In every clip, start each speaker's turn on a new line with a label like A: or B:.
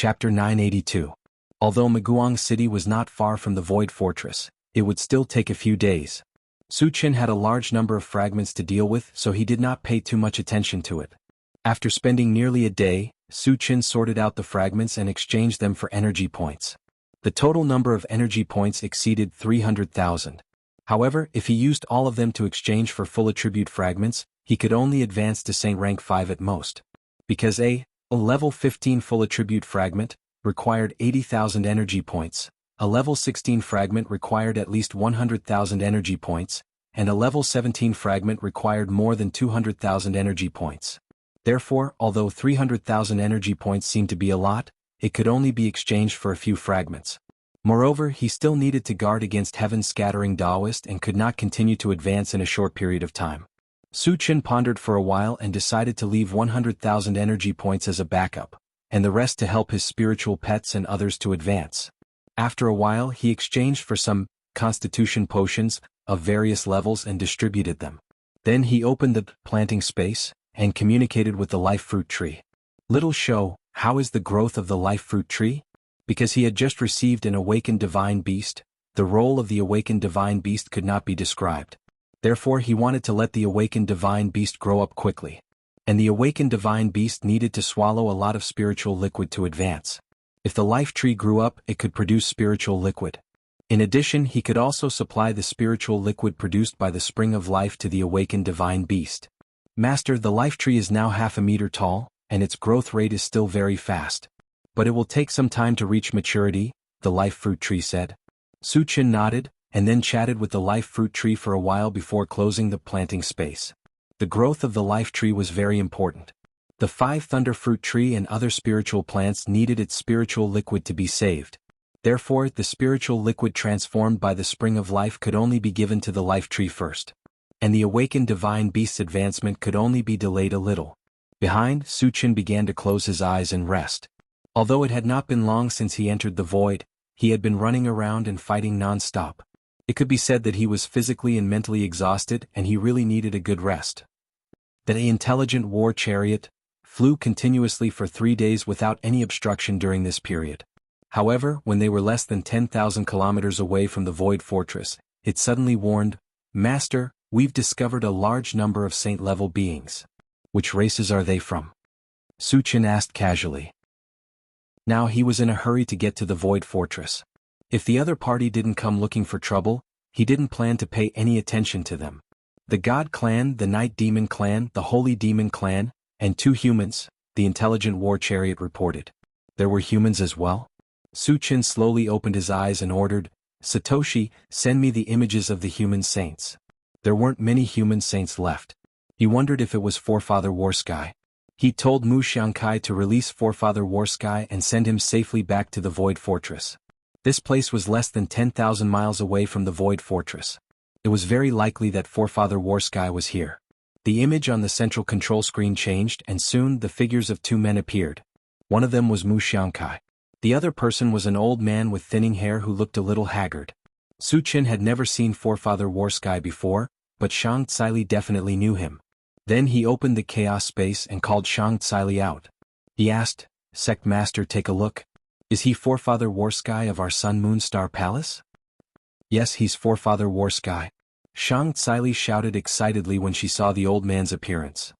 A: Chapter 982. Although Maguang City was not far from the Void Fortress, it would still take a few days. Su Qin had a large number of fragments to deal with, so he did not pay too much attention to it. After spending nearly a day, Su Qin sorted out the fragments and exchanged them for energy points. The total number of energy points exceeded 300,000. However, if he used all of them to exchange for full attribute fragments, he could only advance to Saint rank 5 at most. Because a level 15 full attribute fragment required 80,000 energy points, a level 16 fragment required at least 100,000 energy points, and a level 17 fragment required more than 200,000 energy points. Therefore, although 300,000 energy points seemed to be a lot, it could only be exchanged for a few fragments. Moreover, he still needed to guard against Heaven's scattering Taoist and could not continue to advance in a short period of time. Su Qin pondered for a while and decided to leave 100,000 energy points as a backup, and the rest to help his spiritual pets and others to advance. After a while, he exchanged for some constitution potions of various levels and distributed them. Then he opened the planting space and communicated with the life fruit tree. Little show, how is the growth of the life fruit tree? Because he had just received an awakened divine beast, the role of the awakened divine beast could not be described. Therefore he wanted to let the awakened divine beast grow up quickly. And the awakened divine beast needed to swallow a lot of spiritual liquid to advance. If the life tree grew up, it could produce spiritual liquid. In addition, he could also supply the spiritual liquid produced by the spring of life to the awakened divine beast. Master, the life tree is now half a meter tall, and its growth rate is still very fast. But it will take some time to reach maturity, the life fruit tree said. Su Qin nodded, and then chatted with the life fruit tree for a while before closing the planting space. The growth of the life tree was very important. The 5 thunder fruit tree and other spiritual plants needed its spiritual liquid to be saved. Therefore, the spiritual liquid transformed by the spring of life could only be given to the life tree first. And the awakened divine beast's advancement could only be delayed a little. Behind, Su Qin began to close his eyes and rest. Although it had not been long since he entered the void, he had been running around and fighting non-stop. It could be said that he was physically and mentally exhausted and he really needed a good rest. That an intelligent war chariot flew continuously for 3 days without any obstruction during this period. However, when they were less than 10,000 kilometers away from the Void Fortress, it suddenly warned, "Master, we've discovered a large number of saint-level beings. Which races are they from?" Su Qin asked casually. Now he was in a hurry to get to the Void Fortress. If the other party didn't come looking for trouble, he didn't plan to pay any attention to them. The God Clan, the Night Demon Clan, the Holy Demon Clan, and 2 humans, the intelligent war chariot reported. There were humans as well? Su Qin slowly opened his eyes and ordered, "Satoshi, send me the images of the human saints." There weren't many human saints left. He wondered if it was Forefather Warsky. He told Mu Xiangkai to release Forefather Warsky and send him safely back to the Void Fortress. This place was less than 10,000 miles away from the Void Fortress. It was very likely that Forefather Warsky was here. The image on the central control screen changed and soon the figures of 2 men appeared. One of them was Mu Xiangkai. The other person was an old man with thinning hair who looked a little haggard. Su Qin had never seen Forefather Warsky before, but Shang Tsili definitely knew him. Then he opened the chaos space and called Shang Tsili out. He asked, "Sect Master, take a look. Is he Forefather Warsky of our Sun Moon Star Palace?" "Yes, he's Forefather Warsky." Shang Tsili shouted excitedly when she saw the old man's appearance.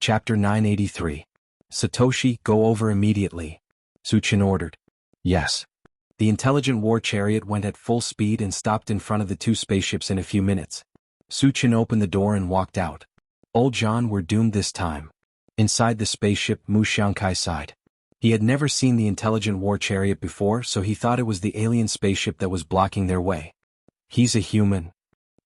A: Chapter 983. Satoshi, go over immediately. Su Qin ordered. Yes. The intelligent war chariot went at full speed and stopped in front of the 2 spaceships in a few minutes. Su Qin opened the door and walked out. Old John, we're doomed this time. Inside the spaceship, Mu Xiangkai sighed. He had never seen the intelligent war chariot before, so he thought it was the alien spaceship that was blocking their way. He's a human.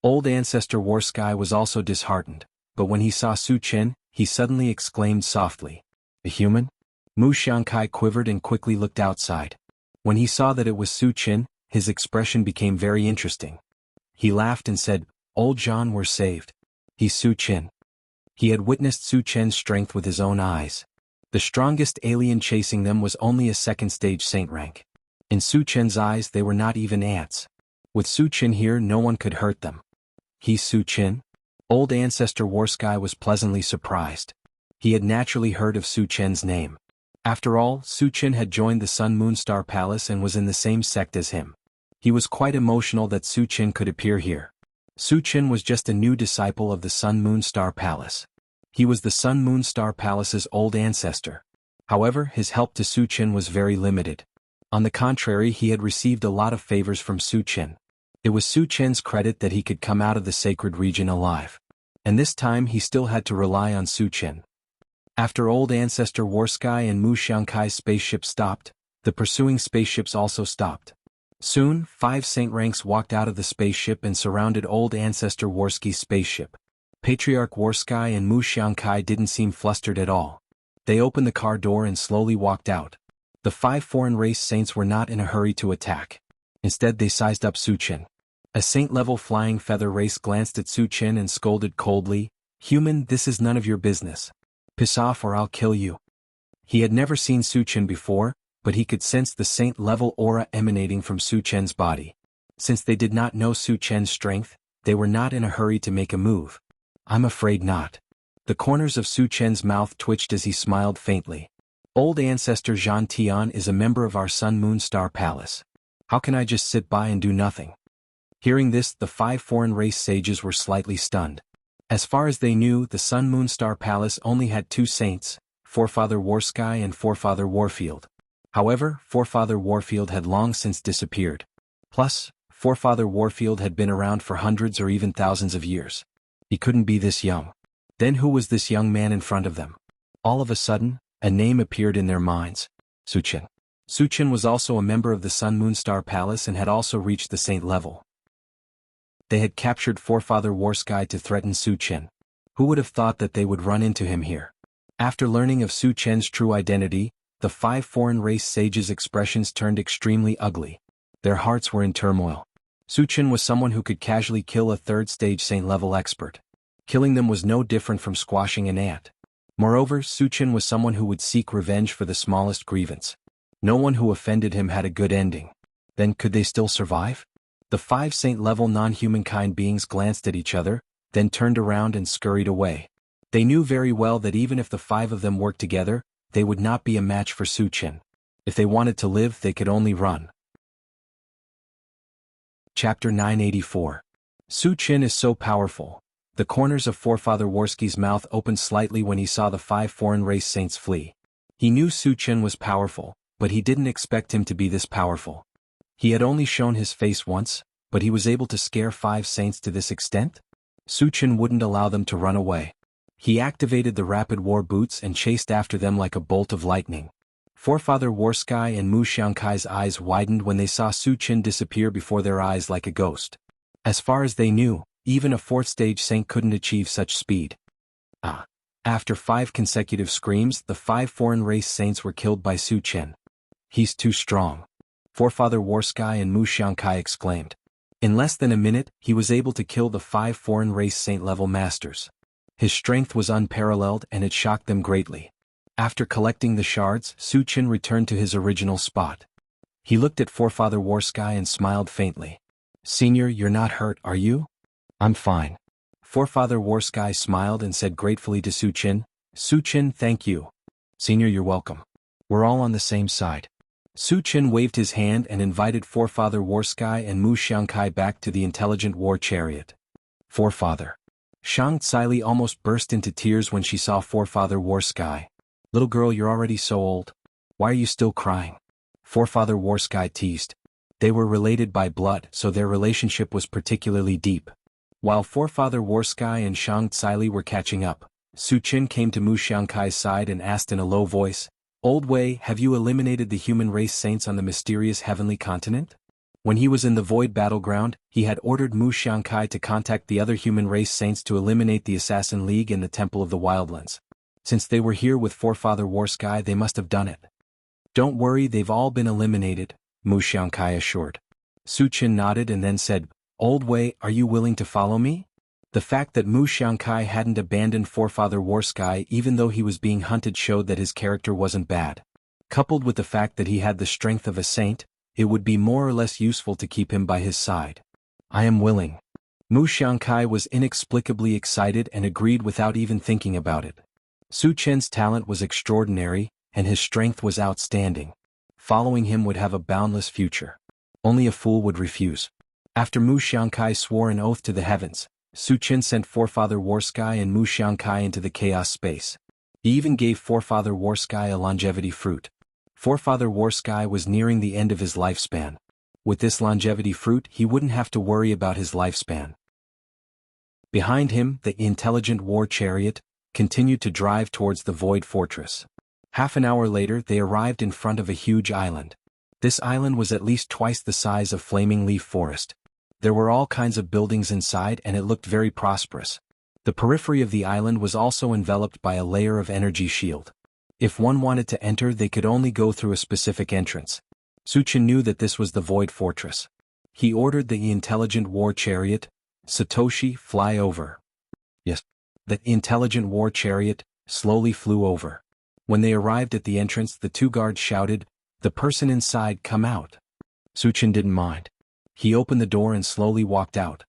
A: Old Ancestor Warsky was also disheartened, but when he saw Su Qin, he suddenly exclaimed softly, "A human?" Mu Xiangkai quivered and quickly looked outside. When he saw that it was Su Qin, his expression became very interesting. He laughed and said, "Old John, we're saved. He's Su Qin." He had witnessed Su Qin's strength with his own eyes. The strongest alien chasing them was only a 2nd stage saint rank. In Su Qin's eyes they were not even ants. With Su Qin here no one could hurt them. He's Su Qin? Old Ancestor Warsky was pleasantly surprised. He had naturally heard of Su Qin's name. After all, Su Chen had joined the Sun Moon Star Palace and was in the same sect as him. He was quite emotional that Su Chen could appear here. Su Chen was just a new disciple of the Sun Moon Star Palace. He was the Sun Moon Star Palace's old ancestor. However, his help to Su Chen was very limited. On the contrary, he had received a lot of favors from Su Chen. It was Su Chen's credit that he could come out of the sacred region alive. And this time he still had to rely on Su Chen. After old ancestor Warsky and Mu Xiangkai's spaceship stopped, the pursuing spaceships also stopped. Soon, 5 Saint ranks walked out of the spaceship and surrounded old ancestor Warsky's spaceship. Patriarch Warsky and Mu Xiangkai didn't seem flustered at all. They opened the car door and slowly walked out. The 5 foreign race saints were not in a hurry to attack. Instead they sized up Su Chen. A saint-level flying feather race glanced at Su Chen and scolded coldly, "Human, this is none of your business. Piss off or I'll kill you." He had never seen Su Chen before, but he could sense the saint-level aura emanating from Su Chen's body. Since they did not know Su Chen's strength, they were not in a hurry to make a move. "I'm afraid not." The corners of Su Chen's mouth twitched as he smiled faintly. "Old ancestor Zhan Tian is a member of our Sun Moon Star Palace. How can I just sit by and do nothing?" Hearing this, the 5 foreign race sages were slightly stunned. As far as they knew, the Sun Moon Star Palace only had 2 saints, Forefather Warsky and Forefather Warfield. However, Forefather Warfield had long since disappeared. Plus, Forefather Warfield had been around for hundreds or even thousands of years. He couldn't be this young. Then who was this young man in front of them? All of a sudden, a name appeared in their minds. Su Chen. Su Chen was also a member of the Sun Moon Star Palace and had also reached the saint level. They had captured Forefather Warsky to threaten Su Chen. Who would have thought that they would run into him here? After learning of Su Chen's true identity, the 5 foreign race sages' expressions turned extremely ugly. Their hearts were in turmoil. Su Chen was someone who could casually kill a 3rd-stage saint-level expert. Killing them was no different from squashing an ant. Moreover, Su Chen was someone who would seek revenge for the smallest grievance. No one who offended him had a good ending. Then could they still survive? The 5 saint-level non-humankind beings glanced at each other, then turned around and scurried away. They knew very well that even if the 5 of them worked together, they would not be a match for Su Chen. If they wanted to live, they could only run. Chapter 984. Su Chen is so powerful. The corners of Forefather Warsky's mouth opened slightly when he saw the 5 foreign race saints flee. He knew Su Chen was powerful, but he didn't expect him to be this powerful. He had only shown his face once, but he was able to scare 5 saints to this extent? Su Chen wouldn't allow them to run away. He activated the rapid war boots and chased after them like a bolt of lightning. Forefather Warsky and Mu Xiangkai's eyes widened when they saw Su Chen disappear before their eyes like a ghost. As far as they knew, even a 4th-stage saint couldn't achieve such speed. After 5 consecutive screams, the 5 foreign race saints were killed by Su Chen. "He's too strong," Forefather Warsky and Mu Xiangkai exclaimed. In less than a minute, he was able to kill the 5 foreign race saint-level masters. His strength was unparalleled and it shocked them greatly. After collecting the shards, Su Chen returned to his original spot. He looked at Forefather Warsky and smiled faintly. "Senior, you're not hurt, are you?" "I'm fine." Forefather Warsky smiled and said gratefully to Su Chen, "Su Chen, thank you." "Senior, you're welcome. We're all on the same side." Su Chen waved his hand and invited Forefather Warsky and Mu Xiangkai back to the intelligent war chariot. "Forefather." Shang Tsili almost burst into tears when she saw Forefather Warsky. "Little girl, you're already so old. Why are you still crying?" Forefather Warsky teased. They were related by blood, so their relationship was particularly deep. While Forefather Warsky and Shang Tsili were catching up, Su Chen came to Mu Xiangkai's side and asked in a low voice, "Old Wei, have you eliminated the human race saints on the mysterious heavenly continent?" When he was in the void battleground, he had ordered Mu Xiangkai to contact the other human race saints to eliminate the Assassin League and the Temple of the Wildlands. Since they were here with Forefather Warsky, they must have done it. "Don't worry, they've all been eliminated," Mu Xiangkai assured. Su Chen nodded and then said, "Old Wei, are you willing to follow me?" The fact that Mu Xiangkai hadn't abandoned Forefather Warsky even though he was being hunted showed that his character wasn't bad. Coupled with the fact that he had the strength of a saint, it would be more or less useful to keep him by his side. "I am willing." Mu Xiangkai was inexplicably excited and agreed without even thinking about it. Su Chen's talent was extraordinary, and his strength was outstanding. Following him would have a boundless future. Only a fool would refuse. After Mu Xiangkai swore an oath to the heavens, Su Qin sent Forefather Warsky and Mu Xiangkai into the chaos space. He even gave Forefather Warsky a longevity fruit. Forefather Warsky was nearing the end of his lifespan. With this longevity fruit, he wouldn't have to worry about his lifespan. Behind him, the intelligent war chariot continued to drive towards the Void Fortress. Half an hour later, they arrived in front of a huge island. This island was at least twice the size of Flaming Leaf Forest. There were all kinds of buildings inside and it looked very prosperous. The periphery of the island was also enveloped by a layer of energy shield. If one wanted to enter, they could only go through a specific entrance. Su Qin knew that this was the Void Fortress. He ordered the intelligent war chariot, Satoshi, fly over. Yes. The intelligent war chariot slowly flew over. When they arrived at the entrance, the two guards shouted, "The person inside, come out." Su Qin didn't mind. He opened the door and slowly walked out.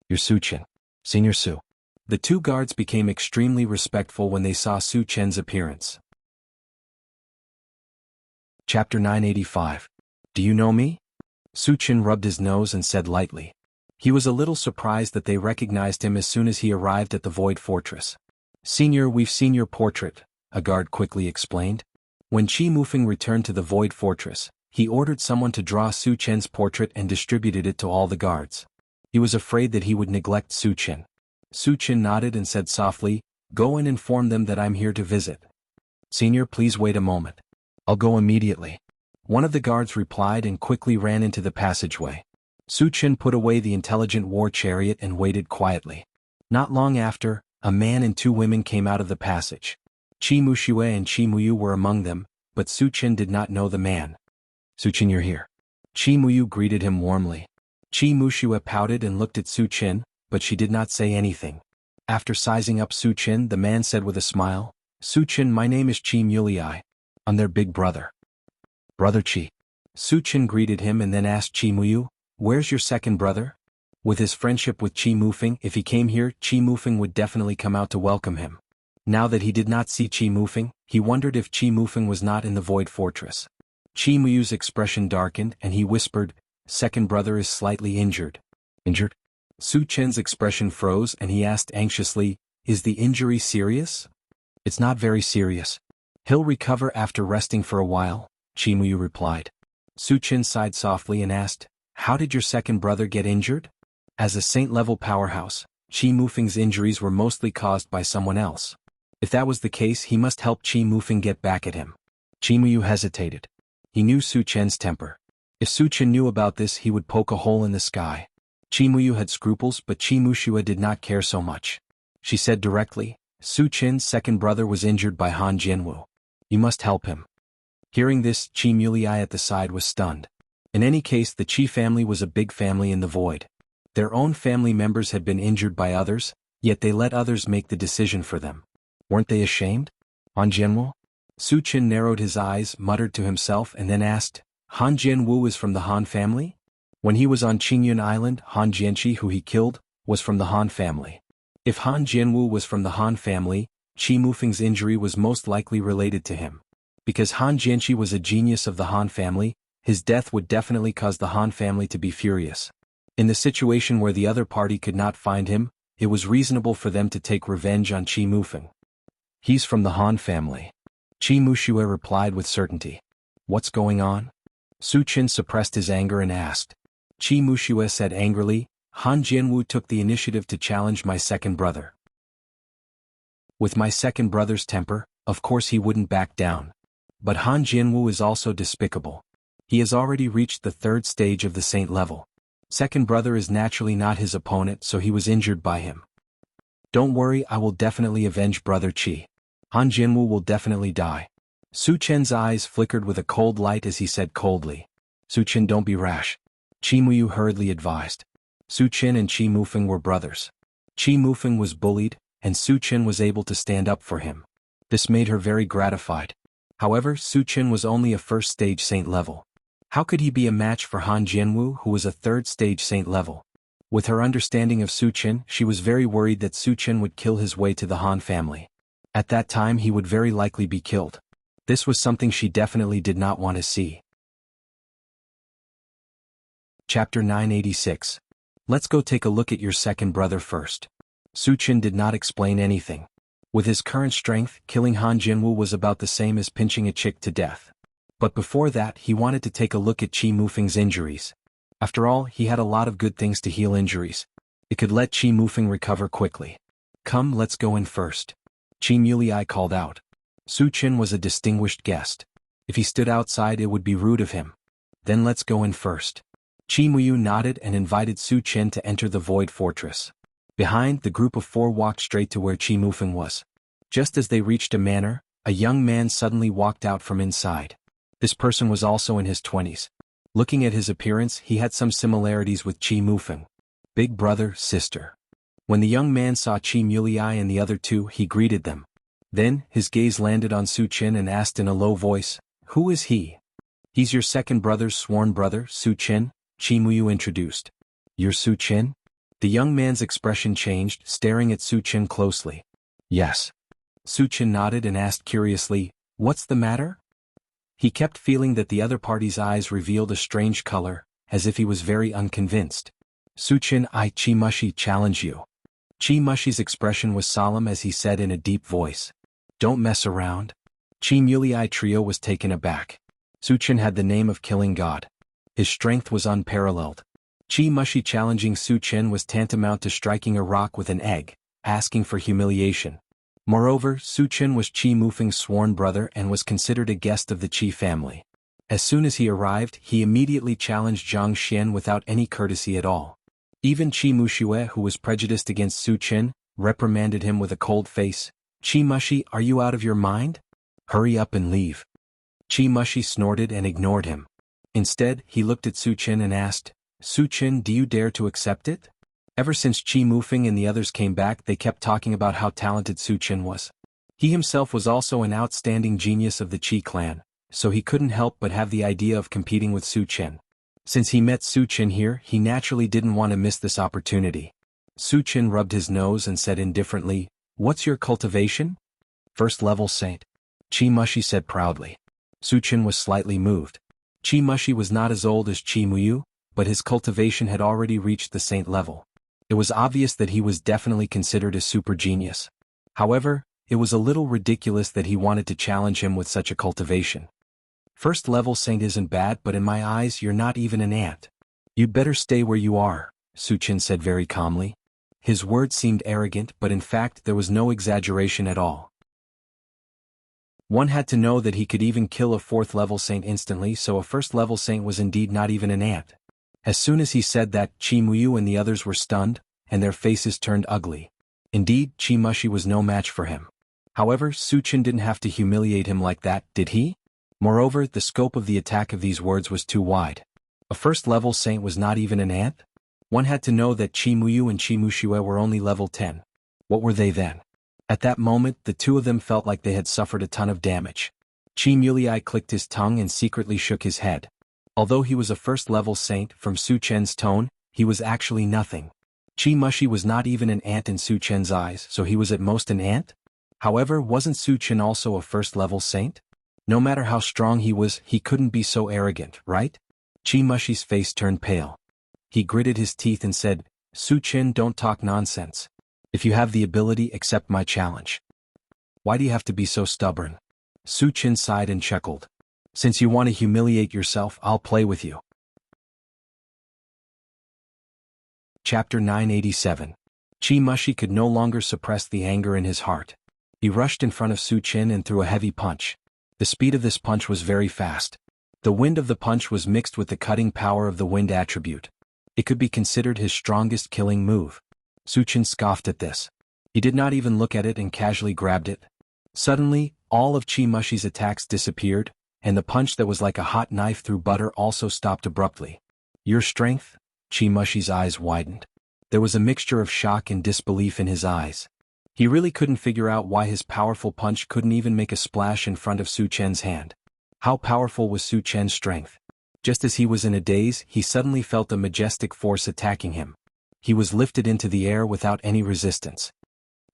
A: "You're Su Qin. Senior Su." The two guards became extremely respectful when they saw Su Qin's appearance. Chapter 985. Do you know me? Su Qin rubbed his nose and said lightly. He was a little surprised that they recognized him as soon as he arrived at the Void Fortress. "Senior, we've seen your portrait," a guard quickly explained. When Qi Mufeng returned to the Void Fortress, he ordered someone to draw Su Qin's portrait and distributed it to all the guards. He was afraid that he would neglect Su Qin. Su Qin nodded and said softly, "Go and inform them that I'm here to visit." "Senior, please wait a moment. I'll go immediately." One of the guards replied and quickly ran into the passageway. Su Qin put away the intelligent war chariot and waited quietly. Not long after, a man and two women came out of the passage. Qi Muxue and Qi Muyu were among them, but Su Qin did not know the man. "Su Qin, you're here." Qi Muyu greeted him warmly. Qi Muxue pouted and looked at Su Qin, but she did not say anything. After sizing up Su Qin, the man said with a smile, "Su Qin, my name is Qi Mulei. I'm their big brother." "Brother Qi." Su Qin greeted him and then asked Qi Muyu, "Where's your second brother?" With his friendship with Qi Mufeng, if he came here, Qi Mufeng would definitely come out to welcome him. Now that he did not see Qi Mufeng, he wondered if Qi Mufeng was not in the Void Fortress. Qi Muyu's expression darkened and he whispered, "Second brother is slightly injured." "Injured?" Su Qin's expression froze and he asked anxiously, "Is the injury serious?" "It's not very serious. He'll recover after resting for a while," Qi Muyu replied. Su Qin sighed softly and asked, "How did your second brother get injured?" As a saint-level powerhouse, Qi Mufeng's injuries were mostly caused by someone else. If that was the case, he must help Qi Mufeng get back at him. Qi Muyu hesitated. He knew Su Qin's temper. If Su Qin knew about this, he would poke a hole in the sky. Qi Muyu had scruples, but Qi Muxue did not care so much. She said directly, "Su Qin's second brother was injured by Han Jianwu. You must help him." Hearing this, Qi Mulei at the side was stunned. In any case, the Qi family was a big family in the void. Their own family members had been injured by others, yet they let others make the decision for them. Weren't they ashamed? Han Jianwu? Su Qin narrowed his eyes, muttered to himself and then asked, "Han Jianwu is from the Han family?" When he was on Qingyun Island, Han Jianqi, who he killed, was from the Han family. If Han Jianwu was from the Han family, Qi Mufeng's injury was most likely related to him. Because Han Jianqi was a genius of the Han family, his death would definitely cause the Han family to be furious. In the situation where the other party could not find him, it was reasonable for them to take revenge on Qi Mufeng. "He's from the Han family," Qi Muxue replied with certainty. "What's going on?" Su Qin suppressed his anger and asked. Qi Muxue said angrily, "Han Jianwu took the initiative to challenge my second brother. With my second brother's temper, of course he wouldn't back down. But Han Jianwu is also despicable. He has already reached the third stage of the saint level. Second brother is naturally not his opponent, so he was injured by him. Don't worry, I will definitely avenge brother Qi. Han Jianwu will definitely die." Su Qin's eyes flickered with a cold light as he said coldly, "Su Qin, don't be rash." Qi Muyu hurriedly advised. Su Qin and Qi Mufeng were brothers. Qi Mufeng was bullied, and Su Qin was able to stand up for him. This made her very gratified. However, Su Qin was only a first-stage saint level. How could he be a match for Han Jianwu, who was a third-stage saint level? With her understanding of Su Qin, she was very worried that Su Qin would kill his way to the Han family. At that time he would very likely be killed. This was something she definitely did not want to see. Chapter 986. Let's go take a look at your second brother first. Su Qin did not explain anything. With his current strength, killing Han Jinwu was about the same as pinching a chick to death. But before that, he wanted to take a look at Qi Mufeng's injuries. After all, he had a lot of good things to heal injuries. It could let Qi Mufeng recover quickly. Come, let's go in first. Qi Mulei called out. Su Qin was a distinguished guest. If he stood outside, it would be rude of him. Then let's go in first. Qi Muyu nodded and invited Su Qin to enter the Void Fortress. Behind, the group of four walked straight to where Qi Mufeng was. Just as they reached a manor, a young man suddenly walked out from inside. This person was also in his 20s. Looking at his appearance, he had some similarities with Qi Mufeng. Big brother, sister. When the young man saw Qi Mulei and the other two, he greeted them. Then, his gaze landed on Su Qin and asked in a low voice, "Who is he?" "He's your second brother's sworn brother, Su Qin," Qi Muyu introduced. "You're Su Qin?" The young man's expression changed, staring at Su Qin closely. "Yes." Su Qin nodded and asked curiously, "What's the matter?" He kept feeling that the other party's eyes revealed a strange color, as if he was very unconvinced. "Su Qin, I Qi Mushi challenge you." Qi Mushi's expression was solemn as he said in a deep voice. "Don't mess around." Qi Mulei trio was taken aback. Su Qin had the name of killing god. His strength was unparalleled. Qi Mushi challenging Su Qin was tantamount to striking a rock with an egg, asking for humiliation. Moreover, Su Qin was Qi Mufeng's sworn brother and was considered a guest of the Qi family. As soon as he arrived, he immediately challenged Zhang Xian without any courtesy at all. Even Qi Muxue, who was prejudiced against Su Qin, reprimanded him with a cold face. "Qi Mushi, are you out of your mind? Hurry up and leave." Qi Mushi snorted and ignored him. Instead, he looked at Su Qin and asked, "Su Qin, do you dare to accept it?" Ever since Qi Mufeng and the others came back, they kept talking about how talented Su Qin was. He himself was also an outstanding genius of the Qi clan, so he couldn't help but have the idea of competing with Su Qin. Since he met Su Qin here, he naturally didn't want to miss this opportunity. Su Qin rubbed his nose and said indifferently, "What's your cultivation?" "First level saint," Qi Mushi said proudly. Su Qin was slightly moved. Qi Mushi was not as old as Qi Muyu, but his cultivation had already reached the saint level. It was obvious that he was definitely considered a super genius. However, it was a little ridiculous that he wanted to challenge him with such a cultivation. "First level saint isn't bad, but in my eyes you're not even an ant. You'd better stay where you are," Su Qin said very calmly. His words seemed arrogant, but in fact there was no exaggeration at all. One had to know that he could even kill a fourth level saint instantly, so a first level saint was indeed not even an ant. As soon as he said that, Qi Muyu and the others were stunned, and their faces turned ugly. Indeed, Qi Mushi was no match for him. However, Su Qin didn't have to humiliate him like that, did he? Moreover, the scope of the attack of these words was too wide. A first-level saint was not even an ant? One had to know that Qi Muyu and Qi Muxue were only level 10. What were they then? At that moment, the two of them felt like they had suffered a ton of damage. Qi Mulei clicked his tongue and secretly shook his head. Although he was a first-level saint, from Su Chen's tone, he was actually nothing. Qi Mushi was not even an ant in Su Chen's eyes, so he was at most an ant? However, wasn't Su Chen also a first-level saint? No matter how strong he was, he couldn't be so arrogant, right? Qi Mushi's face turned pale. He gritted his teeth and said, "Su Chen, don't talk nonsense. If you have the ability, accept my challenge." "Why do you have to be so stubborn?" Su Chen sighed and chuckled. "Since you want to humiliate yourself, I'll play with you." Chapter 987. Qi Mushi could no longer suppress the anger in his heart. He rushed in front of Su Chen and threw a heavy punch. The speed of this punch was very fast. The wind of the punch was mixed with the cutting power of the wind attribute. It could be considered his strongest killing move. Su Chen scoffed at this. He did not even look at it and casually grabbed it. Suddenly, all of Qi Mushi's attacks disappeared, and the punch that was like a hot knife through butter also stopped abruptly. "Your strength?" Qi Mushi's eyes widened. There was a mixture of shock and disbelief in his eyes. He really couldn't figure out why his powerful punch couldn't even make a splash in front of Su Chen's hand. How powerful was Su Chen's strength? Just as he was in a daze, he suddenly felt a majestic force attacking him. He was lifted into the air without any resistance.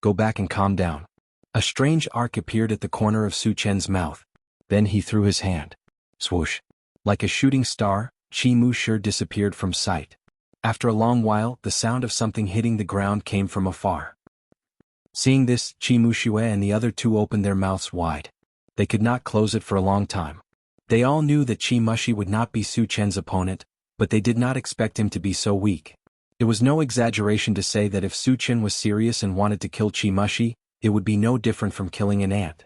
A: "Go back and calm down." A strange arc appeared at the corner of Su Chen's mouth. Then he threw his hand. Swoosh. Like a shooting star, Qi Mushi disappeared from sight. After a long while, the sound of something hitting the ground came from afar. Seeing this, Qi Mushi and the other two opened their mouths wide. They could not close it for a long time. They all knew that Qi Mushi would not be Su Chen's opponent, but they did not expect him to be so weak. It was no exaggeration to say that if Su Chen was serious and wanted to kill Qi Mushi, it would be no different from killing an ant.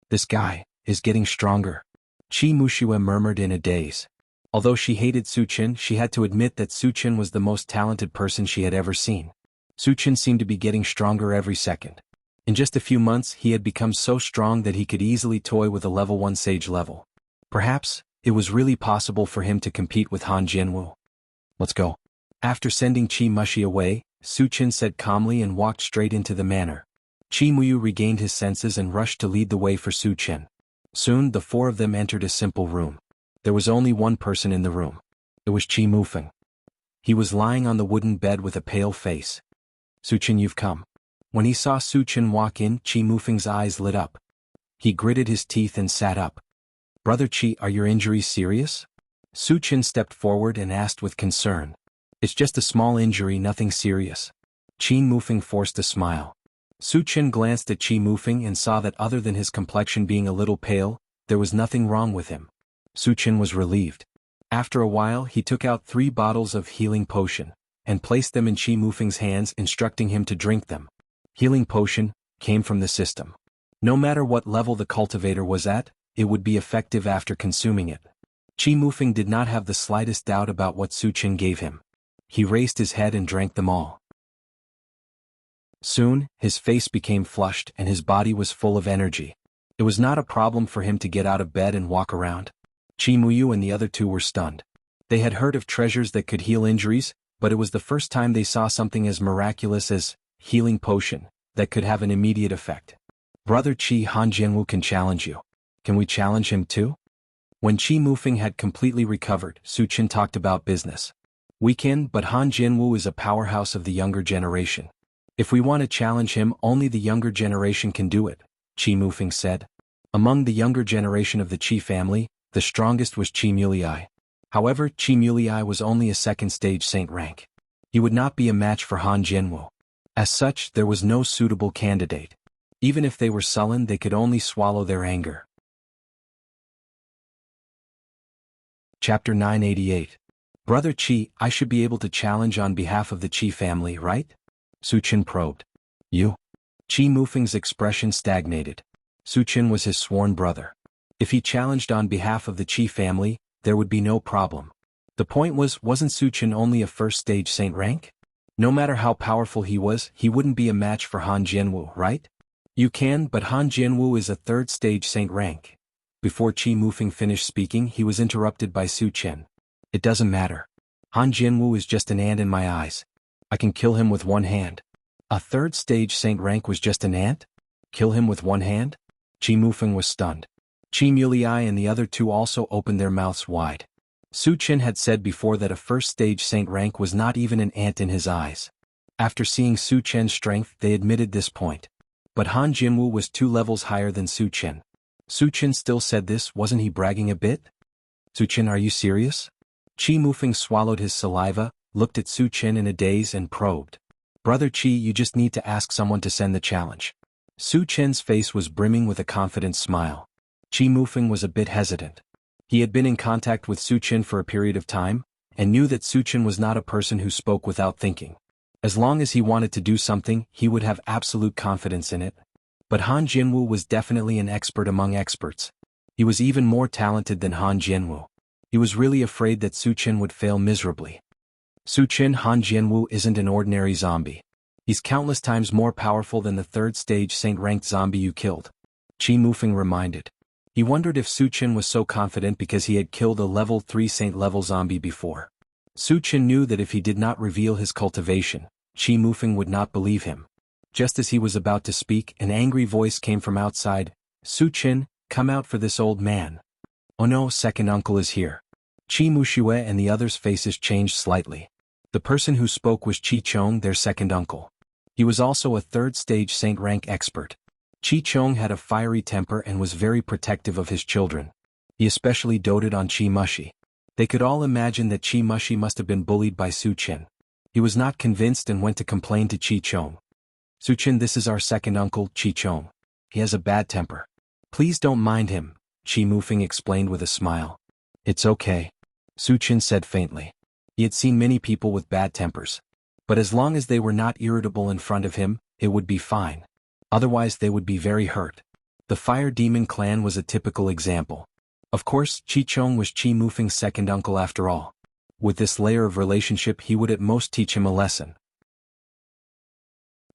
A: This guy is getting stronger, Qi Mushi murmured in a daze. Although she hated Su Chen, she had to admit that Su Chen was the most talented person she had ever seen. Su Chen seemed to be getting stronger every second. In just a few months he had become so strong that he could easily toy with a level 1 sage level. Perhaps, it was really possible for him to compete with Han Jianwu. Let's go. After sending Qi Mushi away, Su Chen said calmly and walked straight into the manor. Qi Muyu regained his senses and rushed to lead the way for Su Chen. Soon the four of them entered a simple room. There was only one person in the room. It was Qi Mufeng. He was lying on the wooden bed with a pale face. Su Chen, you've come. When he saw Su Chen walk in, Qi Mufeng's eyes lit up. He gritted his teeth and sat up. Brother Qi, are your injuries serious? Su Chen stepped forward and asked with concern. It's just a small injury, nothing serious. Qi Mufeng forced a smile. Su Chen glanced at Qi Mufeng and saw that other than his complexion being a little pale, there was nothing wrong with him. Su Chen was relieved. After a while he took out 3 bottles of healing potion, and placed them in Qi Mufeng's hands, instructing him to drink them. Healing potion came from the system. No matter what level the cultivator was at, it would be effective after consuming it. Qi Mufeng did not have the slightest doubt about what Su Chen gave him. He raised his head and drank them all. Soon, his face became flushed and his body was full of energy. It was not a problem for him to get out of bed and walk around. Qi Muyu and the other two were stunned. They had heard of treasures that could heal injuries, but it was the first time they saw something as miraculous as healing potion that could have an immediate effect. Brother Qi, Han Jianwu can challenge you. Can we challenge him too? When Qi Mufeng had completely recovered, Su Chen talked about business. We can, but Han Jianwu is a powerhouse of the younger generation. If we want to challenge him, only the younger generation can do it, Qi Mufeng said. Among the younger generation of the Qi family, the strongest was Qi Mulei. However, Qi Mulei was only a second-stage saint rank. He would not be a match for Han Jianwu. As such, there was no suitable candidate. Even if they were sullen, they could only swallow their anger. Chapter 988. Brother Qi, I should be able to challenge on behalf of the Qi family, right? Su Chen probed. You? Qi Mufeng's expression stagnated. Su Chen was his sworn brother. If he challenged on behalf of the Qi family, there would be no problem. The point was, wasn't Su Chen only a first-stage saint rank? No matter how powerful he was, he wouldn't be a match for Han Jianwu, right? You can, but Han Jianwu is a third-stage saint rank. Before Qi Mufeng finished speaking, he was interrupted by Su Chen. It doesn't matter. Han Jianwu is just an ant in my eyes. I can kill him with one hand. A third-stage saint rank was just an ant? Kill him with one hand? Qi Mufeng was stunned. Qi Mulei and the other two also opened their mouths wide. Su Chen had said before that a first-stage saint rank was not even an ant in his eyes. After seeing Su Chen's strength, they admitted this point. But Han Jianwu was 2 levels higher than Su Chen. Su Chen still said this, wasn't he bragging a bit? Su Chen, are you serious? Qi Mufeng swallowed his saliva, looked at Su Chen in a daze and probed. Brother Qi, you just need to ask someone to send the challenge. Su Chen's face was brimming with a confident smile. Qi Mufeng was a bit hesitant. He had been in contact with Su Chen for a period of time, and knew that Su Chen was not a person who spoke without thinking. As long as he wanted to do something, he would have absolute confidence in it. But Han Jianwu was definitely an expert among experts. He was even more talented than Han Jianwu. He was really afraid that Su Chen would fail miserably. Su Chen, Han Jianwu isn't an ordinary zombie. He's countless times more powerful than the third-stage saint-ranked zombie you killed. Qi Mufeng reminded. He wondered if Su Chen was so confident because he had killed a level 3 saint-level zombie before. Su Chen knew that if he did not reveal his cultivation, Qi Mufeng would not believe him. Just as he was about to speak, an angry voice came from outside. Su Chen, come out for this old man. Oh no, second uncle is here. Qi Mushi and the others' faces changed slightly. The person who spoke was Qi Chong, their second uncle. He was also a third-stage saint rank expert. Chi Chong had a fiery temper and was very protective of his children. He especially doted on Chi Mushi. They could all imagine that Chi Mushi must have been bullied by Su Qin. He was not convinced and went to complain to Chi Chong. Su Qin, this is our second uncle, Chi Chong. He has a bad temper. Please don't mind him, Chi Mufeng explained with a smile. It's okay, Su Qin said faintly. He had seen many people with bad tempers. But as long as they were not irritable in front of him, it would be fine. Otherwise they would be very hurt. The Fire Demon clan was a typical example. Of course, Chi Chong was Chi Mufeng's second uncle after all. With this layer of relationship he would at most teach him a lesson.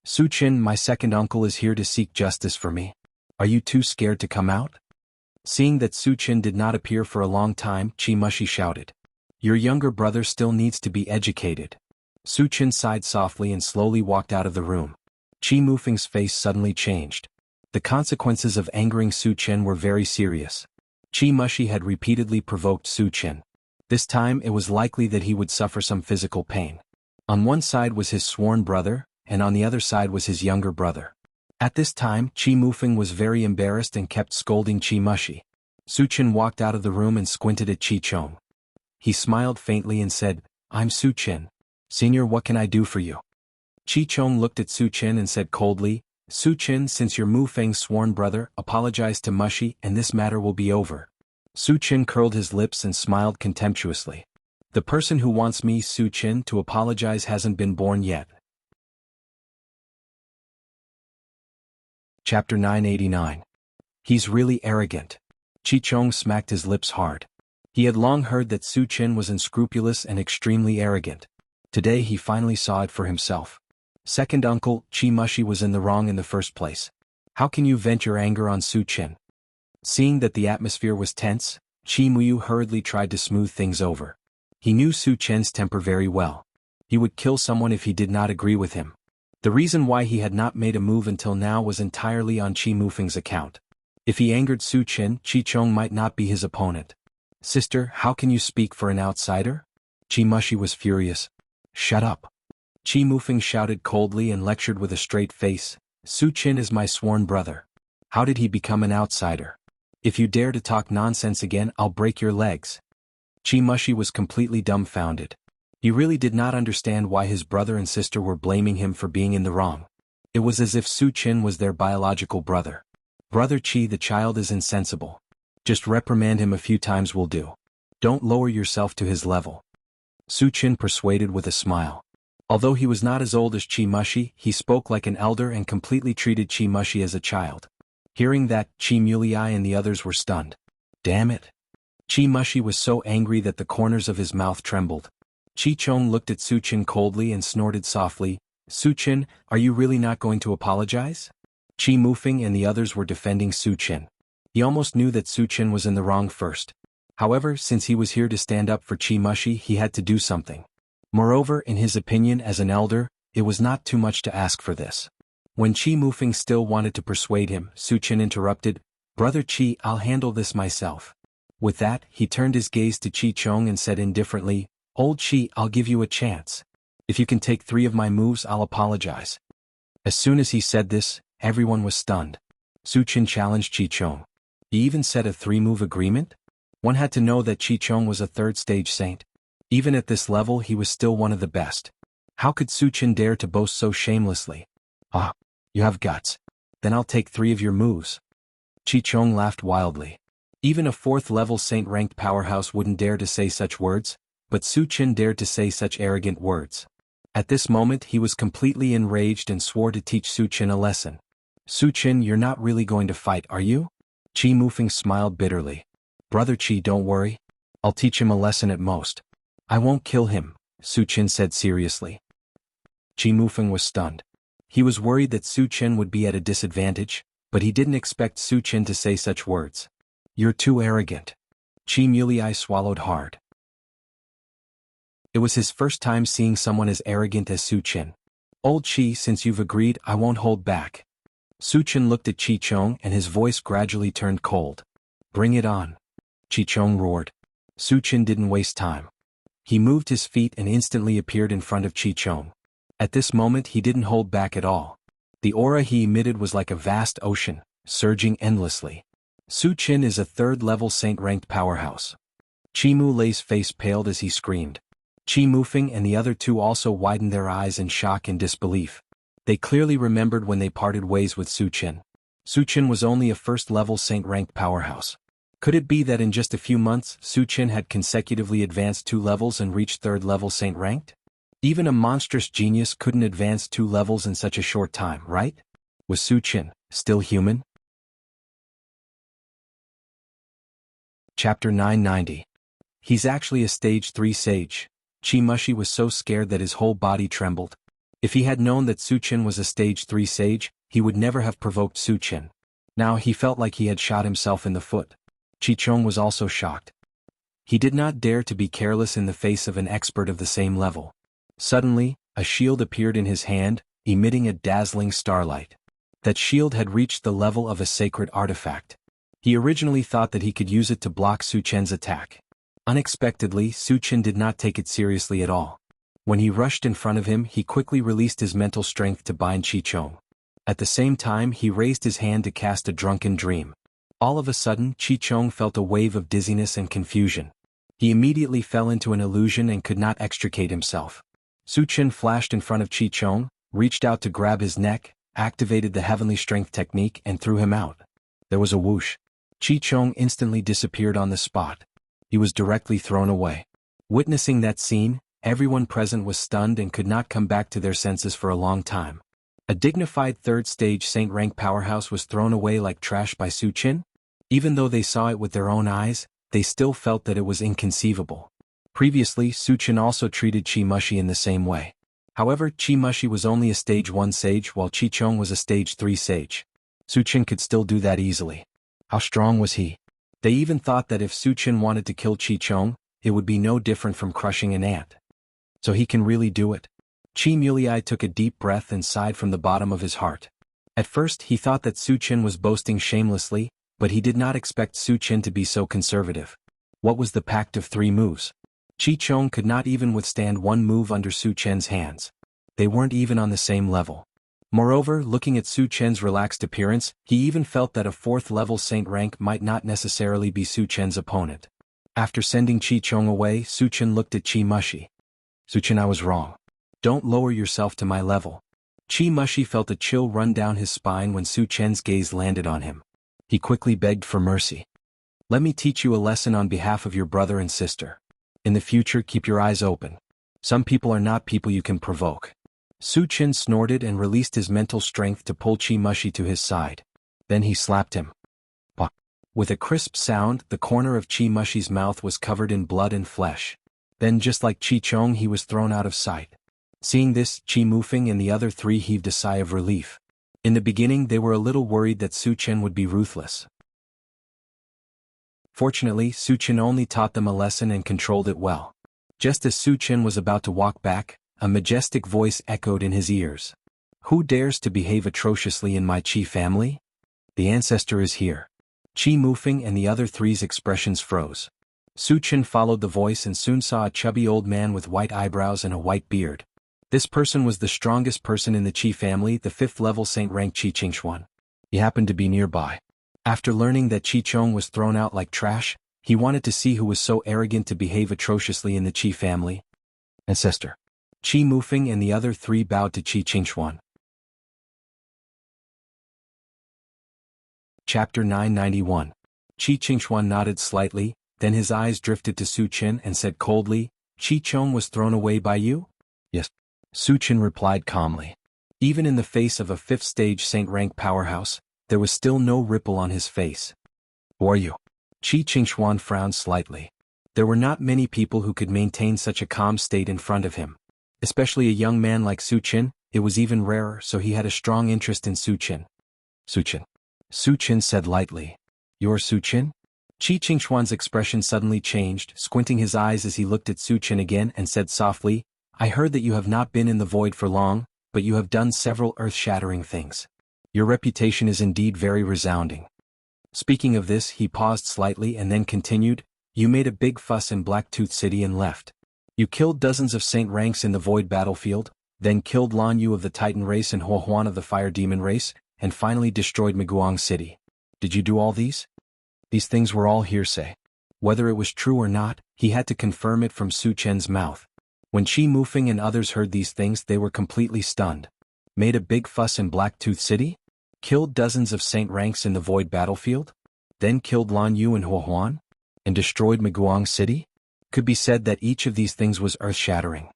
A: Su Qin, my second uncle is here to seek justice for me. Are you too scared to come out? Seeing that Su Qin did not appear for a long time, Chi Mushi shouted. Your younger brother still needs to be educated. Su Qin sighed softly and slowly walked out of the room. Chi Mufeng's face suddenly changed. The consequences of angering Su Qin were very serious. Chi Mushi had repeatedly provoked Su Qin. This time it was likely that he would suffer some physical pain. On one side was his sworn brother, and on the other side was his younger brother. At this time, Chi Mufeng was very embarrassed and kept scolding Chi Mushi. Su Qin walked out of the room and squinted at Chi Chong. He smiled faintly and said, I'm Su Qin. Senior, what can I do for you? Chi Chong looked at Su Qin and said coldly, Su Qin, since your Mufeng's sworn brother, apologize to Mushi and this matter will be over. Su Qin curled his lips and smiled contemptuously. The person who wants me, Su Qin, to apologize hasn't been born yet. Chapter 989. He's really arrogant. Chi Chong smacked his lips hard. He had long heard that Su Qin was unscrupulous and extremely arrogant. Today he finally saw it for himself. Second uncle, Chi Mushi was in the wrong in the first place. How can you vent your anger on Su Qin? Seeing that the atmosphere was tense, Chi Muyu hurriedly tried to smooth things over. He knew Su Qin's temper very well. He would kill someone if he did not agree with him. The reason why he had not made a move until now was entirely on Chi Mufeng's account. If he angered Su Qin, Chi Chong might not be his opponent. Sister, how can you speak for an outsider? Chi Mushi was furious. Shut up. Chi Mufeng shouted coldly and lectured with a straight face. Su Qin is my sworn brother. How did he become an outsider? If you dare to talk nonsense again, I'll break your legs. Chi Mushi was completely dumbfounded. He really did not understand why his brother and sister were blaming him for being in the wrong. It was as if Su Qin was their biological brother. Brother Chi, the child is insensible. Just reprimand him a few times will do. Don't lower yourself to his level. Su Qin persuaded with a smile. Although he was not as old as Chi Mushi, he spoke like an elder and completely treated Chi Mushi as a child. Hearing that, Chi Mulei and the others were stunned. Damn it. Chi Mushi was so angry that the corners of his mouth trembled. Chi Chong looked at Su Qin coldly and snorted softly. Su Qin, are you really not going to apologize? Chi Mufeng and the others were defending Su Qin. He almost knew that Su Qin was in the wrong first. However, since he was here to stand up for Chi Mushi, he had to do something. Moreover, in his opinion as an elder, it was not too much to ask for this. When Chi Mufeng still wanted to persuade him, Su Qin interrupted, Brother Chi, I'll handle this myself. With that, he turned his gaze to Chi Chong and said indifferently, Old Chi, I'll give you a chance. If you can take 3 of my moves, I'll apologize. As soon as he said this, everyone was stunned. Su Qin challenged Chi Chong. He even said a 3-move agreement? One had to know that Chi Chong was a 3rd-stage saint. Even at this level he was still one of the best. How could Su Qin dare to boast so shamelessly? Ah, you have guts. Then I'll take 3 of your moves. Chi Chong laughed wildly. Even a 4th-level saint-ranked powerhouse wouldn't dare to say such words, but Su Qin dared to say such arrogant words. At this moment he was completely enraged and swore to teach Su Qin a lesson. Su Qin, you're not really going to fight, are you? Chi Mufeng smiled bitterly. Brother Chi, don't worry. I'll teach him a lesson at most. I won't kill him, Su Qin said seriously. Chi Mufeng was stunned. He was worried that Su Qin would be at a disadvantage, but he didn't expect Su Qin to say such words. You're too arrogant. Chi Mulei swallowed hard. It was his first time seeing someone as arrogant as Su Qin. Old Chi, since you've agreed, I won't hold back. Su Qin looked at Chi Chong and his voice gradually turned cold. Bring it on. Chi Chong roared. Su Qin didn't waste time. He moved his feet and instantly appeared in front of Chi Chong. At this moment he didn't hold back at all. The aura he emitted was like a vast ocean, surging endlessly. Su Qin is a third-level saint-ranked powerhouse. Qi Mu Lei's face paled as he screamed. Qi Mufeng and the other two also widened their eyes in shock and disbelief. They clearly remembered when they parted ways with Su Qin. Su Qin was only a first-level saint-ranked powerhouse. Could it be that in just a few months, Su Qin had consecutively advanced 2 levels and reached third-level saint-ranked? Even a monstrous genius couldn't advance 2 levels in such a short time, right? Was Su Qin still human? Chapter 990. He's actually a stage 3 sage. Qi Mushi was so scared that his whole body trembled. If he had known that Su Qin was a stage 3 sage, he would never have provoked Su Qin. Now he felt like he had shot himself in the foot. Qi Chong was also shocked. He did not dare to be careless in the face of an expert of the same level. Suddenly, a shield appeared in his hand, emitting a dazzling starlight. That shield had reached the level of a sacred artifact. He originally thought that he could use it to block Su Qin's attack. Unexpectedly, Su Qin did not take it seriously at all. When he rushed in front of him, he quickly released his mental strength to bind Qi Chong. At the same time, he raised his hand to cast a drunken dream. All of a sudden, Qi Chong felt a wave of dizziness and confusion. He immediately fell into an illusion and could not extricate himself. Su Qin flashed in front of Qi Chong, reached out to grab his neck, activated the heavenly strength technique and threw him out. There was a whoosh. Qi Chong instantly disappeared on the spot. He was directly thrown away. Witnessing that scene, everyone present was stunned and could not come back to their senses for a long time. A dignified third-stage saint-rank powerhouse was thrown away like trash by Su Qin? Even though they saw it with their own eyes, they still felt that it was inconceivable. Previously, Su Qin also treated Qi Mushi in the same way. However, Qi Mushi was only a stage 1 sage while Qi Chong was a stage 3 sage. Su Qin could still do that easily. How strong was he? They even thought that if Su Qin wanted to kill Qi Chong, it would be no different from crushing an ant. So he can really do it? Qi Mulei took a deep breath and sighed from the bottom of his heart. At first he thought that Su Qin was boasting shamelessly, but he did not expect Su Qin to be so conservative. What was the pact of 3 moves? Qi Chong could not even withstand 1 move under Su Qin's hands. They weren't even on the same level. Moreover, looking at Su Qin's relaxed appearance, he even felt that a 4th-level saint rank might not necessarily be Su Qin's opponent. After sending Qi Chong away, Su Qin looked at Qi Mushi. Su Qin, I was wrong. Don't lower yourself to my level. Qi Mushi felt a chill run down his spine when Su Qin's gaze landed on him. He quickly begged for mercy. Let me teach you a lesson on behalf of your brother and sister. In the future, keep your eyes open. Some people are not people you can provoke. Su Qin snorted and released his mental strength to pull Qi Mushi to his side. Then he slapped him. Bah! With a crisp sound, the corner of Qi Mushi's mouth was covered in blood and flesh. Then just like Qi Chong, he was thrown out of sight. Seeing this, Qi Mufeng and the other 3 heaved a sigh of relief. In the beginning they were a little worried that Su Qin would be ruthless. Fortunately, Su Qin only taught them a lesson and controlled it well. Just as Su Qin was about to walk back, a majestic voice echoed in his ears. Who dares to behave atrociously in my Qi family? The ancestor is here. Qi Mufeng and the other 3's expressions froze. Su Qin followed the voice and soon saw a chubby old man with white eyebrows and a white beard. This person was the strongest person in the Qi family, the 5th-level saint-rank Qi Qingxuan. He happened to be nearby. After learning that Qi Chong was thrown out like trash, he wanted to see who was so arrogant to behave atrociously in the Qi family. Ancestor. Qi Mufeng and the other 3 bowed to Qi Qingxuan. Chapter 991. Qi Qingxuan nodded slightly, then his eyes drifted to Su Qin and said coldly, Qi Chong was thrown away by you? Yes. Su Qin replied calmly. Even in the face of a 5th-stage saint-rank powerhouse, there was still no ripple on his face. Who are you? Qi Qingxuan frowned slightly. There were not many people who could maintain such a calm state in front of him. Especially a young man like Su Qin, it was even rarer, so he had a strong interest in Su Qin. Su Qin. Su Qin said lightly. You're Su Qin? Qi Qingxuan's expression suddenly changed, squinting his eyes as he looked at Su Qin again and said softly, I heard that you have not been in the void for long, but you have done several earth-shattering things. Your reputation is indeed very resounding. Speaking of this, he paused slightly and then continued, you made a big fuss in Blacktooth City and left. You killed dozens of saint ranks in the void battlefield, then killed Lan Yu of the Titan race and Huo Huan of the Fire Demon race, and finally destroyed Maguang City. Did you do all these? These things were all hearsay. Whether it was true or not, he had to confirm it from Su Chen's mouth. When Qi Mufeng and others heard these things, they were completely stunned. Made a big fuss in Blacktooth City? Killed dozens of saint ranks in the void battlefield? Then killed Lan Yu and Huo Huan? And destroyed Maguang City? Could be said that each of these things was earth-shattering.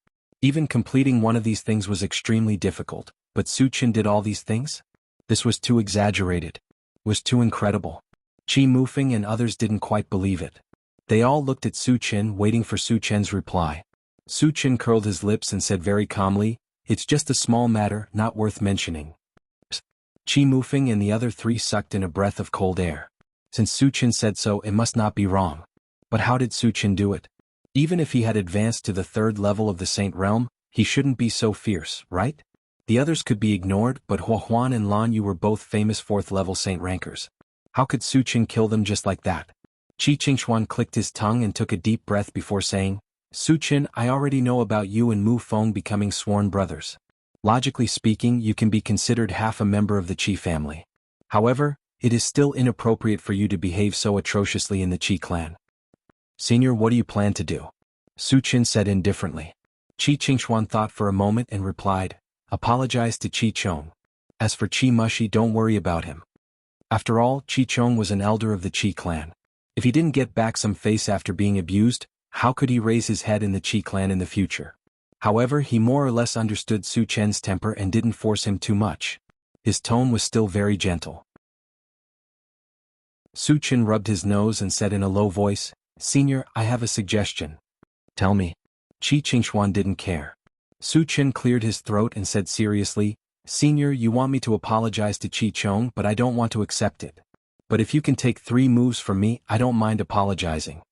A: Even completing one of these things was extremely difficult, but Su Chen did all these things? This was too exaggerated. Was too incredible. Qi Mufeng and others didn't quite believe it. They all looked at Su Chen, waiting for Su Chen's reply. Su Chen curled his lips and said very calmly, "It's just a small matter, not worth mentioning." Qi Mufeng and the other three sucked in a breath of cold air. Since Su Chen said so, it must not be wrong. But how did Su Chen do it? Even if he had advanced to the third level of the Saint Realm, he shouldn't be so fierce, right? The others could be ignored, but Huo Huan and Lan Yu were both famous fourth-level Saint rankers. How could Su Chen kill them just like that? Qi Qingshuan clicked his tongue and took a deep breath before saying, "Su Chen, I already know about you and Mu Feng becoming sworn brothers. Logically speaking, you can be considered half a member of the Qi family. However, it is still inappropriate for you to behave so atrociously in the Qi clan. Senior, what do you plan to do?" Su Chen said indifferently. Qi Qingshuan thought for a moment and replied, "Apologize to Qi Chong. As for Qi Mushi, don't worry about him. After all, Qi Chong was an elder of the Qi clan. If he didn't get back some face after being abused, how could he raise his head in the Qi clan in the future?" However, he more or less understood Su Chen's temper and didn't force him too much. His tone was still very gentle. Su Chen rubbed his nose and said in a low voice, "Senior, I have a suggestion." "Tell me." Qi Qingshuan didn't care. Su Chen cleared his throat and said seriously, "Senior, you want me to apologize to Qi Chong, but I don't want to accept it. But if you can take 3 moves from me, I don't mind apologizing."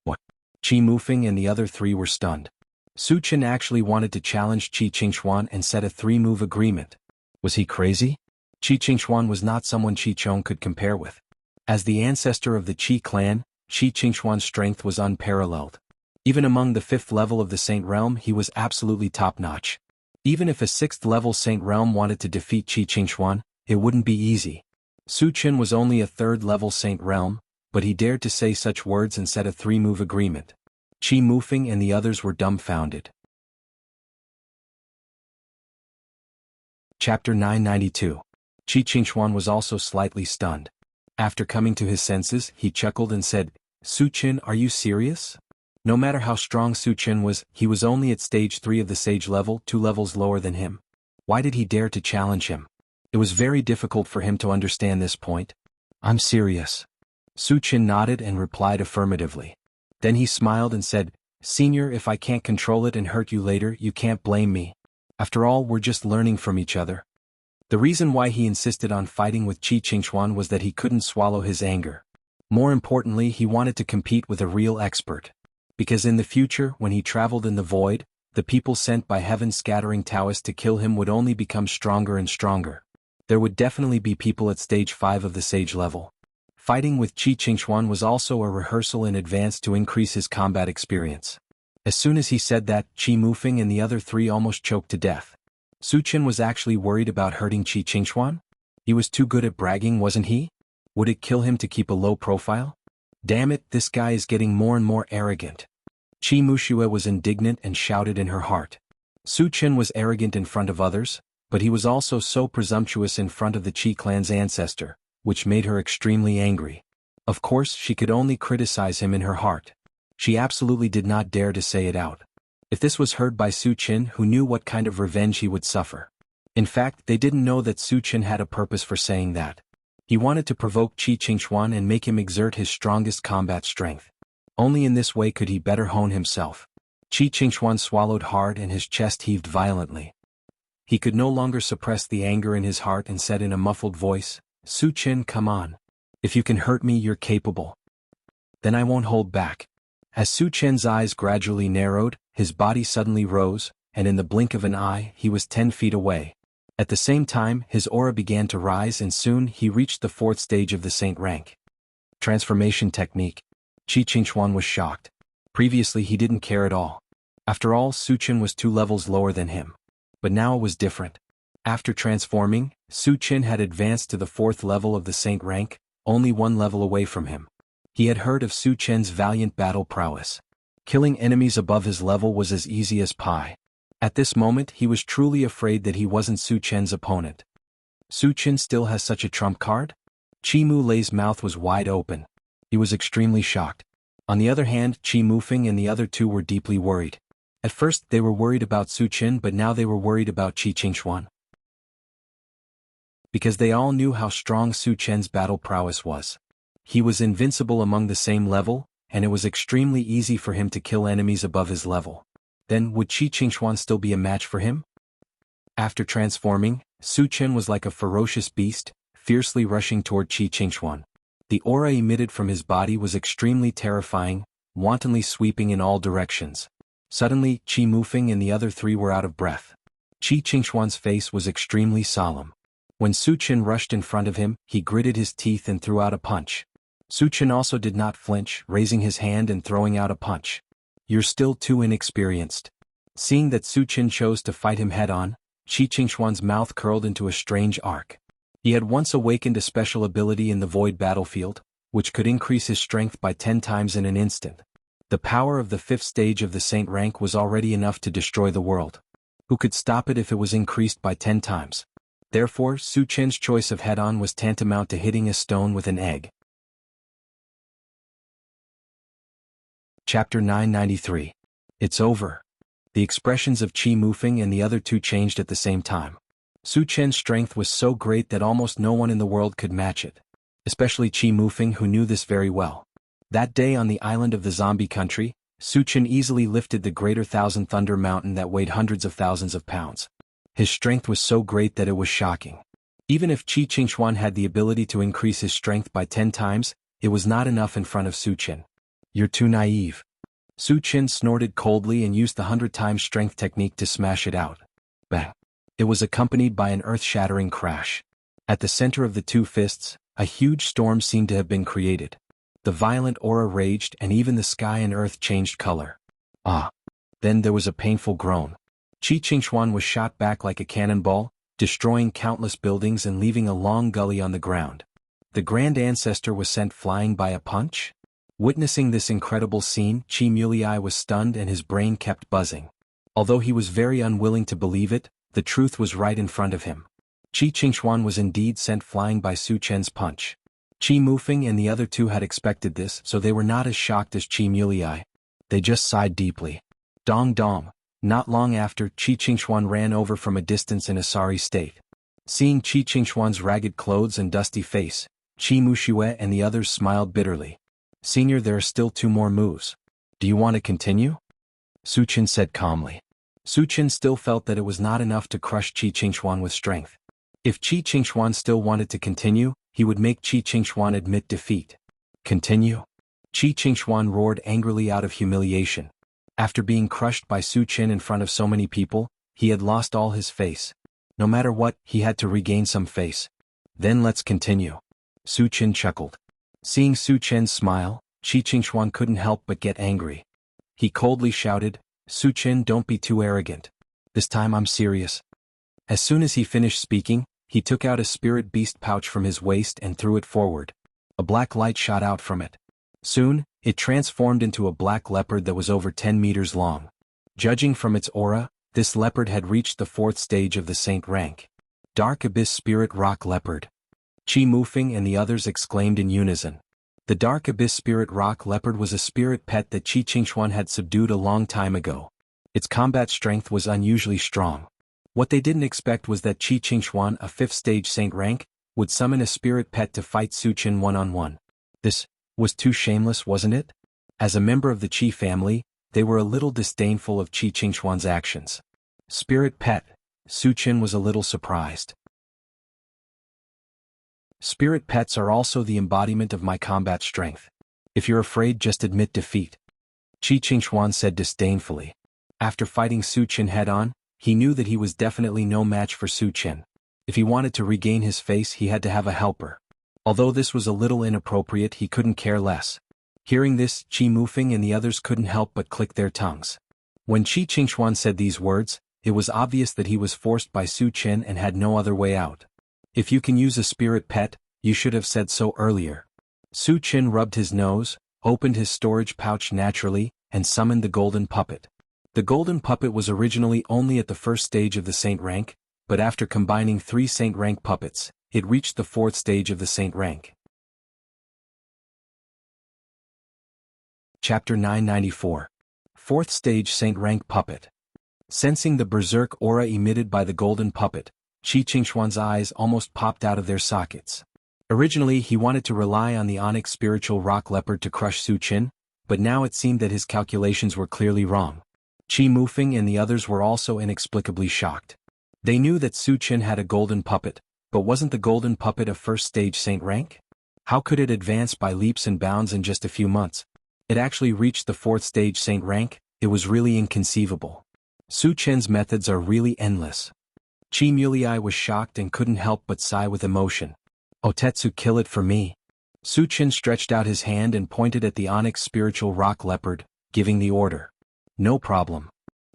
A: What? Qi Mufeng and the other 3 were stunned. Su Chen actually wanted to challenge Qi Qingshuan and set a 3-move agreement. Was he crazy? Qi Qingshuan was not someone Qi Chong could compare with. As the ancestor of the Qi clan, Qi Qingshuan's strength was unparalleled. Even among the 5th level of the Saint Realm, he was absolutely top-notch. Even if a 6th-level Saint Realm wanted to defeat Qi Qingshuan, it wouldn't be easy. Su Chen was only a 3rd-level Saint Realm, but he dared to say such words and set a 3-move agreement. Qi Mufeng and the others were dumbfounded. Chapter 992. Qi Qingshuan was also slightly stunned. After coming to his senses, he chuckled and said, "Su Chen, are you serious?" No matter how strong Su Chen was, he was only at stage 3 of the sage level, 2 levels lower than him. Why did he dare to challenge him? It was very difficult for him to understand this point. "I'm serious." Su Chen nodded and replied affirmatively. Then he smiled and said, "Senior, if I can't control it and hurt you later, you can't blame me. After all, we're just learning from each other." The reason why he insisted on fighting with Qi Qingshuan was that he couldn't swallow his anger. More importantly, he wanted to compete with a real expert. Because in the future, when he traveled in the void, the people sent by heaven-scattering Taoists to kill him would only become stronger and stronger. There would definitely be people at stage 5 of the sage level. Fighting with Qi Qingshuan was also a rehearsal in advance to increase his combat experience. As soon as he said that, Qi Mufeng and the other 3 almost choked to death. Su Chen was actually worried about hurting Qi Qingshuan? He was too good at bragging, wasn't he? Would it kill him to keep a low profile? Damn it, this guy is getting more and more arrogant. Qi Muxia was indignant and shouted in her heart. Su Chen was arrogant in front of others, but he was also so presumptuous in front of the Qi clan's ancestor, which made her extremely angry. Of course, she could only criticize him in her heart. She absolutely did not dare to say it out. If this was heard by Su Chen, who knew what kind of revenge he would suffer. In fact, they didn't know that Su Chen had a purpose for saying that. He wanted to provoke Qi Qingshuan and make him exert his strongest combat strength. Only in this way could he better hone himself. Qi Qingshuan swallowed hard and his chest heaved violently. He could no longer suppress the anger in his heart and said in a muffled voice, "Su Chen, come on. If you can hurt me, you're capable. Then I won't hold back." As Su Chen's eyes gradually narrowed, his body suddenly rose, and in the blink of an eye, he was 10 feet away. At the same time, his aura began to rise and soon he reached the 4th stage of the Saint rank. Transformation technique. Qi Qingshuan was shocked. Previously he didn't care at all. After all, Su Chen was 2 levels lower than him. But now it was different. After transforming, Su Qin had advanced to the 4th level of the saint rank, only 1 level away from him. He had heard of Su Qin's valiant battle prowess. Killing enemies above his level was as easy as pie. At this moment he was truly afraid that he wasn't Su Qin's opponent. Su Qin still has such a trump card? Qi Mu Lei's mouth was wide open. He was extremely shocked. On the other hand, Qi Mufeng and the other two were deeply worried. At first they were worried about Su Qin, but now they were worried about Qi Qingxuan. Because they all knew how strong Su Qin's battle prowess was. He was invincible among the same level, and it was extremely easy for him to kill enemies above his level. Then would Qi Qingxuan still be a match for him? After transforming, Su Qin was like a ferocious beast, fiercely rushing toward Qi Qingxuan. The aura emitted from his body was extremely terrifying, wantonly sweeping in all directions. Suddenly, Qi Mufeng and the other three were out of breath. Qi Qingxuan's face was extremely solemn. When Su Qin rushed in front of him, he gritted his teeth and threw out a punch. Su Qin also did not flinch, raising his hand and throwing out a punch. "You're still too inexperienced." Seeing that Su Qin chose to fight him head-on, Qi Qingxuan's mouth curled into a strange arc. He had once awakened a special ability in the void battlefield, which could increase his strength by 10 times in an instant. The power of the 5th stage of the saint rank was already enough to destroy the world. Who could stop it if it was increased by 10 times? Therefore, Su Qin's choice of head-on was tantamount to hitting a stone with an egg. Chapter 993. It's over. The expressions of Qi Mufeng and the other two changed at the same time. Su Qin's strength was so great that almost no one in the world could match it. Especially Qi Mufeng, who knew this very well. That day on the island of the zombie country, Su Qin easily lifted the Greater Thousand Thunder Mountain that weighed hundreds of thousands of pounds. His strength was so great that it was shocking. Even if Qi Qingxuan had the ability to increase his strength by 10 times, it was not enough in front of Su Qin. "You're too naive." Su Qin snorted coldly and used the 100 times strength technique to smash it out. Bang! It was accompanied by an earth-shattering crash. At the center of the two fists, a huge storm seemed to have been created. The violent aura raged and even the sky and earth changed color. Ah! Then there was a painful groan. Qi Qingxuan was shot back like a cannonball, destroying countless buildings and leaving a long gully on the ground. The Grand Ancestor was sent flying by a punch? Witnessing this incredible scene, Qi Mulei was stunned and his brain kept buzzing. Although he was very unwilling to believe it, the truth was right in front of him. Qi Qingxuan was indeed sent flying by Su Qin's punch. Qi Mufeng and the other two had expected this, so they were not as shocked as Qi Mulei. They just sighed deeply. Dong dong. Not long after, Qi Qingxuan ran over from a distance in a sorry state. Seeing Qi Qingxuan's ragged clothes and dusty face, Qi Muxue and the others smiled bitterly. "Senior, there are still 2 more moves. Do you want to continue?" Su Qin said calmly. Su Qin still felt that it was not enough to crush Qi Qingxuan with strength. If Qi Qingxuan still wanted to continue, he would make Qi Qingxuan admit defeat. "Continue?" Qi Qingxuan roared angrily out of humiliation. After being crushed by Su Qin in front of so many people, he had lost all his face. No matter what, he had to regain some face. "Then let's continue." Su Qin chuckled. Seeing Su Qin's smile, Qi Qingxuan couldn't help but get angry. He coldly shouted, "Su Qin, don't be too arrogant. This time I'm serious." As soon as he finished speaking, he took out a spirit beast pouch from his waist and threw it forward. A black light shot out from it. Soon, it transformed into a black leopard that was over 10 meters long. Judging from its aura, this leopard had reached the 4th stage of the saint rank. Dark Abyss Spirit Rock Leopard. Qi Mufeng and the others exclaimed in unison. The Dark Abyss Spirit Rock Leopard was a spirit pet that Qi Qingxuan had subdued a long time ago. Its combat strength was unusually strong. What they didn't expect was that Qi Qingxuan, a 5th stage saint rank, would summon a spirit pet to fight Su Qin one-on-one. This was too shameless, wasn't it? As a member of the Qi family, they were a little disdainful of Qi Qingxuan's actions. Spirit pet, Su Qin was a little surprised. Spirit pets are also the embodiment of my combat strength. If you're afraid, just admit defeat. Qi Qingxuan said disdainfully. After fighting Su Qin head-on, he knew that he was definitely no match for Su Qin. If he wanted to regain his face, he had to have a helper. Although this was a little inappropriate, he couldn't care less. Hearing this, Qi Mufeng and the others couldn't help but click their tongues. When Qi Qingxuan said these words, it was obvious that he was forced by Su Chen and had no other way out. If you can use a spirit pet, you should have said so earlier. Su Chen rubbed his nose, opened his storage pouch naturally, and summoned the golden puppet. The golden puppet was originally only at the first stage of the saint rank, but after combining 3 saint rank puppets, it reached the 4th stage of the saint rank. Chapter 994. 4th Stage Saint Rank Puppet. Sensing the berserk aura emitted by the golden puppet, Qi Qingxuan's eyes almost popped out of their sockets. Originally he wanted to rely on the onyx spiritual rock leopard to crush Su Chen, but now it seemed that his calculations were clearly wrong. Qi Mufeng and the others were also inexplicably shocked. They knew that Su Chen had a golden puppet, but wasn't the golden puppet a 1st stage saint rank? How could it advance by leaps and bounds in just a few months? It actually reached the 4th stage saint rank. It was really inconceivable. Su Chen's methods are really endless. Qi Mulei was shocked and couldn't help but sigh with emotion. Otetsu, kill it for me. Su Chen stretched out his hand and pointed at the onyx spiritual rock leopard, giving the order. No problem.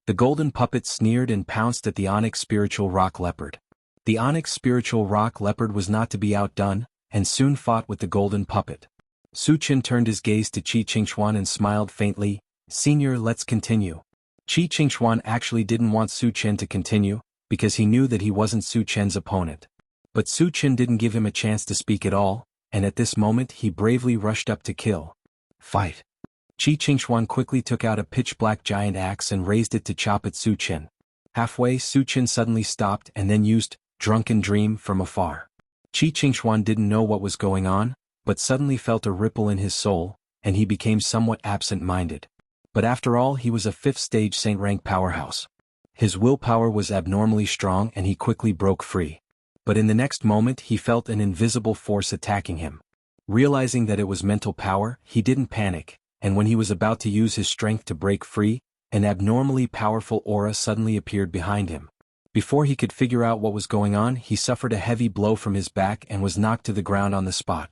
A: The golden puppet sneered and pounced at the onyx spiritual rock leopard. The onyx spiritual rock leopard was not to be outdone, and soon fought with the golden puppet. Su Chen turned his gaze to Qi Qingxuan and smiled faintly. Senior, let's continue. Qi Qingxuan actually didn't want Su Chen to continue, because he knew that he wasn't Su Chen's opponent. But Su Chen didn't give him a chance to speak at all, and at this moment he bravely rushed up to kill. Fight. Qi Qingxuan quickly took out a pitch-black giant axe and raised it to chop at Su Chen. Halfway, Su Chen suddenly stopped and then used Drunken Dream from afar. Qi Qingxuan didn't know what was going on, but suddenly felt a ripple in his soul, and he became somewhat absent-minded. But after all, he was a 5th stage saint rank powerhouse. His willpower was abnormally strong and he quickly broke free. But in the next moment he felt an invisible force attacking him. Realizing that it was mental power, he didn't panic, and when he was about to use his strength to break free, an abnormally powerful aura suddenly appeared behind him. Before he could figure out what was going on, he suffered a heavy blow from his back and was knocked to the ground on the spot.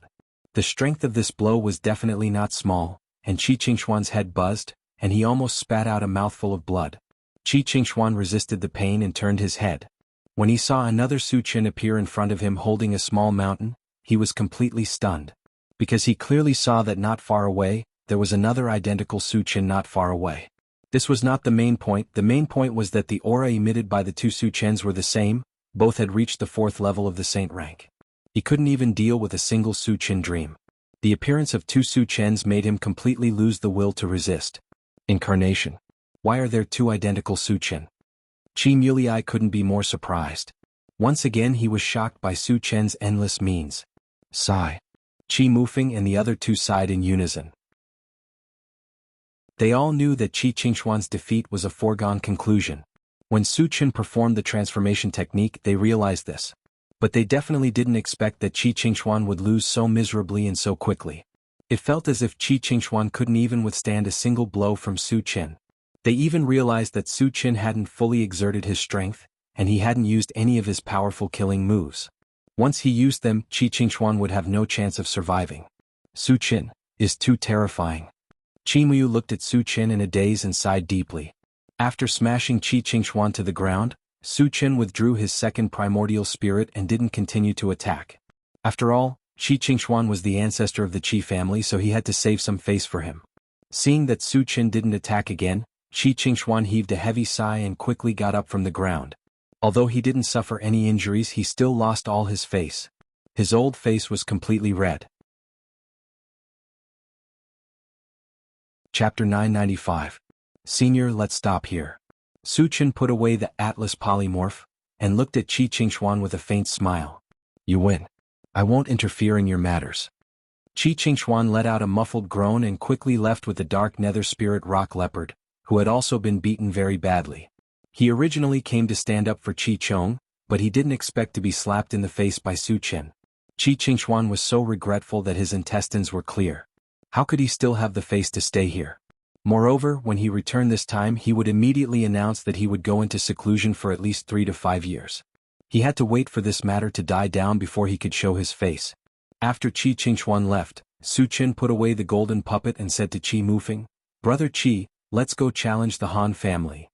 A: The strength of this blow was definitely not small, and Qi Qingxuan's head buzzed, and he almost spat out a mouthful of blood. Qi Qingxuan resisted the pain and turned his head. When he saw another Su Chen appear in front of him holding a small mountain, he was completely stunned. Because he clearly saw that not far away, there was another identical Su Chen not far away. This was not the main point. The main point was that the aura emitted by the 2 Su Chens were the same, both had reached the 4th level of the saint rank. He couldn't even deal with a single Su Chen dream. The appearance of 2 Su Chens made him completely lose the will to resist. Incarnation. Why are there 2 identical Su Chen? Qi Mulei couldn't be more surprised. Once again he was shocked by Su Chen's endless means. Sigh. Qi Mufeng and the other 2 sighed in unison. They all knew that Qi Qingxuan's defeat was a foregone conclusion. When Su Chen performed the transformation technique, they realized this. But they definitely didn't expect that Qi Qingxuan would lose so miserably and so quickly. It felt as if Qi Qingxuan couldn't even withstand a single blow from Su Chen. They even realized that Su Chen hadn't fully exerted his strength, and he hadn't used any of his powerful killing moves. Once he used them, Qi Qingxuan would have no chance of surviving. Su Chen is too terrifying. Qi Muyu looked at Su Chen in a daze and sighed deeply. After smashing Qi Qingxuan to the ground, Su Chen withdrew his 2nd primordial spirit and didn't continue to attack. After all, Qi Qingxuan was the ancestor of the Qi family, so he had to save some face for him. Seeing that Su Chen didn't attack again, Qi Qingxuan heaved a heavy sigh and quickly got up from the ground. Although he didn't suffer any injuries, he still lost all his face. His old face was completely red. Chapter 995. Senior, let's stop here. Su Chen put away the Atlas polymorph, and looked at Qi Qingxuan with a faint smile. You win. I won't interfere in your matters. Qi Qingxuan let out a muffled groan and quickly left with the dark nether spirit rock leopard, who had also been beaten very badly. He originally came to stand up for Qi Chong, but he didn't expect to be slapped in the face by Su Chen. Qi Qingxuan was so regretful that his intestines were clear. How could he still have the face to stay here? Moreover, when he returned this time, he would immediately announce that he would go into seclusion for at least 3 to 5 years. He had to wait for this matter to die down before he could show his face. After Qi Qingxuan left, Su Chen put away the golden puppet and said to Qi Mufeng, Brother Qi, let's go challenge the Han family.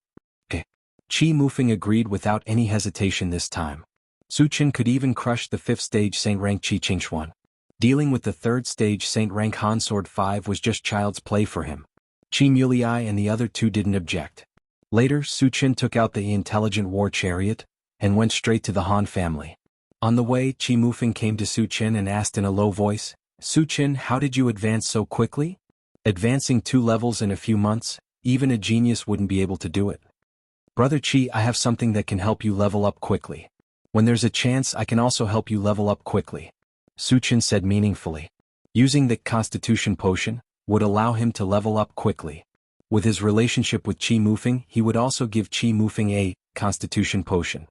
A: Qi Mufeng agreed without any hesitation this time. Su Chen could even crush the 5th stage Saint rank Qi Qingxuan. Dealing with the 3rd stage Saint rank Han Sword 5 was just child's play for him. Qi Mulei and the other two didn't object. Later, Su Chen took out the intelligent war chariot and went straight to the Han family. On the way, Qi Mufeng came to Su Chen and asked in a low voice, "Su Chen, how did you advance so quickly? Advancing 2 levels in a few months, even a genius wouldn't be able to do it." "Brother Qi, I have something that can help you level up quickly. When there's a chance I can also help you level up quickly," Su Chen said meaningfully. Using the Constitution Potion would allow him to level up quickly. With his relationship with Qi Mufeng, he would also give Qi Mufeng a Constitution Potion.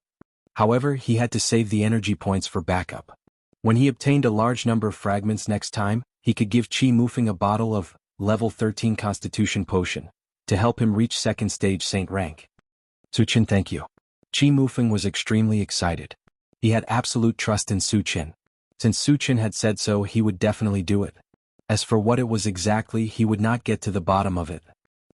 A: However, he had to save the energy points for backup. When he obtained a large number of fragments next time, he could give Qi Mufeng a bottle of level 13 Constitution Potion to help him reach 2nd stage Saint rank. "Su Chen, thank you." Qi Mufeng was extremely excited. He had absolute trust in Su Chen. Since Su Chen had said so, he would definitely do it. As for what it was exactly, he would not get to the bottom of it.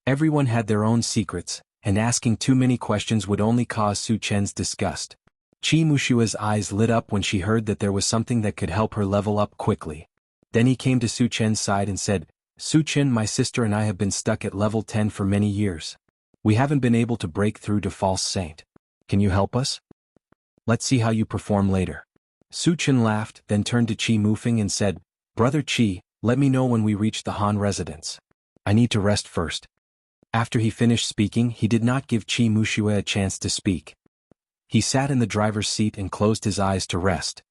A: Everyone had their own secrets, and asking too many questions would only cause Su Chen's disgust. Qi Mushua's eyes lit up when she heard that there was something that could help her level up quickly. Then he came to Su Chen's side and said, "Su Chen, my sister and I have been stuck at level 10 for many years. We haven't been able to break through to False Saint. Can you help us? Let's see how you perform later." Su Chen laughed, then turned to Qi Mufeng and said, "Brother Qi, let me know when we reach the Han residence. I need to rest first." After he finished speaking, he did not give Qi Mushue a chance to speak. He sat in the driver's seat and closed his eyes to rest.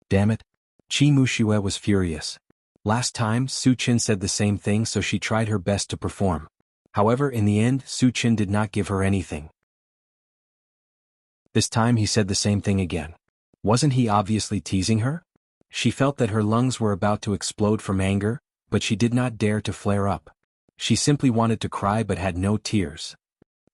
A: Damn it. Qi Mushue was furious. Last time, Su Chen said the same thing, so she tried her best to perform. However, in the end, Su Chen did not give her anything. This time he said the same thing again. Wasn't he obviously teasing her? She felt that her lungs were about to explode from anger, but she did not dare to flare up. She simply wanted to cry but had no tears.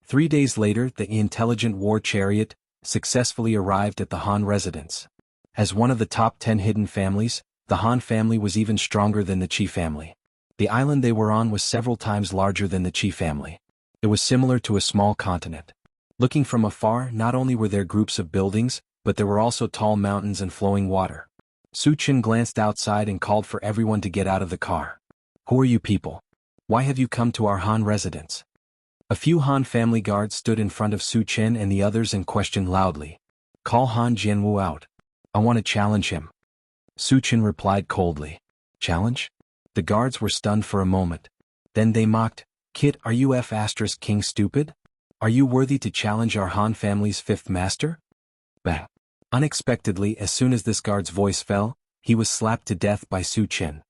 A: 3 days later, the intelligent war chariot successfully arrived at the Han residence. As one of the top 10 hidden families, the Han family was even stronger than the Qi family. The island they were on was several times larger than the Qi family. It was similar to a small continent. Looking from afar, not only were there groups of buildings, but there were also tall mountains and flowing water. Su Chen glanced outside and called for everyone to get out of the car. "Who are you people? Why have you come to our Han residence?" A few Han family guards stood in front of Su Chen and the others and questioned loudly. "Call Han Jianwu out. I want to challenge him." Su Chen replied coldly. "Challenge?" The guards were stunned for a moment. Then they mocked, "Kid, are you King stupid? Are you worthy to challenge our Han family's 5th master?" Bang. Unexpectedly, as soon as this guard's voice fell, he was slapped to death by Su Chen.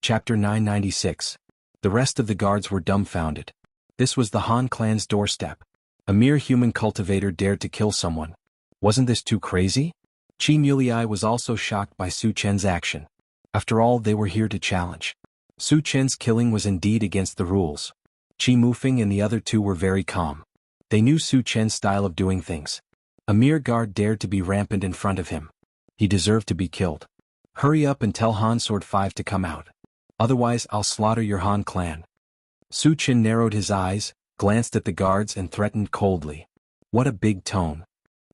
A: Chapter 996. The rest of the guards were dumbfounded. This was the Han clan's doorstep. A mere human cultivator dared to kill someone. Wasn't this too crazy? Qi Mulei was also shocked by Su Chen's action. After all, they were here to challenge. Su Chen's killing was indeed against the rules. Qi Mufeng and the other two were very calm. They knew Su Chen's style of doing things. A mere guard dared to be rampant in front of him. He deserved to be killed. "Hurry up and tell Han Sword 5 to come out. Otherwise, I'll slaughter your Han clan." Su Chen narrowed his eyes, glanced at the guards and threatened coldly. What a big tone.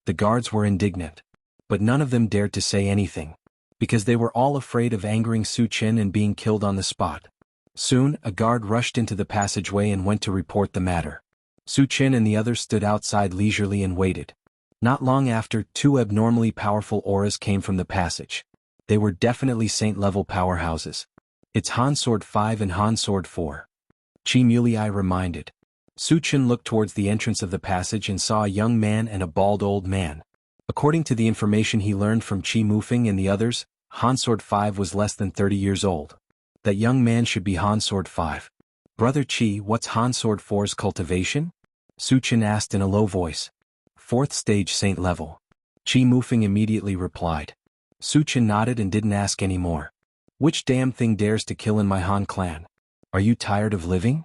A: The guards were indignant. But none of them dared to say anything, because they were all afraid of angering Su Chen and being killed on the spot. Soon, a guard rushed into the passageway and went to report the matter. Su Chen and the others stood outside leisurely and waited. Not long after, 2 abnormally powerful auras came from the passage. They were definitely saint-level powerhouses. "It's Han Sword 5 and Han Sword 4. Qi Mulei reminded. Su Chen looked towards the entrance of the passage and saw a young man and a bald old man. According to the information he learned from Qi Mufeng and the others, Han Sword 5 was less than 30 years old. That young man should be Han Sword 5. "Brother Qi, what's Han Sword 4's cultivation?" Su Chen asked in a low voice. "4th stage saint level." Qi Mufeng immediately replied. Su Chen nodded and didn't ask any more. "Which damn thing dares to kill in my Han clan? Are you tired of living?"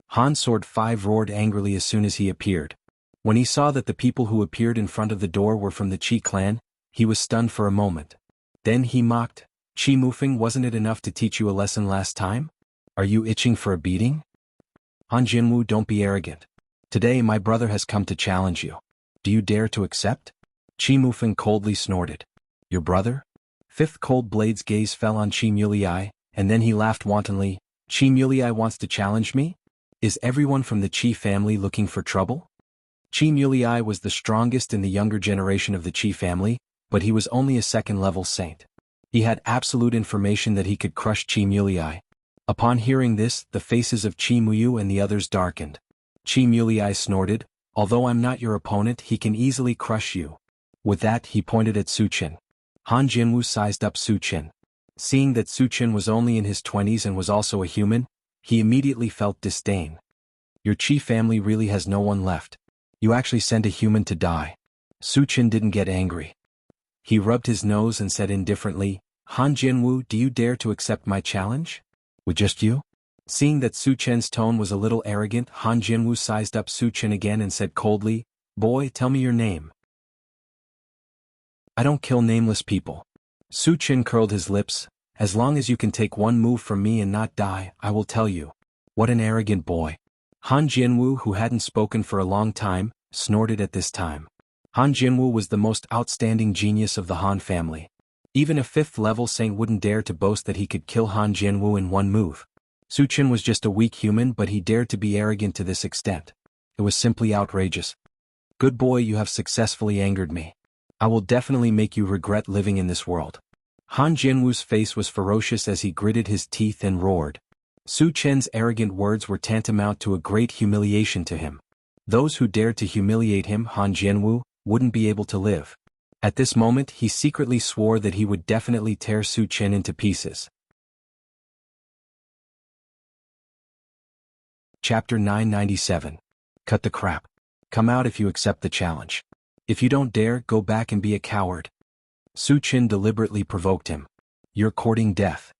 A: Han Sword 5 roared angrily as soon as he appeared. When he saw that the people who appeared in front of the door were from the Qi clan, he was stunned for a moment. Then he mocked, "Qi Mufeng, wasn't it enough to teach you a lesson last time? Are you itching for a beating?" Han Jinwu, don't be arrogant. Today my brother has come to challenge you. Do you dare to accept? Qi Mufeng coldly snorted. Your brother? Fifth Cold Blade's gaze fell on Qi Mulei, and then he laughed wantonly. Qi Mulei wants to challenge me? Is everyone from the Qi family looking for trouble? Qi Mulei was the strongest in the younger generation of the Qi family, but he was only a second-level saint. He had absolute information that he could crush Qi Mulei. Upon hearing this, the faces of Qi Muyu and the others darkened. Qi Mulei snorted, although I'm not your opponent, he can easily crush you. With that, he pointed at Su Qin. Han Jinwu sized up Su Qin. Seeing that Su Qin was only in his 20s and was also a human, he immediately felt disdain. Your Qi family really has no one left. You actually sent a human to die. Su Qin didn't get angry. He rubbed his nose and said indifferently, Han Jinwu, do you dare to accept my challenge? With just you? Seeing that Su Qin's tone was a little arrogant, Han Jinwu sized up Su Qin again and said coldly, Boy, tell me your name. I don't kill nameless people. Su Qin curled his lips. As long as you can take one move from me and not die, I will tell you. What an arrogant boy. Han Jinwu, who hadn't spoken for a long time, snorted at this time. Han Jinwu was the most outstanding genius of the Han family. Even a fifth-level saint wouldn't dare to boast that he could kill Han Jinwu in one move. Su Qin was just a weak human, but he dared to be arrogant to this extent. It was simply outrageous. Good boy, you have successfully angered me. I will definitely make you regret living in this world. Han Jinwu's face was ferocious as he gritted his teeth and roared. Su Qin's arrogant words were tantamount to a great humiliation to him. Those who dared to humiliate him, Han Jinwu, wouldn't be able to live. At this moment, he secretly swore that he would definitely tear Su Qin into pieces. Chapter 997. Cut the crap. Come out if you accept the challenge. If you don't dare, go back and be a coward. Su Qin deliberately provoked him. You're courting death.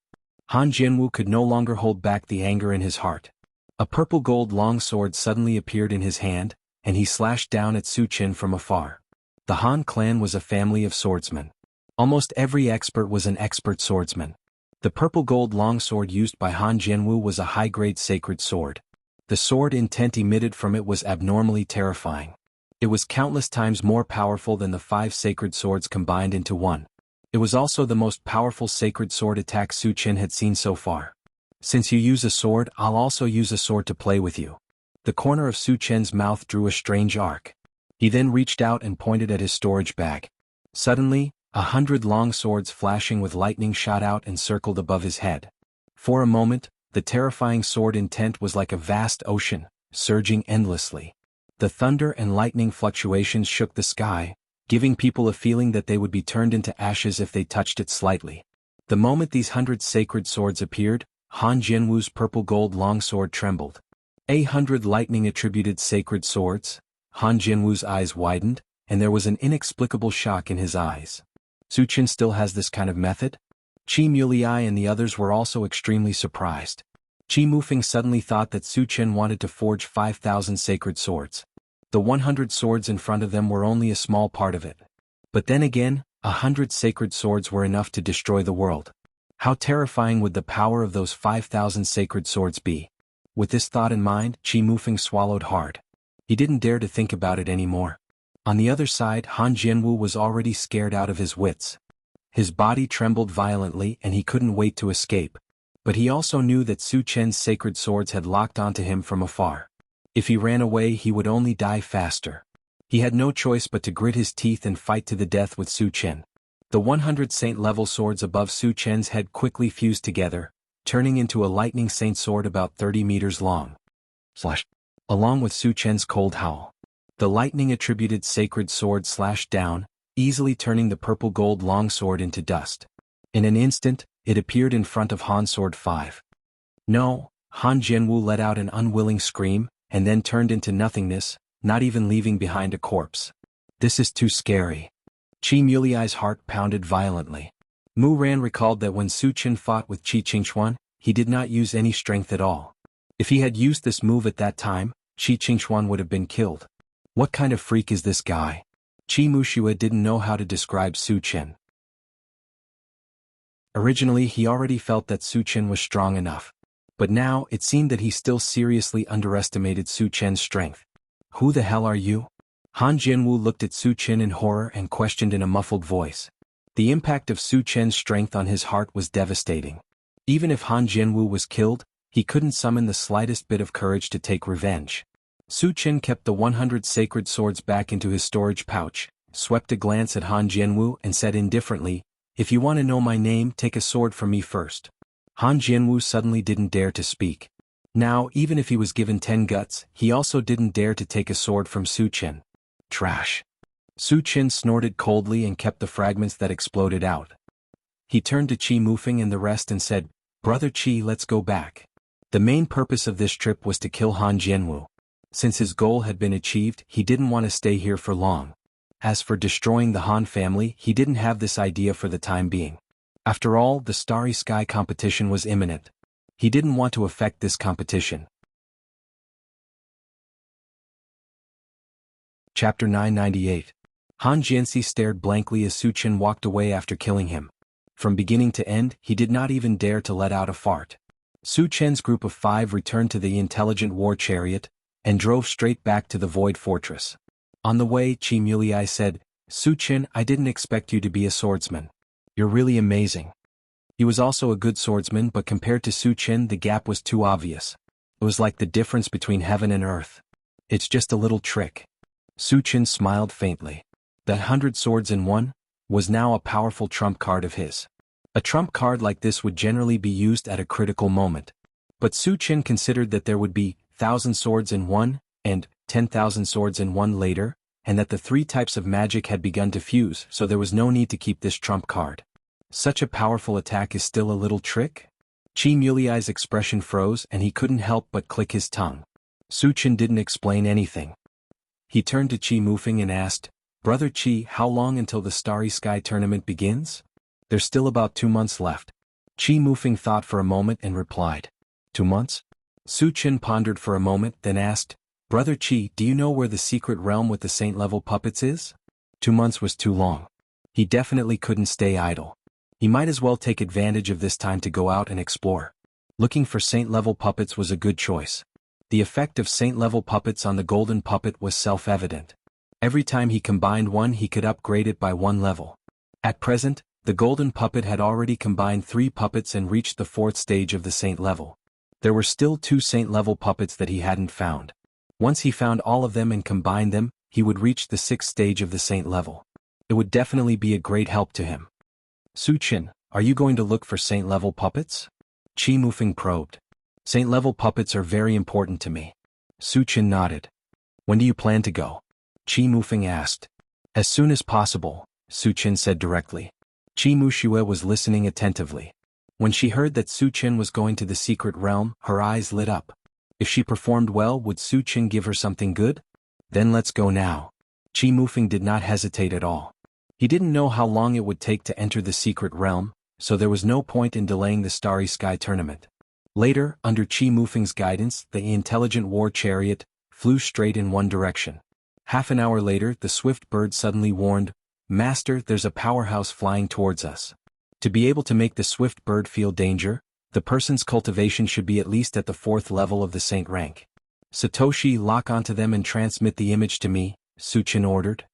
A: Han Jinwu could no longer hold back the anger in his heart. A purple-gold longsword suddenly appeared in his hand, and he slashed down at Su Qin from afar. The Han clan was a family of swordsmen. Almost every expert was an expert swordsman. The purple-gold longsword used by Han Jinwu was a high-grade sacred sword. The sword intent emitted from it was abnormally terrifying. It was countless times more powerful than the 5 sacred swords combined into one. It was also the most powerful sacred sword attack Su Qin had seen so far. Since you use a sword, I'll also use a sword to play with you. The corner of Su Qin's mouth drew a strange arc. He then reached out and pointed at his storage bag. Suddenly, 100 long swords flashing with lightning shot out and circled above his head. For a moment, the terrifying sword intent was like a vast ocean, surging endlessly. The thunder and lightning fluctuations shook the sky, giving people a feeling that they would be turned into ashes if they touched it slightly. The moment these 100 sacred swords appeared, Han Jinwu's purple-gold longsword trembled. 100 lightning-attributed sacred swords? Han Jinwu's eyes widened, and there was an inexplicable shock in his eyes. Su Qin still has this kind of method? Qi Mulei and the others were also extremely surprised. Qi Mufeng suddenly thought that Su Qin wanted to forge 5,000 sacred swords. The 100 swords in front of them were only a small part of it. But then again, 100 sacred swords were enough to destroy the world. How terrifying would the power of those 5,000 sacred swords be? With this thought in mind, Qi Mufeng swallowed hard. He didn't dare to think about it anymore. On the other side, Han Jinwu was already scared out of his wits. His body trembled violently and he couldn't wait to escape. But he also knew that Su Qin's sacred swords had locked onto him from afar. If he ran away, he would only die faster. He had no choice but to grit his teeth and fight to the death with Su Qin. The 100 saint-level swords above Su Qin's head quickly fused together, turning into a lightning saint sword about 30 meters long. Slash. Along with Su Qin's cold howl. The lightning-attributed sacred sword slashed down, easily turning the purple-gold longsword into dust. In an instant, it appeared in front of Han Sword 5. No, Han Jinwu let out an unwilling scream, and then turned into nothingness, not even leaving behind a corpse. This is too scary. Qi Muliai's heart pounded violently. Mu Ran recalled that when Su Qin fought with Qi Qingxuan, he did not use any strength at all. If he had used this move at that time, Qi Qingxuan would have been killed. What kind of freak is this guy? Qi Muxia didn't know how to describe Su Qin. Originally he already felt that Su Qin was strong enough. But now, it seemed that he still seriously underestimated Su Chen's strength. Who the hell are you? Han Jianwu looked at Su Chen in horror and questioned in a muffled voice. The impact of Su Chen's strength on his heart was devastating. Even if Han Jianwu was killed, he couldn't summon the slightest bit of courage to take revenge. Su Chen kept the 100 sacred swords back into his storage pouch, swept a glance at Han Jianwu and said indifferently, "If you want to know my name, take a sword from me first." Han Jianwu suddenly didn't dare to speak. Now, even if he was given 10 guts, he also didn't dare to take a sword from Su Chen. Trash. Su Chen snorted coldly and kept the fragments that exploded out. He turned to Qi Mufeng and the rest and said, "Brother Qi, let's go back." The main purpose of this trip was to kill Han Jianwu. Since his goal had been achieved, he didn't want to stay here for long. As for destroying the Han family, he didn't have this idea for the time being. After all, the Starry Sky competition was imminent. He didn't want to affect this competition. Chapter 998. Han Jianxi stared blankly as Su Chen walked away after killing him. From beginning to end, he did not even dare to let out a fart. Su Chen's group of 5 returned to the intelligent war chariot, and drove straight back to the Void Fortress. On the way, Qi Mulei said, "Su Chen, I didn't expect you to be a swordsman. You're really amazing." He was also a good swordsman, but compared to Su Chen the gap was too obvious. It was like the difference between heaven and earth. "It's just a little trick." Su Chen smiled faintly. That 100 swords in one was now a powerful trump card of his. A trump card like this would generally be used at a critical moment. But Su Chen considered that there would be 1,000 swords in one, and 10,000 swords in one later, and that the 3 types of magic had begun to fuse, so there was no need to keep this trump card. Such a powerful attack is still a little trick? Qi Mulei's expression froze and he couldn't help but click his tongue. Su Chen didn't explain anything. He turned to Qi Mufeng and asked, "Brother Qi, how long until the Starry Sky tournament begins?" "There's still about 2 months left." Qi Mufeng thought for a moment and replied, "2 months?" Su Chen pondered for a moment, then asked, "Brother Qi, do you know where the secret realm with the saint-level puppets is?" 2 months was too long. He definitely couldn't stay idle. He might as well take advantage of this time to go out and explore. Looking for saint-level puppets was a good choice. The effect of saint-level puppets on the golden puppet was self-evident. Every time he combined one, he could upgrade it by 1 level. At present, the golden puppet had already combined 3 puppets and reached the 4th stage of the saint level. There were still 2 saint-level puppets that he hadn't found. Once he found all of them and combined them, he would reach the 6th stage of the saint level. It would definitely be a great help to him. "Su Chen, are you going to look for saint-level puppets?" Qi Mufeng probed. "Saint-level puppets are very important to me." Su Chen nodded. "When do you plan to go?" Qi Mufeng asked. "As soon as possible," Su Chen said directly. Qi Muxue was listening attentively. When she heard that Su Chen was going to the secret realm, her eyes lit up. If she performed well, would Su Chen give her something good? "Then let's go now." Qi Mufeng did not hesitate at all. He didn't know how long it would take to enter the secret realm, so there was no point in delaying the Starry Sky tournament. Later, under Qi Mufeng's guidance, the intelligent war chariot flew straight in one direction. Half an hour later, the swift bird suddenly warned, "Master, there's a powerhouse flying towards us." To be able to make the swift bird feel danger, the person's cultivation should be at least at the 4th level of the saint rank. "Satoshi, lock onto them and transmit the image to me," Su Chen ordered.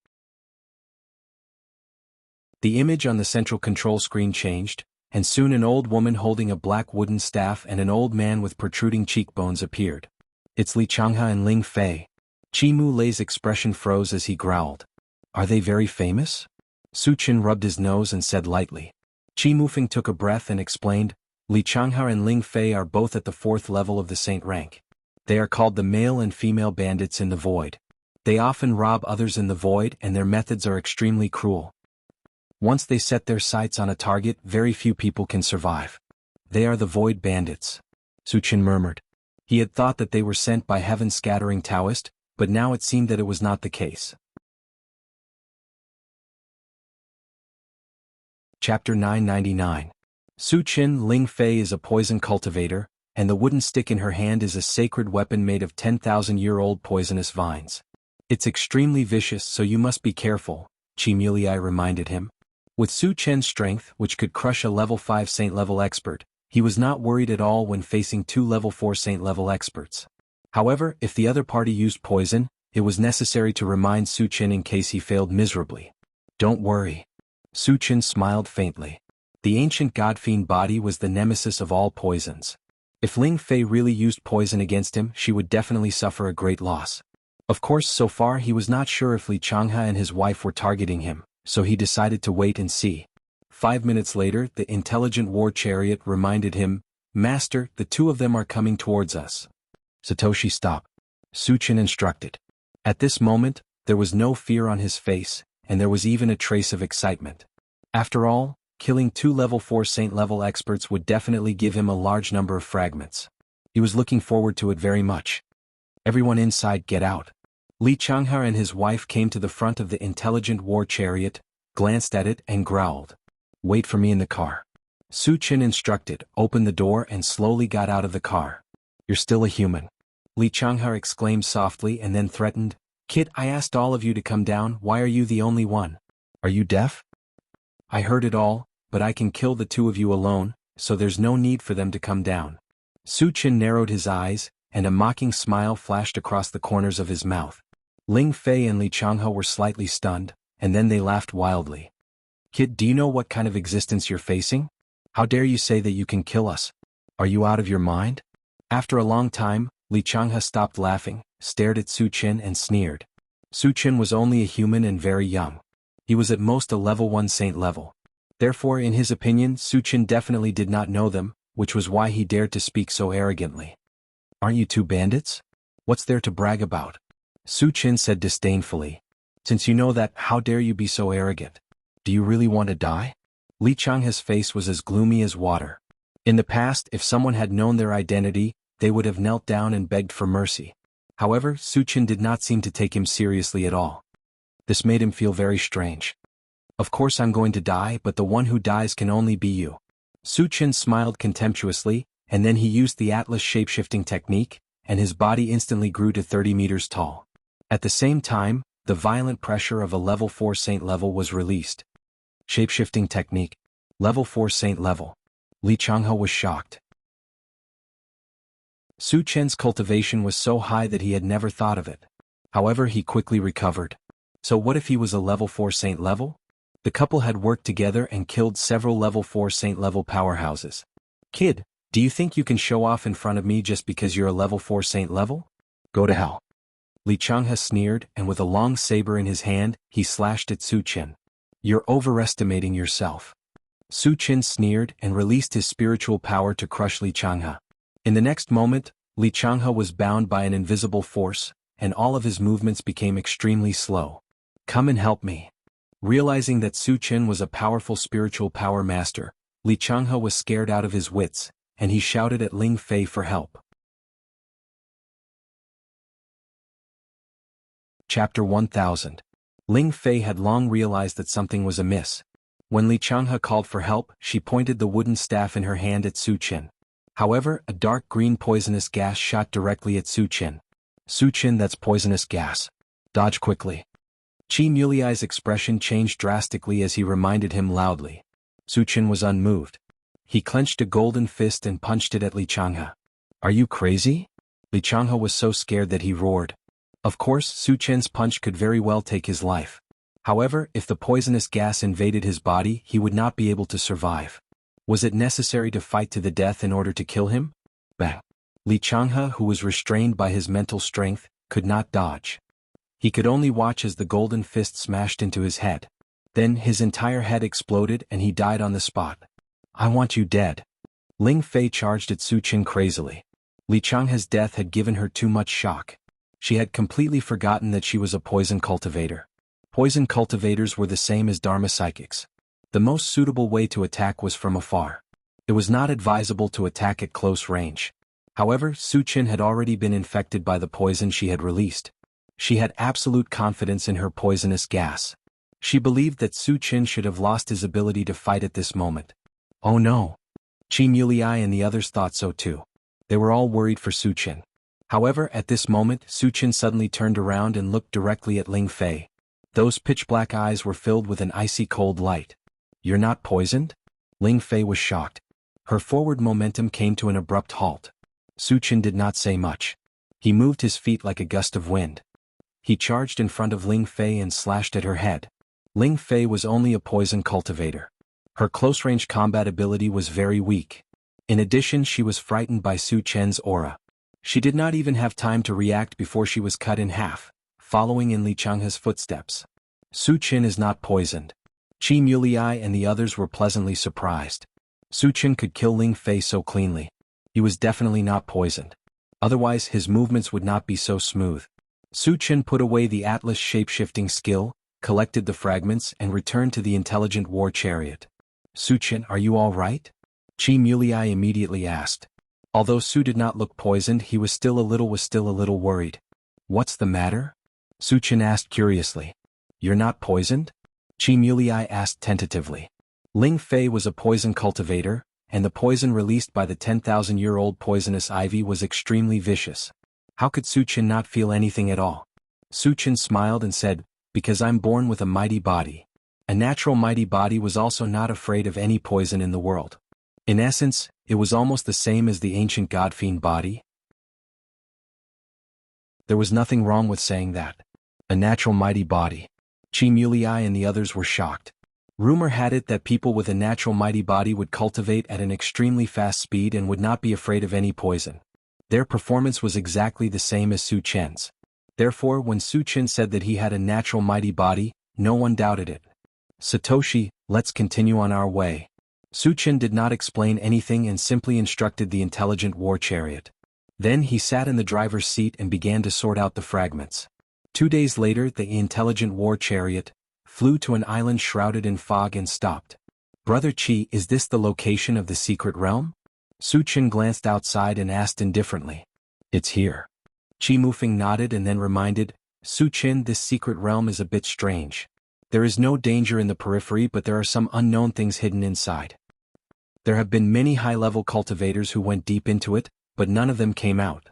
A: The image on the central control screen changed, and soon an old woman holding a black wooden staff and an old man with protruding cheekbones appeared. "It's Li Changhe and Ling Fei." Qi Mulei's expression froze as he growled. "Are they very famous?" Su Chen rubbed his nose and said lightly. Qi Mufeng took a breath and explained, "Li Changhe and Ling Fei are both at the 4th level of the saint rank. They are called the male and female bandits in the void. They often rob others in the void and their methods are extremely cruel. Once they set their sights on a target, very few people can survive. They are the void bandits," Su Chen murmured. He had thought that they were sent by heaven-scattering Taoist, but now it seemed that it was not the case. Chapter 999. Su Chen. Ling Fei is a poison cultivator, and the wooden stick in her hand is a sacred weapon made of 10,000-year-old poisonous vines. "It's extremely vicious, so you must be careful," Qi Mulei reminded him. With Su Chen's strength, which could crush a level 5 saint-level expert, He was not worried at all when facing two level 4 saint level experts. However, if the other party used poison, it was necessary to remind Su Qin in case he failed miserably. Don't worry. Su Qin smiled faintly. The ancient god-fiend body was the nemesis of all poisons. If Ling Fei really used poison against him, she would definitely suffer a great loss. Of course, so far he was not sure if Li Changhe and his wife were targeting him, so he decided to wait and see. 5 minutes later, the intelligent war chariot reminded him, "Master, the two of them are coming towards us." Satoshi, stop. Su Qin instructed. At this moment, there was no fear on his face, and there was even a trace of excitement. After all, killing two level 4 saint level experts would definitely give him a large number of fragments. He was looking forward to it very much. Everyone inside, get out. Li Changhe and his wife came to the front of the intelligent war chariot, glanced at it and growled. Wait for me in the car. Su Qin instructed, opened the door and slowly got out of the car. You're still a human. Li Changhe exclaimed softly and then threatened, Kid, I asked all of you to come down, why are you the only one? Are you deaf? I heard it all, but I can kill the two of you alone, so there's no need for them to come down. Su Qin narrowed his eyes, and a mocking smile flashed across the corners of his mouth. Ling Fei and Li Changhe were slightly stunned, and then they laughed wildly. Kid, do you know what kind of existence you're facing? How dare you say that you can kill us? Are you out of your mind? After a long time, Li Changhe stopped laughing, stared at Su Qin and sneered. Su Qin was only a human and very young. He was at most a level 1 saint level. Therefore, in his opinion, Su Qin definitely did not know them, which was why he dared to speak so arrogantly. Aren't you two bandits? What's there to brag about? Su Qin said disdainfully. Since you know that, how dare you be so arrogant? Do you really want to die? Li Changhe's face was as gloomy as water. In the past, if someone had known their identity, they would have knelt down and begged for mercy. However, Su Qin did not seem to take him seriously at all. This made him feel very strange. Of course I'm going to die, but the one who dies can only be you. Su Qin smiled contemptuously, and then he used the Atlas shapeshifting technique, and his body instantly grew to 30 meters tall. At the same time, the violent pressure of a level 4 saint level was released. Shapeshifting technique. Level 4 saint level. Li Changhe was shocked. Su Qin's cultivation was so high that he had never thought of it. However, he quickly recovered. So what if he was a level 4 saint level? The couple had worked together and killed several level 4 saint level powerhouses. Kid, do you think you can show off in front of me just because you're a level 4 saint level? Go to hell. Li Changhe sneered, and with a long saber in his hand, he slashed at Su Qin. You're overestimating yourself. Su Qin sneered and released his spiritual power to crush Li Changhe. In the next moment, Li Changhe was bound by an invisible force, and all of his movements became extremely slow. Come and help me. Realizing that Su Qin was a powerful spiritual power master, Li Changhe was scared out of his wits, and he shouted at Ling Fei for help. Chapter 1000. Ling Fei had long realized that something was amiss. When Li Changhe called for help, she pointed the wooden staff in her hand at Su Qin. However, a dark green poisonous gas shot directly at Su Qin. Su Qin, that's poisonous gas. Dodge quickly. Qi Muliai's expression changed drastically as he reminded him loudly. Su Qin was unmoved. He clenched a golden fist and punched it at Li Changhe. Are you crazy? Li Changhe was so scared that he roared. Of course, Su Qin's punch could very well take his life. However, if the poisonous gas invaded his body, he would not be able to survive. Was it necessary to fight to the death in order to kill him? Bang! Li Changhe, who was restrained by his mental strength, could not dodge. He could only watch as the golden fist smashed into his head. Then his entire head exploded and he died on the spot. I want you dead. Ling Fei charged at Su Qin crazily. Li Changhe's death had given her too much shock. She had completely forgotten that she was a poison cultivator. Poison cultivators were the same as Dharma psychics. The most suitable way to attack was from afar. It was not advisable to attack at close range. However, Su Qin had already been infected by the poison she had released. She had absolute confidence in her poisonous gas. She believed that Su Qin should have lost his ability to fight at this moment. Oh no! Qi Muliai and the others thought so too. They were all worried for Su Qin. However, at this moment, Su Qin suddenly turned around and looked directly at Ling Fei. Those pitch-black eyes were filled with an icy cold light. You're not poisoned? Ling Fei was shocked. Her forward momentum came to an abrupt halt. Su Chen did not say much. He moved his feet like a gust of wind. He charged in front of Ling Fei and slashed at her head. Ling Fei was only a poison cultivator. Her close-range combat ability was very weak. In addition, she was frightened by Su Chen's aura. She did not even have time to react before she was cut in half, following in Li Changhe's footsteps. Su Chen is not poisoned. Qi Mulei and the others were pleasantly surprised. Su Chen could kill Ling Fei so cleanly. He was definitely not poisoned. Otherwise, his movements would not be so smooth. Su Chen put away the Atlas shape-shifting skill, collected the fragments and returned to the intelligent war chariot. Su Chen, are you all right? Qi Mulei immediately asked. Although Su did not look poisoned, he was still a little worried. What's the matter? Su Chen asked curiously. You're not poisoned? Qi Mulei asked tentatively. Ling Fei was a poison cultivator, and the poison released by the 10,000-year-old poisonous ivy was extremely vicious. How could Su Chen not feel anything at all? Su Chen smiled and said, because I'm born with a mighty body. A natural mighty body was also not afraid of any poison in the world. In essence, it was almost the same as the ancient god-fiend body. There was nothing wrong with saying that. A natural mighty body. Qi Mulei and the others were shocked. Rumor had it that people with a natural mighty body would cultivate at an extremely fast speed and would not be afraid of any poison. Their performance was exactly the same as Su Chen's. Therefore, when Su Chen said that he had a natural mighty body, no one doubted it. Satoshi, let's continue on our way. Su Chen did not explain anything and simply instructed the intelligent war chariot. Then he sat in the driver's seat and began to sort out the fragments. 2 days later, the intelligent war chariot flew to an island shrouded in fog and stopped. Brother Qi, is this the location of the secret realm? Su Chen glanced outside and asked indifferently. It's here. Qi Mufeng nodded and then reminded, Su Chen, this secret realm is a bit strange. There is no danger in the periphery, but there are some unknown things hidden inside. There have been many high-level cultivators who went deep into it, but none of them came out.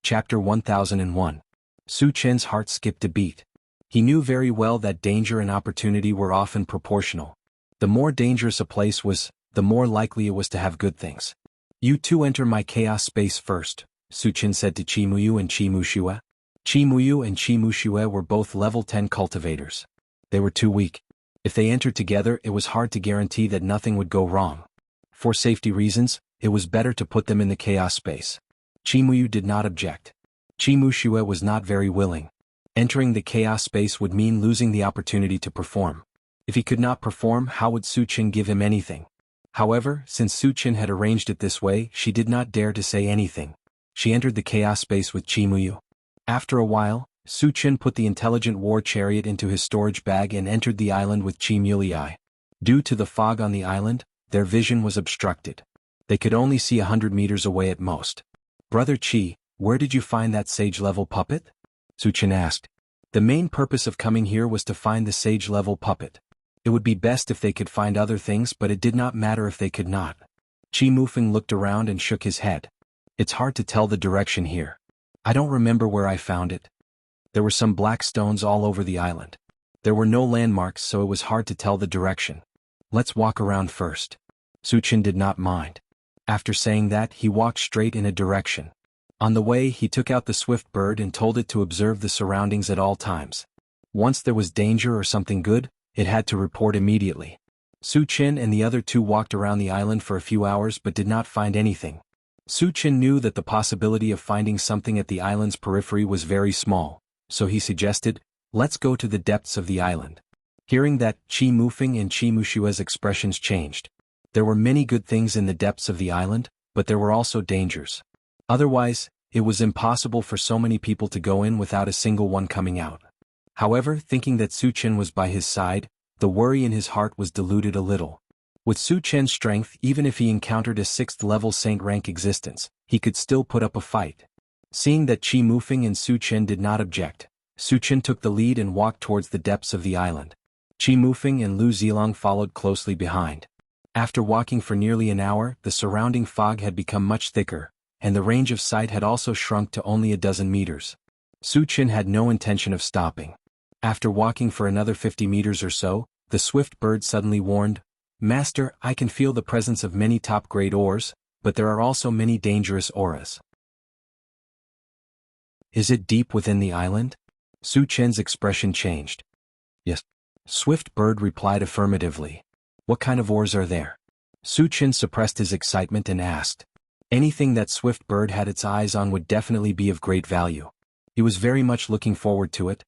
A: Chapter 1001. Su Chen's heart skipped a beat. He knew very well that danger and opportunity were often proportional. The more dangerous a place was, the more likely it was to have good things. You two enter my chaos space first, Su Chen said to Qi Muyu and Qi Muxue. Qi Muyu and Qi Muxue were both level 10 cultivators. They were too weak. If they entered together, it was hard to guarantee that nothing would go wrong. For safety reasons, it was better to put them in the chaos space. Qi Muyu did not object. Qi Muxue was not very willing. Entering the chaos space would mean losing the opportunity to perform. If he could not perform, how would Su Chen give him anything? However, since Su Chen had arranged it this way, she did not dare to say anything. She entered the chaos space with Qi Muyu. After a while, Su Chen put the intelligent war chariot into his storage bag and entered the island with Qi Mulei. Due to the fog on the island, their vision was obstructed. They could only see 100 meters away at most. Brother Qi, where did you find that sage-level puppet? Su Chen asked. The main purpose of coming here was to find the sage-level puppet. It would be best if they could find other things, but it did not matter if they could not. Qi Mufeng looked around and shook his head. It's hard to tell the direction here. I don't remember where I found it. There were some black stones all over the island. There were no landmarks, so it was hard to tell the direction. Let's walk around first. Su Chen did not mind. After saying that, he walked straight in a direction. On the way, he took out the swift bird and told it to observe the surroundings at all times. Once there was danger or something good, it had to report immediately. Su Chen and the other two walked around the island for a few hours but did not find anything. Su Chen knew that the possibility of finding something at the island's periphery was very small, so he suggested, let's go to the depths of the island. Hearing that, Qi Mufeng and Qi Muxue's expressions changed. There were many good things in the depths of the island, but there were also dangers. Otherwise, it was impossible for so many people to go in without a single one coming out. However, thinking that Su Chen was by his side, the worry in his heart was diluted a little. With Su Chen's strength, even if he encountered a 6th-level saint-rank existence, he could still put up a fight. Seeing that Qi Mufeng and Su Chen did not object, Su Chen took the lead and walked towards the depths of the island. Qi Mufeng and Lu Zilong followed closely behind. After walking for nearly an hour, the surrounding fog had become much thicker, and the range of sight had also shrunk to only a dozen meters. Su Chen had no intention of stopping. After walking for another 50 meters or so, The swift bird suddenly warned, "Master, I can feel the presence of many top-grade ores, but there are also many dangerous auras." "Is it deep within the island?" Su Chen's expression changed. "Yes." Swift bird replied affirmatively. "What kind of ores are there?" Su Chen suppressed his excitement and asked. Anything that Swift bird had its eyes on would definitely be of great value. He was very much looking forward to it.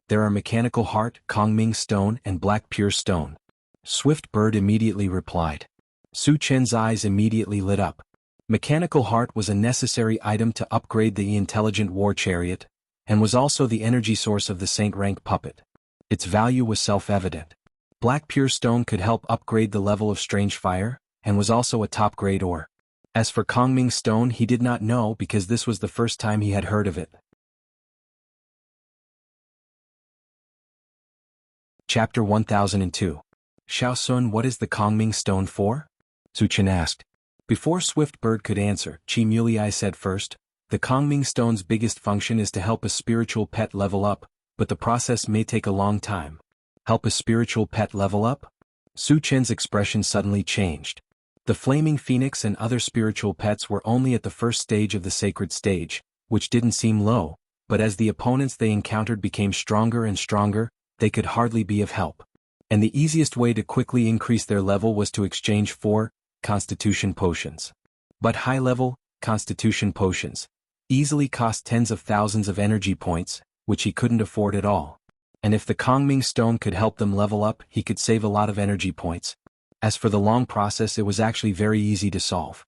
A: "There are mechanical heart, Kongming stone, and black pure stone." Swift bird immediately replied. Su Chen's eyes immediately lit up. Mechanical heart was a necessary item to upgrade the intelligent war chariot, and was also the energy source of the Saint rank puppet. Its value was self-evident. Black pure stone could help upgrade the level of strange fire, and was also a top-grade ore. As for Kongming stone, he did not know because this was the first time he had heard of it. Chapter 1002. Xiaosun, what is the Kongming stone for? Su Chen asked. Before Swift bird could answer, Qi Mulei said first, the Kongming stone's biggest function is to help a spiritual pet level up, but the process may take a long time. Help a spiritual pet level up? Su Chen's expression suddenly changed. The flaming phoenix and other spiritual pets were only at the first stage of the sacred stage, which didn't seem low, but as the opponents they encountered became stronger and stronger, they could hardly be of help. And the easiest way to quickly increase their level was to exchange 4 Constitution potions. But high-level Constitution potions easily cost tens of thousands of energy points, which he couldn't afford at all. And if the Kongming stone could help them level up, he could save a lot of energy points. As for the long process, it was actually very easy to solve.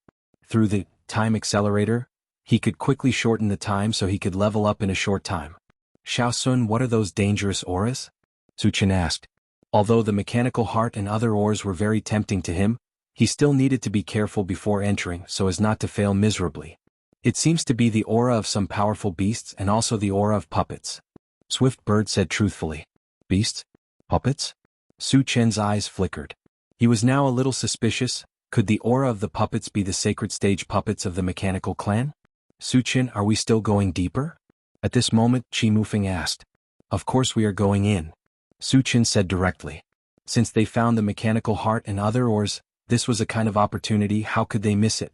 A: Through the time accelerator, he could quickly shorten the time so he could level up in a short time. Xiaosun, what are those dangerous auras? Su Chen asked. Although the mechanical heart and other ores were very tempting to him, he still needed to be careful before entering so as not to fail miserably. It seems to be the aura of some powerful beasts and also the aura of puppets. Swift bird said truthfully. Beasts? Puppets? Su Chen's eyes flickered. He was now a little suspicious. Could the aura of the puppets be the sacred stage puppets of the mechanical clan? Su Chen, are we still going deeper? At this moment, Qi Mufeng asked. Of course we are going in. Su Chen said directly. Since they found the mechanical heart and other ores, this was a kind of opportunity. How could they miss it?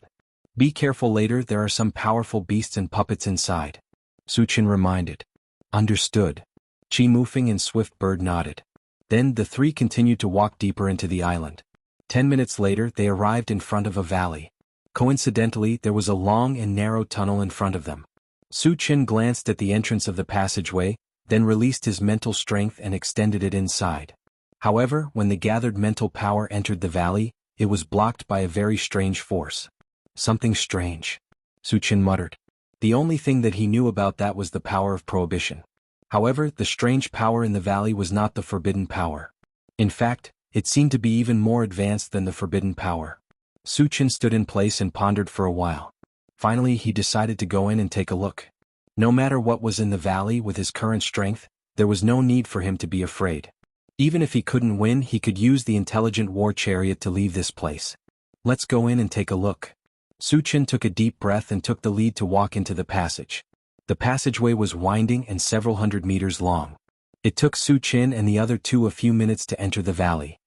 A: Be careful later, there are some powerful beasts and puppets inside. Su Chen reminded. Understood. Qi Mufeng and Swift bird nodded. Then the three continued to walk deeper into the island. 10 minutes later they arrived in front of a valley. Coincidentally, there was a long and narrow tunnel in front of them. Su Chen glanced at the entrance of the passageway, then released his mental strength and extended it inside. However, when the gathered mental power entered the valley, it was blocked by a very strange force. Something strange. Su Chen muttered. The only thing that he knew about that was the power of prohibition. However, the strange power in the valley was not the forbidden power. In fact, it seemed to be even more advanced than the forbidden power. Su Chen stood in place and pondered for a while. Finally, he decided to go in and take a look. No matter what was in the valley, with his current strength, there was no need for him to be afraid. Even if he couldn't win, he could use the intelligent war chariot to leave this place. Let's go in and take a look. Su Chen took a deep breath and took the lead to walk into the passage. The passageway was winding and several hundred meters long. It took Su Chen and the other two a few minutes to enter the valley.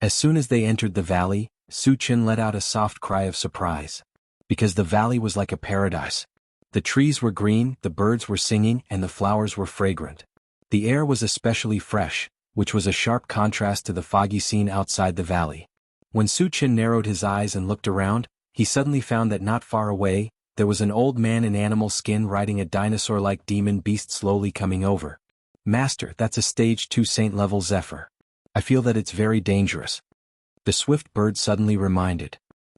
A: As soon as they entered the valley, Su Chen let out a soft cry of surprise. Because the valley was like a paradise. The trees were green, the birds were singing, and the flowers were fragrant. The air was especially fresh, which was a sharp contrast to the foggy scene outside the valley. When Su Chen narrowed his eyes and looked around, he suddenly found that not far away, there was an old man in animal skin riding a dinosaur-like demon beast slowly coming over. Master, that's a stage 2 saint-level Zephyr. I feel that it's very dangerous. The swift bird suddenly reminded.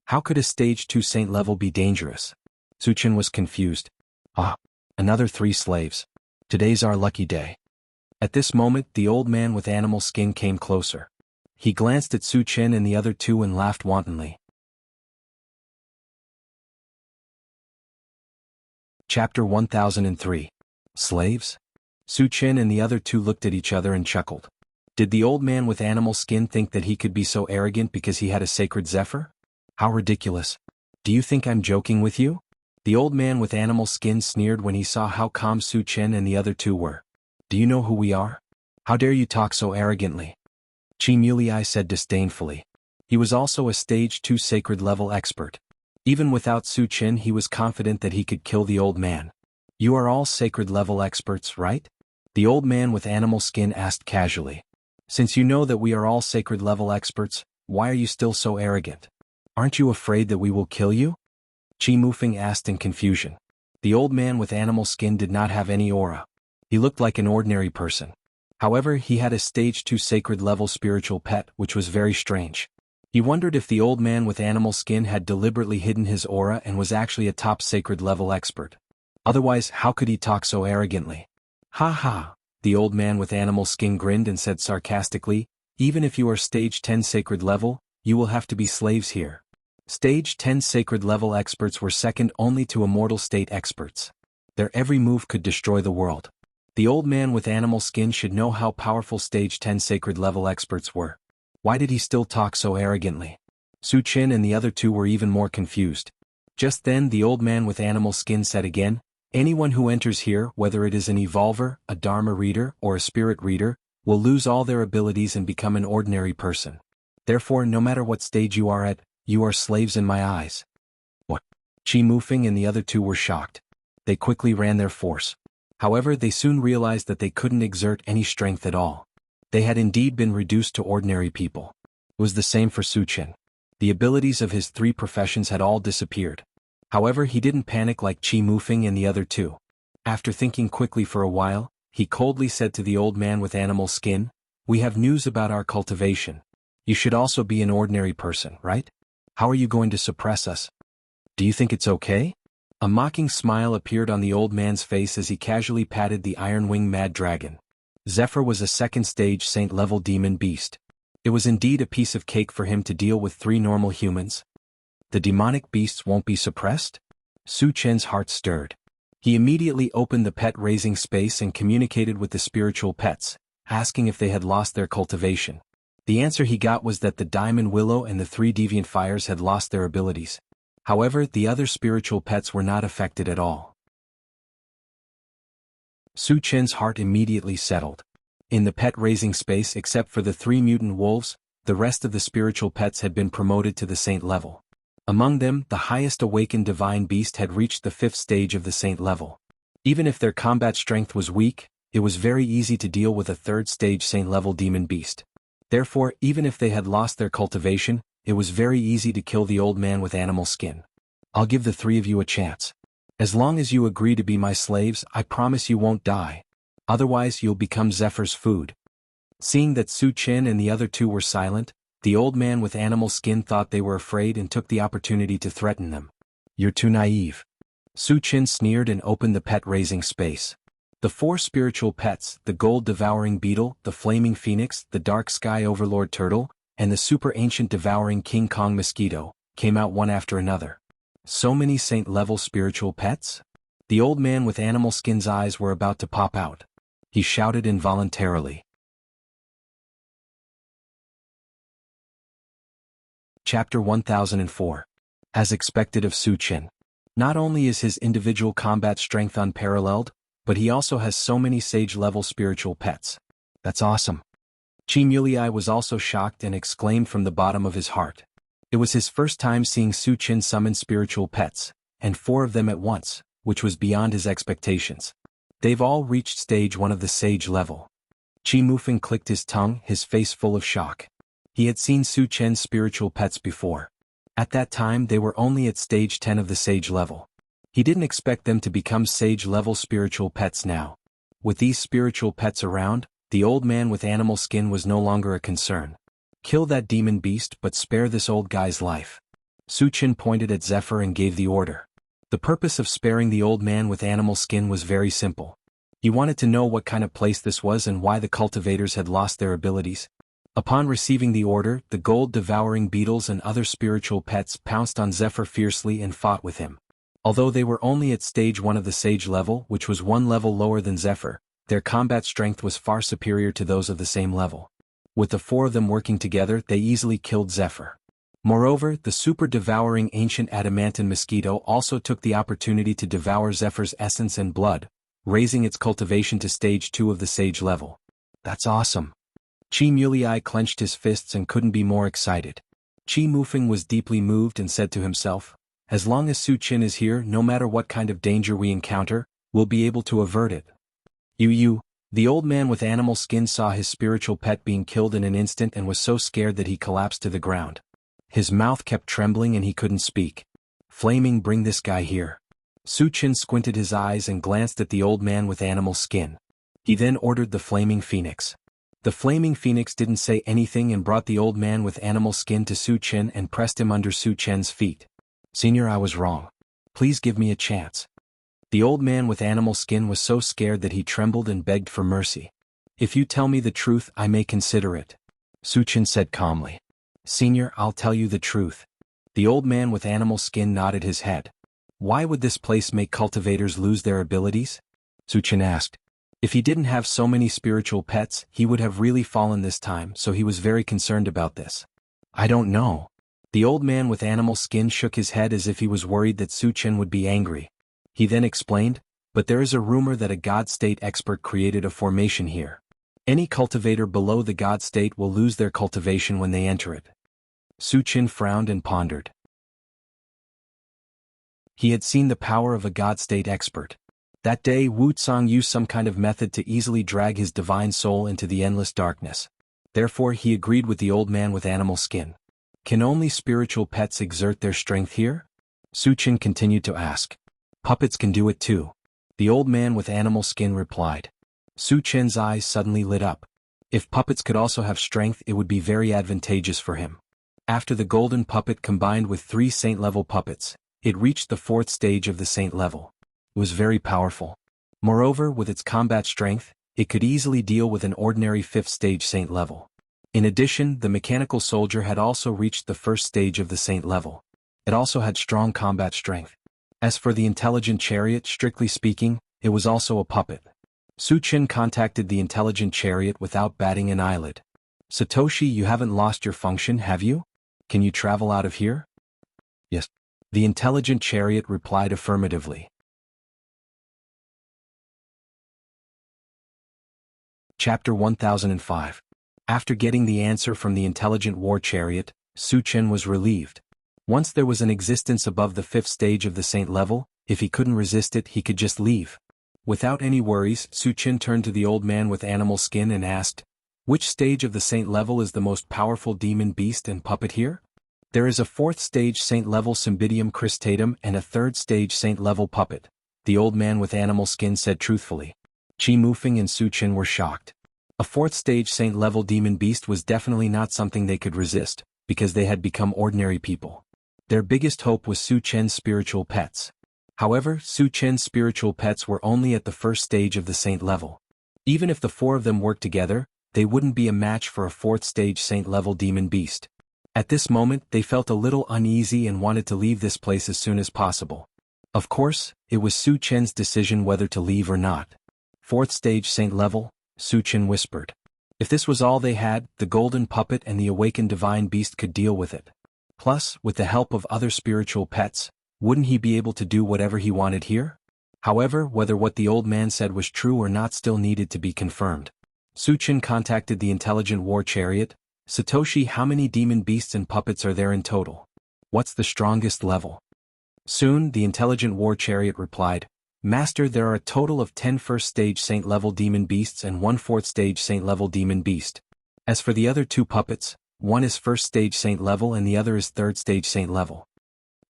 A: How could a stage 2 saint level be dangerous? Su Chen was confused. Ah, another 3 slaves. Today's our lucky day. At this moment, the old man with animal skin came closer. He glanced at Su Chen and the other two and laughed wantonly. Chapter 1003. Slaves? Su Chen and the other two looked at each other and chuckled. Did the old man with animal skin think that he could be so arrogant because he had a sacred Zephyr? How ridiculous. Do you think I'm joking with you? The old man with animal skin sneered when he saw how calm Su Chen and the other two were. Do you know who we are? How dare you talk so arrogantly? Qimulii said disdainfully. He was also a stage 2 sacred level expert. Even without Su Qin, he was confident that he could kill the old man. You are all sacred level experts, right? The old man with animal skin asked casually. Since you know that we are all sacred level experts, why are you still so arrogant? Aren't you afraid that we will kill you? Qi Mufeng asked in confusion. The old man with animal skin did not have any aura. He looked like an ordinary person. However, he had a stage 2 sacred level spiritual pet, which was very strange. He wondered if the old man with animal skin had deliberately hidden his aura and was actually a top sacred level expert. Otherwise, how could he talk so arrogantly? Ha ha! The old man with animal skin grinned and said sarcastically, even if you are stage 10 sacred level, you will have to be slaves here. Stage 10 sacred level experts were second only to immortal state experts. Their every move could destroy the world. The old man with animal skin should know how powerful stage 10 sacred level experts were. Why did he still talk so arrogantly? Su Qin and the other two were even more confused. Just then the old man with animal skin said again, anyone who enters here, whether it is an evolver, a dharma reader, or a spirit reader, will lose all their abilities and become an ordinary person. Therefore, no matter what stage you are at, you are slaves in my eyes. What? Qi Mufeng and the other two were shocked. They quickly ran their force. However, they soon realized that they couldn't exert any strength at all. They had indeed been reduced to ordinary people. It was the same for Su Qin. The abilities of his 3 professions had all disappeared. However, he didn't panic like Qi Mufeng and the other two. After thinking quickly for a while, he coldly said to the old man with animal skin, we have news about our cultivation. You should also be an ordinary person, right? How are you going to suppress us? Do you think it's okay? A mocking smile appeared on the old man's face as he casually patted the iron-winged mad dragon. Zephyr was a second stage saint-level demon beast. It was indeed a piece of cake for him to deal with 3 normal humans. The demonic beasts won't be suppressed? Su Chen's heart stirred. He immediately opened the pet-raising space and communicated with the spiritual pets, asking if they had lost their cultivation. The answer he got was that the diamond willow and the 3 deviant fires had lost their abilities. However, the other spiritual pets were not affected at all. Su Chen's heart immediately settled. In the pet-raising space except for the 3 mutant wolves, the rest of the spiritual pets had been promoted to the saint level. Among them, the highest awakened divine beast had reached the 5th stage of the saint level. Even if their combat strength was weak, it was very easy to deal with a 3rd stage saint level demon beast. Therefore, even if they had lost their cultivation, it was very easy to kill the old man with animal skin. I'll give the 3 of you a chance. As long as you agree to be my slaves, I promise you won't die. Otherwise, you'll become Zephyr's food. Seeing that Su Qin and the other 2 were silent, the old man with animal skin thought they were afraid and took the opportunity to threaten them. You're too naive. Su Qin sneered and opened the pet-raising space. The 4 spiritual pets, the gold-devouring beetle, the flaming phoenix, the dark sky overlord turtle, and the super-ancient devouring King Kong mosquito, came out one after another. So many saint-level spiritual pets? The old man with animal skin's eyes were about to pop out. He shouted involuntarily. Chapter 1004. As expected of Su Qin. Not only is his individual combat strength unparalleled, but he also has so many sage-level spiritual pets. That's awesome. Qimulii was also shocked and exclaimed from the bottom of his heart. It was his first time seeing Su Qin summon spiritual pets, and 4 of them at once, which was beyond his expectations. They've all reached stage 1 of the sage level. Qi Mufeng clicked his tongue, his face full of shock. He had seen Su Chen's spiritual pets before. At that time they were only at stage 10 of the sage level. He didn't expect them to become sage-level spiritual pets now. With these spiritual pets around, the old man with animal skin was no longer a concern. Kill that demon beast but spare this old guy's life. Su Qin pointed at Zephyr and gave the order. The purpose of sparing the old man with animal skin was very simple. He wanted to know what kind of place this was and why the cultivators had lost their abilities. Upon receiving the order, the gold-devouring beetles and other spiritual pets pounced on Zephyr fiercely and fought with him. Although they were only at stage 1 of the sage level, which was 1 level lower than Zephyr, their combat strength was far superior to those of the same level. With the 4 of them working together, they easily killed Zephyr. Moreover, the super-devouring ancient adamantine mosquito also took the opportunity to devour Zephyr's essence and blood, raising its cultivation to stage 2 of the sage level. That's awesome. Qi Mulei clenched his fists and couldn't be more excited. Qi Mufeng was deeply moved and said to himself, as long as Su Qin is here, no matter what kind of danger we encounter, we'll be able to avert it. The old man with animal skin saw his spiritual pet being killed in an instant and was so scared that he collapsed to the ground. His mouth kept trembling and he couldn't speak. Flaming, bring this guy here. Su Qin squinted his eyes and glanced at the old man with animal skin. He then ordered the flaming phoenix. The flaming phoenix didn't say anything and brought the old man with animal skin to Su Qin and pressed him under Su Qin's feet. Senior, I was wrong. Please give me a chance. The old man with animal skin was so scared that he trembled and begged for mercy. If you tell me the truth, I may consider it. Su Qin said calmly. Senior, I'll tell you the truth. The old man with animal skin nodded his head. Why would this place make cultivators lose their abilities? Su Qin asked. If he didn't have so many spiritual pets, he would have really fallen this time, so he was very concerned about this. I don't know. The old man with animal skin shook his head as if he was worried that Su Qin would be angry. He then explained, but there is a rumor that a God State expert created a formation here. Any cultivator below the God State will lose their cultivation when they enter it. Su Qin frowned and pondered. He had seen the power of a God State expert. That day Wu Tsang used some kind of method to easily drag his divine soul into the endless darkness. Therefore he agreed with the old man with animal skin. Can only spiritual pets exert their strength here? Su Qin continued to ask. Puppets can do it too. The old man with animal skin replied. Su Qin's eyes suddenly lit up. If puppets could also have strength, it would be very advantageous for him. After the golden puppet combined with 3 saint-level puppets, it reached the 4th stage of the saint level. It was very powerful. Moreover, with its combat strength, it could easily deal with an ordinary 5th stage saint level. In addition, the mechanical soldier had also reached the 1st stage of the saint level. It also had strong combat strength. As for the intelligent chariot, strictly speaking, it was also a puppet. Su Qin contacted the intelligent chariot without batting an eyelid. Satoshi, you haven't lost your function, have you? Can you travel out of here? Yes. The intelligent chariot replied affirmatively. Chapter 1005. After getting the answer from the intelligent war chariot, Su Qin was relieved. Once there was an existence above the 5th stage of the saint level, if he couldn't resist it, he could just leave. Without any worries, Su Qin turned to the old man with animal skin and asked, which stage of the saint level is the most powerful demon beast and puppet here? There is a 4th stage saint level Cymbidium cristatum and a 3rd stage saint level puppet, the old man with animal skin said truthfully. Qi Mufeng and Su Qin were shocked. A 4th stage saint level demon beast was definitely not something they could resist, because they had become ordinary people. Their biggest hope was Su Qin's spiritual pets. However, Su Qin's spiritual pets were only at the 1st stage of the saint level. Even if the 4 of them worked together, they wouldn't be a match for a 4th stage saint level demon beast. At this moment, they felt a little uneasy and wanted to leave this place as soon as possible. Of course, it was Su Qin's decision whether to leave or not. 4th stage saint level, Su Qin whispered. If this was all they had, the golden puppet and the awakened divine beast could deal with it. Plus, with the help of other spiritual pets, wouldn't he be able to do whatever he wanted here? However, whether what the old man said was true or not still needed to be confirmed. Su Qin contacted the intelligent war chariot. Satoshi, how many demon beasts and puppets are there in total? What's the strongest level? Soon, the intelligent war chariot replied, Master, there are a total of 10 1st stage saint level demon beasts and 1 4th stage saint level demon beast. As for the other 2 puppets, one is 1st stage saint level and the other is 3rd stage saint level.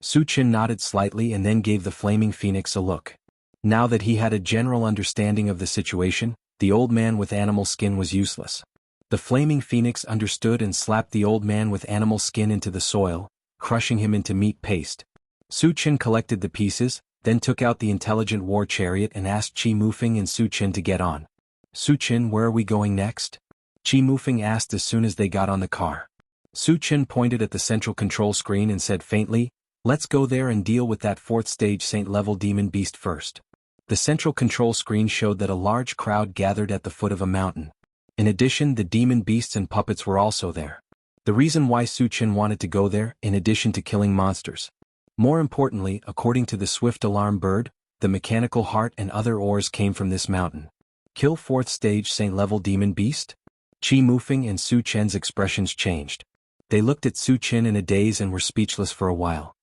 A: Su Qin nodded slightly and then gave the flaming phoenix a look. Now that he had a general understanding of the situation, the old man with animal skin was useless. The flaming phoenix understood and slapped the old man with animal skin into the soil, crushing him into meat paste. Su Qin collected the pieces, then took out the intelligent war chariot and asked Qi Mufeng and Su Qin to get on. Su Qin, where are we going next? Qi Mufeng asked as soon as they got on the car. Su Qin pointed at the central control screen and said faintly, let's go there and deal with that 4th stage saint level demon beast first. The central control screen showed that a large crowd gathered at the foot of a mountain. In addition, the demon beasts and puppets were also there. The reason why Su Qin wanted to go there, in addition to killing monsters. More importantly, according to the swift alarm bird, the mechanical heart and other ores came from this mountain. Kill 4th stage Saint level demon beast? Qi Mufeng and Su Chen's expressions changed. They looked at Su Chen in a daze and were speechless for a while.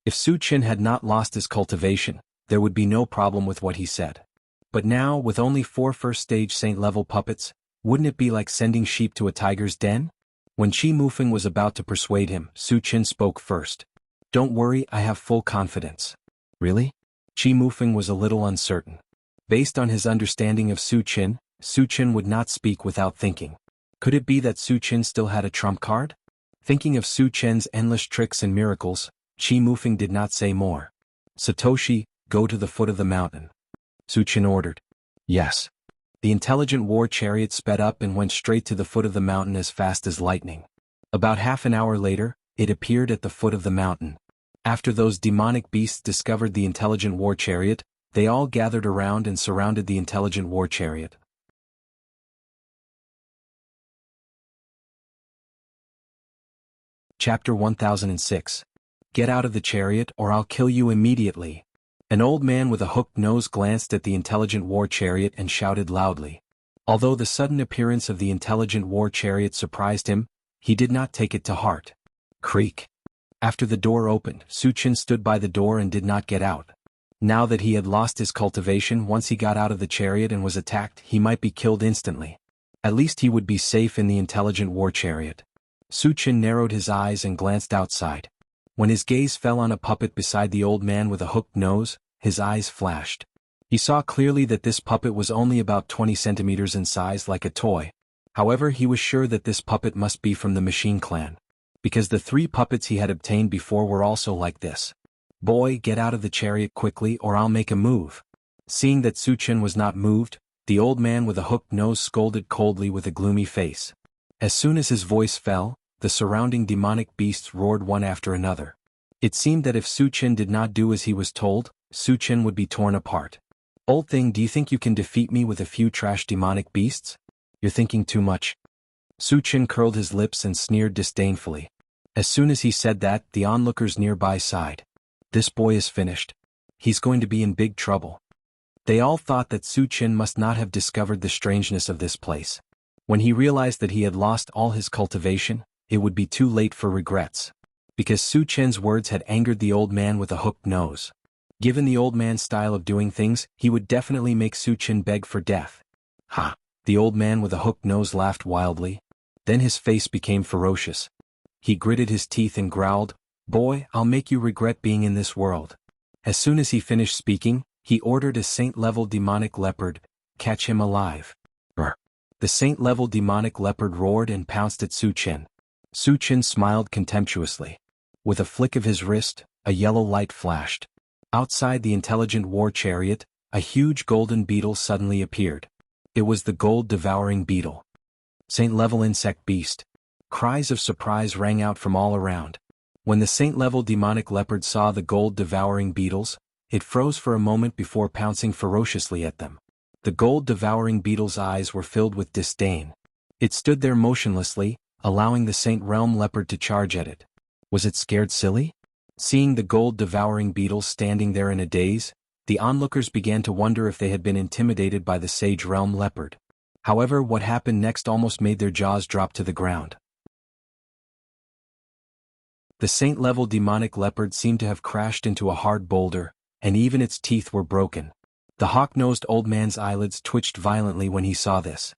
A: If Su Chen had not lost his cultivation, there would be no problem with what he said. But now, with only 4 first-stage Saint-level puppets, wouldn't it be like sending sheep to a tiger's den? When Qi Mufeng was about to persuade him, Su Chen spoke first. Don't worry, I have full confidence. Really? Qi Mufeng was a little uncertain. Based on his understanding of Su Chen would not speak without thinking. Could it be that Su Chen still had a trump card? Thinking of Su Chen's endless tricks and miracles, Qi Mufeng did not say more. Satoshi, go to the foot of the mountain. Su Chen ordered. Yes. The intelligent war chariot sped up and went straight to the foot of the mountain as fast as lightning. About half an hour later, it appeared at the foot of the mountain. After those demonic beasts discovered the intelligent war chariot, they all gathered around and surrounded the intelligent war chariot. Chapter 1006. Get out of the chariot or I'll kill you immediately. An old man with a hooked nose glanced at the intelligent war chariot and shouted loudly. Although the sudden appearance of the intelligent war chariot surprised him, he did not take it to heart. Creak. After the door opened, Su Chen stood by the door and did not get out. Now that he had lost his cultivation, once he got out of the chariot and was attacked, he might be killed instantly. At least he would be safe in the intelligent war chariot. Su Chen narrowed his eyes and glanced outside. When his gaze fell on a puppet beside the old man with a hooked nose, his eyes flashed. He saw clearly that this puppet was only about 20 centimeters in size, like a toy. However, he was sure that this puppet must be from the Machine Clan. Because the 3 puppets he had obtained before were also like this. Boy, get out of the chariot quickly or I'll make a move. Seeing that Su Chen was not moved, the old man with a hooked nose scolded coldly with a gloomy face. As soon as his voice fell, the surrounding demonic beasts roared one after another. It seemed that if Su Chen did not do as he was told, Su Chen would be torn apart. Old thing, do you think you can defeat me with a few trash demonic beasts? You're thinking too much. Su Chen curled his lips and sneered disdainfully. As soon as he said that, the onlookers nearby sighed. This boy is finished. He's going to be in big trouble. They all thought that Su Chen must not have discovered the strangeness of this place. When he realized that he had lost all his cultivation, it would be too late for regrets. Because Su Chen's words had angered the old man with a hooked nose. Given the old man's style of doing things, he would definitely make Su Chen beg for death. Ha! The old man with a hooked nose laughed wildly. Then his face became ferocious. He gritted his teeth and growled, Boy, I'll make you regret being in this world. As soon as he finished speaking, he ordered a saint-level demonic leopard, catch him alive. Brr. The saint-level demonic leopard roared and pounced at Su Chen. Su Chen smiled contemptuously. With a flick of his wrist, a yellow light flashed. Outside the intelligent war chariot, a huge golden beetle suddenly appeared. It was the gold-devouring beetle. Saint-level insect beast. Cries of surprise rang out from all around. When the saint-level demonic leopard saw the gold-devouring beetles, it froze for a moment before pouncing ferociously at them. The gold-devouring beetle's eyes were filled with disdain. It stood there motionlessly, allowing the Saint Realm leopard to charge at it. Was it scared silly? Seeing the gold-devouring beetle standing there in a daze, the onlookers began to wonder if they had been intimidated by the Sage Realm leopard. However, what happened next almost made their jaws drop to the ground. The saint-level demonic leopard seemed to have crashed into a hard boulder, and even its teeth were broken. The hawk-nosed old man's eyelids twitched violently when he saw this.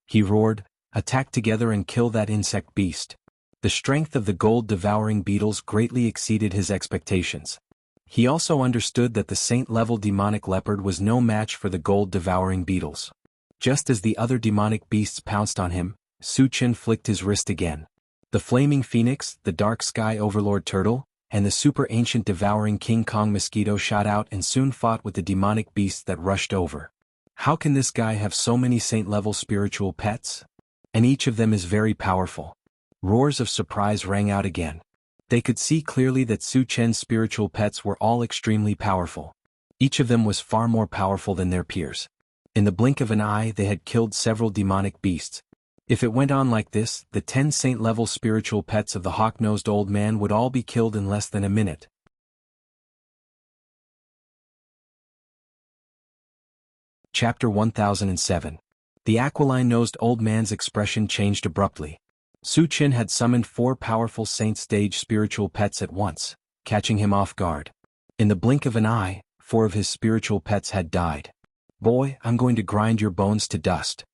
A: He roared, Attack together and kill that insect beast. The strength of the gold-devouring beetles greatly exceeded his expectations. He also understood that the saint-level demonic leopard was no match for the gold-devouring beetles. Just as the other demonic beasts pounced on him, Su Chen flicked his wrist again. The flaming phoenix, the dark sky overlord turtle, and the super-ancient devouring King Kong mosquito shot out and soon fought with the demonic beasts that rushed over. How can this guy have so many saint-level spiritual pets? And each of them is very powerful. Roars of surprise rang out again. They could see clearly that Su Chen's spiritual pets were all extremely powerful. Each of them was far more powerful than their peers. In the blink of an eye they had killed several demonic beasts. If it went on like this, the 10 saint-level spiritual pets of the hawk-nosed old man would all be killed in less than a minute. Chapter 1007. The aquiline-nosed old man's expression changed abruptly. Su Qin had summoned 4 powerful saint-stage spiritual pets at once, catching him off guard. In the blink of an eye, 4 of his spiritual pets had died. "Boy, I'm going to grind your bones to dust."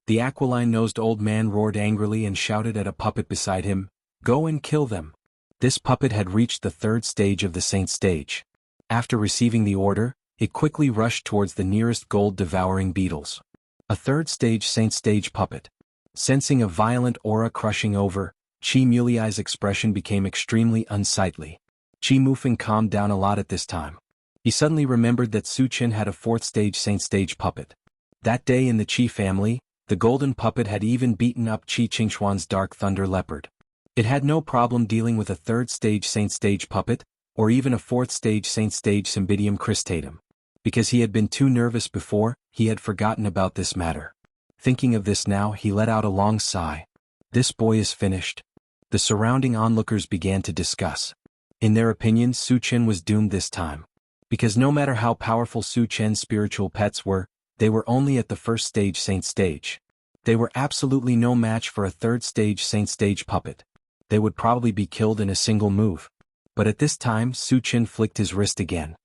A: The aquiline-nosed old man roared angrily and shouted at a puppet beside him, "Go and kill them." This puppet had reached the 3rd stage of the saint stage. After receiving the order, it quickly rushed towards the nearest gold-devouring beetles. A 3rd stage saint stage puppet. Sensing a violent aura crushing over, Qi Muliai's expression became extremely unsightly. Qi Mufeng calmed down a lot at this time. He suddenly remembered that Su Qin had a 4th stage saint stage puppet. That day in the Qi family, the golden puppet had even beaten up Qi Qingxuan's Dark Thunder Leopard. It had no problem dealing with a 3rd stage saint stage puppet, or even a 4th stage saint stage Cymbidium cristatum. Because he had been too nervous before, he had forgotten about this matter. Thinking of this now, he let out a long sigh. This boy is finished. The surrounding onlookers began to discuss. In their opinion, Su Qin was doomed this time. Because no matter how powerful Su Qin's spiritual pets were, they were only at the 1st stage saint stage. They were absolutely no match for a 3rd stage saint stage puppet. They would probably be killed in a single move. But at this time, Su Qin flicked his wrist again.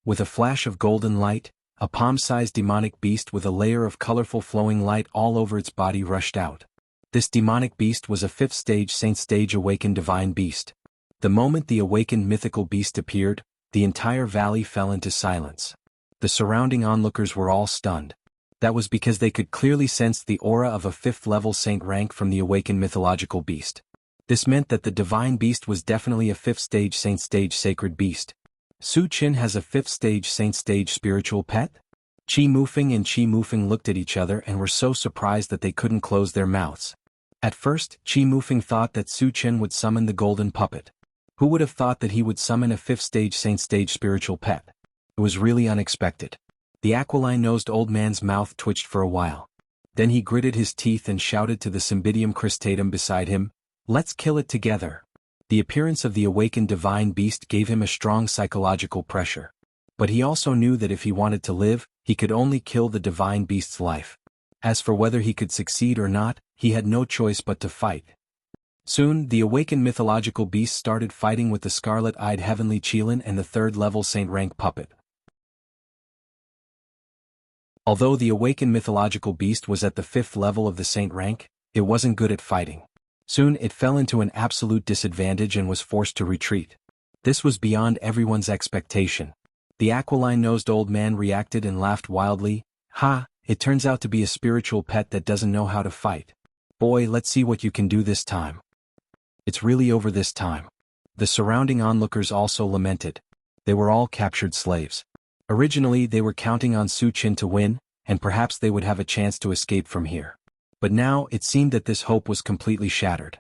A: With a flash of golden light, a palm-sized demonic beast with a layer of colorful flowing light all over its body rushed out. This demonic beast was a 5th stage saint stage awakened divine beast. The moment the awakened mythical beast appeared, the entire valley fell into silence. The surrounding onlookers were all stunned. That was because they could clearly sense the aura of a 5th level saint rank from the awakened mythological beast. This meant that the divine beast was definitely a 5th stage saint stage sacred beast. Su Qin has a 5th stage saint stage spiritual pet? Qi Mufeng and Qi Mufeng looked at each other and were so surprised that they couldn't close their mouths. At first, Qi Mufeng thought that Su Qin would summon the golden puppet. Who would have thought that he would summon a 5th stage saint stage spiritual pet? It was really unexpected. The aquiline-nosed old man's mouth twitched for a while. Then he gritted his teeth and shouted to the Cymbidium cristatum beside him, "Let's kill it together." The appearance of the awakened divine beast gave him a strong psychological pressure. But he also knew that if he wanted to live, he could only kill the divine beast's life. As for whether he could succeed or not, he had no choice but to fight. Soon, the awakened mythological beast started fighting with the scarlet-eyed heavenly Qilin and the 3rd-level saint rank puppet. Although the awakened mythological beast was at the 5th level of the saint rank, it wasn't good at fighting. Soon it fell into an absolute disadvantage and was forced to retreat. This was beyond everyone's expectation. The aquiline-nosed old man reacted and laughed wildly. "Ha, it turns out to be a spiritual pet that doesn't know how to fight. Boy, let's see what you can do this time." It's really over this time. The surrounding onlookers also lamented. They were all captured slaves. Originally they were counting on Su Qin to win, and perhaps they would have a chance to escape from here. But now it seemed that this hope was completely shattered.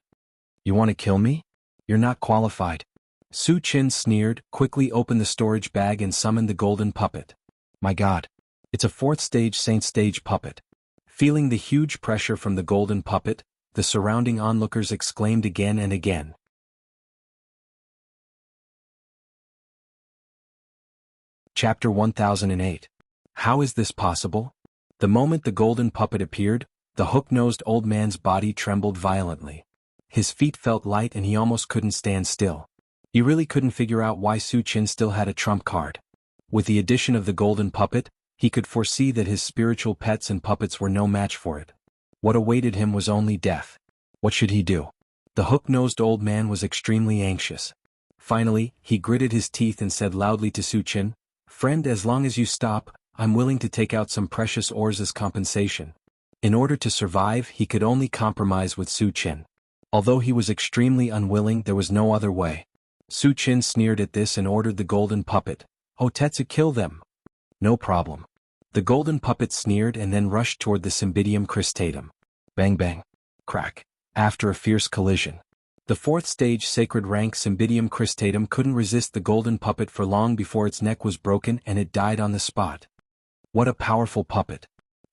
A: "You want to kill me? You're not qualified." Su Qin sneered, quickly opened the storage bag and summoned the golden puppet. My God. It's a 4th stage saint stage puppet. Feeling the huge pressure from the golden puppet, the surrounding onlookers exclaimed again and again. Chapter 1008. How is this possible? The moment the golden puppet appeared, the hook-nosed old man's body trembled violently. His feet felt light and he almost couldn't stand still. He really couldn't figure out why Su Qin still had a trump card. With the addition of the golden puppet, he could foresee that his spiritual pets and puppets were no match for it. What awaited him was only death. What should he do? The hook-nosed old man was extremely anxious. Finally, he gritted his teeth and said loudly to Su Qin, "Friend, as long as you stop, I'm willing to take out some precious ores as compensation." In order to survive, he could only compromise with Su Qin. Although he was extremely unwilling, there was no other way. Su Qin sneered at this and ordered the golden puppet, "Oh Tetsu, kill them." "No problem." The golden puppet sneered and then rushed toward the Cymbidium cristatum. Bang bang. Crack. After a fierce collision, the 4th stage sacred rank Cymbidium cristatum couldn't resist the golden puppet for long before its neck was broken and it died on the spot. What a powerful puppet!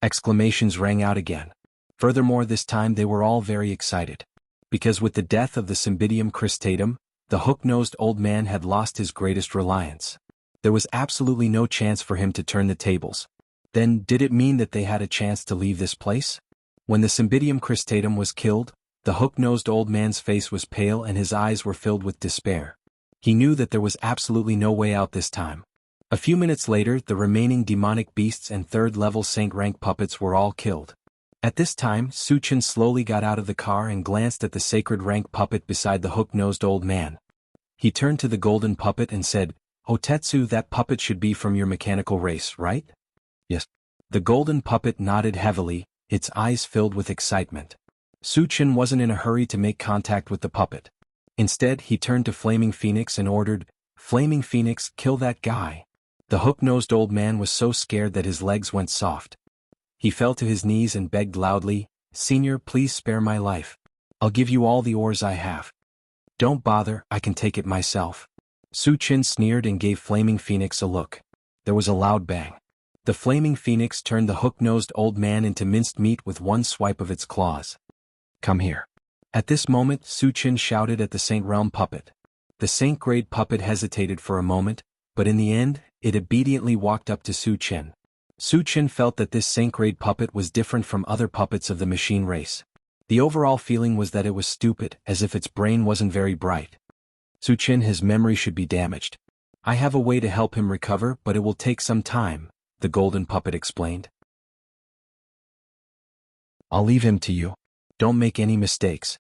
A: Exclamations rang out again. Furthermore, this time they were all very excited. Because with the death of the Cymbidium cristatum, the hook-nosed old man had lost his greatest reliance. There was absolutely no chance for him to turn the tables. Then, did it mean that they had a chance to leave this place? When the Cymbidium cristatum was killed, the hook-nosed old man's face was pale and his eyes were filled with despair. He knew that there was absolutely no way out this time. A few minutes later, the remaining demonic beasts and third-level Saint rank puppets were all killed. At this time, Suchin slowly got out of the car and glanced at the sacred rank puppet beside the hook-nosed old man. He turned to the golden puppet and said, "Otetsu, that puppet should be from your mechanical race, right?" "Yes." The golden puppet nodded heavily, its eyes filled with excitement. Suchin wasn't in a hurry to make contact with the puppet. Instead, he turned to Flaming Phoenix and ordered, "Flaming Phoenix, kill that guy." The hook-nosed old man was so scared that his legs went soft. He fell to his knees and begged loudly, "Senior, please spare my life. I'll give you all the ores I have." "Don't bother, I can take it myself." Suchin sneered and gave Flaming Phoenix a look. There was a loud bang. The Flaming Phoenix turned the hook-nosed old man into minced meat with one swipe of its claws. "Come here." At this moment, Suchin shouted at the Saint Realm puppet. The Saint-grade puppet hesitated for a moment, but in the end, it obediently walked up to Suchin. Suchin felt that this Saint-grade puppet was different from other puppets of the machine race. The overall feeling was that it was stupid, as if its brain wasn't very bright. "Suchin, his memory should be damaged. I have a way to help him recover, but it will take some time," the golden puppet explained. "I'll leave him to you. Don't make any mistakes."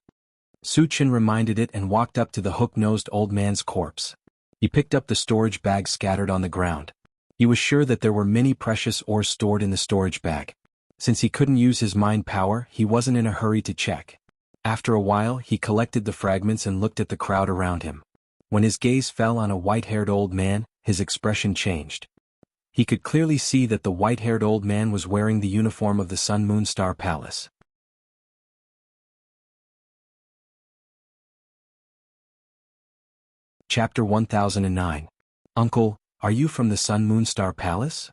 A: Suchin reminded it and walked up to the hook-nosed old man's corpse. He picked up the storage bag scattered on the ground. He was sure that there were many precious ores stored in the storage bag. Since he couldn't use his mind power, he wasn't in a hurry to check. After a while, he collected the fragments and looked at the crowd around him. When his gaze fell on a white-haired old man, his expression changed. He could clearly see that the white-haired old man was wearing the uniform of the Sun Moon Star Palace. Chapter 1009. "Uncle, are you from the Sun Moon Star Palace?"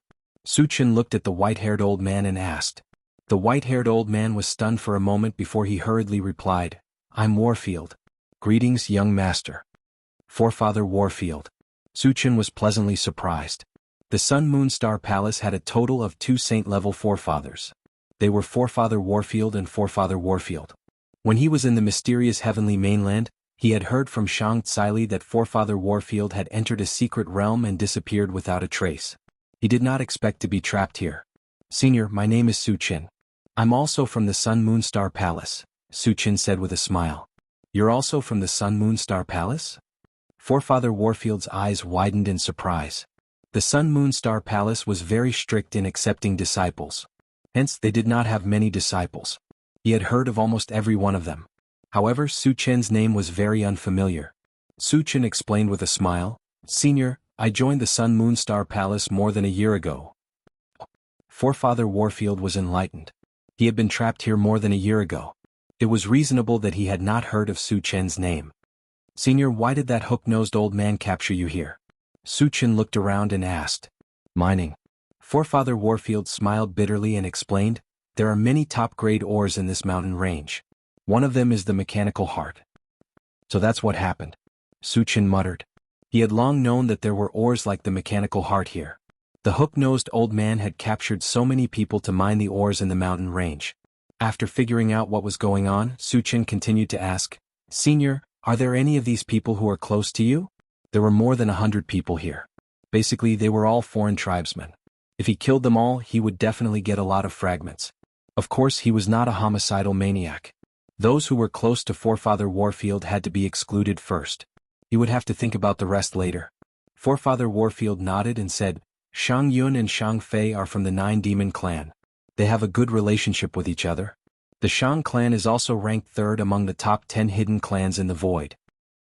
A: Suchin looked at the white-haired old man and asked. The white-haired old man was stunned for a moment before he hurriedly replied, "I'm Warfield." "Greetings, young master." "Forefather Warfield." Suchin was pleasantly surprised. The Sun Moon Star Palace had a total of 2 saint-level forefathers. They were Forefather Warfield and Forefather Warfield. When he was in the mysterious heavenly mainland, he had heard from Shang Tsili that Forefather Warfield had entered a secret realm and disappeared without a trace. He did not expect to be trapped here. "Senior, my name is Suchin. I'm also from the Sun Moon Star Palace," Suchin said with a smile. "You're also from the Sun Moon Star Palace?" Forefather Warfield's eyes widened in surprise. The Sun Moon Star Palace was very strict in accepting disciples. Hence, they did not have many disciples. He had heard of almost every one of them. However, Suchin's name was very unfamiliar. Suchin explained with a smile, "Senior, I joined the Sun Moon Star Palace more than a year ago." Forefather Warfield was enlightened. He had been trapped here more than a year ago. It was reasonable that he had not heard of Suchin's name. "Senior, why did that hook-nosed old man capture you here?" Suchin looked around and asked. "Mining." Forefather Warfield smiled bitterly and explained, "There are many top-grade ores in this mountain range. One of them is the mechanical heart." "So that's what happened," Suchin muttered. He had long known that there were ores like the mechanical heart here. The hook-nosed old man had captured so many people to mine the ores in the mountain range. After figuring out what was going on, Suchin continued to ask, "Senior, are there any of these people who are close to you?" There were more than 100 people here. Basically, they were all foreign tribesmen. If he killed them all, he would definitely get a lot of fragments. Of course, he was not a homicidal maniac. Those who were close to Forefather Warfield had to be excluded first. He would have to think about the rest later. Forefather Warfield nodded and said, "Shang Yun and Shang Fei are from the Nine Demon clan. They have a good relationship with each other. The Shang clan is also ranked 3rd among the top 10 hidden clans in the void.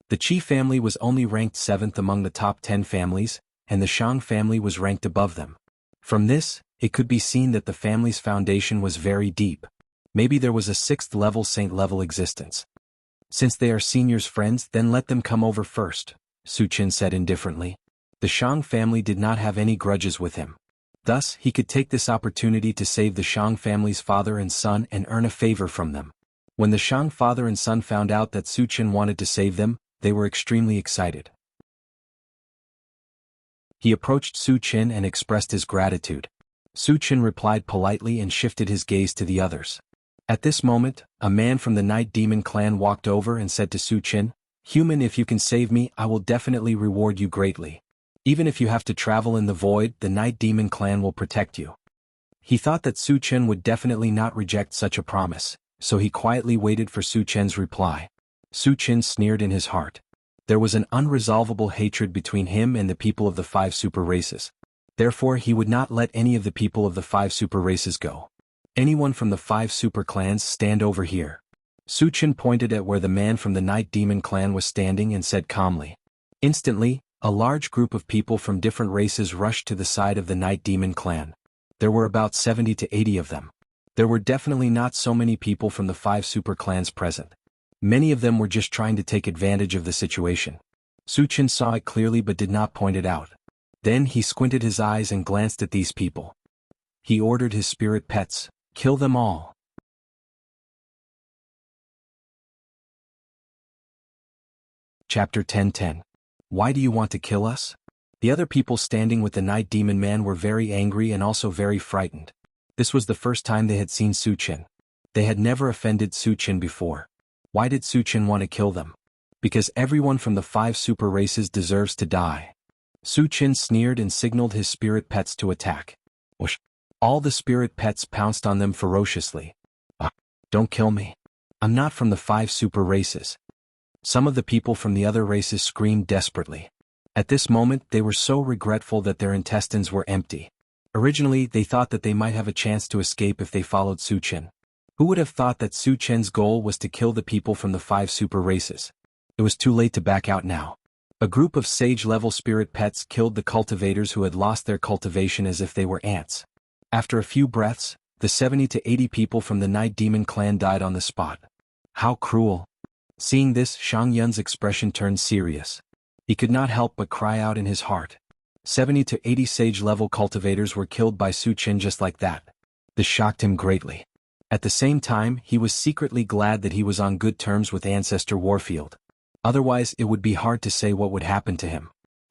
A: The Qi family was only ranked 7th among the top 10 families, and the Shang family was ranked above them. From this, it could be seen that the family's foundation was very deep. Maybe there was a 6th-level saint-level existence. Since they are senior's friends, then let them come over first," Suchin said indifferently. The Shang family did not have any grudges with him. Thus, he could take this opportunity to save the Shang family's father and son and earn a favor from them. When the Shang father and son found out that Suchin wanted to save them, they were extremely excited. He approached Suchin and expressed his gratitude. Su Chen replied politely and shifted his gaze to the others. At this moment, a man from the Night Demon clan walked over and said to Su Chen, "Human, if you can save me, I will definitely reward you greatly. Even if you have to travel in the void, the Night Demon clan will protect you." He thought that Su Chen would definitely not reject such a promise, so he quietly waited for Su Chen's reply. Su Chen sneered in his heart. There was an unresolvable hatred between him and the people of the 5 super races. Therefore he would not let any of the people of the 5 super races go. "Anyone from the 5 super clans, stand over here." Su Chen pointed at where the man from the Night Demon clan was standing and said calmly. Instantly, a large group of people from different races rushed to the side of the Night Demon clan. There were about 70 to 80 of them. There were definitely not so many people from the 5 super clans present. Many of them were just trying to take advantage of the situation. Su Chen saw it clearly but did not point it out. Then he squinted his eyes and glanced at these people. He ordered his spirit pets, "Kill them all." Chapter 10:10. Why do you want to kill us? The other people standing with the Night Demon man were very angry and also very frightened. This was the first time they had seen Su Chen. They had never offended Su Chen before. Why did Su Chen want to kill them? Because everyone from the 5 super races deserves to die. Su Chen sneered and signaled his spirit pets to attack. Whoosh! All the spirit pets pounced on them ferociously. Don't kill me. I'm not from the 5 super races. Some of the people from the other races screamed desperately. At this moment they were so regretful that their intestines were empty. Originally they thought that they might have a chance to escape if they followed Su Chen. Who would have thought that Su Chen's goal was to kill the people from the 5 super races? It was too late to back out now. A group of sage-level spirit pets killed the cultivators who had lost their cultivation as if they were ants. After a few breaths, the 70 to 80 people from the Night Demon clan died on the spot. How cruel. Seeing this, Shang Yun's expression turned serious. He could not help but cry out in his heart. 70 to 80 sage-level cultivators were killed by Su Chen just like that. This shocked him greatly. At the same time, he was secretly glad that he was on good terms with Ancestor Warfield. Otherwise it would be hard to say what would happen to him.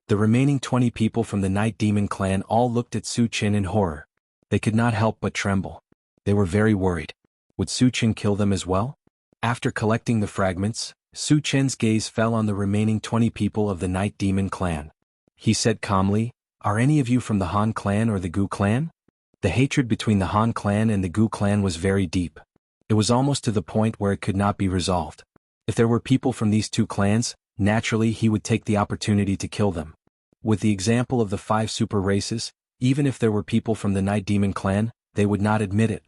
A: The remaining 20 people from the Night Demon clan all looked at Su Chen in horror. They could not help but tremble. They were very worried. Would Su Chen kill them as well? After collecting the fragments, Su Chen's gaze fell on the remaining 20 people of the Night Demon clan. He said calmly, "Are any of you from the Han clan or the Gu clan?" The hatred between the Han clan and the Gu clan was very deep. It was almost to the point where it could not be resolved. If there were people from these 2 clans, naturally he would take the opportunity to kill them. With the example of the 5 super races, even if there were people from the Night Demon clan, they would not admit it.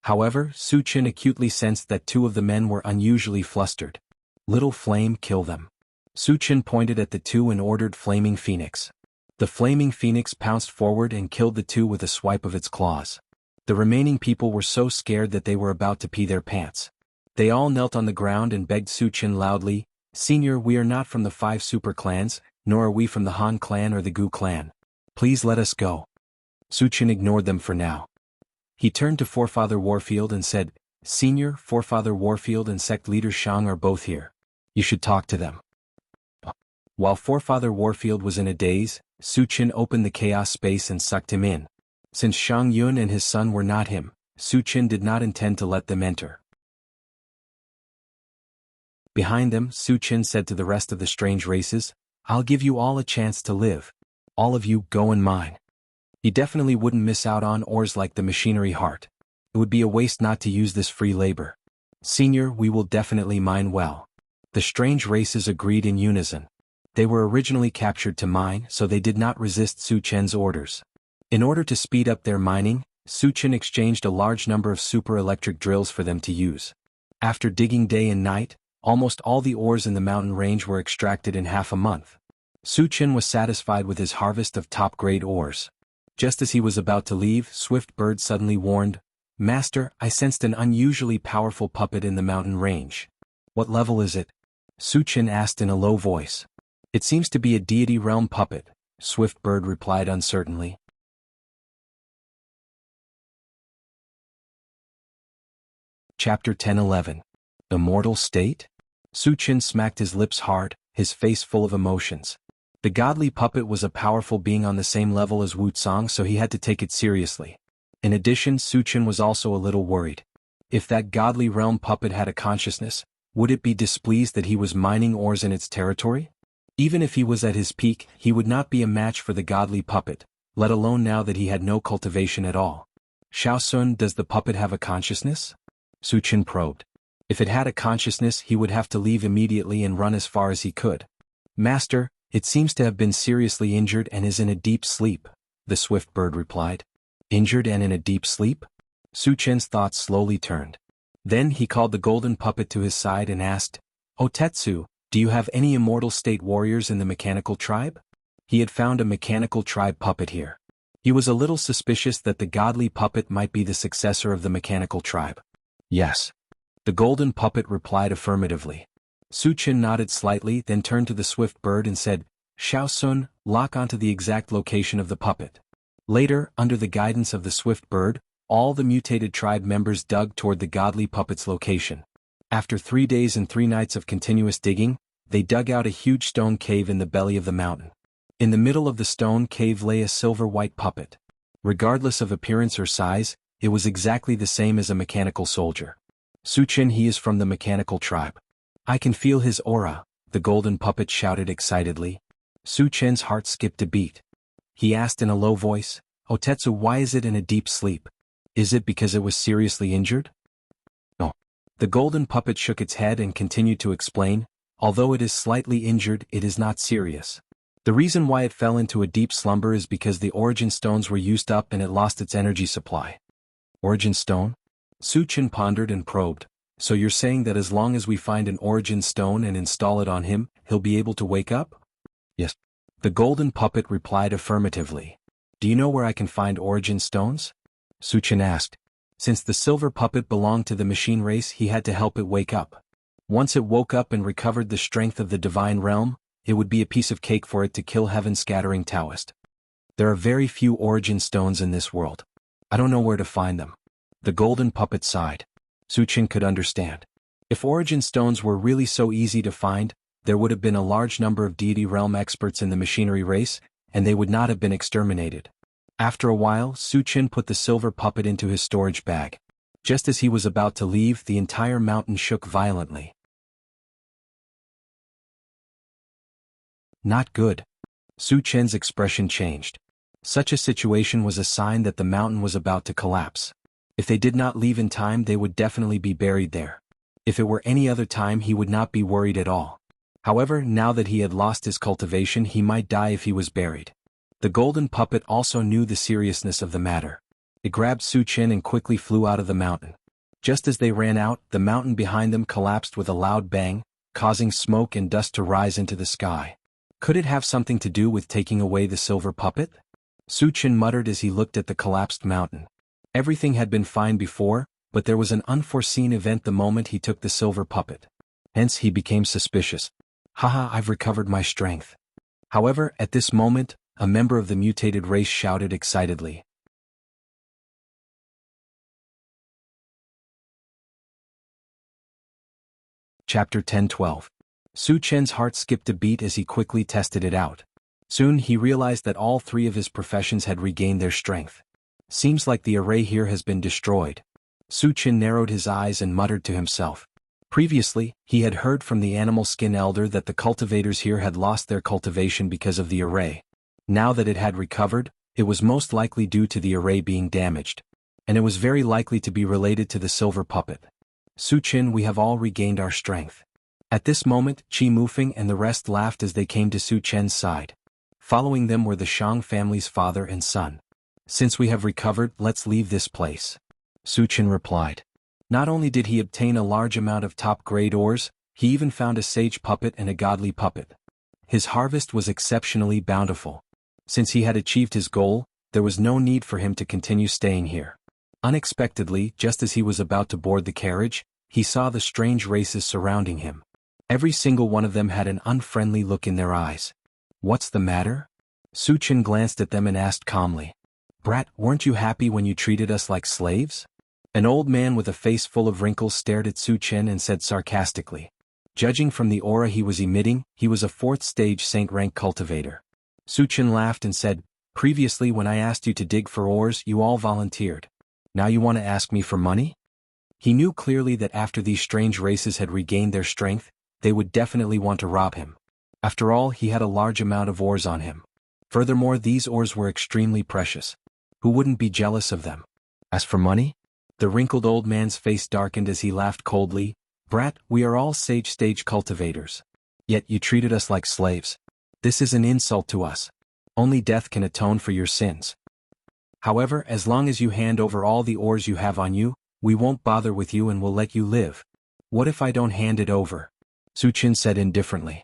A: However, Su Chen acutely sensed that 2 of the men were unusually flustered. "Little Flame, kill them." Su Chen pointed at the 2 and ordered Flaming Phoenix. The Flaming Phoenix pounced forward and killed the 2 with a swipe of its claws. The remaining people were so scared that they were about to pee their pants. They all knelt on the ground and begged Su Chen loudly, "Senior, we are not from the 5 super clans, nor are we from the Han clan or the Gu clan. Please let us go." Su Chen ignored them for now. He turned to Forefather Warfield and said, "Senior, Forefather Warfield and sect leader Shang are both here. You should talk to them." While Forefather Warfield was in a daze, Su Chen opened the chaos space and sucked him in. Since Shang Yun and his son were not him, Su Chen did not intend to let them enter. Behind them, Su Chen said to the rest of the strange races, "I'll give you all a chance to live. All of you go and mine." He definitely wouldn't miss out on ores like the machinery heart. It would be a waste not to use this free labor. "Senior, we will definitely mine well." The strange races agreed in unison. They were originally captured to mine, so they did not resist Su Chen's orders. In order to speed up their mining, Su Chen exchanged a large number of super electric drills for them to use. After digging day and night, almost all the ores in the mountain range were extracted in half a month. Su Chen was satisfied with his harvest of top-grade ores. Just as he was about to leave, Swift Bird suddenly warned, "Master, I sensed an unusually powerful puppet in the mountain range." "What level is it?" Su Chen asked in a low voice. "It seems to be a deity realm puppet," Swift Bird replied uncertainly. Chapter 10:11. Immortal State? Su Chen smacked his lips hard, his face full of emotions. The godly puppet was a powerful being on the same level as Wu Tsang, so he had to take it seriously. In addition, Suchin was also a little worried. If that godly realm puppet had a consciousness, would it be displeased that he was mining ores in its territory? Even if he was at his peak, he would not be a match for the godly puppet, let alone now that he had no cultivation at all. Shaosun, does the puppet have a consciousness? Suchin probed. If it had a consciousness, he would have to leave immediately and run as far as he could. Master, it seems to have been seriously injured and is in a deep sleep, the swift bird replied. Injured and in a deep sleep? Suchin's thoughts slowly turned. Then he called the golden puppet to his side and asked, Otetsu, do you have any immortal state warriors in the mechanical tribe? He had found a mechanical tribe puppet here. He was a little suspicious that the godly puppet might be the successor of the mechanical tribe. Yes. The golden puppet replied affirmatively. Suchin nodded slightly, then turned to the swift bird and said, Shaosun, lock onto the exact location of the puppet. Later, under the guidance of the swift bird, all the mutated tribe members dug toward the godly puppet's location. After 3 days and 3 nights of continuous digging, they dug out a huge stone cave in the belly of the mountain. In the middle of the stone cave lay a silver-white puppet. Regardless of appearance or size, it was exactly the same as a mechanical soldier. Suchin, he is from the mechanical tribe. I can feel his aura, the golden puppet shouted excitedly. Suchin's heart skipped a beat. He asked in a low voice, Otetsu, why is it in a deep sleep? Is it because it was seriously injured? No. The golden puppet shook its head and continued to explain, although it is slightly injured, it is not serious. The reason why it fell into a deep slumber is because the origin stones were used up and it lost its energy supply. Origin stone? Suchin pondered and probed. So you're saying that as long as we find an origin stone and install it on him, he'll be able to wake up? Yes. The golden puppet replied affirmatively. Do you know where I can find origin stones? Suchin asked. Since the silver puppet belonged to the machine race, he had to help it wake up. Once it woke up and recovered the strength of the divine realm, it would be a piece of cake for it to kill heaven-scattering Taoist. There are very few origin stones in this world. I don't know where to find them. The golden puppet sighed. Suchin could understand. If origin stones were really so easy to find, there would have been a large number of deity realm experts in the machinery race, and they would not have been exterminated. After a while, Suchin put the silver puppet into his storage bag. Just as he was about to leave, the entire mountain shook violently. Not good. Suchin's expression changed. Such a situation was a sign that the mountain was about to collapse. If they did not leave in time, they would definitely be buried there. If it were any other time, he would not be worried at all. However, now that he had lost his cultivation, he might die if he was buried. The golden puppet also knew the seriousness of the matter. It grabbed Suchin and quickly flew out of the mountain. Just as they ran out, the mountain behind them collapsed with a loud bang, causing smoke and dust to rise into the sky. Could it have something to do with taking away the silver puppet? Suchin muttered as he looked at the collapsed mountain. Everything had been fine before, but there was an unforeseen event the moment he took the silver puppet. Hence he became suspicious. Haha, I've recovered my strength. However, at this moment, a member of the mutated race shouted excitedly. Chapter 10-12. Suchin's heart skipped a beat as he quickly tested it out. Soon he realized that all 3 of his professions had regained their strength. Seems like the array here has been destroyed. Suchin narrowed his eyes and muttered to himself. Previously, he had heard from the animal skin elder that the cultivators here had lost their cultivation because of the array. Now that it had recovered, it was most likely due to the array being damaged. And it was very likely to be related to the silver puppet. Suchin, we have all regained our strength. At this moment, Chi Mufeng and the rest laughed as they came to Suchin's side. Following them were the Shang family's father and son. Since we have recovered, let's leave this place. Suchin replied. Not only did he obtain a large amount of top-grade ores, he even found a sage puppet and a godly puppet. His harvest was exceptionally bountiful. Since he had achieved his goal, there was no need for him to continue staying here. Unexpectedly, just as he was about to board the carriage, he saw the strange races surrounding him. Every single one of them had an unfriendly look in their eyes. What's the matter? Suchin glanced at them and asked calmly. Brat, weren't you happy when you treated us like slaves? An old man with a face full of wrinkles stared at Suchin and said sarcastically. Judging from the aura he was emitting, he was a 4th-stage saint-rank cultivator. Suchin laughed and said, Previously when I asked you to dig for ores you all volunteered. Now you want to ask me for money? He knew clearly that after these strange races had regained their strength, they would definitely want to rob him. After all, he had a large amount of ores on him. Furthermore, these ores were extremely precious. Who wouldn't be jealous of them? As for money? The wrinkled old man's face darkened as he laughed coldly. Brat, we are all sage cultivators. Yet you treated us like slaves. This is an insult to us. Only death can atone for your sins. However, as long as you hand over all the ores you have on you, we won't bother with you and will let you live. What if I don't hand it over? Su Chen said indifferently.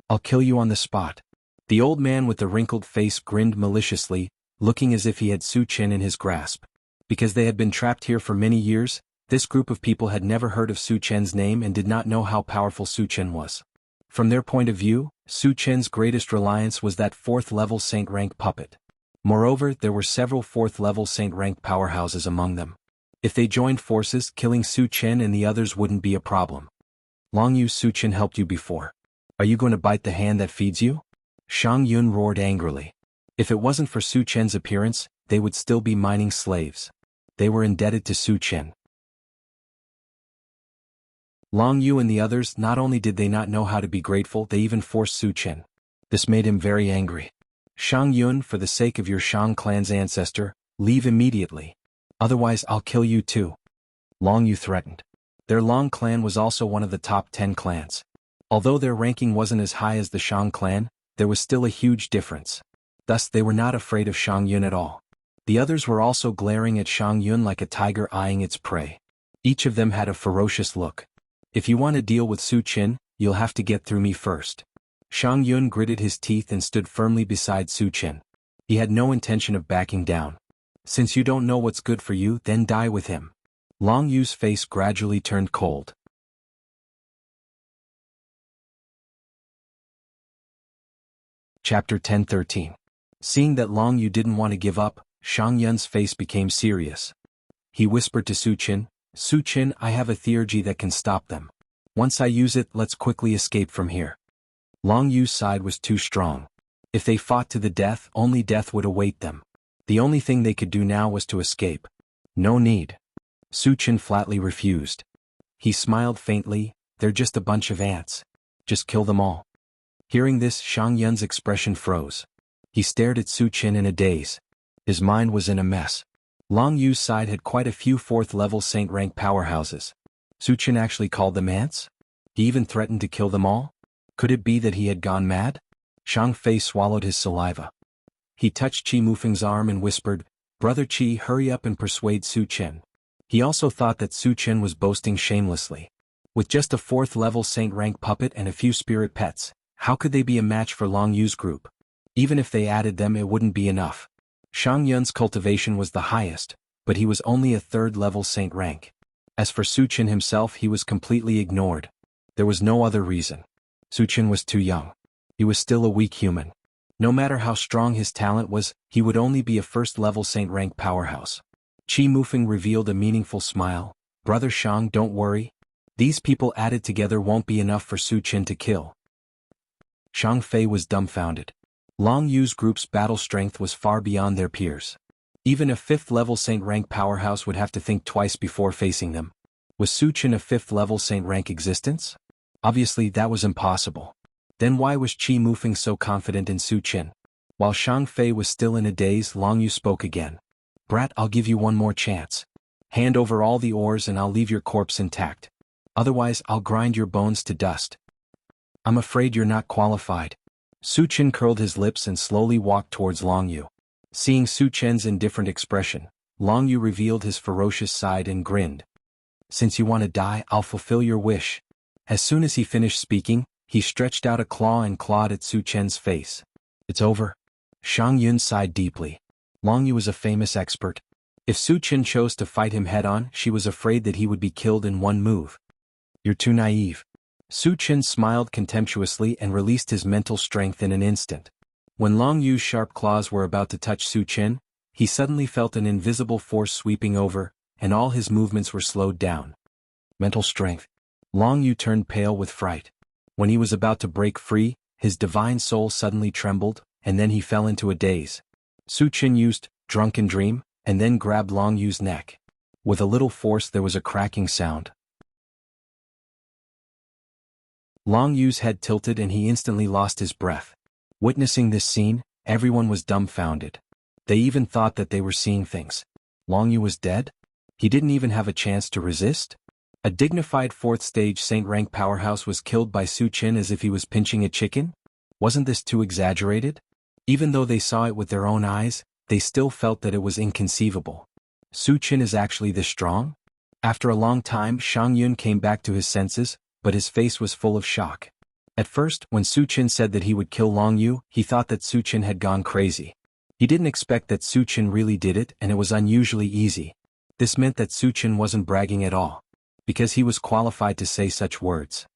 A: I'll kill you on the spot. The old man with the wrinkled face grinned maliciously, looking as if he had Su Chen in his grasp. Because they had been trapped here for many years, this group of people had never heard of Su Chen's name and did not know how powerful Su Chen was. From their point of view, Su Chen's greatest reliance was that 4th level Saint rank puppet. Moreover, there were several 4th level Saint rank powerhouses among them. If they joined forces, killing Su Chen and the others wouldn't be a problem. Long Yu, Su Chen helped you before. Are you going to bite the hand that feeds you? Shang Yun roared angrily. If it wasn't for Su Chen's appearance, they would still be mining slaves. They were indebted to Su Chen. Long Yu and the others, not only did they not know how to be grateful, they even forced Su Chen. This made him very angry. Shang Yun, for the sake of your Shang clan's ancestor, leave immediately. Otherwise I'll kill you too. Long Yu threatened. Their Long clan was also one of the top 10 clans. Although their ranking wasn't as high as the Shang clan, there was still a huge difference. Thus they were not afraid of Shang Yun at all. The others were also glaring at Shang Yun like a tiger eyeing its prey. Each of them had a ferocious look. If you want to deal with Su Chen, you'll have to get through me first. Shang Yun gritted his teeth and stood firmly beside Su Chen. He had no intention of backing down. Since you don't know what's good for you, then die with him. Long Yu's face gradually turned cold. Chapter 10:13. Seeing that Long Yu didn't want to give up, Shang Yun's face became serious. He whispered to Su Chen, Su Chen, I have a theurgy that can stop them. Once I use it, let's quickly escape from here. Long Yu's side was too strong. If they fought to the death, only death would await them. The only thing they could do now was to escape. No need. Su Chen flatly refused. He smiled faintly, they're just a bunch of ants. Just kill them all. Hearing this, Shang Yun's expression froze. He stared at Su Chen in a daze. His mind was in a mess. Long Yu's side had quite a few 4th level Saint rank powerhouses. Su Chen actually called them ants? He even threatened to kill them all? Could it be that he had gone mad? Shang Fei swallowed his saliva. He touched Qi Mufeng's arm and whispered, Brother Qi, hurry up and persuade Su Chen. He also thought that Su Chen was boasting shamelessly. With just a 4th level Saint rank puppet and a few spirit pets, how could they be a match for Long Yu's group? Even if they added them, it wouldn't be enough. Shang Yun's cultivation was the highest, but he was only a 3rd level Saint rank. As for Su Chen himself, he was completely ignored. There was no other reason. Su Chen was too young. He was still a weak human. No matter how strong his talent was, he would only be a 1st level Saint rank powerhouse. Qi Mufeng revealed a meaningful smile. Brother Shang, don't worry. These people added together won't be enough for Su Chen to kill. Shang Fei was dumbfounded. Long Yu's group's battle strength was far beyond their peers. Even a 5th level Saint rank powerhouse would have to think twice before facing them. Was Su Chen a 5th level Saint rank existence? Obviously that was impossible. Then why was Qi Mufeng so confident in Su Chen? While Shang Fei was still in a daze, Long Yu spoke again. Brat, I'll give you one more chance. Hand over all the ores and I'll leave your corpse intact. Otherwise I'll grind your bones to dust. I'm afraid you're not qualified. Su Chen curled his lips and slowly walked towards Long Yu. Seeing Su Chen's indifferent expression, Long Yu revealed his ferocious side and grinned. Since you want to die, I'll fulfill your wish. As soon as he finished speaking, he stretched out a claw and clawed at Su Chen's face. It's over. Shang Yun sighed deeply. Long Yu was a famous expert. If Su Chen chose to fight him head-on, she was afraid that he would be killed in one move. You're too naive. Su Chen smiled contemptuously and released his mental strength in an instant. When Long Yu's sharp claws were about to touch Su Chen, he suddenly felt an invisible force sweeping over, and all his movements were slowed down. Mental strength. Long Yu turned pale with fright. When he was about to break free, his divine soul suddenly trembled, and then he fell into a daze. Su Qin used Drunken Dream, and then grabbed Long Yu's neck. With a little force there was a cracking sound. Long Yu's head tilted and he instantly lost his breath. Witnessing this scene, everyone was dumbfounded. They even thought that they were seeing things. Long Yu was dead? He didn't even have a chance to resist? A dignified 4th stage Saint rank powerhouse was killed by Su Qin as if he was pinching a chicken? Wasn't this too exaggerated? Even though they saw it with their own eyes, they still felt that it was inconceivable. Su Qin is actually this strong? After a long time, Shang Yun came back to his senses, but his face was full of shock. At first, when Su Qin said that he would kill Long Yu, he thought that Su Qin had gone crazy. He didn't expect that Su Qin really did it, and it was unusually easy. This meant that Su Qin wasn't bragging at all, because he was qualified to say such words.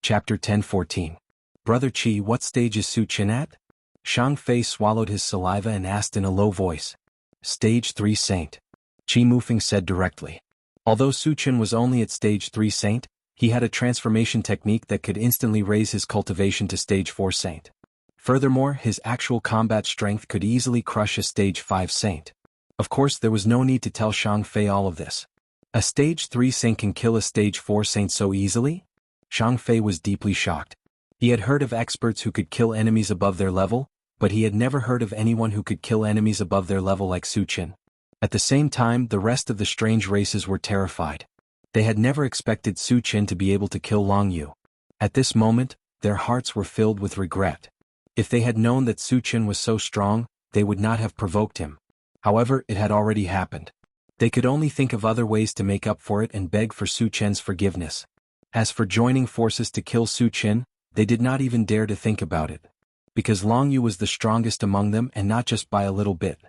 A: Chapter 10:14. Brother Qi, what stage is Su Qin at? Shang Fei swallowed his saliva and asked in a low voice. Stage 3 Saint. Qi Mufeng said directly. Although Su Qin was only at stage 3 Saint, he had a transformation technique that could instantly raise his cultivation to stage 4 Saint. Furthermore, his actual combat strength could easily crush a stage 5 Saint. Of course, there was no need to tell Shang Fei all of this. A stage 3 Saint can kill a stage 4 Saint so easily? Shang Fei was deeply shocked. He had heard of experts who could kill enemies above their level, but he had never heard of anyone who could kill enemies above their level like Su Qin. At the same time, the rest of the strange races were terrified. They had never expected Su Qin to be able to kill Long Yu. At this moment, their hearts were filled with regret. If they had known that Su Qin was so strong, they would not have provoked him. However, it had already happened. They could only think of other ways to make up for it and beg for Su Qin's forgiveness. As for joining forces to kill Su Qin, they did not even dare to think about it. Because Long Yu was the strongest among them and not just by a little bit.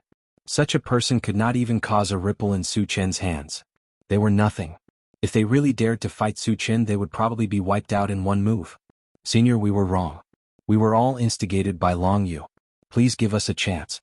A: Such a person could not even cause a ripple in Su Qin's hands. They were nothing. If they really dared to fight Su Qin, they would probably be wiped out in one move. Senior, we were wrong. We were all instigated by Long Yu. Please give us a chance.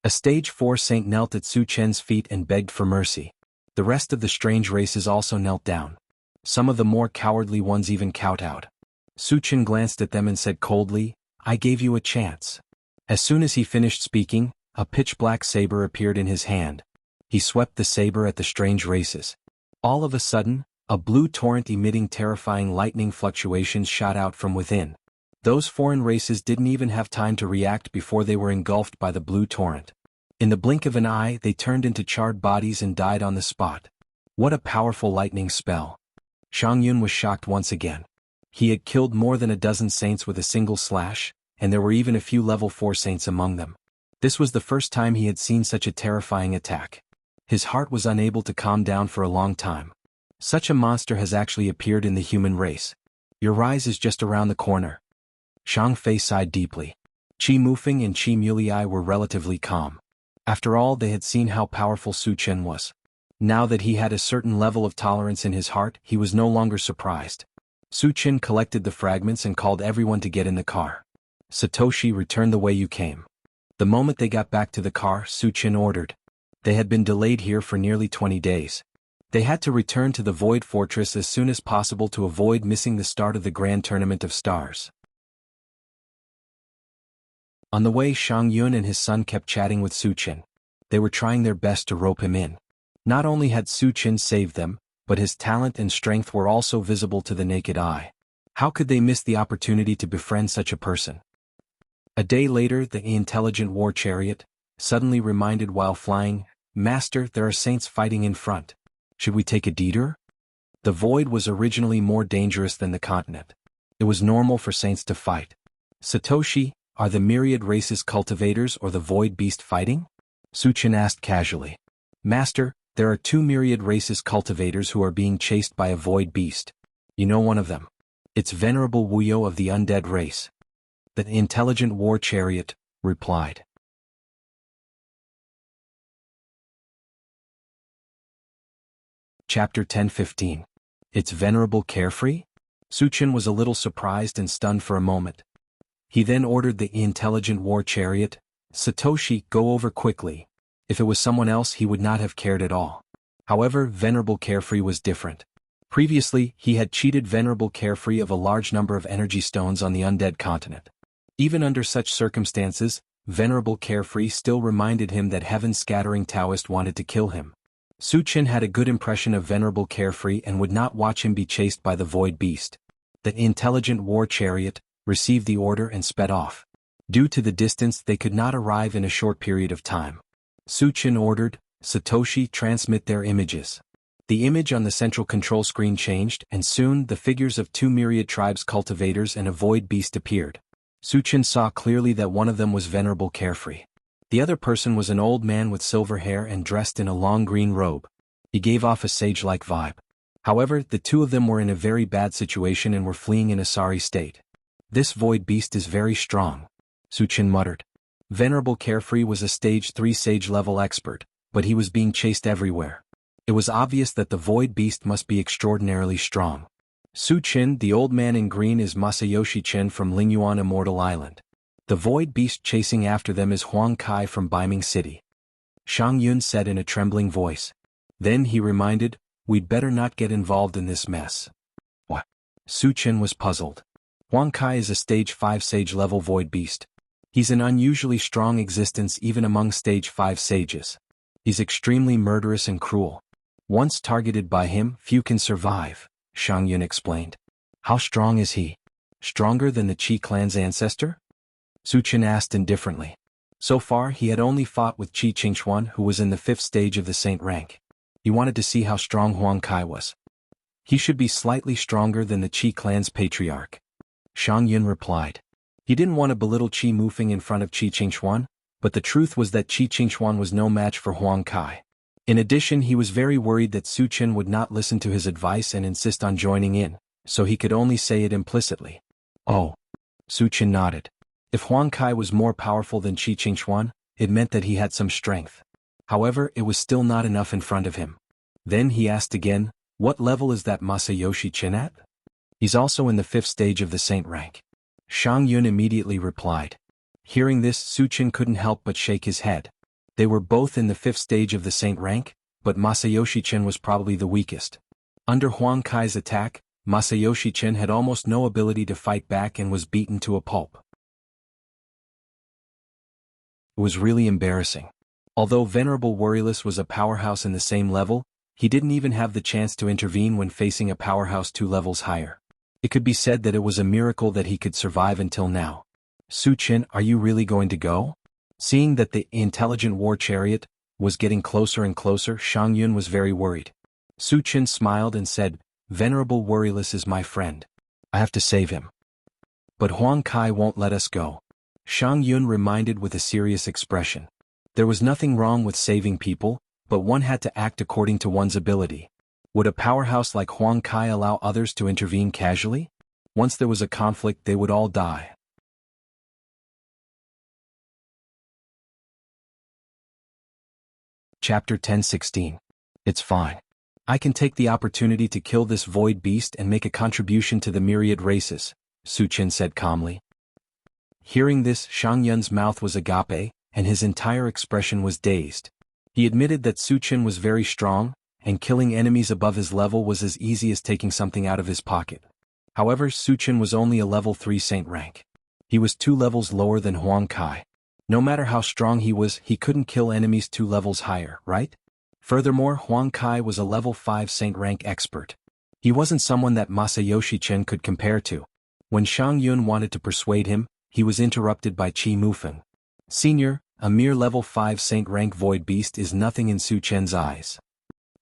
A: A stage 4 Saint knelt at Su Qin's feet and begged for mercy. The rest of the strange races also knelt down. Some of the more cowardly ones even kowtowed. Su Qin glanced at them and said coldly, I gave you a chance. As soon as he finished speaking, a pitch-black saber appeared in his hand. He swept the saber at the strange races. All of a sudden, a blue torrent emitting terrifying lightning fluctuations shot out from within. Those foreign races didn't even have time to react before they were engulfed by the blue torrent. In the blink of an eye, they turned into charred bodies and died on the spot. What a powerful lightning spell. Shang Yun was shocked once again. He had killed more than a dozen saints with a single slash, and there were even a few level 4 saints among them. This was the first time he had seen such a terrifying attack. His heart was unable to calm down for a long time. Such a monster has actually appeared in the human race. Your rise is just around the corner. Shang Fei sighed deeply. Qi Mufeng and Qi Mulei were relatively calm. After all, they had seen how powerful Su Qin was. Now that he had a certain level of tolerance in his heart, he was no longer surprised. Su Qin collected the fragments and called everyone to get in the car. Satoshi, return the way you came. The moment they got back to the car, Su Qin ordered. They had been delayed here for nearly 20 days. They had to return to the Void Fortress as soon as possible to avoid missing the start of the Grand Tournament of Stars. On the way, Shang Yun and his son kept chatting with Su Qin. They were trying their best to rope him in. Not only had Su Qin saved them, but his talent and strength were also visible to the naked eye. How could they miss the opportunity to befriend such a person? A day later, the intelligent war chariot suddenly reminded while flying, Master, there are saints fighting in front. Should we take a detour? The void was originally more dangerous than the continent. It was normal for saints to fight. Satoshi, are the myriad races cultivators or the void beast fighting? Su Qin asked casually. Master, there are 2 myriad races cultivators who are being chased by a void beast. You know one of them. It's Venerable Wuyo of the undead race. The intelligent war chariot replied. Chapter 10:15. It's Venerable Carefree? Su Qin was a little surprised and stunned for a moment. He then ordered the intelligent war chariot, Satoshi, go over quickly. If it was someone else, he would not have cared at all. However, Venerable Carefree was different. Previously, he had cheated Venerable Carefree of a large number of energy stones on the undead continent. Even under such circumstances, Venerable Carefree still reminded him that heaven-scattering Taoist wanted to kill him. Su Qin had a good impression of Venerable Carefree and would not watch him be chased by the Void Beast. The intelligent war chariot received the order and sped off. Due to the distance, they could not arrive in a short period of time. Su Qin ordered, "Satoshi, transmit their images." The image on the central control screen changed, and soon the figures of 2 myriad tribes cultivators and a void beast appeared. Su Qin saw clearly that one of them was Venerable Carefree. The other person was an old man with silver hair and dressed in a long green robe. He gave off a sage-like vibe. However, the two of them were in a very bad situation and were fleeing in a sorry state. "This void beast is very strong," Su Qin muttered. Venerable Carefree was a stage 3 sage-level expert, but he was being chased everywhere. It was obvious that the void beast must be extraordinarily strong. Su Qin, the old man in green, is Masayoshi Qin from Lingyuan Immortal Island. The void beast chasing after them is Huang Kai from Beiming City. Shang Yun said in a trembling voice. Then he reminded, "We'd better not get involved in this mess." What? Su Qin was puzzled. Huang Kai is a stage 5 sage-level void beast. He's an unusually strong existence even among stage 5 sages. He's extremely murderous and cruel. Once targeted by him, few can survive, Shang Yun explained. "How strong is he? Stronger than the Qi clan's ancestor?" Su Qin asked indifferently. So far he had only fought with Qi Qingxuan, who was in the 5th stage of the saint rank. He wanted to see how strong Huang Kai was. "He should be slightly stronger than the Qi clan's patriarch," Shang Yun replied. He didn't want to belittle Qi Mufeng in front of Qi Qingxuan, but the truth was that Qi Qingxuan was no match for Huang Kai. In addition, he was very worried that Su Qin would not listen to his advice and insist on joining in, so he could only say it implicitly. "Oh." Su Qin nodded. If Huang Kai was more powerful than Qi Qingxuan, it meant that he had some strength. However, it was still not enough in front of him. Then he asked again, "What level is that Masayoshi Qin at?" "He's also in the 5th stage of the saint rank." Shang Yun immediately replied. Hearing this, Su Qin couldn't help but shake his head. They were both in the 5th stage of the saint rank, but Masayoshi Qin was probably the weakest. Under Huang Kai's attack, Masayoshi Qin had almost no ability to fight back and was beaten to a pulp. It was really embarrassing. Although Venerable Warriorless was a powerhouse in the same level, he didn't even have the chance to intervene when facing a powerhouse 2 levels higher. It could be said that it was a miracle that he could survive until now. "Su Qin, are you really going to go?" Seeing that the intelligent war chariot was getting closer and closer, Shang Yun was very worried. Su Qin smiled and said, "Venerable Warriorless is my friend. I have to save him." "But Huang Kai won't let us go," Shang Yun reminded with a serious expression. There was nothing wrong with saving people, but one had to act according to one's ability. Would a powerhouse like Huang Kai allow others to intervene casually? Once there was a conflict, they would all die. Chapter 10:16. It's fine. I can take the opportunity to kill this void beast and make a contribution to the myriad races, Su Qin said calmly. Hearing this, Shang Yun's mouth was agape, and his entire expression was dazed. He admitted that Su Qin was very strong, and killing enemies above his level was as easy as taking something out of his pocket. However, Su Qin was only a level 3 saint rank. He was 2 levels lower than Huang Kai. No matter how strong he was, he couldn't kill enemies 2 levels higher, right? Furthermore, Huang Kai was a level 5 saint rank expert. He wasn't someone that Masayoshi Qin could compare to. When Shang Yun wanted to persuade him, he was interrupted by Qi Mufeng. "Senior, a mere level 5 saint rank void beast is nothing in Su Qin's eyes."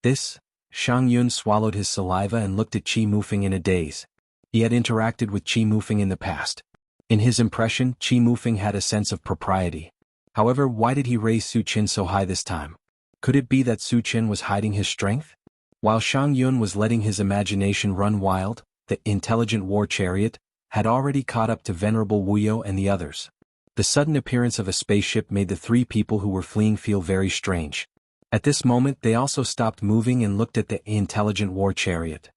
A: This? Shang Yun swallowed his saliva and looked at Qi Mufeng in a daze. He had interacted with Qi Mufeng in the past. In his impression, Qi Mufeng had a sense of propriety. However, why did he raise Su Qin so high this time? Could it be that Su Qin was hiding his strength? While Shang Yun was letting his imagination run wild, the intelligent war chariot had already caught up to Venerable Wuyo and the others. The sudden appearance of a spaceship made the 3 people who were fleeing feel very strange. At this moment, they also stopped moving and looked at the intelligent war chariot.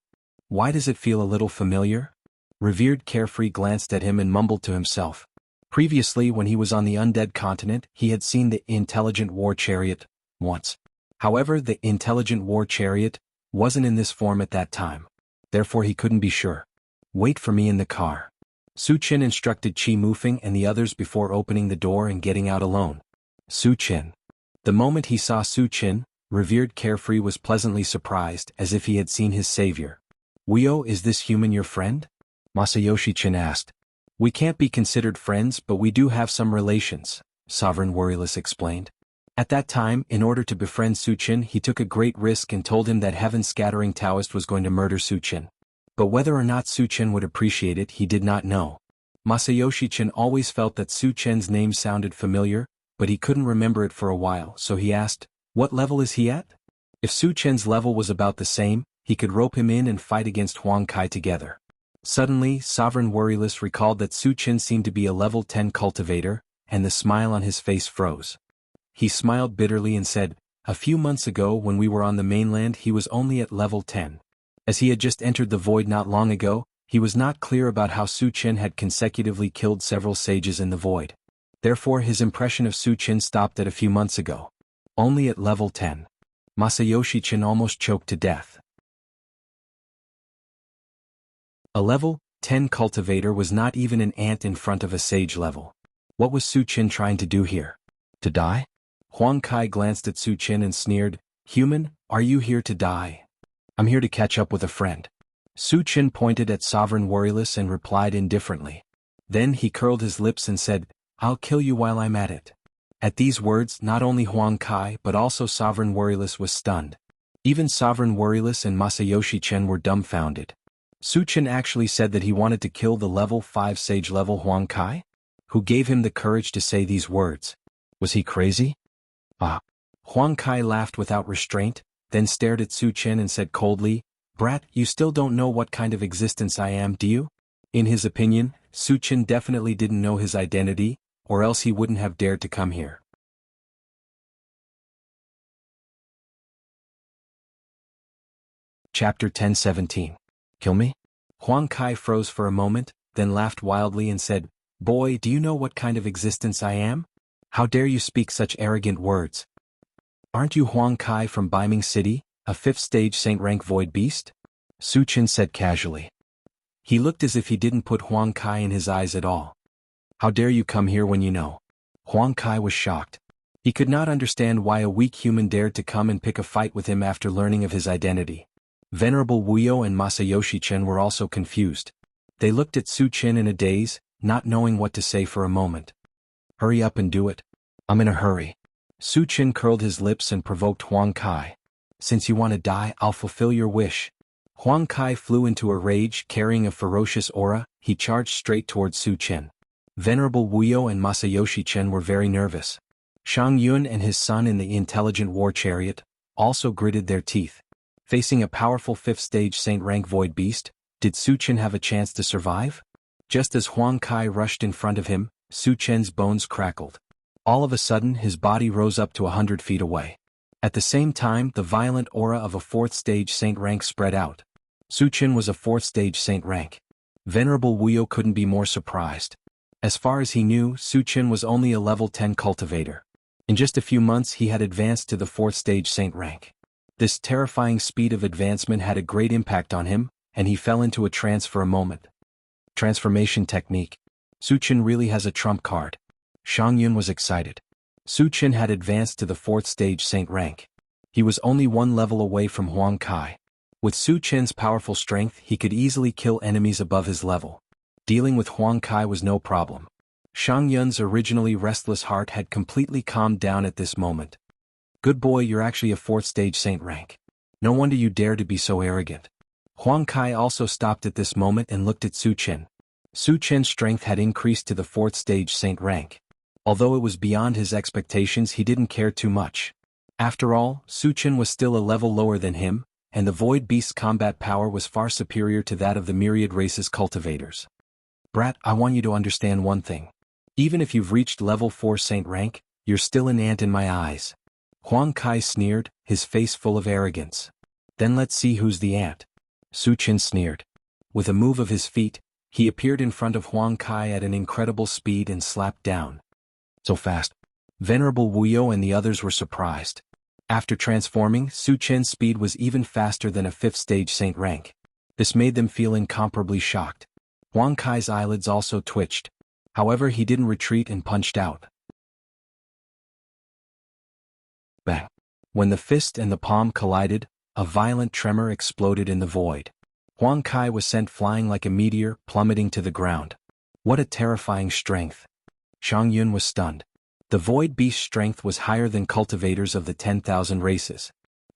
A: "Why does it feel a little familiar?" Revered Carefree glanced at him and mumbled to himself. Previously, when he was on the undead continent, he had seen the intelligent war chariot once. However, the intelligent war chariot wasn't in this form at that time. therefore he couldn't be sure. Wait for me in the car. Su Qin instructed Qi Mufeng and the others before opening the door and getting out alone. Su Qin. The moment he saw Su Qin, revered Carefree was pleasantly surprised as if he had seen his savior. Wuyo, is this human your friend? Masayoshi Qin asked. We can't be considered friends, but we do have some relations, Sovereign Worryless explained. At that time, in order to befriend Su Qin, he took a great risk and told him that heaven-scattering Taoist was going to murder Su Qin. But whether or not Su Qin would appreciate it, he did not know. Masayoshi Qin always felt that Su Qin's name sounded familiar, but he couldn't remember it for a while, so he asked, what level is he at? If Su Qin's level was about the same, he could rope him in and fight against Huang Kai together. Suddenly, Sovereign Worryless recalled that Su Qin seemed to be a level 10 cultivator, and the smile on his face froze. He smiled bitterly and said, a few months ago when we were on the mainland he was only at level 10. As he had just entered the void not long ago, he was not clear about how Su Qin had consecutively killed several sages in the void. Therefore his impression of Su Qin stopped at a few months ago. Only at level 10. Masayoshi Qin almost choked to death. A level 10 cultivator was not even an ant in front of a sage level. What was Su Qin trying to do here? To die? Huang Kai glanced at Su Qin and sneered, human, are you here to die? I'm here to catch up with a friend. Su Qin pointed at Sovereign Worryless and replied indifferently. Then he curled his lips and said, I'll kill you while I'm at it. At these words, not only Huang Kai but also Sovereign Worryless was stunned. Even Sovereign Worryless and Masayoshi Qin were dumbfounded. Su Qin actually said that he wanted to kill the level 5 sage level Huang Kai? Who gave him the courage to say these words? Was he crazy? Huang Kai laughed without restraint, then stared at Su Qin and said coldly, Brat, you still don't know what kind of existence I am, do you? In his opinion, Su Qin definitely didn't know his identity, or else he wouldn't have dared to come here. Chapter 10:17. Kill me? Huang Kai froze for a moment, then laughed wildly and said, Boy, do you know what kind of existence I am? How dare you speak such arrogant words? Aren't you Huang Kai from Baiming City, a 5th stage Saint rank void beast? Su Qin said casually. He looked as if he didn't put Huang Kai in his eyes at all. How dare you come here when you know? Huang Kai was shocked. He could not understand why a weak human dared to come and pick a fight with him after learning of his identity. Venerable Wuyo and Masayoshi Qin were also confused. They looked at Su Qin in a daze, not knowing what to say for a moment. Hurry up and do it. I'm in a hurry. Su Qin curled his lips and provoked Huang Kai. Since you want to die, I'll fulfill your wish. Huang Kai flew into a rage, carrying a ferocious aura. He charged straight towards Su Qin. Venerable Wuyo and Masayoshi Qin were very nervous. Shang Yun and his son in the intelligent war chariot also gritted their teeth. Facing a powerful 5th stage Saint rank void beast, did Su Qin have a chance to survive? Just as Huang Kai rushed in front of him, Su Qin's bones crackled. All of a sudden his body rose up to 100 feet away. At the same time the violent aura of a 4th stage Saint rank spread out. Su Qin was a 4th stage Saint rank. Venerable Wuyo couldn't be more surprised. As far as he knew, Su Qin was only a level 10 cultivator. In just a few months he had advanced to the 4th stage Saint rank. This terrifying speed of advancement had a great impact on him, and he fell into a trance for a moment. Transformation technique. Su Qin really has a trump card. Shang Yun was excited. Su Qin had advanced to the 4th stage Saint rank. He was only one level away from Huang Kai. With Su Qin's powerful strength he could easily kill enemies above his level. Dealing with Huang Kai was no problem. Shang Yun's originally restless heart had completely calmed down at this moment. Good boy, you're actually a 4th stage Saint rank. No wonder you dare to be so arrogant. Huang Kai also stopped at this moment and looked at Su Qin. Su Qin's strength had increased to the 4th stage Saint rank. Although it was beyond his expectations, he didn't care too much. After all, Su Qin was still a level lower than him, and the Void Beast's combat power was far superior to that of the myriad races cultivators. Brat, I want you to understand one thing. Even if you've reached level 4 Saint rank, you're still an ant in my eyes. Huang Kai sneered, his face full of arrogance. Then let's see who's the ant. Su Qin sneered. With a move of his feet, he appeared in front of Huang Kai at an incredible speed and slapped down. So fast. Venerable Wuyo and the others were surprised. After transforming, Su Qin's speed was even faster than a 5th stage Saint rank. This made them feel incomparably shocked. Huang Kai's eyelids also twitched. However, he didn't retreat and punched out. Bang! When the fist and the palm collided, a violent tremor exploded in the void. Huang Kai was sent flying like a meteor, plummeting to the ground. What a terrifying strength! Shang Yun was stunned. The void beast's strength was higher than cultivators of the 10,000 races.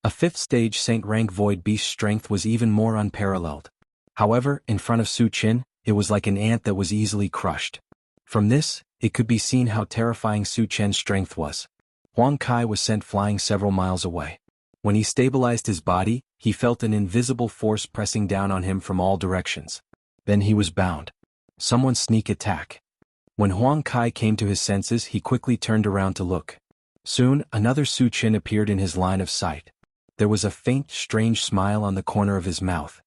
A: A 5th stage Saint rank void beast's strength was even more unparalleled. However, in front of Su Qin, it was like an ant that was easily crushed. From this, it could be seen how terrifying Su Qian's strength was. Huang Kai was sent flying several miles away. When he stabilized his body, he felt an invisible force pressing down on him from all directions. Then he was bound. Someone's sneak attack. When Huang Kai came to his senses, he quickly turned around to look. Soon, another Su Qin appeared in his line of sight. There was a faint, strange smile on the corner of his mouth.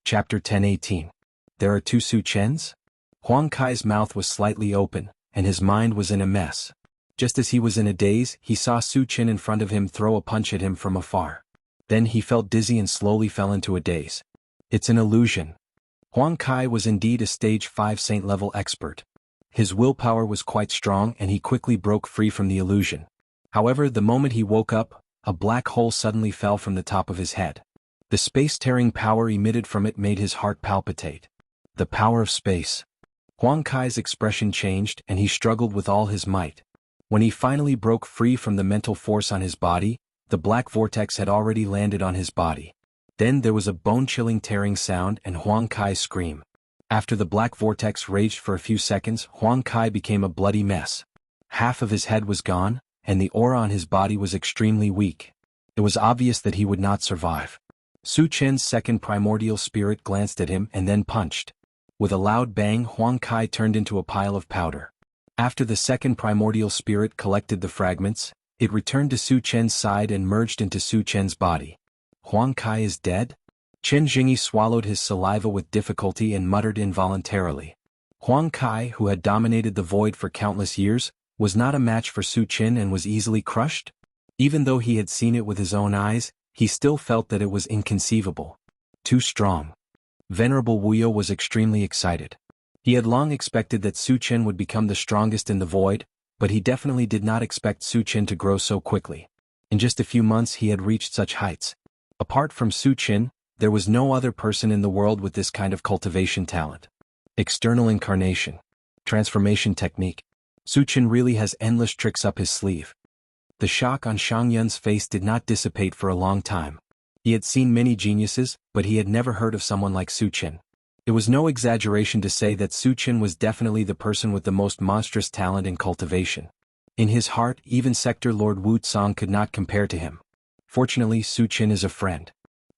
A: Chapter 10:18. There are two Su Qians? Huang Kai's mouth was slightly open, and his mind was in a mess. Just as he was in a daze, he saw Su Qin in front of him throw a punch at him from afar. Then he felt dizzy and slowly fell into a daze. It's an illusion. Huang Kai was indeed a stage 5 saint level expert. His willpower was quite strong and he quickly broke free from the illusion. However, the moment he woke up, a black hole suddenly fell from the top of his head. The space-tearing power emitted from it made his heart palpitate. The power of space. Huang Kai's expression changed and he struggled with all his might. When he finally broke free from the mental force on his body, the black vortex had already landed on his body. Then there was a bone-chilling tearing sound and Huang Kai's scream. After the black vortex raged for a few seconds, Huang Kai became a bloody mess. Half of his head was gone, and the aura on his body was extremely weak. It was obvious that he would not survive. Su Qian's second primordial spirit glanced at him and then punched. With a loud bang, Huang Kai turned into a pile of powder. After the second primordial spirit collected the fragments, it returned to Su Qian's side and merged into Su Qian's body. Huang Kai is dead? Qin Jingyi swallowed his saliva with difficulty and muttered involuntarily. Huang Kai, who had dominated the void for countless years, was not a match for Su Qin and was easily crushed? Even though he had seen it with his own eyes, he still felt that it was inconceivable. Too strong. Venerable Wuxia was extremely excited. He had long expected that Su Qin would become the strongest in the void, but he definitely did not expect Su Qin to grow so quickly. In just a few months he had reached such heights. Apart from Su Qin, there was no other person in the world with this kind of cultivation talent. External incarnation. Transformation technique. Su Qin really has endless tricks up his sleeve. The shock on Shang Yun's face did not dissipate for a long time. He had seen many geniuses, but he had never heard of someone like Su Qin. It was no exaggeration to say that Su Qin was definitely the person with the most monstrous talent in cultivation. In his heart, even Sector Lord Wu Tsang could not compare to him. Fortunately, Su Qin is a friend.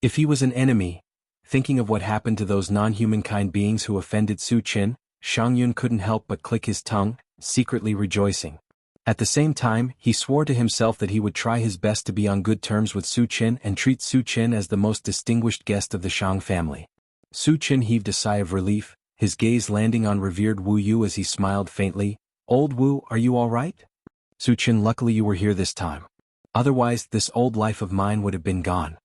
A: If he was an enemy, thinking of what happened to those non-humankind beings who offended Su Qin, Shang Yun couldn't help but click his tongue, secretly rejoicing. At the same time, he swore to himself that he would try his best to be on good terms with Su Qin and treat Su Qin as the most distinguished guest of the Shang family. Su Qin heaved a sigh of relief, his gaze landing on revered Wu Yu as he smiled faintly. "Old Wu, are you all right?" "Su Qin, luckily you were here this time. Otherwise, this old life of mine would have been gone."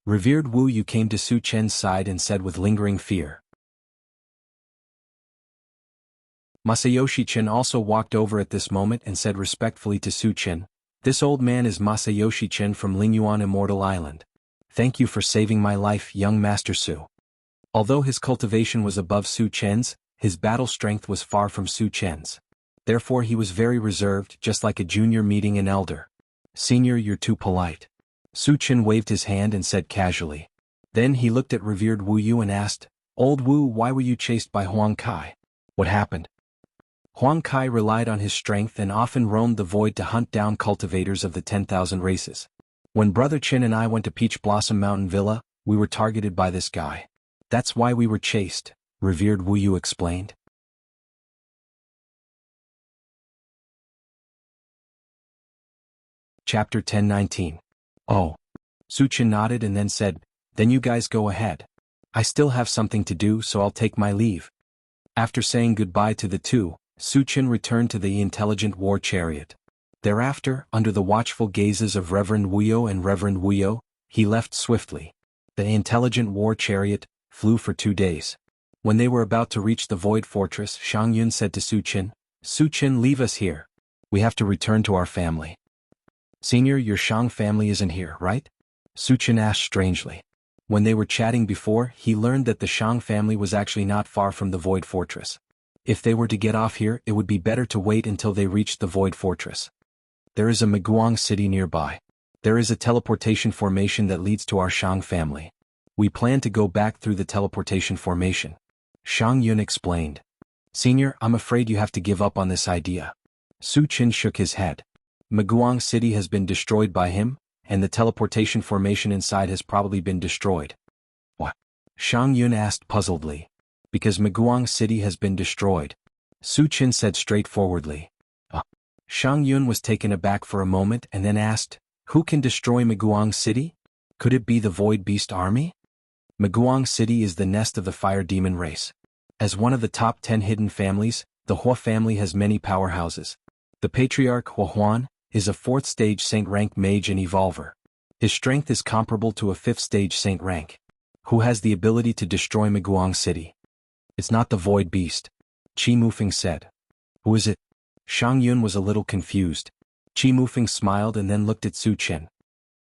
A: Revered Wu Yu came to Su Qian's side and said with lingering fear. Masayoshi Qin also walked over at this moment and said respectfully to Su Qin, "This old man is Masayoshi Qin from Lingyuan Immortal Island. Thank you for saving my life, young Master Su." Although his cultivation was above Su Qian's, his battle strength was far from Su Qian's. Therefore he was very reserved, just like a junior meeting an elder. "Senior, you're too polite." Su Qin waved his hand and said casually. Then he looked at revered Wu Yu and asked, "Old Wu, why were you chased by Huang Kai? What happened?" Huang Kai relied on his strength and often roamed the void to hunt down cultivators of the 10,000 races. When Brother Qin and I went to Peach Blossom Mountain Villa, we were targeted by this guy. That's why we were chased, revered Wu Yu explained. Chapter 10:19. Oh. Su Qin nodded and then said, "Then you guys go ahead. I still have something to do, so I'll take my leave." After saying goodbye to the two, Su Qin returned to the intelligent war chariot. Thereafter, under the watchful gazes of Reverend Wuyo and Reverend Wuyo, he left swiftly. The intelligent war chariot flew for 2 days. When they were about to reach the Void Fortress, Shang Yun said to Su Qin, "Su Qin, leave us here. We have to return to our family." "Senior, your Shang family isn't here, right?" Su Qin asked strangely. When they were chatting before, he learned that the Shang family was actually not far from the Void Fortress. If they were to get off here, it would be better to wait until they reached the Void Fortress. "There is a Meguang city nearby. There is a teleportation formation that leads to our Shang family. We plan to go back through the teleportation formation," Shang Yun explained. "Senior, I'm afraid you have to give up on this idea." Su Qin shook his head. Meguang city has been destroyed by him, and the teleportation formation inside has probably been destroyed. "What?" Shang Yun asked puzzledly. "Because Meguang city has been destroyed," Su Qin said straightforwardly. Shang Yun was taken aback for a moment and then asked, "Who can destroy Meguang city? Could it be the Void Beast army?" Meguang city is the nest of the fire demon race. As one of the top 10 hidden families, the Hua family has many powerhouses. The patriarch Hua Huan is a 4th stage saint rank mage and evolver. His strength is comparable to a 5th stage saint rank. Who has the ability to destroy Meguang city? "It's not the Void Beast," Qi Mufeng said. "Who is it?" Shang Yun was a little confused. Qi Mufeng smiled and then looked at Su Qin.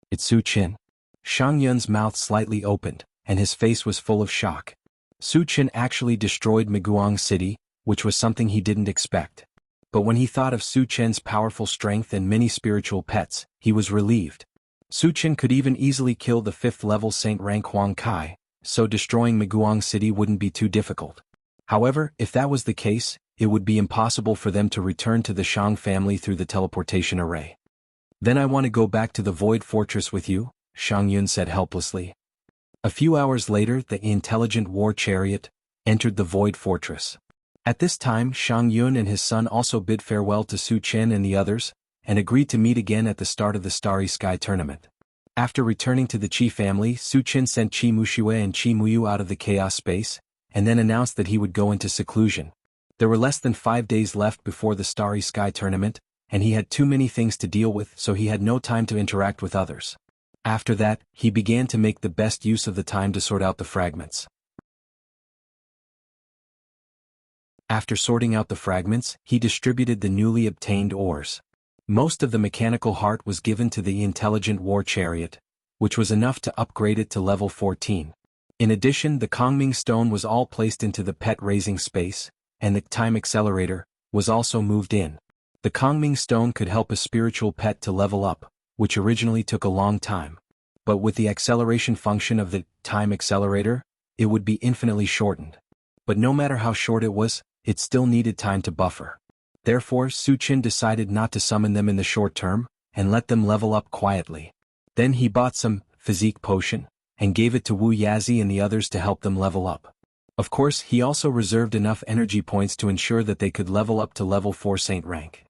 A: "It's Su Qin." Shang Yun's mouth slightly opened, and his face was full of shock. Su Qin actually destroyed Meguang city, which was something he didn't expect. But when he thought of Su Qin's powerful strength and many spiritual pets, he was relieved. Su Qin could even easily kill the 5th level saint rank Huang Kai, so destroying Meguang city wouldn't be too difficult. However, if that was the case, it would be impossible for them to return to the Shang family through the teleportation array. "Then I want to go back to the Void Fortress with you," Shang Yun said helplessly. A few hours later, the intelligent war chariot entered the Void Fortress. At this time, Shang Yun and his son also bid farewell to Su Qin and the others, and agreed to meet again at the start of the Starry Sky tournament. After returning to the Qi family, Su Qin sent Qi Muxue and Qi Muyu out of the chaos space, and then announced that he would go into seclusion. There were less than 5 days left before the Starry Sky tournament, and he had too many things to deal with, so he had no time to interact with others. After that, he began to make the best use of the time to sort out the fragments. After sorting out the fragments, he distributed the newly obtained ores. Most of the mechanical heart was given to the intelligent war chariot, which was enough to upgrade it to level 14. In addition, the Kongming stone was all placed into the pet raising space, and the time accelerator was also moved in. The Kongming stone could help a spiritual pet to level up, which originally took a long time. But with the acceleration function of the time accelerator, it would be infinitely shortened. But no matter how short it was, it still needed time to buffer. Therefore, Su Qin decided not to summon them in the short term, and let them level up quietly. Then he bought some physique potion, and gave it to Wu Yazi and the others to help them level up. Of course, he also reserved enough energy points to ensure that they could level up to level 4 saint rank.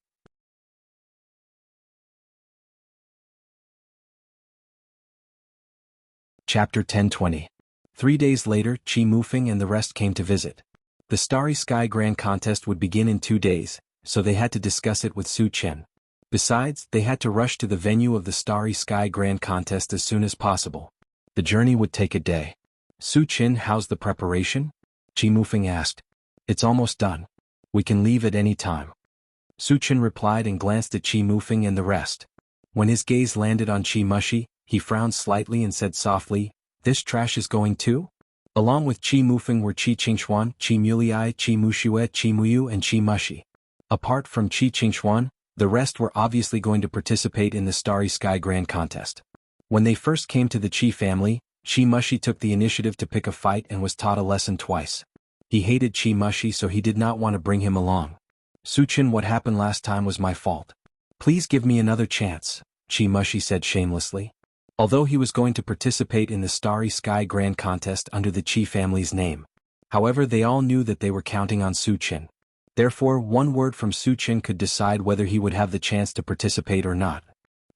A: Chapter 1020. 3 days later, Qi Mufeng and the rest came to visit. The Starry Sky Grand Contest would begin in 2 days, so they had to discuss it with Su Qin. Besides, they had to rush to the venue of the Starry Sky Grand Contest as soon as possible. The journey would take a day. "Su Qin, how's the preparation?" Qi Mufeng asked. "It's almost done. We can leave at any time." Su Qin replied and glanced at Qi Mufeng and the rest. When his gaze landed on Qi Mushi, he frowned slightly and said softly, "This trash is going too?" Along with Qi Mufeng were Qi Qingxuan, Qi Muliai, Qi Muxue, Qi Muyu and Qi Mushi. Apart from Qi Qingxuan, the rest were obviously going to participate in the Starry Sky Grand Contest. When they first came to the Qi family, Qi Mushi took the initiative to pick a fight and was taught a lesson twice. He hated Qi Mushi, so he did not want to bring him along. "Su Qin, what happened last time was my fault. Please give me another chance," Qi Mushi said shamelessly. Although he was going to participate in the Starry Sky Grand Contest under the Qi family's name. However, they all knew that they were counting on Su Qin. Therefore, one word from Su Qin could decide whether he would have the chance to participate or not.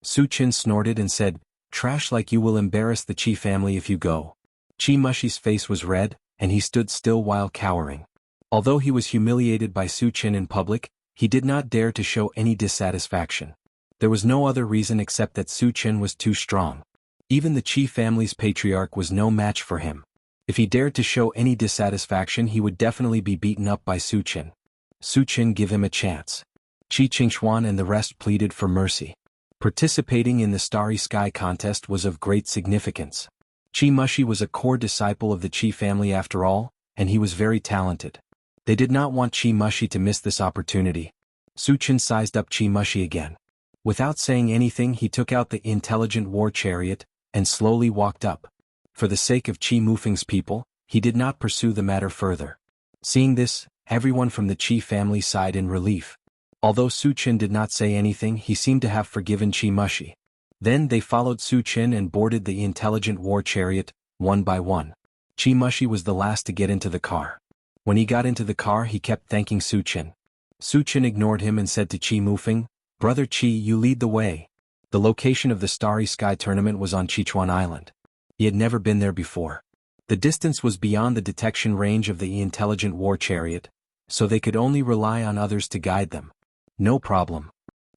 A: Su Qin snorted and said, "Trash like you will embarrass the Qi family if you go." Qi Mushi's face was red, and he stood still while cowering. Although he was humiliated by Su Qin in public, he did not dare to show any dissatisfaction. There was no other reason except that Su Chen was too strong. Even the Qi family's patriarch was no match for him. If he dared to show any dissatisfaction, he would definitely be beaten up by Su Chen. Su Chen, give him a chance. Qi Qingxuan and the rest pleaded for mercy. Participating in the Starry Sky contest was of great significance. Qi Mushi was a core disciple of the Qi family after all, and he was very talented. They did not want Qi Mushi to miss this opportunity. Su Chen sized up Qi Mushi again. Without saying anything, he took out the intelligent war chariot and slowly walked up. For the sake of Qi Mufeng's people, he did not pursue the matter further. Seeing this, everyone from the Qi family sighed in relief. Although Su Chen did not say anything, he seemed to have forgiven Qi Mushi. Then they followed Su Chen and boarded the intelligent war chariot, one by one. Qi Mushi was the last to get into the car. When he got into the car, he kept thanking Su Chen. Su Chen ignored him and said to Qi Mufeng, "Brother Qi, you lead the way." The location of the Starry Sky tournament was on Qichuan Island. He had never been there before. The distance was beyond the detection range of the intelligent war chariot, so they could only rely on others to guide them. No problem.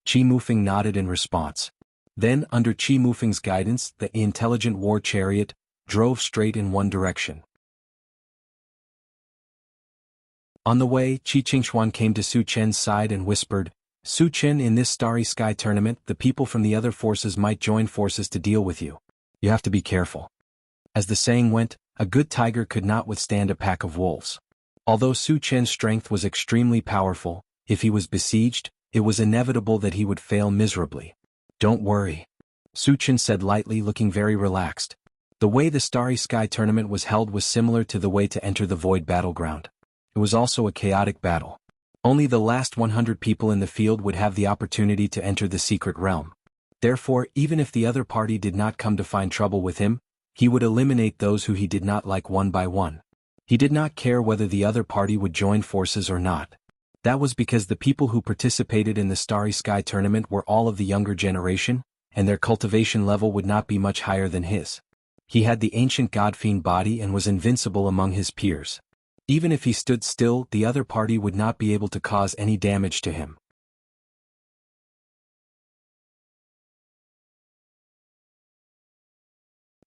A: Qi Mufeng nodded in response. Then, under Qi Mufeng's guidance, the intelligent war chariot drove straight in one direction. On the way, Qi Qingxuan came to Su Chen's side and whispered, "Su Chen, in this Starry Sky tournament, the people from the other forces might join forces to deal with you. You have to be careful." As the saying went, a good tiger could not withstand a pack of wolves. Although Su Chen's strength was extremely powerful, if he was besieged, it was inevitable that he would fail miserably. "Don't worry," Su Chen said lightly, looking very relaxed. The way the Starry Sky tournament was held was similar to the way to enter the Void battleground. It was also a chaotic battle. Only the last 100 people in the field would have the opportunity to enter the secret realm. Therefore, even if the other party did not come to find trouble with him, he would eliminate those who he did not like one by one. He did not care whether the other party would join forces or not. That was because the people who participated in the Starry Sky tournament were all of the younger generation, and their cultivation level would not be much higher than his. He had the ancient God-fiend body and was invincible among his peers. Even if he stood still, the other party would not be able to cause any damage to him.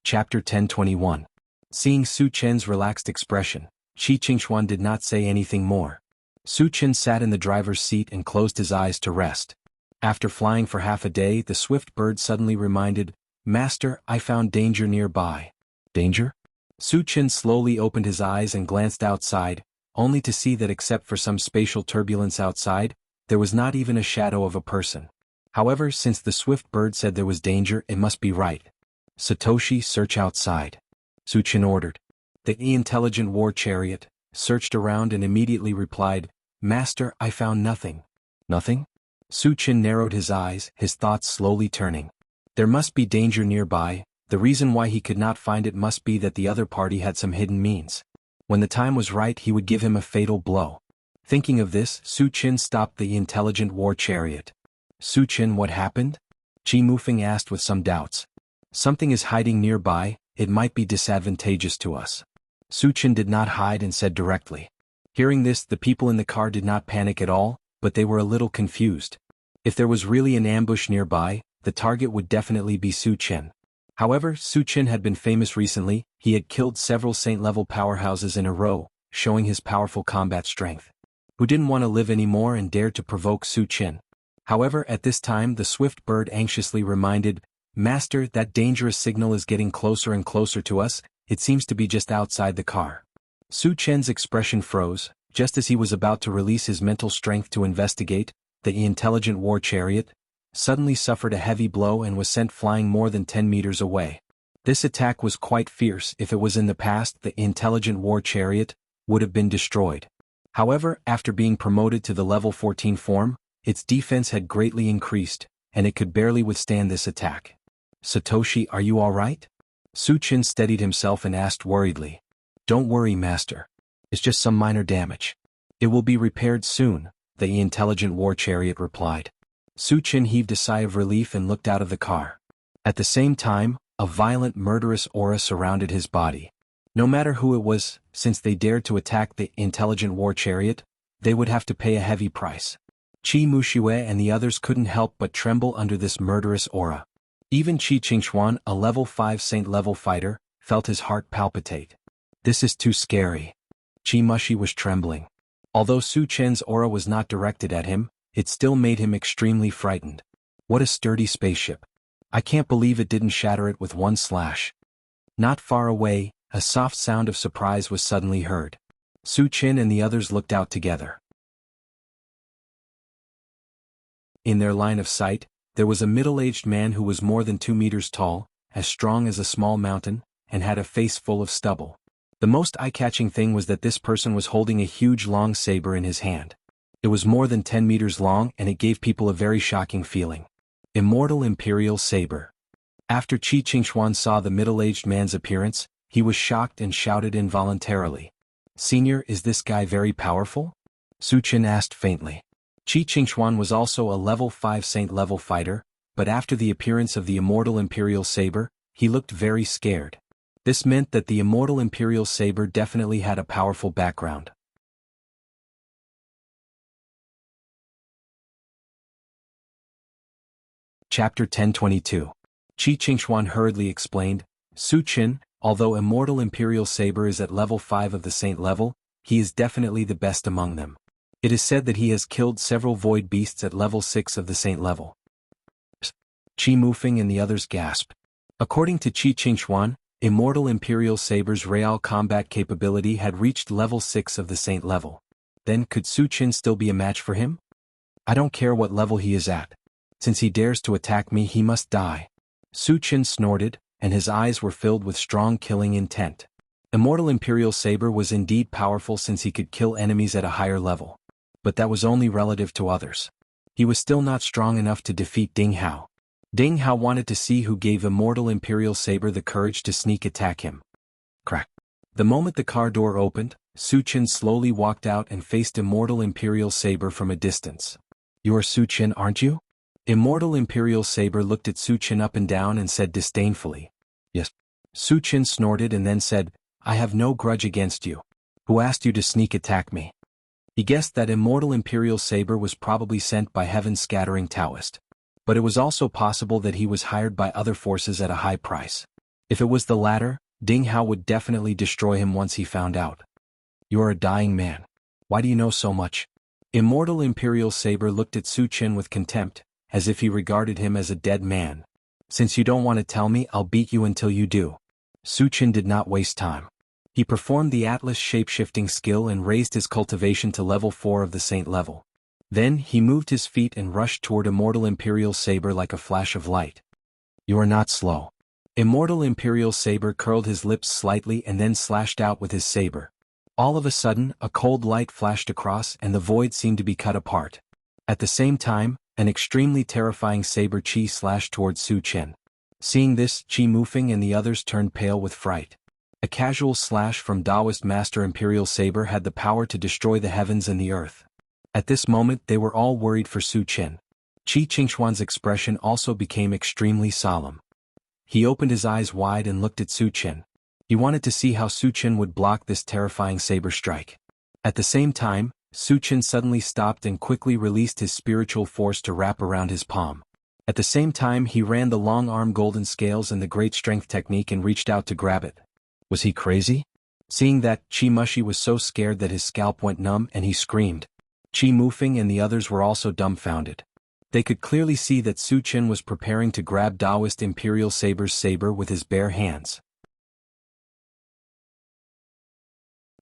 A: Chapter 10:21. Seeing Su Chen's relaxed expression, Qi Qingxuan did not say anything more. Su Chen sat in the driver's seat and closed his eyes to rest. After flying for half a day, the swift bird suddenly reminded, "Master, I found danger nearby." "Danger?" Su Chen slowly opened his eyes and glanced outside, only to see that except for some spatial turbulence outside, there was not even a shadow of a person. However, since the swift bird said there was danger, it must be right. "Satoshi, search outside," Su Chen ordered. The intelligent war chariot searched around and immediately replied, "Master, I found nothing." "Nothing?" Su Chen narrowed his eyes, his thoughts slowly turning. There must be danger nearby. The reason why he could not find it must be that the other party had some hidden means. When the time was right, he would give him a fatal blow. Thinking of this, Su Chen stopped the intelligent war chariot. "Su Chen, what happened?" Qi Mufeng asked with some doubts. "Something is hiding nearby, it might be disadvantageous to us." Su Chen did not hide and said directly. Hearing this, the people in the car did not panic at all, but they were a little confused. If there was really an ambush nearby, the target would definitely be Su Chen. However, Su Chen had been famous recently. He had killed several saint-level powerhouses in a row, showing his powerful combat strength. Who didn't want to live anymore and dared to provoke Su Chen? However, at this time the swift bird anxiously reminded, "Master, that dangerous signal is getting closer and closer to us, it seems to be just outside the car." Su Chen's expression froze. Just as he was about to release his mental strength to investigate, the intelligent war chariot suddenly suffered a heavy blow and was sent flying more than 10 meters away. This attack was quite fierce. If it was in the past, the intelligent war chariot would have been destroyed. However, after being promoted to the level 14 form, its defense had greatly increased, and it could barely withstand this attack. "Satoshi, are you all right?" Su Chen steadied himself and asked worriedly. "Don't worry, Master. It's just some minor damage. It will be repaired soon," the intelligent war chariot replied. Su Chen heaved a sigh of relief and looked out of the car. At the same time, a violent murderous aura surrounded his body. No matter who it was, since they dared to attack the intelligent war chariot, they would have to pay a heavy price. Qi Muxiwei and the others couldn't help but tremble under this murderous aura. Even Qi Qingxuan, a level 5 saint-level fighter, felt his heart palpitate. This is too scary. Qi Muxi was trembling. Although Su Chen's aura was not directed at him, it still made him extremely frightened. What a sturdy spaceship. I can't believe it didn't shatter it with one slash. Not far away, a soft sound of surprise was suddenly heard. Su Chen and the others looked out together. In their line of sight, there was a middle-aged man who was more than 2 meters tall, as strong as a small mountain, and had a face full of stubble. The most eye-catching thing was that this person was holding a huge long saber in his hand. It was more than 10 meters long and it gave people a very shocking feeling. Immortal Imperial Saber. After Qi Qingxuan saw the middle-aged man's appearance, he was shocked and shouted involuntarily. "Senior, is this guy very powerful?" Su Chen asked faintly. Qi Qingxuan was also a level 5 saint-level fighter, but after the appearance of the Immortal Imperial Saber, he looked very scared. This meant that the Immortal Imperial Saber definitely had a powerful background. Chapter 1022. Qi Qingxuan hurriedly explained, "Su Chen, although Immortal Imperial Saber is at level 5 of the saint level, he is definitely the best among them. It is said that he has killed several void beasts at level 6 of the saint level." Qi Mufeng and the others gasped. According to Qi Qingxuan, Immortal Imperial Saber's real combat capability had reached level 6 of the saint level. Then could Su Chen still be a match for him? "I don't care what level he is at. Since he dares to attack me, he must die." Su Chen snorted, and his eyes were filled with strong killing intent. Immortal Imperial Saber was indeed powerful since he could kill enemies at a higher level. But that was only relative to others. He was still not strong enough to defeat Ding Hao. Ding Hao wanted to see who gave Immortal Imperial Saber the courage to sneak attack him. Crack. The moment the car door opened, Su Chen slowly walked out and faced Immortal Imperial Saber from a distance. "You are Su Chen, aren't you?" Immortal Imperial Saber looked at Su Chen up and down and said disdainfully. "Yes." Su Chen snorted and then said, "I have no grudge against you. Who asked you to sneak attack me?" He guessed that Immortal Imperial Saber was probably sent by Heaven's Scattering Taoist. But it was also possible that he was hired by other forces at a high price. If it was the latter, Ding Hao would definitely destroy him once he found out. "You are a dying man. Why do you know so much?" Immortal Imperial Saber looked at Su Chen with contempt, as if he regarded him as a dead man. "Since you don't want to tell me, I'll beat you until you do." Su Chen did not waste time. He performed the Atlas shape-shifting skill and raised his cultivation to level 4 of the saint level. Then he moved his feet and rushed toward Immortal Imperial Saber like a flash of light. "You are not slow." Immortal Imperial Saber curled his lips slightly and then slashed out with his saber. All of a sudden, a cold light flashed across and the void seemed to be cut apart. At the same time, an extremely terrifying saber chi slashed toward Su Chen. Seeing this, Qi Mufeng and the others turned pale with fright. A casual slash from Taoist Master Imperial Saber had the power to destroy the heavens and the earth. At this moment they were all worried for Su Chen. Qi Qingxuan's expression also became extremely solemn. He opened his eyes wide and looked at Su Chen. He wanted to see how Su Chen would block this terrifying saber strike. At the same time, Su Chen suddenly stopped and quickly released his spiritual force to wrap around his palm. At the same time he ran the long arm golden scales and the great strength technique and reached out to grab it. Was he crazy? Seeing that, Qi Muxi was so scared that his scalp went numb and he screamed. Qi Mufeng and the others were also dumbfounded. They could clearly see that Su Chen was preparing to grab Taoist Imperial Saber's saber with his bare hands.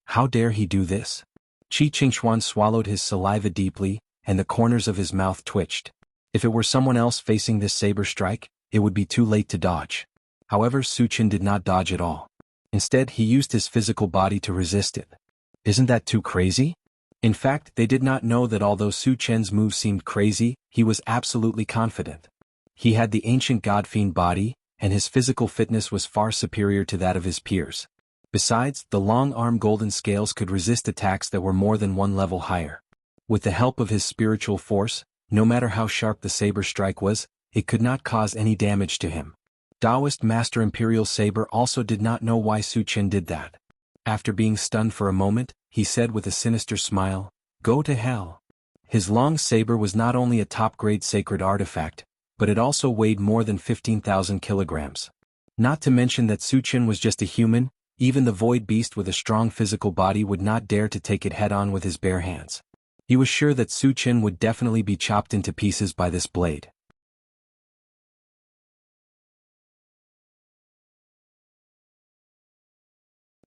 A: How dare he do this? Qi Qingxuan swallowed his saliva deeply, and the corners of his mouth twitched. If it were someone else facing this saber strike, it would be too late to dodge. However, Su Chen did not dodge at all. Instead, he used his physical body to resist it. Isn't that too crazy? In fact, they did not know that although Su Chen's moves seemed crazy, he was absolutely confident. He had the ancient god-fiend body, and his physical fitness was far superior to that of his peers. Besides, the long-arm golden scales could resist attacks that were more than one level higher. With the help of his spiritual force, no matter how sharp the saber strike was, it could not cause any damage to him. Taoist Master Imperial Saber also did not know why Su Chen did that. After being stunned for a moment, he said with a sinister smile, "Go to hell." His long saber was not only a top-grade sacred artifact, but it also weighed more than 15,000 kilograms. Not to mention that Su Chen was just a human, even the void beast with a strong physical body would not dare to take it head-on with his bare hands. He was sure that Su Chen would definitely be chopped into pieces by this blade.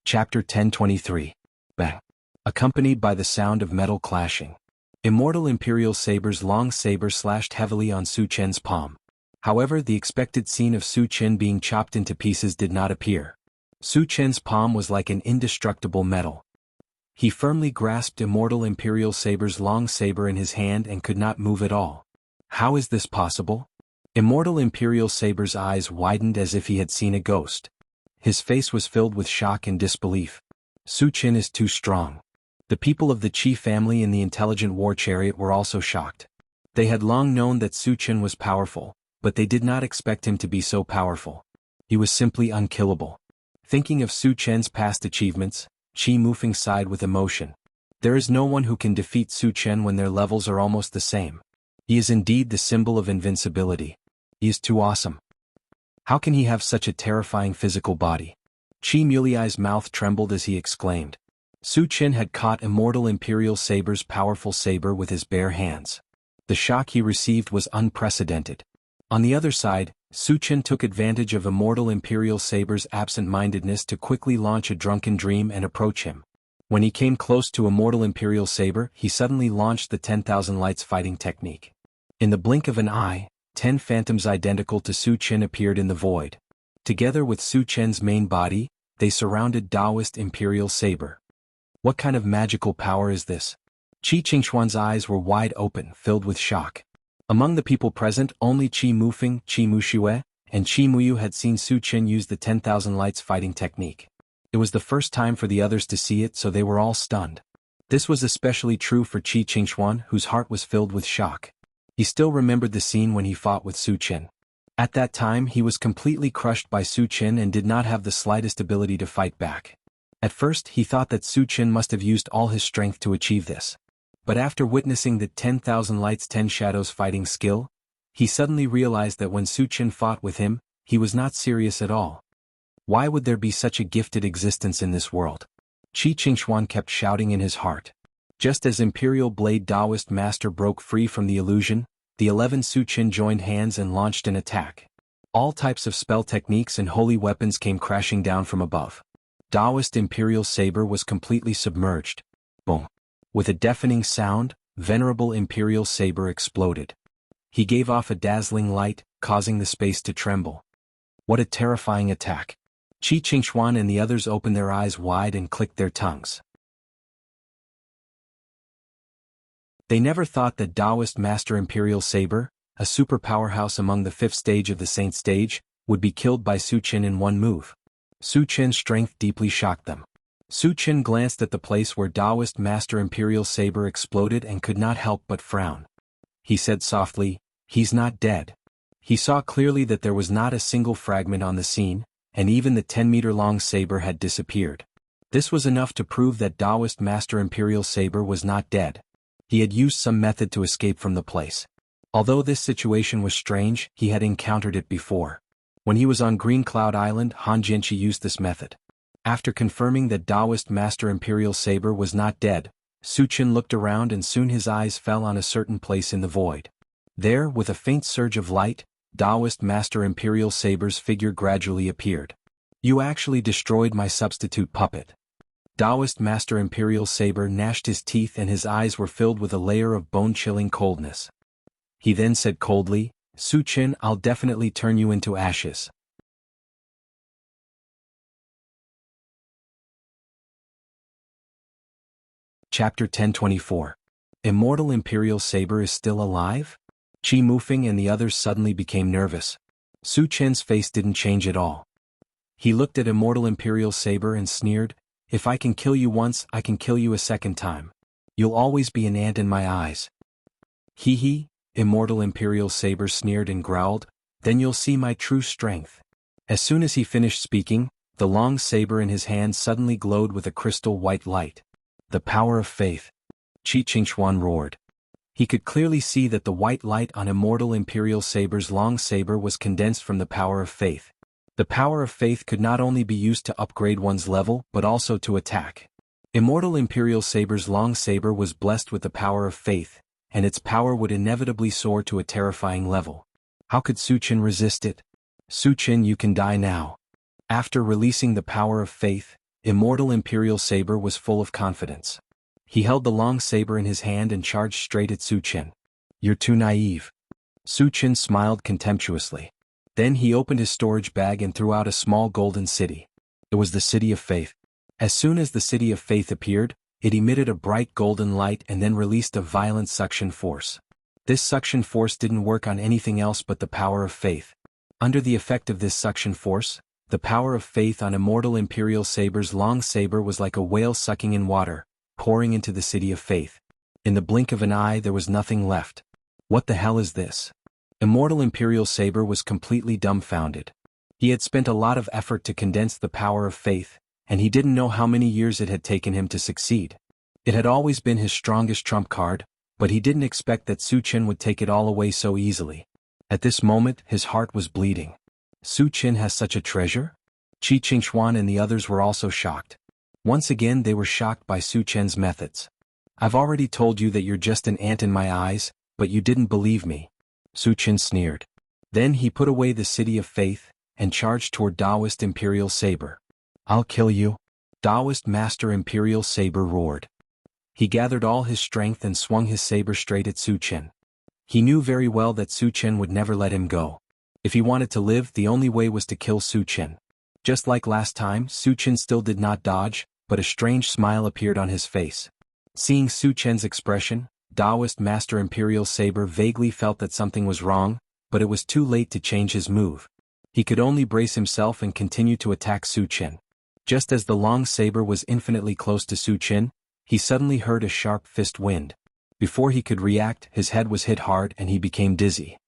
A: Chapter 1023. Bang. Accompanied by the sound of metal clashing. Immortal Imperial Saber's long saber slashed heavily on Su Chen's palm. However, the expected scene of Su Chen being chopped into pieces did not appear. Su Chen's palm was like an indestructible metal. He firmly grasped Immortal Imperial Saber's long saber in his hand and could not move at all. How is this possible? Immortal Imperial Saber's eyes widened as if he had seen a ghost. His face was filled with shock and disbelief. Su Chen is too strong. The people of the Qi family in the intelligent war chariot were also shocked. They had long known that Su Chen was powerful, but they did not expect him to be so powerful. He was simply unkillable. Thinking of Su Chen's past achievements, Qi Mufeng sighed with emotion. There is no one who can defeat Su Chen when their levels are almost the same. He is indeed the symbol of invincibility. He is too awesome. How can he have such a terrifying physical body? Qi Muliai's mouth trembled as he exclaimed. Su Chen had caught Immortal Imperial Saber's powerful saber with his bare hands. The shock he received was unprecedented. On the other side, Su Chen took advantage of Immortal Imperial Saber's absent-mindedness to quickly launch a drunken dream and approach him. When he came close to Immortal Imperial Saber, he suddenly launched the 10,000 Lights fighting technique. In the blink of an eye, 10 phantoms identical to Su Chen appeared in the void. Together with Su Chen's main body, they surrounded Taoist Imperial Saber. What kind of magical power is this? Qi Qingshuan's eyes were wide open, filled with shock. Among the people present, only Qi Mufeng, Qi Muxue, and Qi Muyu had seen Su Chen use the 10,000 Lights fighting technique. It was the first time for the others to see it, so they were all stunned. This was especially true for Qi Qingshuan, whose heart was filled with shock. He still remembered the scene when he fought with Su Chen. At that time, he was completely crushed by Su Chen and did not have the slightest ability to fight back. At first, he thought that Su Chen must have used all his strength to achieve this. But after witnessing the 10,000 Lights 10 Shadows fighting skill, he suddenly realized that when Su Chen fought with him, he was not serious at all. Why would there be such a gifted existence in this world? Qi Qingshuan kept shouting in his heart. Just as Imperial Blade Taoist Master broke free from the illusion, the 11 Su Chen joined hands and launched an attack. All types of spell techniques and holy weapons came crashing down from above. Taoist Imperial Saber was completely submerged. Boom. With a deafening sound, Venerable Imperial Saber exploded. He gave off a dazzling light, causing the space to tremble. What a terrifying attack. Qi Qingshuan and the others opened their eyes wide and clicked their tongues. They never thought that Taoist Master Imperial Saber, a super powerhouse among the 5th stage of the Saint stage, would be killed by Su Chen in one move. Su Chen's strength deeply shocked them. Su Chen glanced at the place where Taoist Master Imperial Saber exploded and could not help but frown. He said softly, "He's not dead." He saw clearly that there was not a single fragment on the scene, and even the 10-meter-long saber had disappeared. This was enough to prove that Taoist Master Imperial Saber was not dead. He had used some method to escape from the place. Although this situation was strange, he had encountered it before. When he was on Green Cloud Island, Han Jianqi used this method. After confirming that Taoist Master Imperial Saber was not dead, Su Chen looked around and soon his eyes fell on a certain place in the void. There, with a faint surge of light, Taoist Master Imperial Saber's figure gradually appeared. "You actually destroyed my substitute puppet." Taoist Master Imperial Saber gnashed his teeth and his eyes were filled with a layer of bone-chilling coldness. He then said coldly, "Su Chen, I'll definitely turn you into ashes." Chapter 1024. Immortal Imperial Saber is still alive? Qi Mufeng and the others suddenly became nervous. Su Chen's face didn't change at all. He looked at Immortal Imperial Saber and sneered, "If I can kill you once, I can kill you a second time. You'll always be an ant in my eyes." "Hee hee," Immortal Imperial Saber sneered and growled, "then you'll see my true strength." As soon as he finished speaking, the long saber in his hand suddenly glowed with a crystal white light. "The power of faith," Qi Qingshuan roared. He could clearly see that the white light on Immortal Imperial Saber's long saber was condensed from the power of faith. The power of faith could not only be used to upgrade one's level but also to attack. Immortal Imperial Saber's long saber was blessed with the power of faith, and its power would inevitably soar to a terrifying level. How could Su Chen resist it? Su Chen, you can die now. After releasing the power of faith, Immortal Imperial Saber was full of confidence. He held the long saber in his hand and charged straight at Su Chen. You're too naive. Su Chen smiled contemptuously. Then he opened his storage bag and threw out a small golden city. It was the City of Faith. As soon as the City of Faith appeared, it emitted a bright golden light and then released a violent suction force. This suction force didn't work on anything else but the power of faith. Under the effect of this suction force, the power of faith on Immortal Imperial Saber's long saber was like a whale sucking in water, pouring into the City of Faith. In the blink of an eye there was nothing left. What the hell is this? Immortal Imperial Saber was completely dumbfounded. He had spent a lot of effort to condense the power of faith, and he didn't know how many years it had taken him to succeed. It had always been his strongest trump card, but he didn't expect that Su Chen would take it all away so easily. At this moment, his heart was bleeding. Su Chen has such a treasure? Qi Qingxuan and the others were also shocked. Once again they were shocked by Su Chen's methods. I've already told you that you're just an ant in my eyes, but you didn't believe me. Su Chen sneered. Then he put away the City of Faith, and charged toward Taoist Imperial Saber. I'll kill you. Taoist Master Imperial Saber roared. He gathered all his strength and swung his saber straight at Su Chen. He knew very well that Su Chen would never let him go. If he wanted to live, the only way was to kill Su Chen. Just like last time, Su Chen still did not dodge, but a strange smile appeared on his face. Seeing Su Chen's expression, Taoist Master Imperial Saber vaguely felt that something was wrong, but it was too late to change his move. He could only brace himself and continue to attack Su Chen. Just as the long saber was infinitely close to Su Chen, he suddenly heard a sharp fist wind. Before he could react, his head was hit hard and he became dizzy.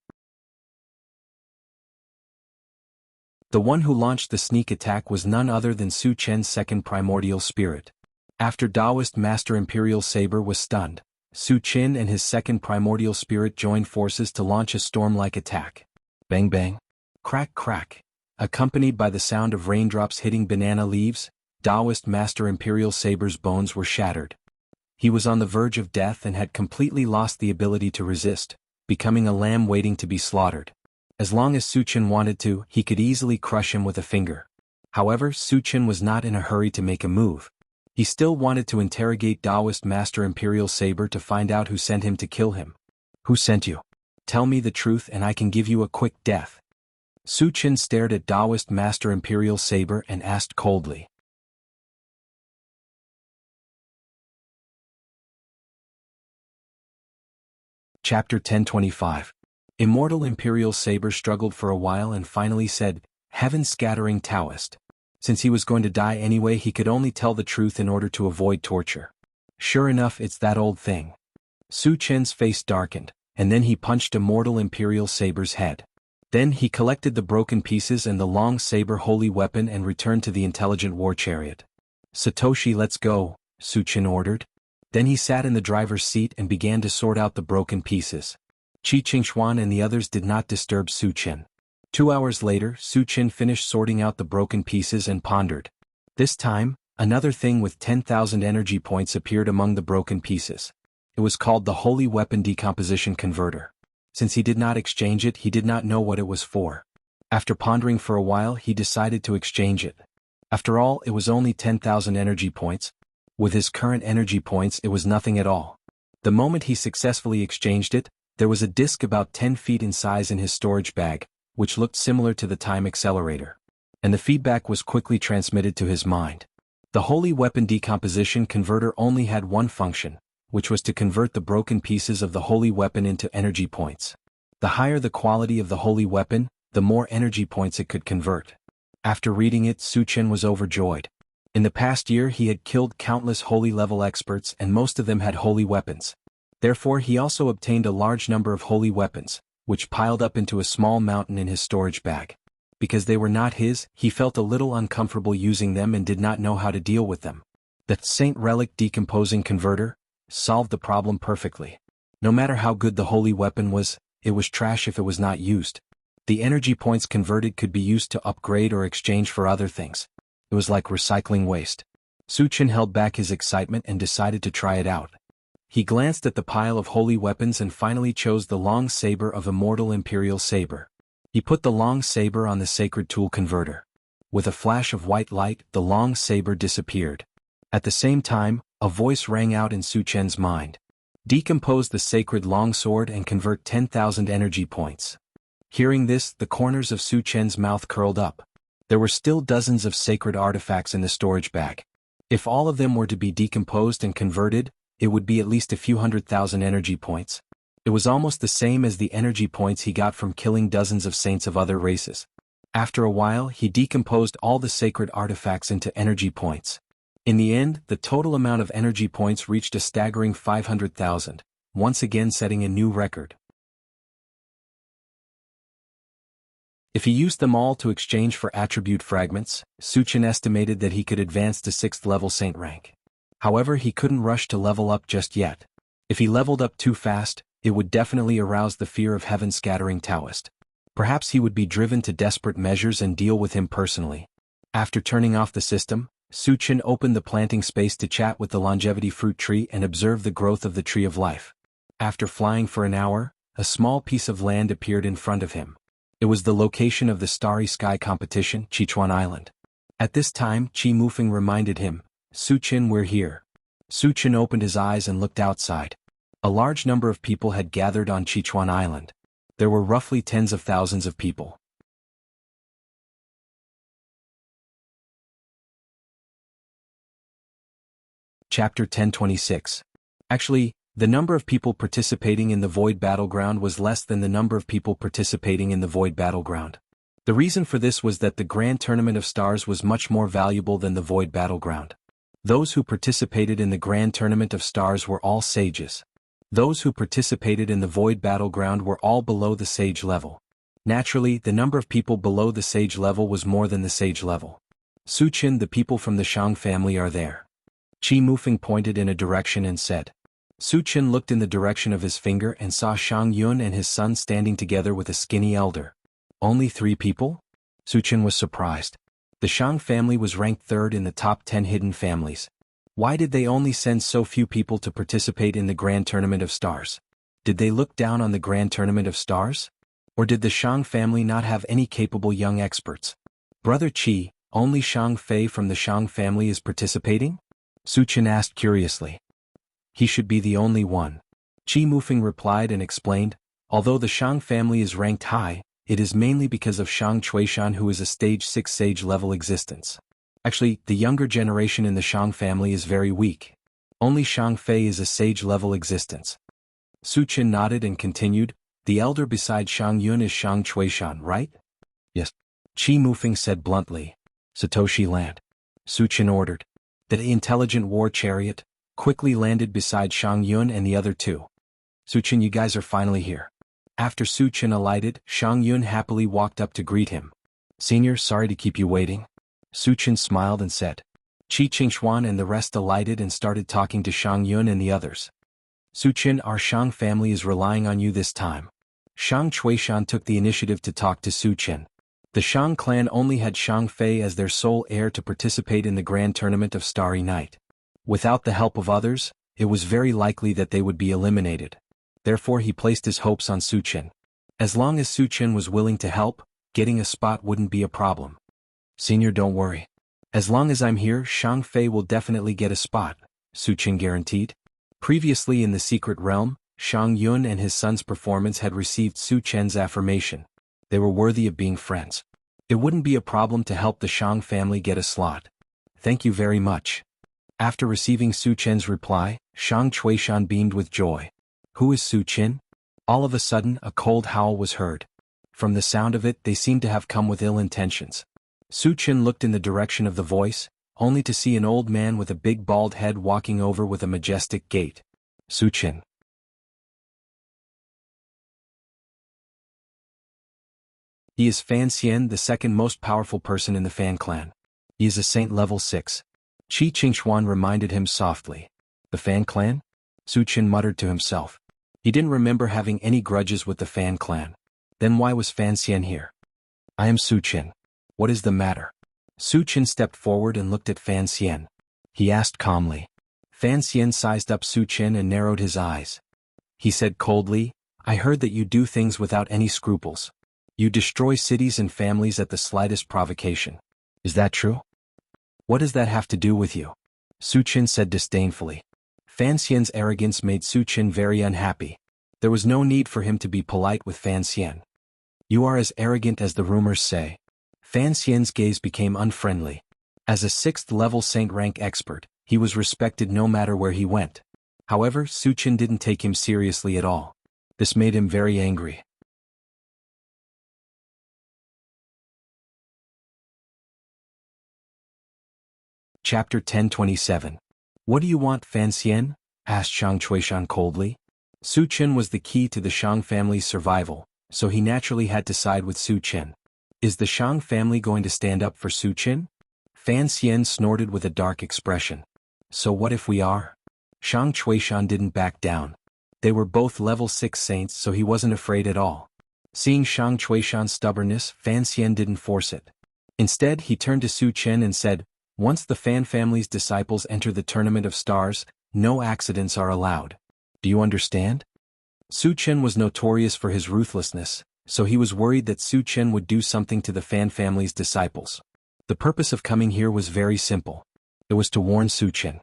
A: The one who launched the sneak attack was none other than Su Chen's second primordial spirit. After Taoist Master Imperial Saber was stunned, Su Chen and his second primordial spirit joined forces to launch a storm-like attack. Bang bang. Crack crack. Accompanied by the sound of raindrops hitting banana leaves, Taoist Master Imperial Saber's bones were shattered. He was on the verge of death and had completely lost the ability to resist, becoming a lamb waiting to be slaughtered. As long as Su Chen wanted to, he could easily crush him with a finger. However, Su Chen was not in a hurry to make a move. He still wanted to interrogate Taoist Master Imperial Saber to find out who sent him to kill him. Who sent you? Tell me the truth and I can give you a quick death. Su Chen stared at Taoist Master Imperial Saber and asked coldly. Chapter 1025. Immortal Imperial Saber struggled for a while and finally said, Heaven-scattering Taoist. Since he was going to die anyway, he could only tell the truth in order to avoid torture. Sure enough, it's that old thing. Su Chen's face darkened, and then he punched Immortal Imperial Saber's head. Then he collected the broken pieces and the long saber holy weapon and returned to the intelligent war chariot. Satoshi, let's go, Su Chen ordered. Then he sat in the driver's seat and began to sort out the broken pieces. Qi Qingxuan and the others did not disturb Su Chen. 2 hours later, Su Chen finished sorting out the broken pieces and pondered. This time, another thing with 10,000 energy points appeared among the broken pieces. It was called the Holy Weapon Decomposition Converter. Since he did not exchange it, he did not know what it was for. After pondering for a while, he decided to exchange it. After all, it was only 10,000 energy points. With his current energy points, it was nothing at all. The moment he successfully exchanged it, there was a disc about 10 feet in size in his storage bag, which looked similar to the time accelerator. And the feedback was quickly transmitted to his mind. The Holy Weapon Decomposition Converter only had one function, which was to convert the broken pieces of the holy weapon into energy points. The higher the quality of the holy weapon, the more energy points it could convert. After reading it, Su Chen was overjoyed. In the past year he had killed countless holy level experts and most of them had holy weapons. Therefore he also obtained a large number of holy weapons, which piled up into a small mountain in his storage bag. Because they were not his, he felt a little uncomfortable using them and did not know how to deal with them. The Saint Relic Decomposing Converter solved the problem perfectly. No matter how good the holy weapon was, it was trash if it was not used. The energy points converted could be used to upgrade or exchange for other things. It was like recycling waste. Su Chen held back his excitement and decided to try it out. He glanced at the pile of holy weapons and finally chose the long saber of Immortal Imperial Saber. He put the long saber on the sacred tool converter. With a flash of white light, the long saber disappeared. At the same time, a voice rang out in Su Chen's mind. Decompose the sacred longsword and convert 10,000 energy points. Hearing this, the corners of Su Chen's mouth curled up. There were still dozens of sacred artifacts in the storage bag. If all of them were to be decomposed and converted, it would be at least a few 100,000 energy points. It was almost the same as the energy points he got from killing dozens of saints of other races. After a while, he decomposed all the sacred artifacts into energy points. In the end, the total amount of energy points reached a staggering 500,000, once again setting a new record. If he used them all to exchange for attribute fragments, Su Chen estimated that he could advance to 6th level saint rank. However, he couldn't rush to level up just yet. If he leveled up too fast, it would definitely arouse the fear of heaven-scattering Taoist. Perhaps he would be driven to desperate measures and deal with him personally. After turning off the system, Su Chen opened the planting space to chat with the longevity fruit tree and observe the growth of the tree of life. After flying for an hour, a small piece of land appeared in front of him. It was the location of the Starry Sky competition, Sichuan Island. At this time, Qi Mufeng reminded him, Su Chen, we're here. Su Chen opened his eyes and looked outside. A large number of people had gathered on Sichuan Island. There were roughly tens of thousands of people. Chapter 1026. Actually, the number of people participating in the Void Battleground was less than the number of people participating in the Void Battleground. The reason for this was that the Grand Tournament of Stars was much more valuable than the Void Battleground. Those who participated in the Grand Tournament of Stars were all sages. Those who participated in the Void Battleground were all below the sage level. Naturally, the number of people below the sage level was more than the sage level. Su Chen, the people from the Shang family are there. Qi Mufeng pointed in a direction and said. Su Chen looked in the direction of his finger and saw Shang Yun and his son standing together with a skinny elder. Only 3 people? Su Chen was surprised. The Shang family was ranked 3rd in the top 10 hidden families. Why did they only send so few people to participate in the Grand Tournament of Stars? Did they look down on the Grand Tournament of Stars? Or did the Shang family not have any capable young experts? Brother Qi, only Shang Fei from the Shang family is participating? Su Chen asked curiously. He should be the only one. Qi Mufeng replied and explained, although the Shang family is ranked high, it is mainly because of Shang Chuishan, who is a stage 6 sage level existence. Actually, the younger generation in the Shang family is very weak. Only Shang Fei is a sage level existence. Su Chen nodded and continued, the elder beside Shang Yun is Shang Chuishan, right? Yes. Qi Mufeng said bluntly. Satoshi land. Su Chen ordered. The intelligent war chariot quickly landed beside Shang Yun and the other 2. Su Chen, you guys are finally here. After Su Chen alighted, Shang Yun happily walked up to greet him. Senior, sorry to keep you waiting. Su Chen smiled and said. Qi Qingxuan and the rest alighted and started talking to Shang Yun and the others. Su Chen, our Shang family is relying on you this time. Shang Chuishan took the initiative to talk to Su Chen. The Shang clan only had Shang Fei as their sole heir to participate in the Grand Tournament of Starry Night. Without the help of others, it was very likely that they would be eliminated. Therefore he placed his hopes on Su Chen. As long as Su Chen was willing to help, getting a spot wouldn't be a problem. Senior, don't worry. As long as I'm here, Shang Fei will definitely get a spot, Su Chen guaranteed. Previously in the secret realm, Shang Yun and his son's performance had received Su Chen's affirmation. They were worthy of being friends. It wouldn't be a problem to help the Shang family get a slot. Thank you very much. After receiving Su Chen's reply, Shang Chuishan beamed with joy. Who is Su Chen? All of a sudden, a cold howl was heard. From the sound of it, they seemed to have come with ill intentions. Su Chen looked in the direction of the voice, only to see an old man with a big bald head walking over with a majestic gait. Su Chen. He is Fan Xian, the second most powerful person in the Fan clan. He is a saint level 6. Qi Qingxuan reminded him softly. The Fan clan? Su Chen muttered to himself. He didn't remember having any grudges with the Fan clan. Then why was Fan Xian here? I am Su Qin. What is the matter? Su Qin stepped forward and looked at Fan Xian. He asked calmly. Fan Xian sized up Su Qin and narrowed his eyes. He said coldly, I heard that you do things without any scruples. You destroy cities and families at the slightest provocation. Is that true? What does that have to do with you? Su Qin said disdainfully. Fan Xian's arrogance made Su Qin very unhappy. There was no need for him to be polite with Fan Xian. You are as arrogant as the rumors say. Fan Xian's gaze became unfriendly. As a 6th level Saint rank expert, he was respected no matter where he went. However, Su Qin didn't take him seriously at all. This made him very angry. Chapter 1027. What do you want, Fan Xian? Asked Shang Chuishan coldly. Su Qin was the key to the Shang family's survival, so he naturally had to side with Su Qin. Is the Shang family going to stand up for Su Qin? Fan Xian snorted with a dark expression. So what if we are? Shang Chuishan didn't back down. They were both level 6 saints, so he wasn't afraid at all. Seeing Shang Chuishan's stubbornness, Fan Xian didn't force it. Instead, he turned to Su Qin and said, once the Fan family's disciples enter the Tournament of Stars, no accidents are allowed. Do you understand? Su Qin was notorious for his ruthlessness, so he was worried that Su Qin would do something to the Fan family's disciples. The purpose of coming here was very simple. It was to warn Su Qin.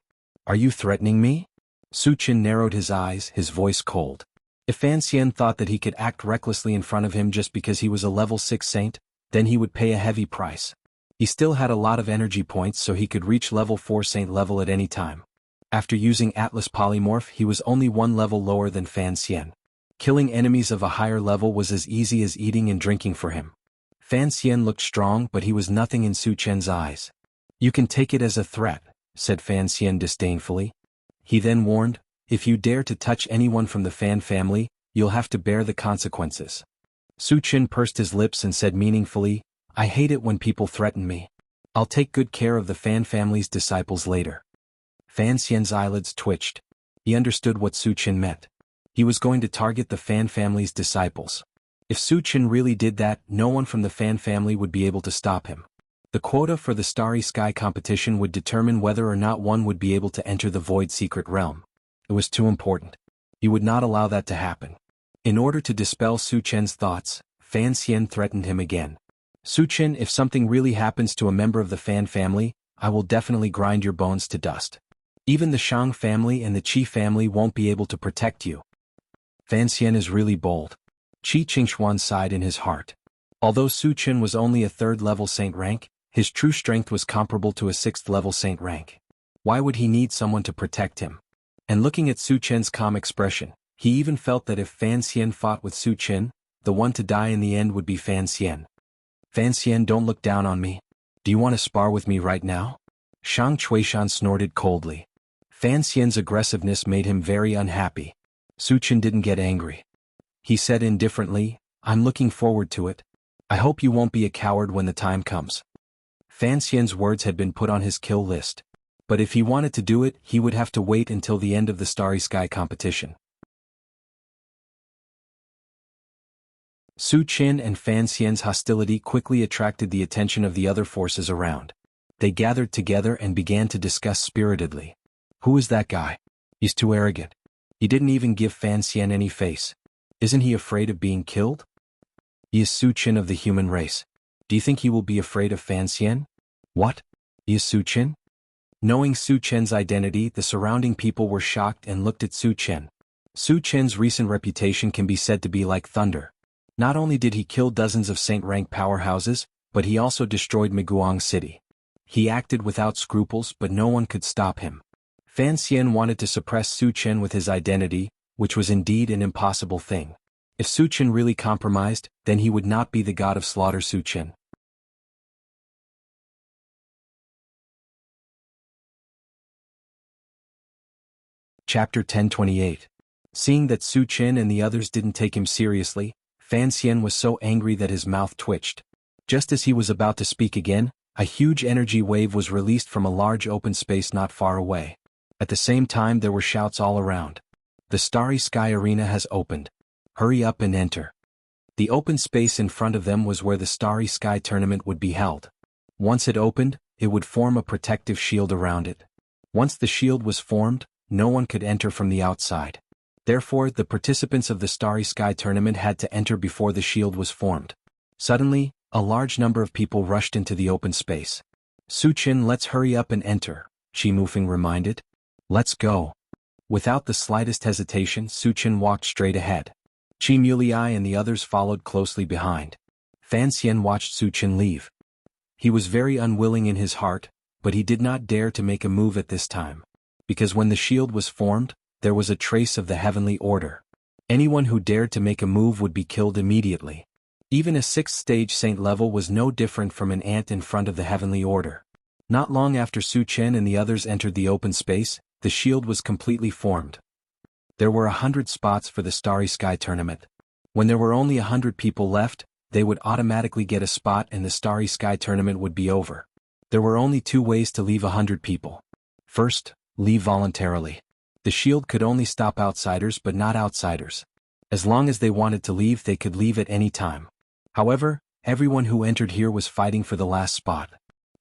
A: Are you threatening me? Su Qin narrowed his eyes, his voice cold. If Fan Xian thought that he could act recklessly in front of him just because he was a level 6 saint, then he would pay a heavy price. He still had a lot of energy points, so he could reach level 4 saint level at any time. After using Atlas Polymorph, he was only 1 level lower than Fan Xian. Killing enemies of a higher level was as easy as eating and drinking for him. Fan Xian looked strong, but he was nothing in Su Qin's eyes. You can take it as a threat, said Fan Xian disdainfully. He then warned, if you dare to touch anyone from the Fan family, you'll have to bear the consequences. Su Qin pursed his lips and said meaningfully, I hate it when people threaten me. I'll take good care of the Fan family's disciples later. Fan Xian's eyelids twitched. He understood what Su Qin meant. He was going to target the Fan family's disciples. If Su Qin really did that, no one from the Fan family would be able to stop him. The quota for the Starry Sky competition would determine whether or not one would be able to enter the Void Secret Realm. It was too important. He would not allow that to happen. In order to dispel Su Qin's thoughts, Fan Xian threatened him again. Su Qin, if something really happens to a member of the Fan family, I will definitely grind your bones to dust. Even the Shang family and the Qi family won't be able to protect you. Fan Xian is really bold. Qi Qingxuan sighed in his heart. Although Su Qin was only a 3rd level saint rank, his true strength was comparable to a 6th level saint rank. Why would he need someone to protect him? And looking at Su Qin's calm expression, he even felt that if Fan Xian fought with Su Qin, the one to die in the end would be Fan Xian. Fan Xian, don't look down on me. Do you want to spar with me right now? Shang Chuishan snorted coldly. Fan Xian's aggressiveness made him very unhappy. Su Qin didn't get angry. He said indifferently, I'm looking forward to it. I hope you won't be a coward when the time comes. Fan Xian's words had been put on his kill list. But if he wanted to do it, he would have to wait until the end of the Starry Sky competition. Su Qin and Fan Xian's hostility quickly attracted the attention of the other forces around. They gathered together and began to discuss spiritedly. Who is that guy? He's too arrogant. He didn't even give Fan Xian any face. Isn't he afraid of being killed? He is Su Qin of the human race. Do you think he will be afraid of Fan Xian? What? He is Su Qin? Knowing Su Qin's identity, the surrounding people were shocked and looked at Su Qin. Su Qin's recent reputation can be said to be like thunder. Not only did he kill dozens of saint-rank powerhouses, but he also destroyed Miguang City. He acted without scruples, but no one could stop him. Fan Xian wanted to suppress Su Qin with his identity, which was indeed an impossible thing. If Su Qin really compromised, then he would not be the god of slaughter Su Qin. Chapter 1028. Seeing that Su Qin and the others didn't take him seriously, Fan Xian was so angry that his mouth twitched. Just as he was about to speak again, a huge energy wave was released from a large open space not far away. At the same time, there were shouts all around. The Starry Sky Arena has opened. Hurry up and enter. The open space in front of them was where the Starry Sky tournament would be held. Once it opened, it would form a protective shield around it. Once the shield was formed, no one could enter from the outside. Therefore, the participants of the Starry Sky tournament had to enter before the shield was formed. Suddenly, a large number of people rushed into the open space. Su Qin, let's hurry up and enter, Qi Mufeng reminded. Let's go. Without the slightest hesitation, Su Qin walked straight ahead. Qi Mulei and the others followed closely behind. Fan Xian watched Su Qin leave. He was very unwilling in his heart, but he did not dare to make a move at this time. Because when the shield was formed, there was a trace of the heavenly order. Anyone who dared to make a move would be killed immediately. Even a 6th stage saint level was no different from an ant in front of the heavenly order. Not long after Su Qin and the others entered the open space, the shield was completely formed. There were 100 spots for the Starry Sky tournament. When there were only 100 people left, they would automatically get a spot and the Starry Sky tournament would be over. There were only 2 ways to leave 100 people. First, leave voluntarily. The shield could only stop outsiders but not outsiders. As long as they wanted to leave, they could leave at any time. However, everyone who entered here was fighting for the last spot.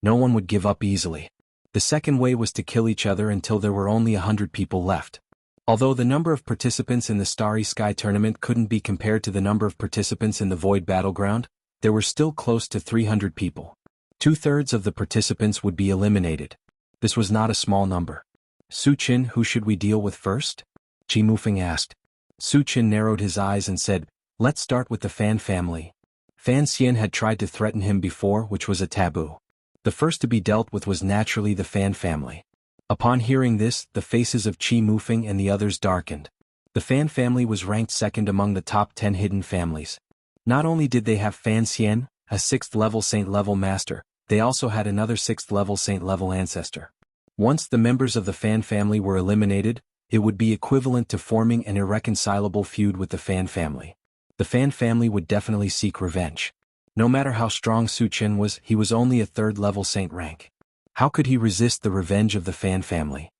A: No one would give up easily. The second way was to kill each other until there were only 100 people left. Although the number of participants in the Starry Sky tournament couldn't be compared to the number of participants in the Void Battleground, there were still close to 300 people. 2/3 of the participants would be eliminated. This was not a small number. Su Qin, who should we deal with first? Qi Mufeng asked. Su Qin narrowed his eyes and said, let's start with the Fan family. Fan Xian had tried to threaten him before, which was a taboo. The first to be dealt with was naturally the Fan family. Upon hearing this, the faces of Qi Mufeng and the others darkened. The Fan family was ranked second among the top 10 hidden families. Not only did they have Fan Xian, a 6th level saint level master, they also had another 6th level saint level ancestor. Once the members of the Fan family were eliminated, it would be equivalent to forming an irreconcilable feud with the Fan family. The Fan family would definitely seek revenge. No matter how strong Su Qin was, he was only a 3rd level saint rank. How could he resist the revenge of the Fan family?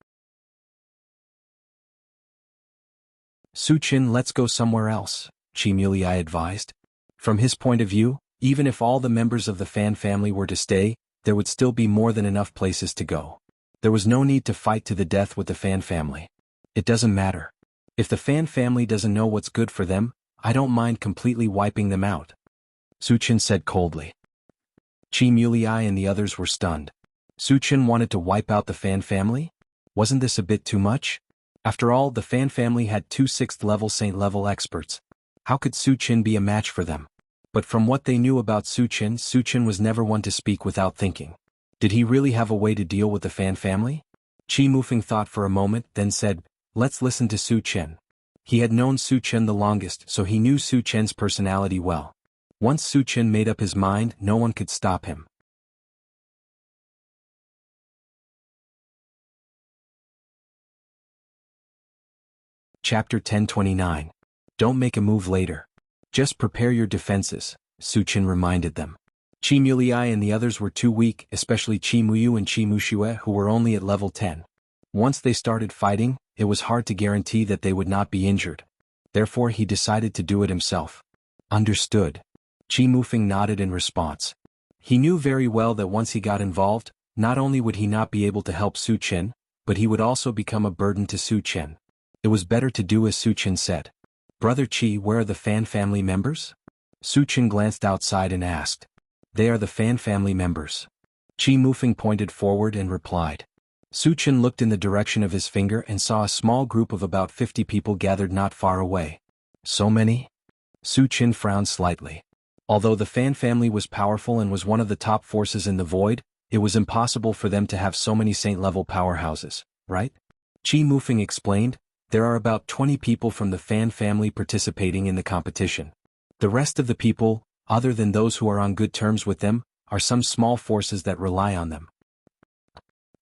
A: Su Qin, let's go somewhere else, Qi Mulei advised. From his point of view, even if all the members of the Fan family were to stay, there would still be more than enough places to go. There was no need to fight to the death with the Fan family. It doesn't matter. If the Fan family doesn't know what's good for them, I don't mind completely wiping them out, Su Qin said coldly. Qi Mulei and the others were stunned. Su Qin wanted to wipe out the Fan family? Wasn't this a bit too much? After all, the Fan family had 2 6th level saint level experts. How could Su Qin be a match for them? But from what they knew about Su Qin was never one to speak without thinking. Did he really have a way to deal with the Fan family? Qi Mufeng thought for a moment, then said, let's listen to Su Qin. He had known Su Qin the longest, so he knew Su Qin's personality well. Once Su Qin made up his mind, no one could stop him. Chapter 1029. Don't make a move later. Just prepare your defenses, Su Qin reminded them. Qi Mulei and the others were too weak, especially Qi Muyu and Qi Muxue, who were only at level 10. Once they started fighting, it was hard to guarantee that they would not be injured. Therefore he decided to do it himself. Understood. Qi Mufeng nodded in response. He knew very well that once he got involved, not only would he not be able to help Su Qin, but he would also become a burden to Su Qin. It was better to do as Su Qin said. Brother Qi, where are the Fan family members? Su Qin glanced outside and asked. They are the Fan family members. Qi Mufeng pointed forward and replied. Su Qin looked in the direction of his finger and saw a small group of about 50 people gathered not far away. So many? Su Qin frowned slightly. Although the Fan family was powerful and was one of the top forces in the void, it was impossible for them to have so many saint-level powerhouses, right? Qi Mufeng explained. There are about 20 people from the Fan family participating in the competition. The rest of the people, other than those who are on good terms with them, are some small forces that rely on them.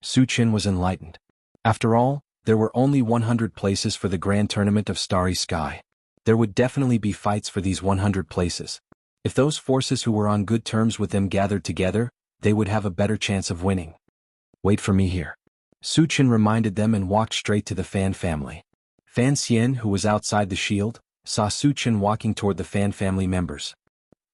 A: Su Qin was enlightened. After all, there were only 100 places for the Grand Tournament of Starry Sky. There would definitely be fights for these 100 places. If those forces who were on good terms with them gathered together, they would have a better chance of winning. Wait for me here. Su Qin reminded them and walked straight to the Fan family. Fan Xian, who was outside the shield, saw Su Chen walking toward the Fan family members.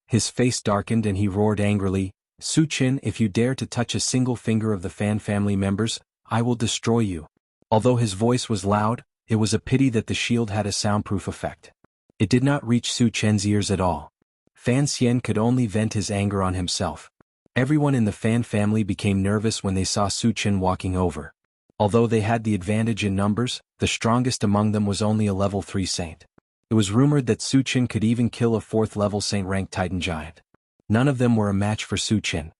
A: His face darkened and he roared angrily, "Su Chen, if you dare to touch a single finger of the Fan family members, I will destroy you." Although his voice was loud, it was a pity that the shield had a soundproof effect. It did not reach Su Chen's ears at all. Fan Xian could only vent his anger on himself. Everyone in the Fan family became nervous when they saw Su Chen walking over. Although they had the advantage in numbers, the strongest among them was only a level 3 saint. It was rumored that Su Chen could even kill a 4th level saint rank Titan giant. None of them were a match for Su Chen.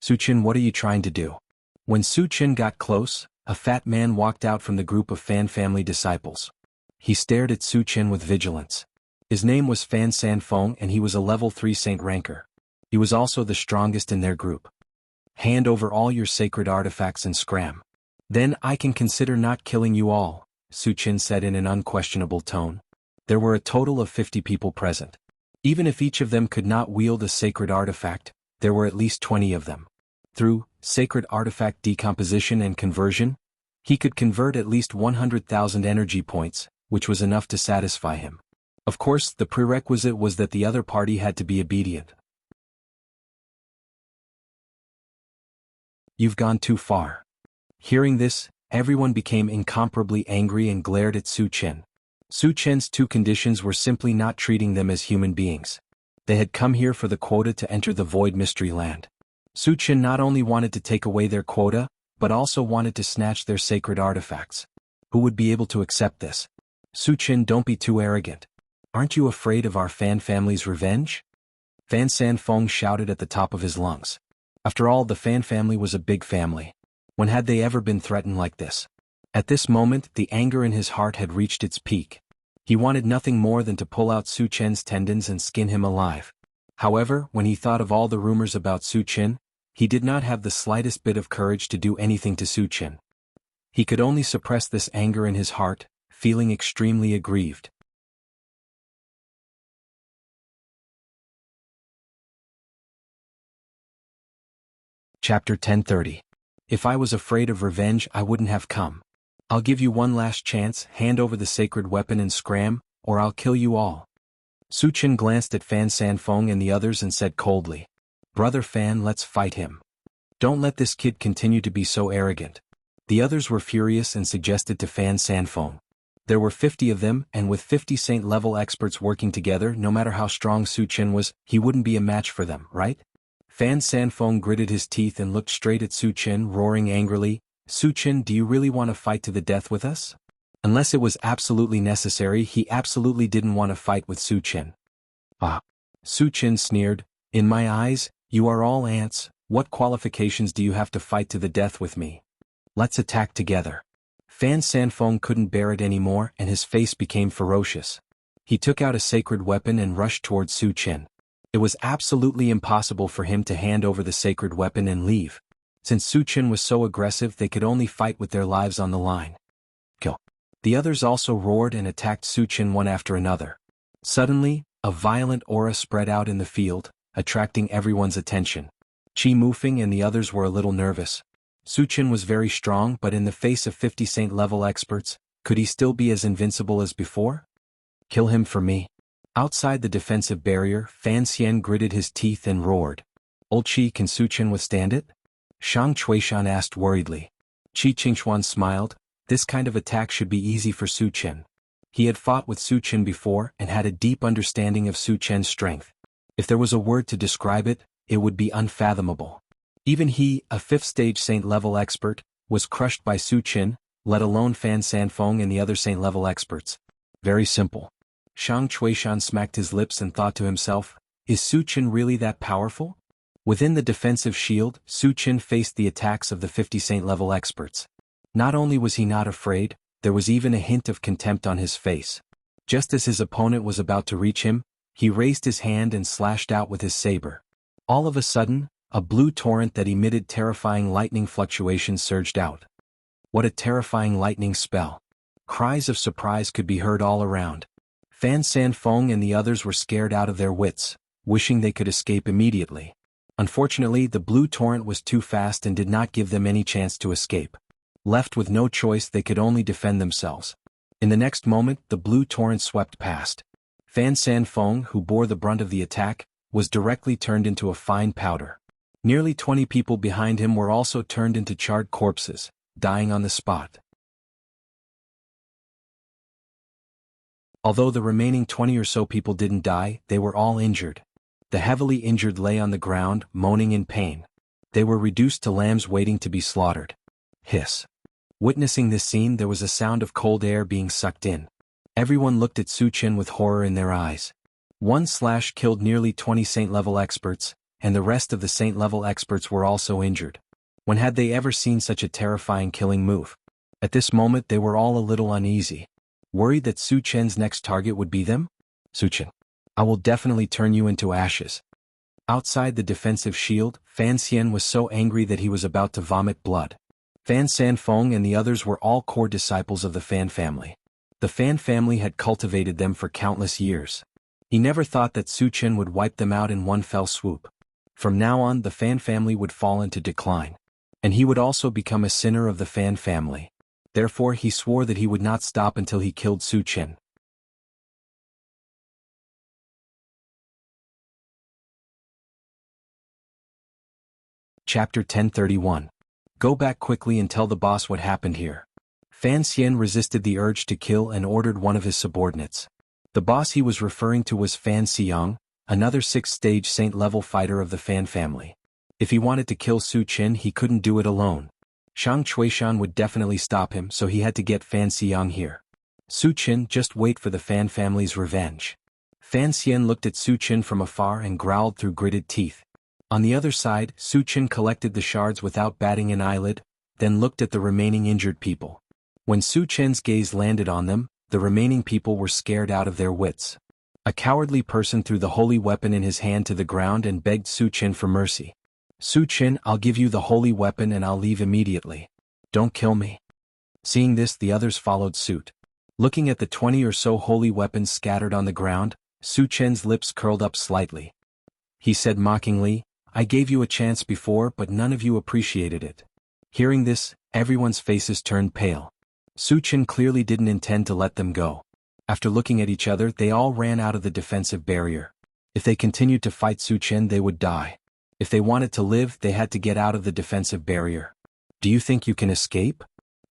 A: "Su Chen, what are you trying to do?" When Su Chen got close, a fat man walked out from the group of Fan family disciples. He stared at Su Chen with vigilance. His name was Fan Sanfeng and he was a level 3 saint ranker. He was also the strongest in their group. "Hand over all your sacred artifacts and scram. Then I can consider not killing you all," Su Chen said in an unquestionable tone. There were a total of 50 people present. Even if each of them could not wield a sacred artifact, there were at least 20 of them. Through sacred artifact decomposition and conversion, he could convert at least 100,000 energy points, which was enough to satisfy him. Of course, the prerequisite was that the other party had to be obedient. "You've gone too far." Hearing this, everyone became incomparably angry and glared at Su Chen. Su Chen's 2 conditions were simply not treating them as human beings. They had come here for the quota to enter the Void Mystery Land. Su Chen not only wanted to take away their quota, but also wanted to snatch their sacred artifacts. Who would be able to accept this? "Su Chen, don't be too arrogant. Aren't you afraid of our Fan family's revenge?" Fan Sanfeng shouted at the top of his lungs. After all, the Fan family was a big family. When had they ever been threatened like this? At this moment, the anger in his heart had reached its peak. He wanted nothing more than to pull out Su Chen's tendons and skin him alive. However, when he thought of all the rumors about Su Chen, he did not have the slightest bit of courage to do anything to Su Chen. He could only suppress this anger in his heart, feeling extremely aggrieved. Chapter 1030. If I was afraid of revenge, I wouldn't have come. I'll give you one last chance, hand over the sacred weapon and scram, or I'll kill you all. Su Chen glanced at Fan Sanfeng and the others and said coldly, "Brother Fan, let's fight him. Don't let this kid continue to be so arrogant." The others were furious and suggested to Fan Sanfeng. There were 50 of them, and with 50 saint-level experts working together, no matter how strong Su Chen was, he wouldn't be a match for them, right? Fan Sanfeng gritted his teeth and looked straight at Su Chen, roaring angrily, "Su Chen, do you really want to fight to the death with us?" Unless it was absolutely necessary, he absolutely didn't want to fight with Su Chen. "Ah." Su Chen sneered, "In my eyes, you are all ants. What qualifications do you have to fight to the death with me? Let's attack together." Fan Sanfeng couldn't bear it anymore and his face became ferocious. He took out a sacred weapon and rushed towards Su Chen. It was absolutely impossible for him to hand over the sacred weapon and leave. Since Su Chen was so aggressive, they could only fight with their lives on the line. Kill. The others also roared and attacked Su Chen one after another. Suddenly, a violent aura spread out in the field, attracting everyone's attention. Qi Mufeng and the others were a little nervous. Su Chen was very strong, but in the face of 50 saint-level experts, could he still be as invincible as before? "Kill him for me." Outside the defensive barrier, Fan Xian gritted his teeth and roared. "Old Qi, can Su Chen withstand it?" Shang Chuishan asked worriedly. Qi Qingxuan smiled. This kind of attack should be easy for Su Chen. He had fought with Su Chen before and had a deep understanding of Su Chen's strength. If there was a word to describe it, it would be unfathomable. Even he, a 5th stage saint-level expert, was crushed by Su Chen, let alone Fan Sanfeng and the other saint-level experts. Very simple. Shang Chuishan smacked his lips and thought to himself, is Su Chen really that powerful? Within the defensive shield, Su Chen faced the attacks of the 50 saint-level experts. Not only was he not afraid, there was even a hint of contempt on his face. Just as his opponent was about to reach him, he raised his hand and slashed out with his saber. All of a sudden, a blue torrent that emitted terrifying lightning fluctuations surged out. What a terrifying lightning spell! Cries of surprise could be heard all around. Fan Sanfeng and the others were scared out of their wits, wishing they could escape immediately. Unfortunately, the blue torrent was too fast and did not give them any chance to escape. Left with no choice, they could only defend themselves. In the next moment, the blue torrent swept past. Fan San Feng, who bore the brunt of the attack, was directly turned into a fine powder. Nearly 20 people behind him were also turned into charred corpses, dying on the spot. Although the remaining 20 or so people didn't die, they were all injured. The heavily injured lay on the ground, moaning in pain. They were reduced to lambs waiting to be slaughtered. Hiss. Witnessing this scene, there was a sound of cold air being sucked in. Everyone looked at Su Chen with horror in their eyes. One slash killed nearly 20 Saint-level experts, and the rest of the Saint-level experts were also injured. When had they ever seen such a terrifying killing move? At this moment they were all a little uneasy. Worried that Su Chen's next target would be them? Su Chen, I will definitely turn you into ashes. Outside the defensive shield, Fan Xian was so angry that he was about to vomit blood. Fan San Feng and the others were all core disciples of the Fan family. The Fan family had cultivated them for countless years. He never thought that Su Chen would wipe them out in one fell swoop. From now on, the Fan family would fall into decline. And he would also become a sinner of the Fan family. Therefore he swore that he would not stop until he killed Su Chen. Chapter 1031. Go back quickly and tell the boss what happened here. Fan Xian resisted the urge to kill and ordered one of his subordinates. The boss he was referring to was Fan Xiang, another 6th-stage Saint-level fighter of the Fan family. If he wanted to kill Su Chen, he couldn't do it alone. Shang Chuishan would definitely stop him, so he had to get Fan Xiang here. Su Chen, just wait for the Fan family's revenge. Fan Xian looked at Su Chen from afar and growled through gritted teeth. On the other side, Su Chen collected the shards without batting an eyelid, then looked at the remaining injured people. When Su Chen's gaze landed on them, the remaining people were scared out of their wits. A cowardly person threw the holy weapon in his hand to the ground and begged Su Chen for mercy. Su Chen, I'll give you the holy weapon and I'll leave immediately. Don't kill me. Seeing this, the others followed suit. Looking at the 20 or so holy weapons scattered on the ground, Su Chen's lips curled up slightly. He said mockingly, I gave you a chance before, but none of you appreciated it. Hearing this, everyone's faces turned pale. Su Chen clearly didn't intend to let them go. After looking at each other, they all ran out of the defensive barrier. If they continued to fight Su Chen, they would die. If they wanted to live, they had to get out of the defensive barrier. Do you think you can escape?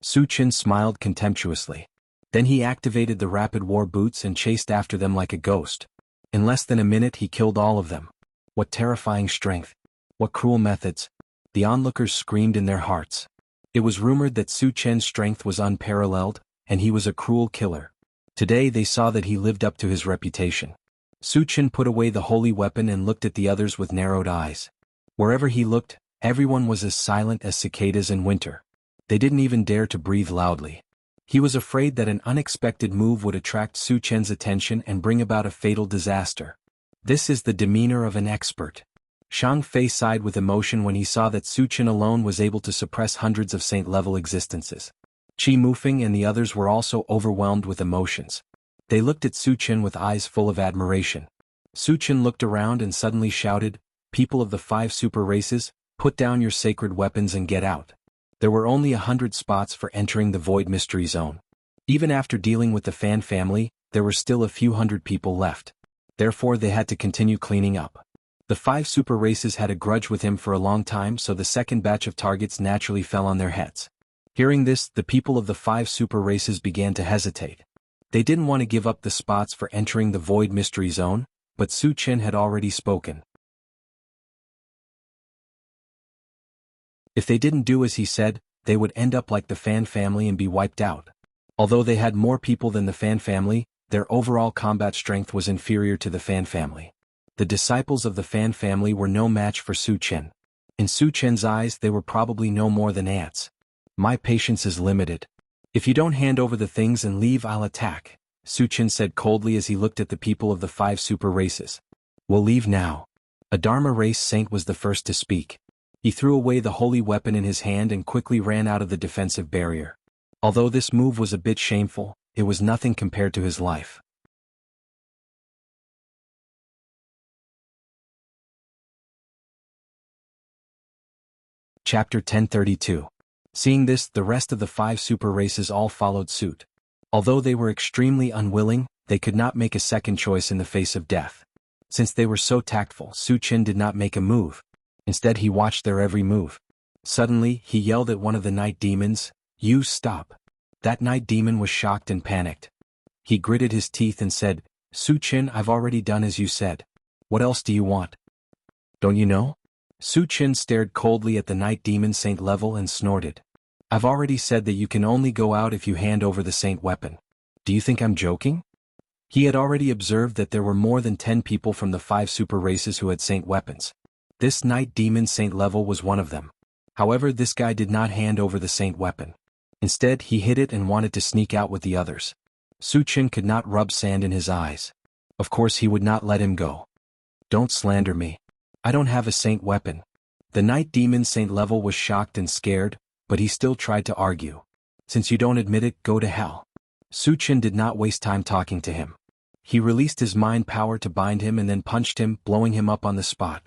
A: Su Chen smiled contemptuously. Then he activated the rapid war boots and chased after them like a ghost. In less than a minute he killed all of them. What terrifying strength! What cruel methods! The onlookers screamed in their hearts. It was rumored that Su Chen's strength was unparalleled, and he was a cruel killer. Today they saw that he lived up to his reputation. Su Chen put away the holy weapon and looked at the others with narrowed eyes. Wherever he looked, everyone was as silent as cicadas in winter. They didn't even dare to breathe loudly. He was afraid that an unexpected move would attract Su Chen's attention and bring about a fatal disaster. This is the demeanor of an expert. Shang Fei sighed with emotion when he saw that Su Chen alone was able to suppress hundreds of saint-level existences. Qi Mufeng and the others were also overwhelmed with emotions. They looked at Su Chen with eyes full of admiration. Su Chen looked around and suddenly shouted, People of the 5 super races, put down your sacred weapons and get out. There were only 100 spots for entering the Void Mystery Zone. Even after dealing with the Fan family, there were still a few hundred people left. Therefore they had to continue cleaning up. The 5 super races had a grudge with him for a long time, so the second batch of targets naturally fell on their heads. Hearing this, the people of the 5 super races began to hesitate. They didn't want to give up the spots for entering the Void Mystery Zone, but Su Chen had already spoken. If they didn't do as he said, they would end up like the Fan family and be wiped out. Although they had more people than the Fan family, their overall combat strength was inferior to the Fan family. The disciples of the Fan family were no match for Su Chen. In Su Chen's eyes, they were probably no more than ants. My patience is limited. If you don't hand over the things and leave, I'll attack, Su Chen said coldly as he looked at the people of the 5 super races. We'll leave now. A Dharma race saint was the first to speak. He threw away the holy weapon in his hand and quickly ran out of the defensive barrier. Although this move was a bit shameful, it was nothing compared to his life. Chapter 1032. Seeing this, the rest of the 5 super races all followed suit. Although they were extremely unwilling, they could not make a second choice in the face of death. Since they were so tactful, Su Qin did not make a move. Instead, he watched their every move. Suddenly, he yelled at one of the night demons, "You stop." That night demon was shocked and panicked. He gritted his teeth and said, "Su Qin, I've already done as you said. What else do you want? Don't you know?" Su Qin stared coldly at the night demon Saint level and snorted. "I've already said that you can only go out if you hand over the Saint weapon. Do you think I'm joking?" He had already observed that there were more than 10 people from the 5 super races who had Saint weapons. This night demon Saint level was one of them. However, this guy did not hand over the Saint weapon. Instead, he hid it and wanted to sneak out with the others. Su Qin could not rub sand in his eyes. Of course he would not let him go. "Don't slander me. I don't have a Saint weapon." The night demon Saint level was shocked and scared, but he still tried to argue. "Since you don't admit it, go to hell." Su Qin did not waste time talking to him. He released his mind power to bind him and then punched him, blowing him up on the spot.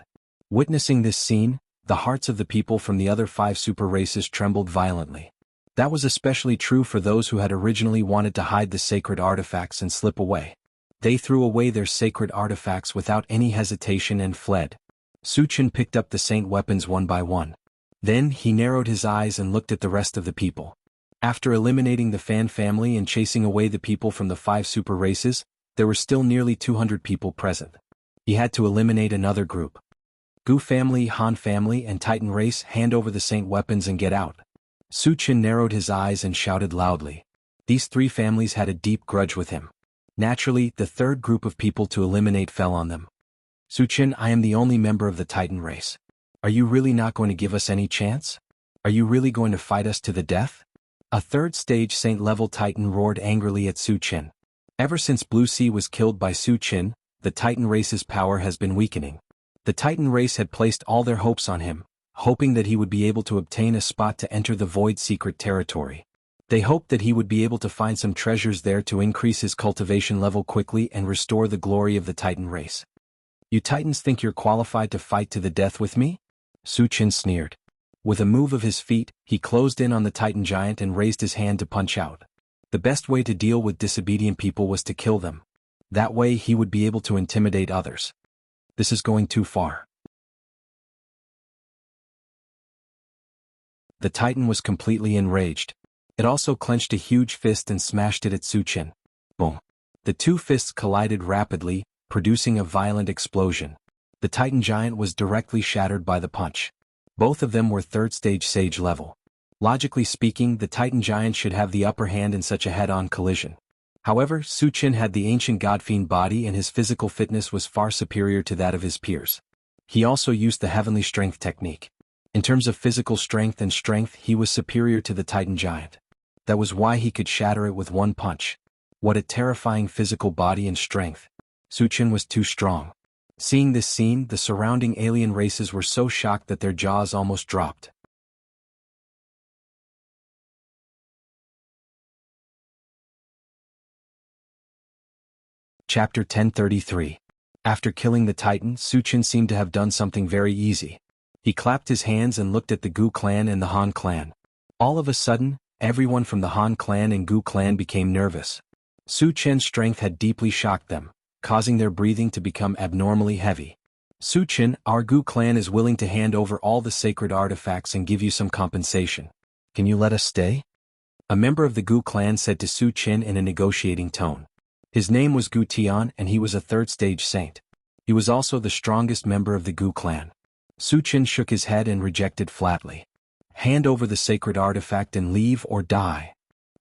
A: Witnessing this scene, the hearts of the people from the other 5 super races trembled violently. That was especially true for those who had originally wanted to hide the sacred artifacts and slip away. They threw away their sacred artifacts without any hesitation and fled. Su Qin picked up the Saint weapons one by one. Then he narrowed his eyes and looked at the rest of the people. After eliminating the Fan family and chasing away the people from the 5 super races, there were still nearly 200 people present. He had to eliminate another group. Gu family, Han family, and Titan race, hand over the Saint weapons and get out. Su Qin narrowed his eyes and shouted loudly. These 3 families had a deep grudge with him. Naturally, the third group of people to eliminate fell on them. "Su Qin, I am the only member of the Titan race. Are you really not going to give us any chance? Are you really going to fight us to the death?" A third stage Saint level Titan roared angrily at Su Qin. Ever since Blue Sea was killed by Su Qin, the Titan race's power has been weakening. The Titan race had placed all their hopes on him, hoping that he would be able to obtain a spot to enter the Void Secret territory. They hoped that he would be able to find some treasures there to increase his cultivation level quickly and restore the glory of the Titan race. "You Titans think you're qualified to fight to the death with me?" Su Qin sneered. With a move of his feet, he closed in on the Titan giant and raised his hand to punch out. The best way to deal with disobedient people was to kill them. That way he would be able to intimidate others. This is going too far. The Titan was completely enraged. It also clenched a huge fist and smashed it at Su Qin. Boom. The 2 fists collided rapidly, producing a violent explosion. The Titan giant was directly shattered by the punch. Both of them were 3rd stage Sage level. Logically speaking, the Titan giant should have the upper hand in such a head-on collision. However, Su Qin had the ancient Godfiend body and his physical fitness was far superior to that of his peers. He also used the Heavenly Strength technique. In terms of physical strength and strength, he was superior to the Titan giant. That was why he could shatter it with one punch. What a terrifying physical body and strength. Su Qin was too strong. Seeing this scene, the surrounding alien races were so shocked that their jaws almost dropped. Chapter 1033. After killing the Titan, Su Qin seemed to have done something very easy. He clapped his hands and looked at the Gu clan and the Han clan. All of a sudden, everyone from the Han clan and Gu clan became nervous. Su Qin's strength had deeply shocked them, causing their breathing to become abnormally heavy. "Su Qin, our Gu clan is willing to hand over all the sacred artifacts and give you some compensation. Can you let us stay?" A member of the Gu clan said to Su Qin in a negotiating tone. His name was Gu Tian and he was a 3rd stage saint. He was also the strongest member of the Gu clan. Su Qin shook his head and rejected flatly. "Hand over the sacred artifact and leave or die."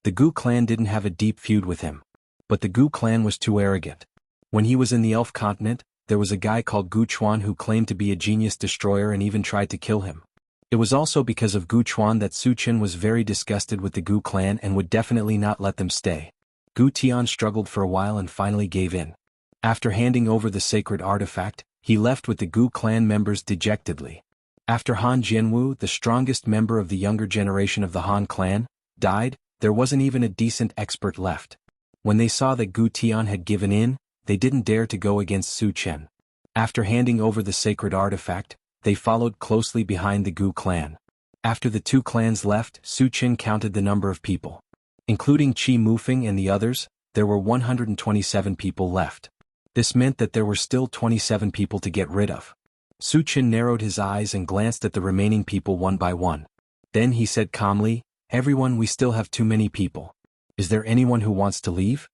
A: The Gu clan didn't have a deep feud with him. But the Gu clan was too arrogant. When he was in the Elf continent, there was a guy called Gu Chuan who claimed to be a genius destroyer and even tried to kill him. It was also because of Gu Chuan that Su Qin was very disgusted with the Gu clan and would definitely not let them stay. Gu Tian struggled for a while and finally gave in. After handing over the sacred artifact, he left with the Gu clan members dejectedly. After Han Jianwu, the strongest member of the younger generation of the Han clan, died, there wasn't even a decent expert left. When they saw that Gu Tian had given in, they didn't dare to go against Su Qin. After handing over the sacred artifact, they followed closely behind the Gu clan. After the 2 clans left, Su Qin counted the number of people. Including Qi Mufeng and the others, there were 127 people left. This meant that there were still 27 people to get rid of. Su Chen narrowed his eyes and glanced at the remaining people one by one. Then he said calmly, "Everyone, we still have too many people. Is there anyone who wants to leave?"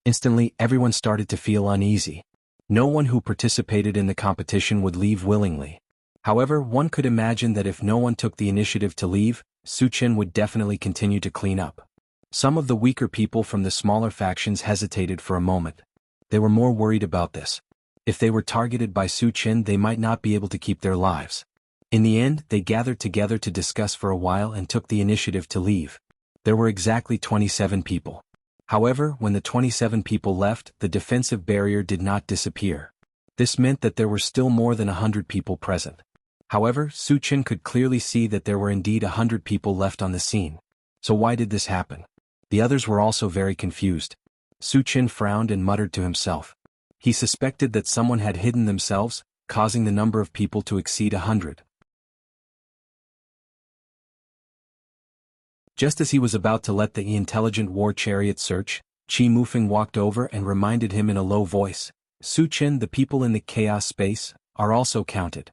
A: Instantly, everyone started to feel uneasy. No one who participated in the competition would leave willingly. However, one could imagine that if no one took the initiative to leave, Su Chen would definitely continue to clean up. Some of the weaker people from the smaller factions hesitated for a moment. They were more worried about this. If they were targeted by Su Chen, they might not be able to keep their lives. In the end, they gathered together to discuss for a while and took the initiative to leave. There were exactly 27 people. However, when the 27 people left, the defensive barrier did not disappear. This meant that there were still more than 100 people present. However, Su Chen could clearly see that there were indeed 100 people left on the scene. So why did this happen? The others were also very confused. Su Chen frowned and muttered to himself. He suspected that someone had hidden themselves, causing the number of people to exceed 100. Just as he was about to let the intelligent war chariot search, Qi Mufeng walked over and reminded him in a low voice, "Su Chen, the people in the chaos space are also counted."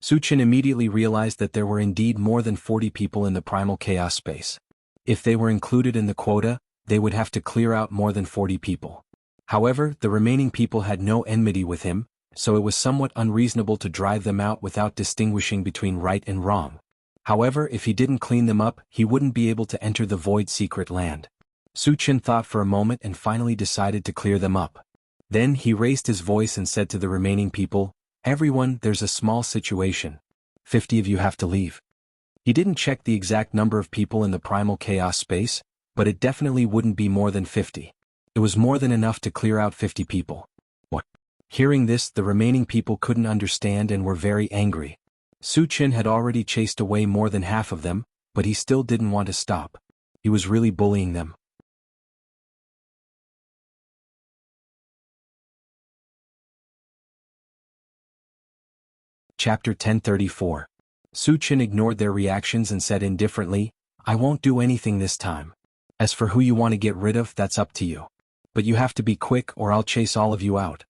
A: Su Chen immediately realized that there were indeed more than 40 people in the primal chaos space. If they were included in the quota, they would have to clear out more than 40 people. However, the remaining people had no enmity with him, so it was somewhat unreasonable to drive them out without distinguishing between right and wrong. However, if he didn't clean them up, he wouldn't be able to enter the Void Secret Land. Su Chen thought for a moment and finally decided to clear them up. Then he raised his voice and said to the remaining people, "Everyone, there's a small situation. 50 of you have to leave." He didn't check the exact number of people in the primal chaos space, but it definitely wouldn't be more than 50. It was more than enough to clear out 50 people. What? Hearing this, the remaining people couldn't understand and were very angry. Su Chen had already chased away more than half of them, but he still didn't want to stop. He was really bullying them. Chapter 1034. Su Chen ignored their reactions and said indifferently, "I won't do anything this time. As for who you want to get rid of, that's up to you. But you have to be quick or I'll chase all of you out."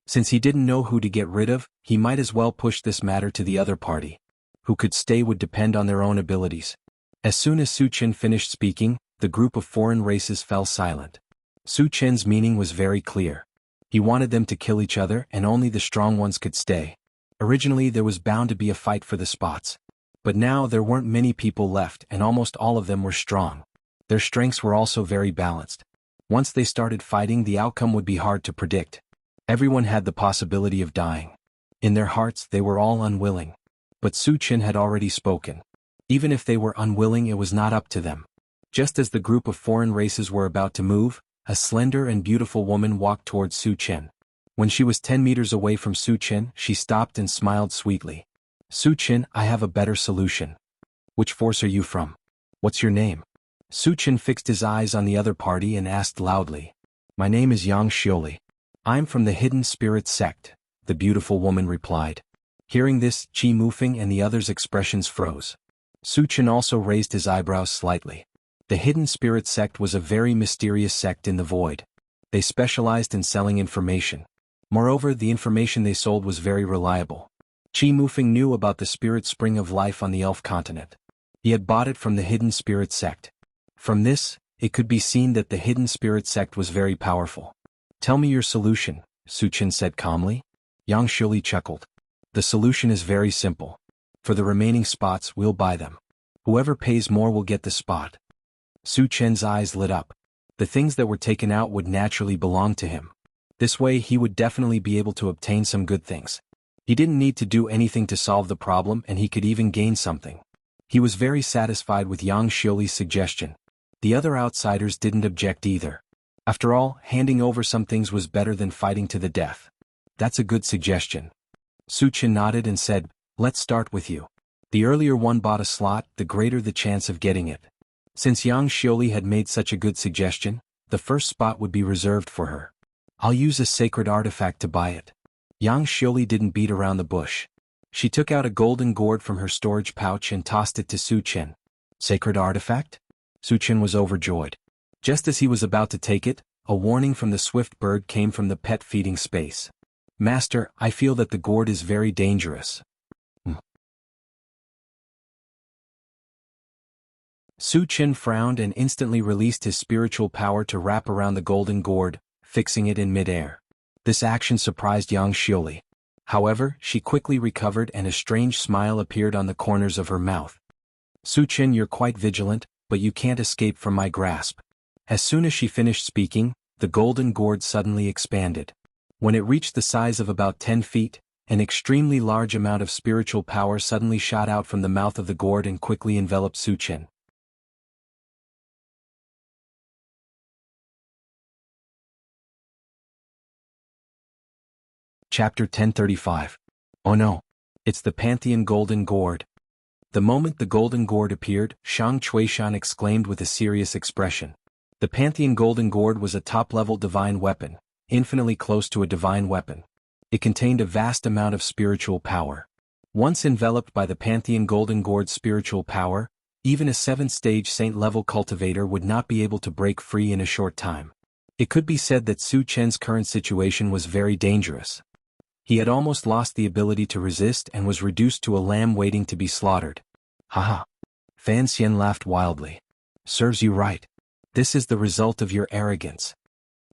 A: Since he didn't know who to get rid of, he might as well push this matter to the other party. Who could stay would depend on their own abilities. As soon as Su Chen finished speaking, the group of foreign races fell silent. Su Chen's meaning was very clear. He wanted them to kill each other and only the strong ones could stay. Originally there was bound to be a fight for the spots. But now there weren't many people left and almost all of them were strong. Their strengths were also very balanced. Once they started fighting, the outcome would be hard to predict. Everyone had the possibility of dying. In their hearts they were all unwilling. But Su Chen had already spoken. Even if they were unwilling, it was not up to them. Just as the group of foreign races were about to move, a slender and beautiful woman walked towards Su Chen. When she was 10 meters away from Su Chen, she stopped and smiled sweetly. "Su Chen, I have a better solution." "Which force are you from? What's your name?" Su Chen fixed his eyes on the other party and asked loudly. "My name is Yang Xiuli. I'm from the Hidden Spirit Sect," the beautiful woman replied. Hearing this, Qi Mufeng and the others' expressions froze. Su Chen also raised his eyebrows slightly. The Hidden Spirit Sect was a very mysterious sect in the void. They specialized in selling information. Moreover, the information they sold was very reliable. Qi Mufeng knew about the spirit spring of life on the Elf continent. He had bought it from the Hidden Spirit Sect. From this, it could be seen that the Hidden Spirit Sect was very powerful. "Tell me your solution," Su Chen said calmly. Yang Xiuli chuckled. "The solution is very simple. For the remaining spots, we'll buy them. Whoever pays more will get the spot." Su Chen's eyes lit up. The things that were taken out would naturally belong to him. This way he would definitely be able to obtain some good things. He didn't need to do anything to solve the problem and he could even gain something. He was very satisfied with Yang Xiuli's suggestion. The other outsiders didn't object either. After all, handing over some things was better than fighting to the death. "That's a good suggestion." Su Chen nodded and said, "Let's start with you. The earlier one bought a slot, the greater the chance of getting it." Since Yang Xiuli had made such a good suggestion, the first spot would be reserved for her. "I'll use a sacred artifact to buy it." Yang Xiuli didn't beat around the bush. She took out a golden gourd from her storage pouch and tossed it to Su Chen. "Sacred artifact?" Su Chen was overjoyed. Just as he was about to take it, a warning from the swift bird came from the pet feeding space. Master, I feel that the gourd is very dangerous. Su Qin frowned and instantly released his spiritual power to wrap around the golden gourd, fixing it in midair. This action surprised Yang Xioli. However, she quickly recovered and a strange smile appeared on the corners of her mouth. Su Qin, you're quite vigilant, but you can't escape from my grasp. As soon as she finished speaking, the golden gourd suddenly expanded. When it reached the size of about 10 feet, an extremely large amount of spiritual power suddenly shot out from the mouth of the gourd and quickly enveloped Su Qin. Chapter 1035. Oh no! It's the Pantheon Golden Gourd. The moment the golden gourd appeared, Shang Chuishan exclaimed with a serious expression. The Pantheon Golden Gourd was a top-level divine weapon, infinitely close to a divine weapon. It contained a vast amount of spiritual power. Once enveloped by the Pantheon Golden Gourd's spiritual power, even a 7th-stage saint-level cultivator would not be able to break free in a short time. It could be said that Su Chen's current situation was very dangerous. He had almost lost the ability to resist and was reduced to a lamb waiting to be slaughtered. Haha. Fan Xian laughed wildly. Serves you right. This is the result of your arrogance.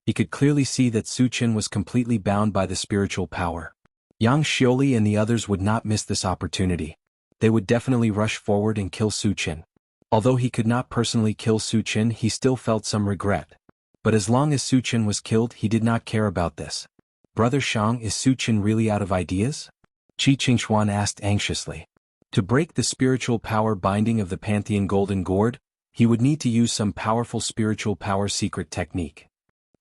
A: He could clearly see that Su Chen was completely bound by the spiritual power. Yang Xioli and the others would not miss this opportunity. They would definitely rush forward and kill Su Chen. Although he could not personally kill Su Chen, he still felt some regret. But as long as Su Chen was killed, he did not care about this. Brother Shang, is Su Chen really out of ideas? Qi Qingxuan asked anxiously. To break the spiritual power binding of the Pantheon Golden Gourd, he would need to use some powerful spiritual power secret technique.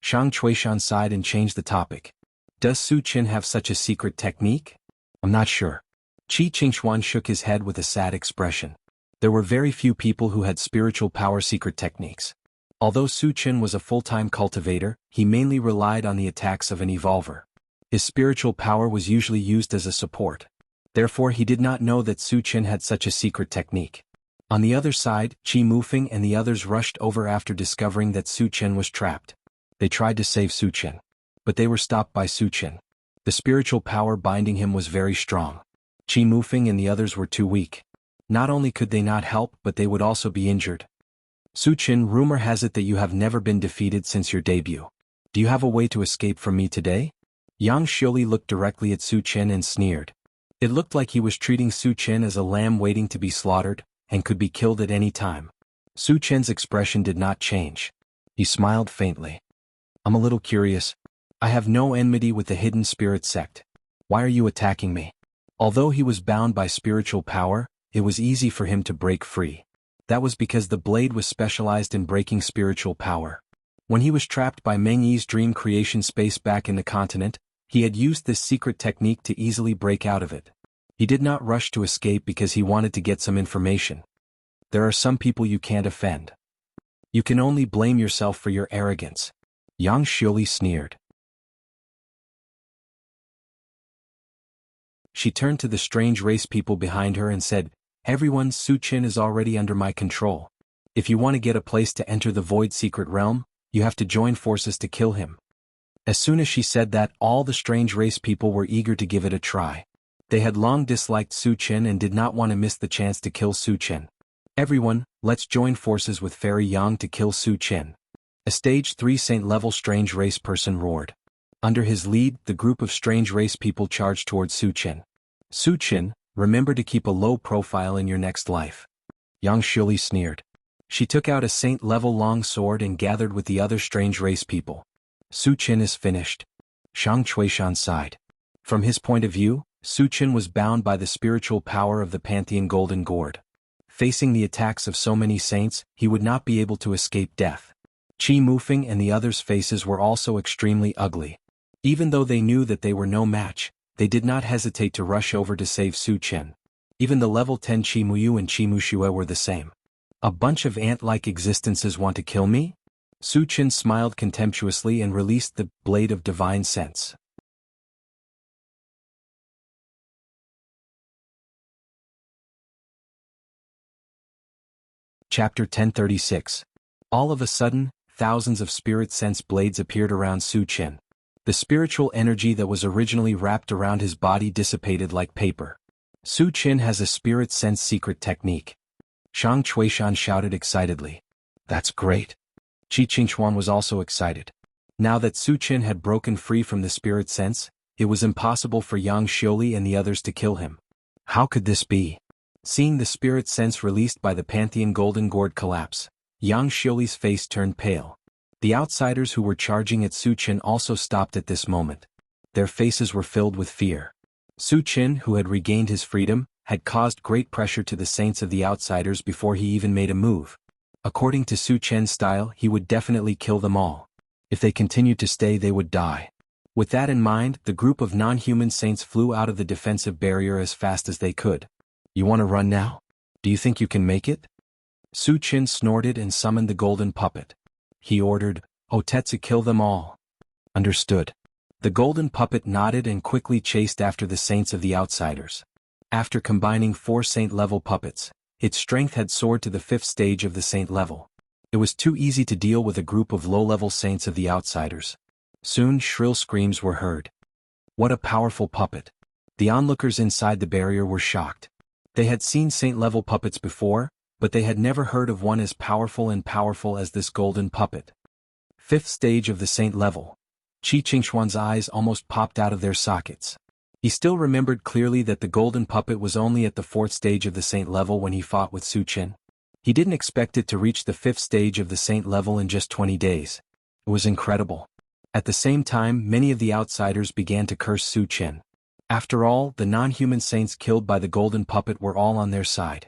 A: Shang Chuishan sighed and changed the topic. Does Su Chen have such a secret technique? I'm not sure. Qi Qingxuan shook his head with a sad expression. There were very few people who had spiritual power secret techniques. Although Su Chen was a full-time cultivator, he mainly relied on the attacks of an evolver. His spiritual power was usually used as a support. Therefore he did not know that Su Chen had such a secret technique. On the other side, Qi Mufeng and the others rushed over after discovering that Su Chen was trapped. They tried to save Su Chen. But they were stopped by Su Chen. The spiritual power binding him was very strong. Qi Mufeng and the others were too weak. Not only could they not help, but they would also be injured. Su Chen, rumor has it that you have never been defeated since your debut. Do you have a way to escape from me today? Yang Xioli looked directly at Su Chen and sneered. It looked like he was treating Su Chen as a lamb waiting to be slaughtered, and could be killed at any time. Su Chen's expression did not change. He smiled faintly. I'm a little curious. I have no enmity with the hidden spirit sect. Why are you attacking me? Although he was bound by spiritual power, it was easy for him to break free. That was because the blade was specialized in breaking spiritual power. When he was trapped by Meng Yi's dream creation space back in the continent, he had used this secret technique to easily break out of it. He did not rush to escape because he wanted to get some information. There are some people you can't offend. You can only blame yourself for your arrogance. Yang Xioli sneered. She turned to the strange race people behind her and said, Everyone, Su Chen is already under my control. If you want to get a place to enter the Void Secret Realm, you have to join forces to kill him. As soon as she said that, all the strange race people were eager to give it a try. They had long disliked Su Chen and did not want to miss the chance to kill Su Chen. Everyone, let's join forces with Fairy Yang to kill Su Chen. A Stage 3 Saint-level strange race person roared. Under his lead, the group of strange race people charged towards Su Chen. Su Chen, remember to keep a low profile in your next life. Yang Xioli sneered. She took out a saint-level long sword and gathered with the other strange race people. Su Chen is finished. Shang Chuishan sighed. From his point of view, Su Chen was bound by the spiritual power of the Pantheon Golden Gourd. Facing the attacks of so many saints, he would not be able to escape death. Qi Mufeng and the others' faces were also extremely ugly. Even though they knew that they were no match, they did not hesitate to rush over to save Su Chen. Even the level 10 Qi Muyu and Qi Muxue were the same. A bunch of ant-like existences want to kill me? Su Chen smiled contemptuously and released the Blade of Divine Sense. Chapter 1036. All of a sudden, thousands of spirit sense blades appeared around Su Chen. The spiritual energy that was originally wrapped around his body dissipated like paper. Su Chen has a spirit sense secret technique. Zhang Chuishan shouted excitedly. That's great. Qi Qingchuan was also excited. Now that Su Chen had broken free from the spirit sense, it was impossible for Yang Xiuli and the others to kill him. How could this be? Seeing the spirit sense released by the Pantheon Golden Gourd collapse, Yang Xiuli's face turned pale. The outsiders who were charging at Su Chen also stopped at this moment. Their faces were filled with fear. Su Chen, who had regained his freedom, had caused great pressure to the saints of the outsiders before he even made a move. According to Su Chen's style, he would definitely kill them all. If they continued to stay, they would die. With that in mind, the group of non-human saints flew out of the defensive barrier as fast as they could. You want to run now? Do you think you can make it? Su Chen snorted and summoned the golden puppet. He ordered, Otetsu, kill them all. Understood. The golden puppet nodded and quickly chased after the saints of the outsiders. After combining 4 saint-level puppets, its strength had soared to the 5th stage of the saint level. It was too easy to deal with a group of low-level saints of the outsiders. Soon shrill screams were heard. What a powerful puppet! The onlookers inside the barrier were shocked. They had seen saint-level puppets before, but they had never heard of one as powerful as this golden puppet. 5th stage of the saint level. Qi Qingxuan's eyes almost popped out of their sockets. He still remembered clearly that the golden puppet was only at the 4th stage of the saint level when he fought with Su Chen. He didn't expect it to reach the 5th stage of the saint level in just 20 days. It was incredible. At the same time, many of the outsiders began to curse Su Chen. After all, the non-human saints killed by the golden puppet were all on their side.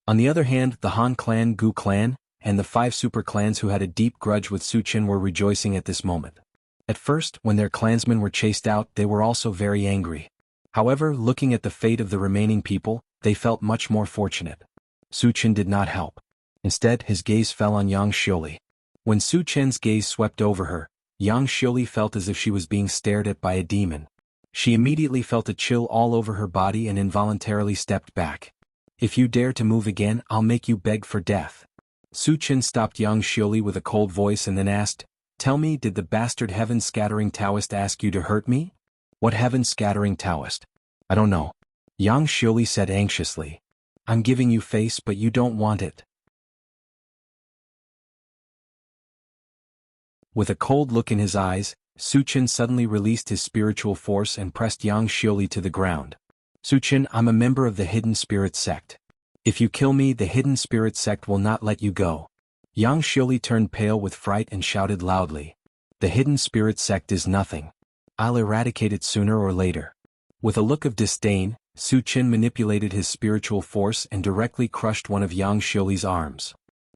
A: On the other hand, the Han clan, Gu clan, and the 5 super clans who had a deep grudge with Su Chen were rejoicing at this moment. At first, when their clansmen were chased out, they were also very angry. However, looking at the fate of the remaining people, they felt much more fortunate. Su Chen did not help. Instead, his gaze fell on Yang Xiuli. When Su Chen's gaze swept over her, Yang Xiuli felt as if she was being stared at by a demon. She immediately felt a chill all over her body and involuntarily stepped back. If you dare to move again, I'll make you beg for death. Su Chen stopped Yang Xiuli with a cold voice and then asked, Tell me, did the bastard heaven-scattering Taoist ask you to hurt me? What heaven-scattering Taoist? I don't know. Yang Xiuli said anxiously. I'm giving you face, but you don't want it. With a cold look in his eyes, Su Chen suddenly released his spiritual force and pressed Yang Xiuli to the ground. Su Chen, I'm a member of the Hidden Spirit Sect. If you kill me, the Hidden Spirit Sect will not let you go. Yang Xiuli turned pale with fright and shouted loudly. The Hidden Spirit Sect is nothing. I'll eradicate it sooner or later. With a look of disdain, Su Chen manipulated his spiritual force and directly crushed one of Yang Xiuli's arms.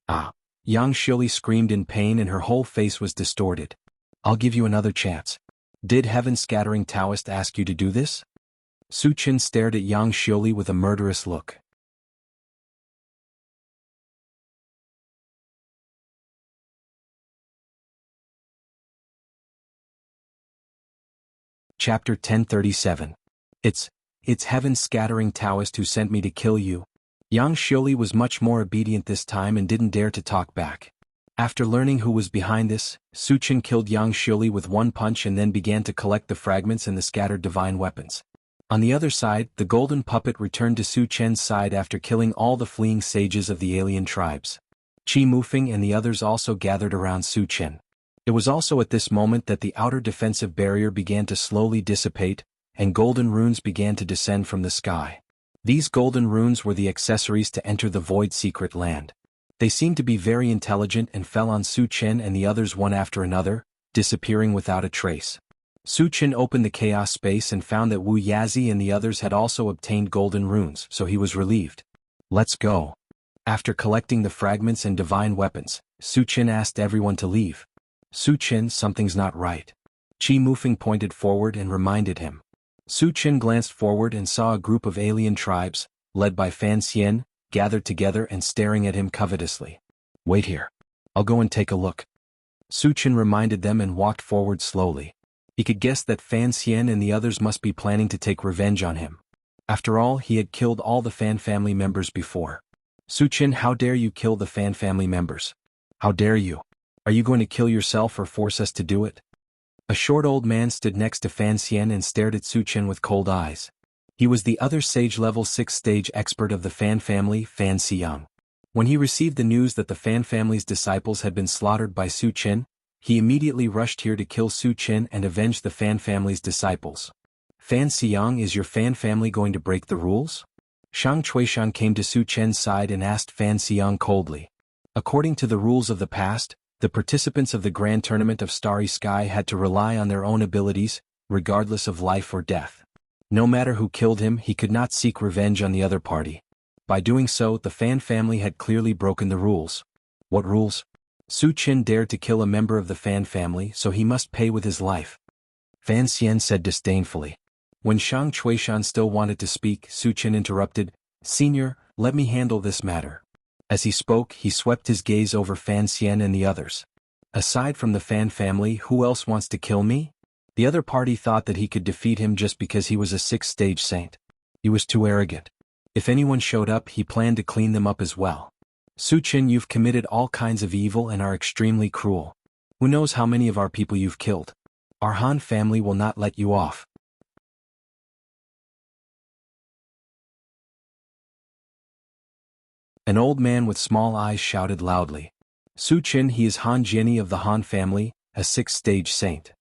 A: Ah! Yang Xiuli screamed in pain and her whole face was distorted. I'll give you another chance. Did heaven-scattering Taoist ask you to do this? Su Chen stared at Yang Xiuli with a murderous look. Chapter 1037. It's heaven-scattering Taoist who sent me to kill you. Yang Xiuli was much more obedient this time and didn't dare to talk back. After learning who was behind this, Su Chen killed Yang Xiuli with one punch and then began to collect the fragments and the scattered divine weapons. On the other side, the golden puppet returned to Su Chen's side after killing all the fleeing sages of the alien tribes. Qi Mufeng and the others also gathered around Su Chen. It was also at this moment that the outer defensive barrier began to slowly dissipate, and golden runes began to descend from the sky. These golden runes were the accessories to enter the Void Secret Land. They seemed to be very intelligent and fell on Su Chen and the others one after another, disappearing without a trace. Su Chen opened the chaos space and found that Wu Yazi and the others had also obtained golden runes, so he was relieved. Let's go. After collecting the fragments and divine weapons, Su Chen asked everyone to leave. Su Chen, something's not right. Qi Mufeng pointed forward and reminded him. Su Chen glanced forward and saw a group of alien tribes, led by Fan Xian, gathered together and staring at him covetously. Wait here. I'll go and take a look. Su Chen reminded them and walked forward slowly. He could guess that Fan Xian and the others must be planning to take revenge on him. After all, he had killed all the Fan family members before. Su Chen, how dare you kill the Fan family members? How dare you? Are you going to kill yourself or force us to do it? A short old man stood next to Fan Xian and stared at Su Chen with cold eyes. He was the other sage level 6 stage expert of the Fan family, Fan Xiang. When he received the news that the Fan family's disciples had been slaughtered by Su Chen, he immediately rushed here to kill Su Chen and avenge the Fan family's disciples. Fan Xiang, is your Fan family going to break the rules? Shang Chuishan came to Su Chen's side and asked Fan Xiang coldly. According to the rules of the past, the participants of the Grand Tournament of Starry Sky had to rely on their own abilities, regardless of life or death. No matter who killed him, he could not seek revenge on the other party. By doing so, the Fan family had clearly broken the rules. What rules? Su Chen dared to kill a member of the Fan family, so he must pay with his life. Fan Xian said disdainfully. When Shang Chuishan still wanted to speak, Su Chen interrupted, "Senior, let me handle this matter." As he spoke, he swept his gaze over Fan Xian and the others. Aside from the Fan family, who else wants to kill me? The other party thought that he could defeat him just because he was a 6th-stage saint. He was too arrogant. If anyone showed up, he planned to clean them up as well. Su Chen, you've committed all kinds of evil and are extremely cruel. Who knows how many of our people you've killed? Our Han family will not let you off. An old man with small eyes shouted loudly. Su Chen, he is Han Jiani of the Han family, a 6th-stage saint.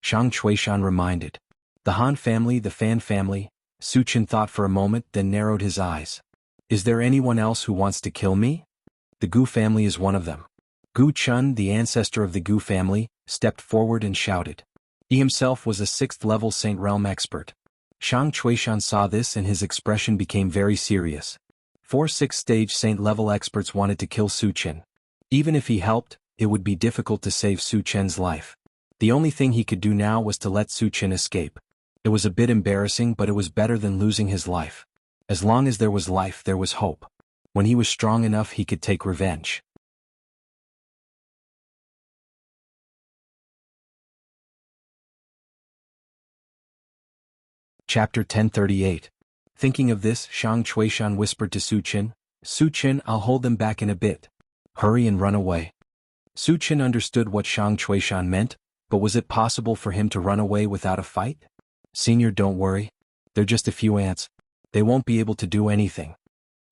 A: Shang Chuishan reminded. The Han family, the Fan family. Su Chen thought for a moment, then narrowed his eyes. Is there anyone else who wants to kill me? The Gu family is one of them. Gu Chun, the ancestor of the Gu family, stepped forward and shouted. He himself was a 6th-level Saint Realm expert. Shang Chuishan saw this and his expression became very serious. 4 6th-stage Saint-level experts wanted to kill Su Chen. Even if he helped, it would be difficult to save Su Chen's life. The only thing he could do now was to let Su Chen escape. It was a bit embarrassing, but it was better than losing his life. As long as there was life, there was hope. When he was strong enough, he could take revenge. Chapter 1038. Thinking of this, Shang Chuishan whispered to Su Chen, "Su Chen, I'll hold them back in a bit. Hurry and run away." Su Chen understood what Shang Chuishan meant, but was it possible for him to run away without a fight? "Senior, don't worry. They're just a few ants. They won't be able to do anything."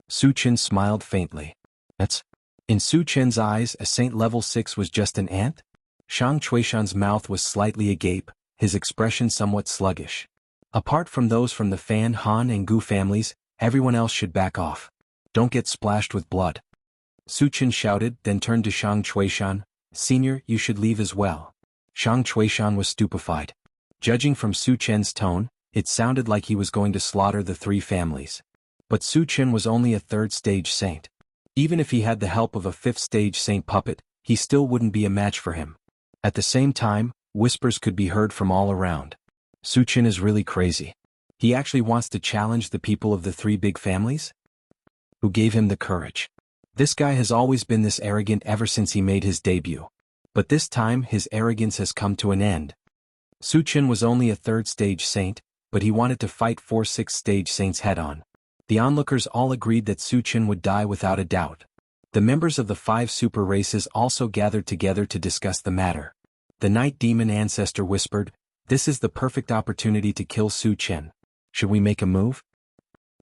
A: Su Chen smiled faintly. That's... In Su Chen's eyes, a Saint level 6 was just an ant? Shang Chuishan's mouth was slightly agape, his expression somewhat sluggish. Apart from those from the Fan, Han and Gu families, everyone else should back off. Don't get splashed with blood. Su Chen shouted, then turned to Shang Chuishan, "Senior, you should leave as well." Shang Chuishan was stupefied. Judging from Su Chen's tone, it sounded like he was going to slaughter the 3 families. But Su Chen was only a 3rd-stage saint. Even if he had the help of a 5th-stage saint puppet, he still wouldn't be a match for him. At the same time, whispers could be heard from all around. Su Chen is really crazy. He actually wants to challenge the people of the 3 big families? Who gave him the courage? This guy has always been this arrogant ever since he made his debut. But this time, his arrogance has come to an end. Su Chen was only a 3rd-stage saint, but he wanted to fight 4 6th-stage saints head-on. The onlookers all agreed that Su Chen would die without a doubt. The members of the 5 super races also gathered together to discuss the matter. The Night Demon ancestor whispered, "This is the perfect opportunity to kill Su Chen. Should we make a move?"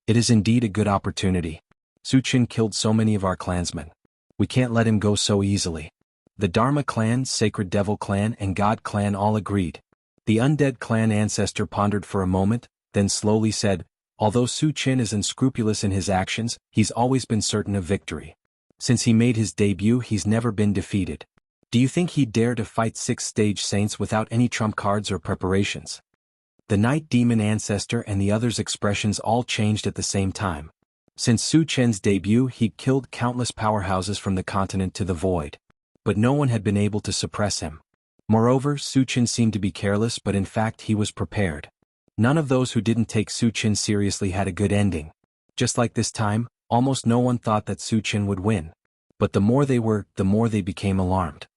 A: "It is indeed a good opportunity. Su Chen killed so many of our clansmen. We can't let him go so easily." The Dharma clan, Sacred Devil clan and God clan all agreed. The Undead clan ancestor pondered for a moment, then slowly said, "Although Su Chen is unscrupulous in his actions, he's always been certain of victory. Since he made his debut, he's never been defeated. Do you think he'd dare to fight 6th-stage saints without any trump cards or preparations?" The Night Demon ancestor and the others' expressions all changed at the same time. Since Su Chen's debut, he'd killed countless powerhouses from the continent to the void. But no one had been able to suppress him. Moreover, Su Chen seemed to be careless, but in fact he was prepared. None of those who didn't take Su Chen seriously had a good ending. Just like this time, almost no one thought that Su Chen would win. But the more they were, the more they became alarmed.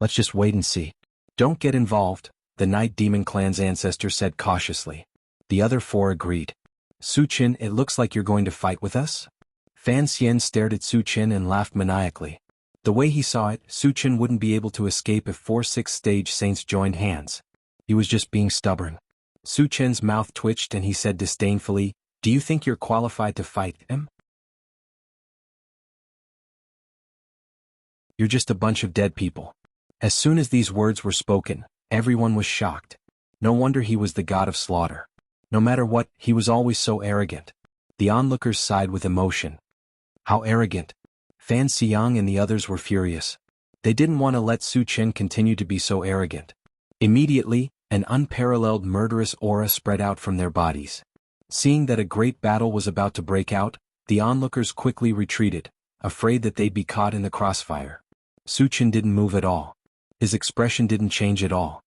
A: "Let's just wait and see. Don't get involved," the Night Demon clan's ancestor said cautiously. The other 4 agreed. "Su Chen, it looks like you're going to fight with us?" Fan Xian stared at Su Chen and laughed maniacally. The way he saw it, Su Chen wouldn't be able to escape if 4 6th-stage saints joined hands. He was just being stubborn. Su Chen's mouth twitched and he said disdainfully, "Do you think you're qualified to fight him? You're just a bunch of dead people." As soon as these words were spoken, everyone was shocked. No wonder he was the god of slaughter. No matter what, he was always so arrogant. The onlookers sighed with emotion. How arrogant! Fan Xiang and the others were furious. They didn't want to let Su Chen continue to be so arrogant. Immediately, an unparalleled murderous aura spread out from their bodies. Seeing that a great battle was about to break out, the onlookers quickly retreated, afraid that they'd be caught in the crossfire. Su Chen didn't move at all. His expression didn't change at all.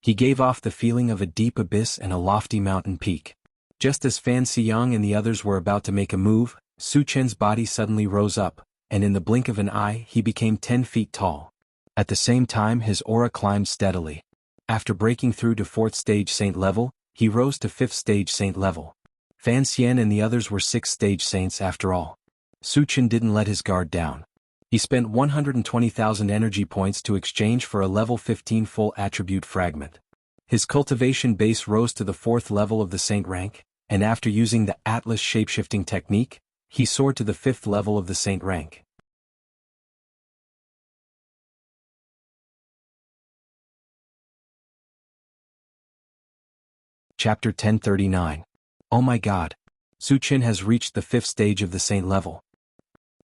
A: He gave off the feeling of a deep abyss and a lofty mountain peak. Just as Fan Xiang and the others were about to make a move, Su Chen's body suddenly rose up, and in the blink of an eye he became 10 feet tall. At the same time his aura climbed steadily. After breaking through to 4th stage saint level, he rose to 5th stage saint level. Fan Xian and the others were 6th stage saints after all. Su Chen didn't let his guard down. He spent 120,000 energy points to exchange for a level 15 full attribute fragment. His cultivation base rose to the 4th level of the saint rank, and after using the Atlas shapeshifting technique, he soared to the 5th level of the saint rank. Chapter 1039. Oh my god! Su Chen has reached the 5th stage of the saint level.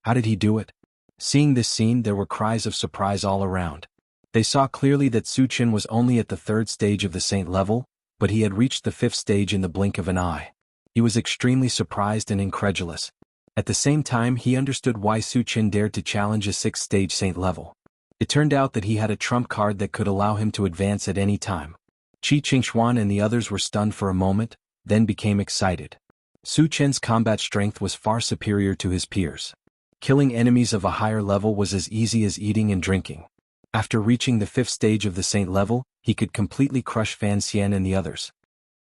A: How did he do it? Seeing this scene, there were cries of surprise all around. They saw clearly that Su Chen was only at the 3rd stage of the saint level, but he had reached the 5th stage in the blink of an eye. He was extremely surprised and incredulous. At the same time, he understood why Su Chen dared to challenge a 6th stage saint level. It turned out that he had a trump card that could allow him to advance at any time. Qi Qingxuan and the others were stunned for a moment, then became excited. Su Chen's combat strength was far superior to his peers. Killing enemies of a higher level was as easy as eating and drinking. After reaching the 5th stage of the saint level, he could completely crush Fan Xian and the others.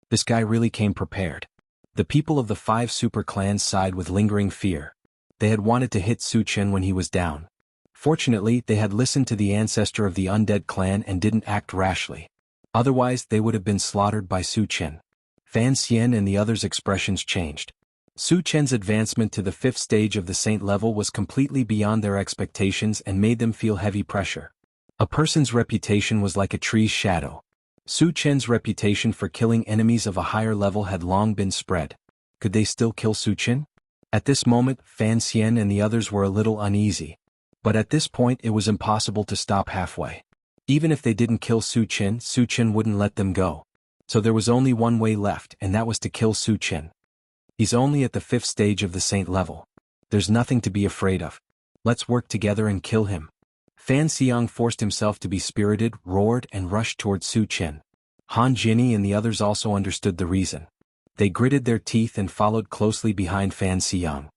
A: This guy really came prepared. The people of the 5 super clans sighed with lingering fear. They had wanted to hit Su Chen when he was down. Fortunately, they had listened to the ancestor of the undead clan and didn't act rashly. Otherwise, they would have been slaughtered by Su Chen. Fan Xian and the others' expressions changed. Su Chen's advancement to the 5th stage of the saint level was completely beyond their expectations and made them feel heavy pressure. A person's reputation was like a tree's shadow. Su Chen's reputation for killing enemies of a higher level had long been spread. Could they still kill Su Chen? At this moment, Fan Xian and the others were a little uneasy. But at this point it was impossible to stop halfway. Even if they didn't kill Su Chen wouldn't let them go. So there was only one way left, and that was to kill Su Chen. He's only at the 5th stage of the saint level. There's nothing to be afraid of. Let's work together and kill him. Fan Xiang forced himself to be spirited, roared, and rushed towards Su Chen. Han Jinni and the others also understood the reason. They gritted their teeth and followed closely behind Fan Xiang.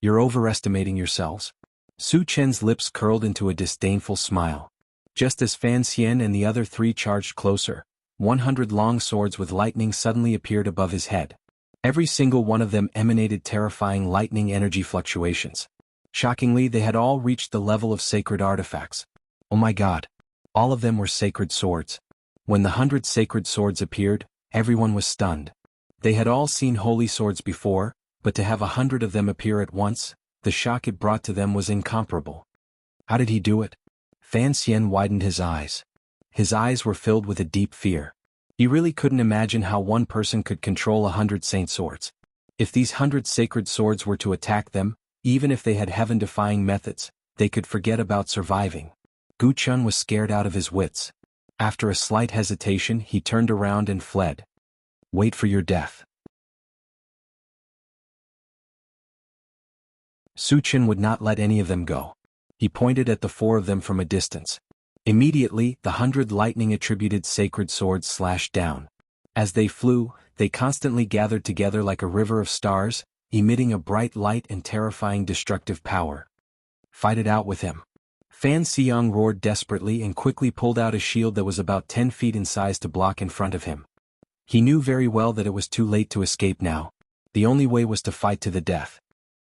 A: You're overestimating yourselves. Su Chen's lips curled into a disdainful smile. Just as Fan Xian and the other 3 charged closer, 100 long swords with lightning suddenly appeared above his head. Every single one of them emanated terrifying lightning energy fluctuations. Shockingly, they had all reached the level of sacred artifacts. Oh my god! All of them were sacred swords. When the 100 sacred swords appeared, everyone was stunned. They had all seen holy swords before, but to have 100 of them appear at once, the shock it brought to them was incomparable. How did he do it? Fan Xian widened his eyes. His eyes were filled with a deep fear. He really couldn't imagine how one person could control 100 saint swords. If these 100 sacred swords were to attack them, even if they had heaven-defying methods, they could forget about surviving. Gu Chun was scared out of his wits. After a slight hesitation, he turned around and fled. Wait for your death. Su Chen would not let any of them go. He pointed at the 4 of them from a distance. Immediately, the 100 lightning-attributed sacred swords slashed down. As they flew, they constantly gathered together like a river of stars, emitting a bright light and terrifying destructive power. Fight it out with him. Fan Xiang roared desperately and quickly pulled out a shield that was about 10 feet in size to block in front of him. He knew very well that it was too late to escape now. The only way was to fight to the death.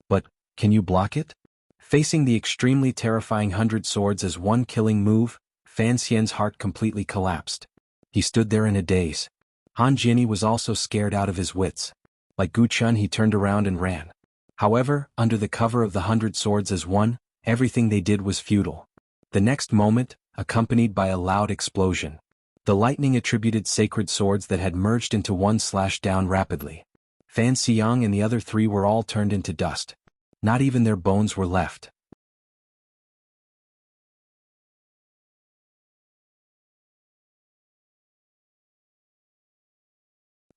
A: But, can you block it? Facing the extremely terrifying 100 swords as one killing move, Fan Xian's heart completely collapsed. He stood there in a daze. Han Jinyi was also scared out of his wits. Like Gu Chun, he turned around and ran. However, under the cover of the 100 swords as one, everything they did was futile. The next moment, accompanied by a loud explosion, the lightning attributed sacred swords that had merged into one slashed down rapidly. Fan Xiang and the other three were all turned into dust. Not even their bones were left.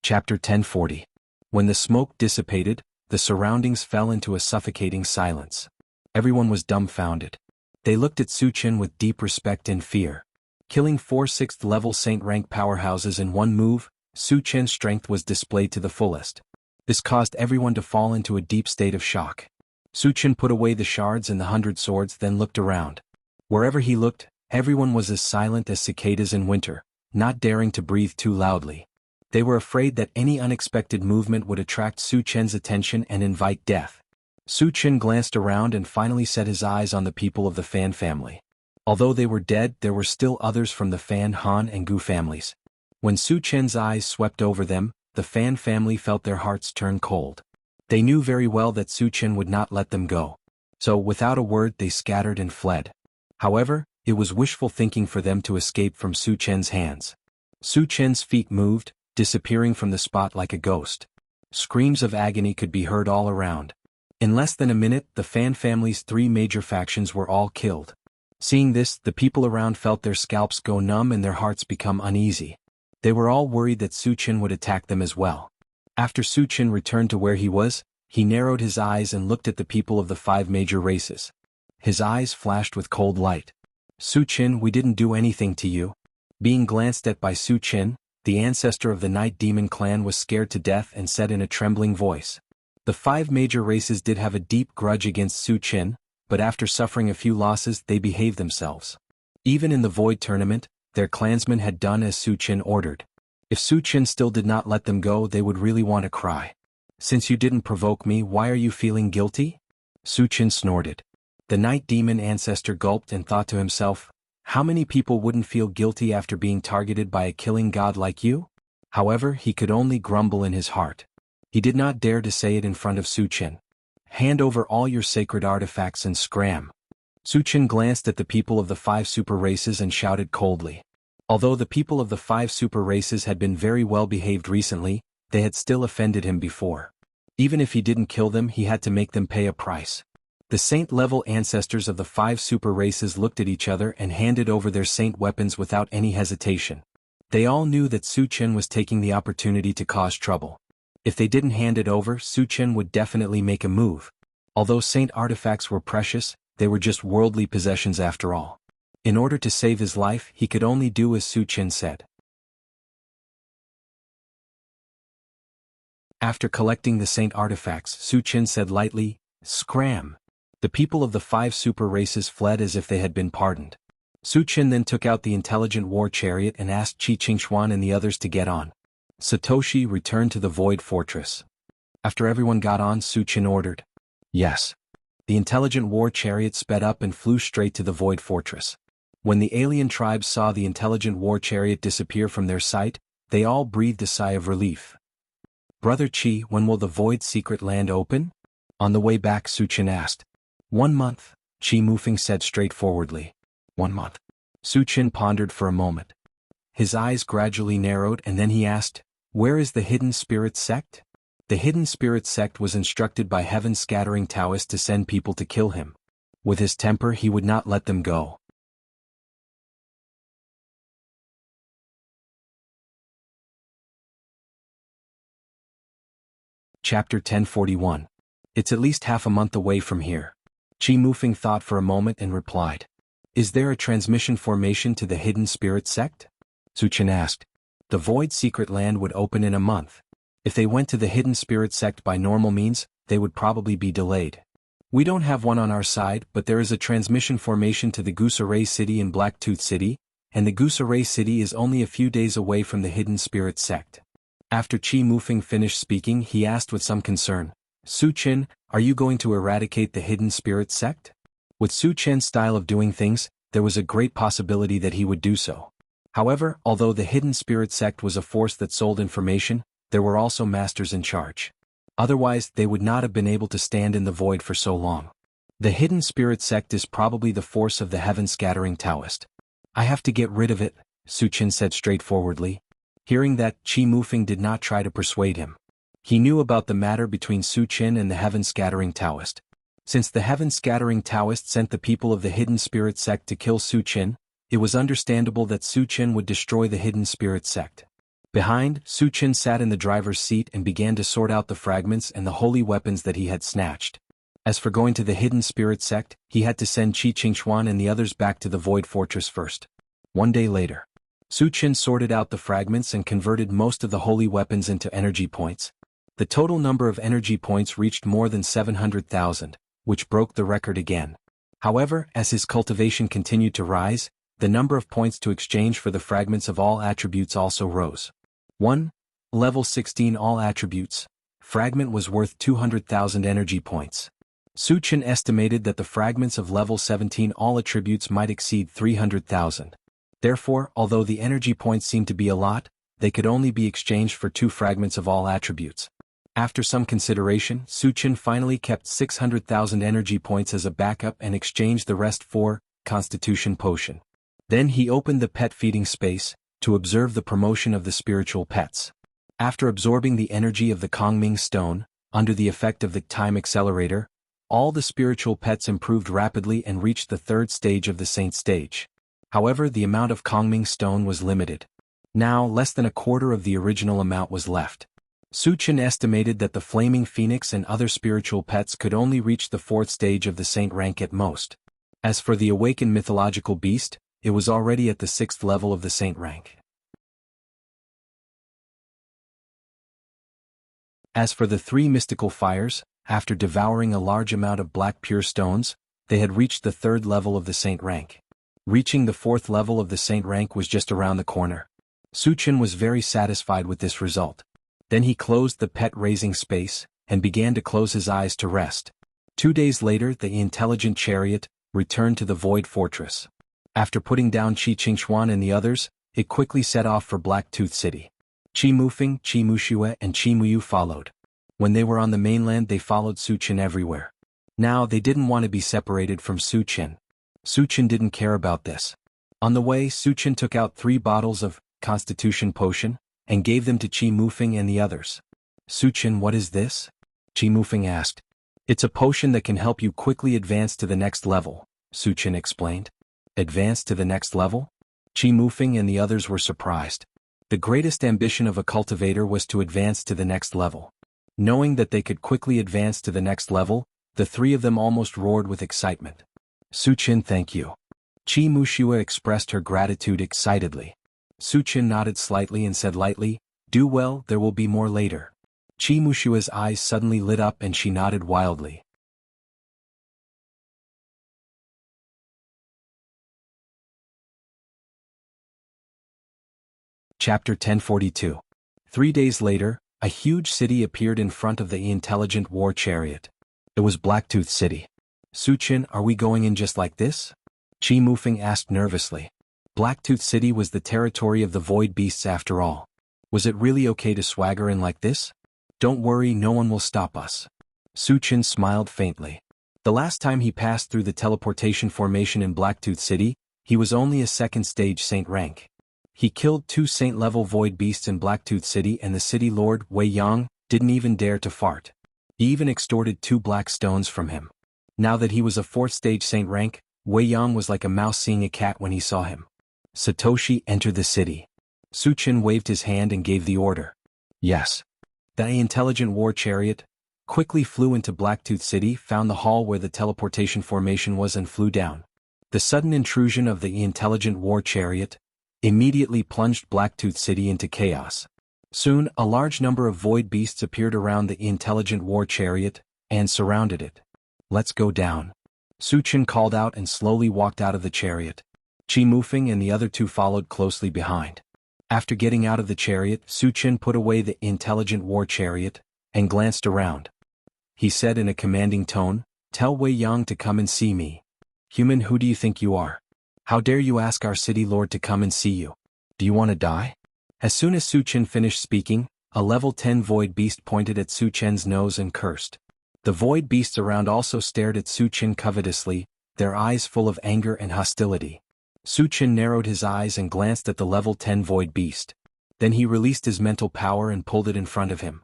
A: Chapter 1040. When the smoke dissipated, the surroundings fell into a suffocating silence. Everyone was dumbfounded. They looked at Su Chen with deep respect and fear. Killing 4 6th-level saint-rank powerhouses in one move, Su Chen's strength was displayed to the fullest. This caused everyone to fall into a deep state of shock. Su Chen put away the shards and the 100 swords, then looked around. Wherever he looked, everyone was as silent as cicadas in winter, not daring to breathe too loudly. They were afraid that any unexpected movement would attract Su Chen's attention and invite death. Su Chen glanced around and finally set his eyes on the people of the Fan family. Although they were dead, there were still others from the Fan, Han, and Gu families. When Su Chen's eyes swept over them, the Fan family felt their hearts turn cold. They knew very well that Su Chen would not let them go. So, without a word, they scattered and fled. However, it was wishful thinking for them to escape from Su Chen's hands. Su Chen's feet moved, disappearing from the spot like a ghost. Screams of agony could be heard all around. In less than a minute, the Fan family's 3 major factions were all killed. Seeing this, the people around felt their scalps go numb and their hearts become uneasy. They were all worried that Su Chen would attack them as well. After Su Chen returned to where he was, he narrowed his eyes and looked at the people of the 5 major races. His eyes flashed with cold light. Su Chen, we didn't do anything to you. Being glanced at by Su Chen, the ancestor of the Night Demon clan was scared to death and said in a trembling voice. The 5 major races did have a deep grudge against Su Chen, but after suffering a few losses they behaved themselves. Even in the Void Tournament, their clansmen had done as Su Chen ordered. If Su Chen still did not let them go, they would really want to cry. Since you didn't provoke me, why are you feeling guilty? Su Chen snorted. The Night Demon ancestor gulped and thought to himself, how many people wouldn't feel guilty after being targeted by a killing god like you? However, he could only grumble in his heart. He did not dare to say it in front of Su Chen. Hand over all your sacred artifacts and scram. Su Chen glanced at the people of the 5 super races and shouted coldly. Although the people of the 5 super races had been very well behaved recently, they had still offended him before. Even if he didn't kill them, he had to make them pay a price. The saint-level ancestors of the 5 super races looked at each other and handed over their saint weapons without any hesitation. They all knew that Su Chen was taking the opportunity to cause trouble. If they didn't hand it over, Su Chen would definitely make a move. Although saint artifacts were precious, they were just worldly possessions after all. In order to save his life, he could only do as Su Chen said. After collecting the saint artifacts, Su Chen said lightly, "Scram." The people of the 5 super races fled as if they had been pardoned. Su Chen then took out the intelligent war chariot and asked Qi Qingshuan and the others to get on. Satoshi returned to the Void Fortress. After everyone got on, Su Chen ordered. Yes. The intelligent war chariot sped up and flew straight to the Void Fortress. When the alien tribes saw the intelligent war chariot disappear from their sight, they all breathed a sigh of relief. Brother Qi, when will the Void Secret Land open? On the way back, Su Chen asked. 1 month, Qi Mufeng said straightforwardly. 1 month. Su Chen pondered for a moment. His eyes gradually narrowed and then he asked, where is the Hidden Spirit Sect? The Hidden Spirit Sect was instructed by heaven-scattering Taoists to send people to kill him. With his temper, he would not let them go. Chapter 1041. It's at least half a month away from here. Qi Mufeng thought for a moment and replied. Is there a transmission formation to the Hidden Spirit Sect? Su Chen asked. The Void Secret Land would open in a month. If they went to the Hidden Spirit Sect by normal means, they would probably be delayed. We don't have one on our side, but there is a transmission formation to the Gusaray City in Blacktooth City, and the Gusaray City is only a few days away from the Hidden Spirit Sect. After Qi Mufeng finished speaking, he asked with some concern, Su Chen, are you going to eradicate the Hidden Spirit Sect? With Su Chen's style of doing things, there was a great possibility that he would do so. However, although the hidden spirit sect was a force that sold information, there were also masters in charge. Otherwise, they would not have been able to stand in the void for so long. The hidden spirit sect is probably the force of the heaven-scattering Taoist. I have to get rid of it, Su Chen said straightforwardly. Hearing that, Qi Mufeng did not try to persuade him. He knew about the matter between Su Chen and the heaven-scattering Taoist. Since the heaven-scattering Taoist sent the people of the hidden spirit sect to kill Su Chen, it was understandable that Su Chen would destroy the hidden spirit sect. Behind, Su Chen sat in the driver's seat and began to sort out the fragments and the holy weapons that he had snatched. As for going to the hidden spirit sect, he had to send Qi Qingxuan and the others back to the Void Fortress first. One day later, Su Chen sorted out the fragments and converted most of the holy weapons into energy points. The total number of energy points reached more than 700,000, which broke the record again. However, as his cultivation continued to rise, the number of points to exchange for the fragments of all attributes also rose. 1. Level 16 all attributes. Fragment was worth 200,000 energy points. Su Chen estimated that the fragments of level 17 all attributes might exceed 300,000. Therefore, although the energy points seemed to be a lot, they could only be exchanged for 2 fragments of all attributes. After some consideration, Su Chen finally kept 600,000 energy points as a backup and exchanged the rest for Constitution Potion. Then he opened the pet feeding space to observe the promotion of the spiritual pets. After absorbing the energy of the Kongming Stone, under the effect of the Time Accelerator, all the spiritual pets improved rapidly and reached the 3rd stage of the Saint stage. However, the amount of Kongming Stone was limited. Now, less than a quarter of the original amount was left. Su Chen estimated that the Flaming Phoenix and other spiritual pets could only reach the 4th stage of the Saint rank at most. As for the awakened mythological beast, it was already at the 6th level of the Saint rank. As for the 3 mystical fires, after devouring a large amount of black pure stones, they had reached the 3rd level of the Saint rank. Reaching the 4th level of the Saint rank was just around the corner. Su Chen was very satisfied with this result. Then he closed the pet-raising space, and began to close his eyes to rest. 2 days later, the intelligent chariot returned to the Void Fortress. After putting down Qi Qingxuan and the others, it quickly set off for Blacktooth City. Qi Mufeng, Qi Muxue and Qi Muyu followed. When they were on the mainland they followed Su Chen everywhere. Now they didn't want to be separated from Su Chen. Su Chen didn't care about this. On the way, Su Chen took out 3 bottles of Constitution Potion, and gave them to Qi Mufeng and the others. Su Chen, what is this? Qi Mufeng asked. It's a potion that can help you quickly advance to the next level, Su Chen explained. Advance to the next level? Qi Mufeng and the others were surprised. The greatest ambition of a cultivator was to advance to the next level. Knowing that they could quickly advance to the next level, the 3 of them almost roared with excitement. Su Chen, thank you. Qi Muxue expressed her gratitude excitedly. Su Chen nodded slightly and said lightly, do well, there will be more later. Qi Muxue's eyes suddenly lit up and she nodded wildly. Chapter 1042. 3 days later, a huge city appeared in front of the intelligent war chariot. It was Blacktooth City. Su Chen, are we going in just like this? Qi Mufeng asked nervously. Blacktooth City was the territory of the void beasts after all. Was it really okay to swagger in like this? Don't worry, no one will stop us. Su Chen smiled faintly. The last time he passed through the teleportation formation in Blacktooth City, he was only a 2nd stage saint rank. He killed 2 saint-level void beasts in Blacktooth City and the city lord, Wei Yang, didn't even dare to fart. He even extorted 2 black stones from him. Now that he was a 4th stage saint rank, Wei Yang was like a mouse seeing a cat when he saw him. Satoshi entered the city. Su Chen waved his hand and gave the order. Yes. The intelligent war chariot quickly flew into Blacktooth City, found the hall where the teleportation formation was and flew down. The sudden intrusion of the intelligent war chariot immediately plunged Blacktooth City into chaos. Soon, a large number of void beasts appeared around the intelligent war chariot and surrounded it. Let's go down. Su Chen called out and slowly walked out of the chariot. Qi Mufeng and the other 2 followed closely behind. After getting out of the chariot, Su Chen put away the intelligent war chariot and glanced around. He said in a commanding tone, tell Wei Yang to come and see me. Human, who do you think you are? How dare you ask our city lord to come and see you? Do you want to die? As soon as Su Chen finished speaking, a level 10 void beast pointed at Su Chen's nose and cursed. The void beasts around also stared at Su Chen covetously, their eyes full of anger and hostility. Su Chen narrowed his eyes and glanced at the level 10 void beast. Then he released his mental power and pulled it in front of him.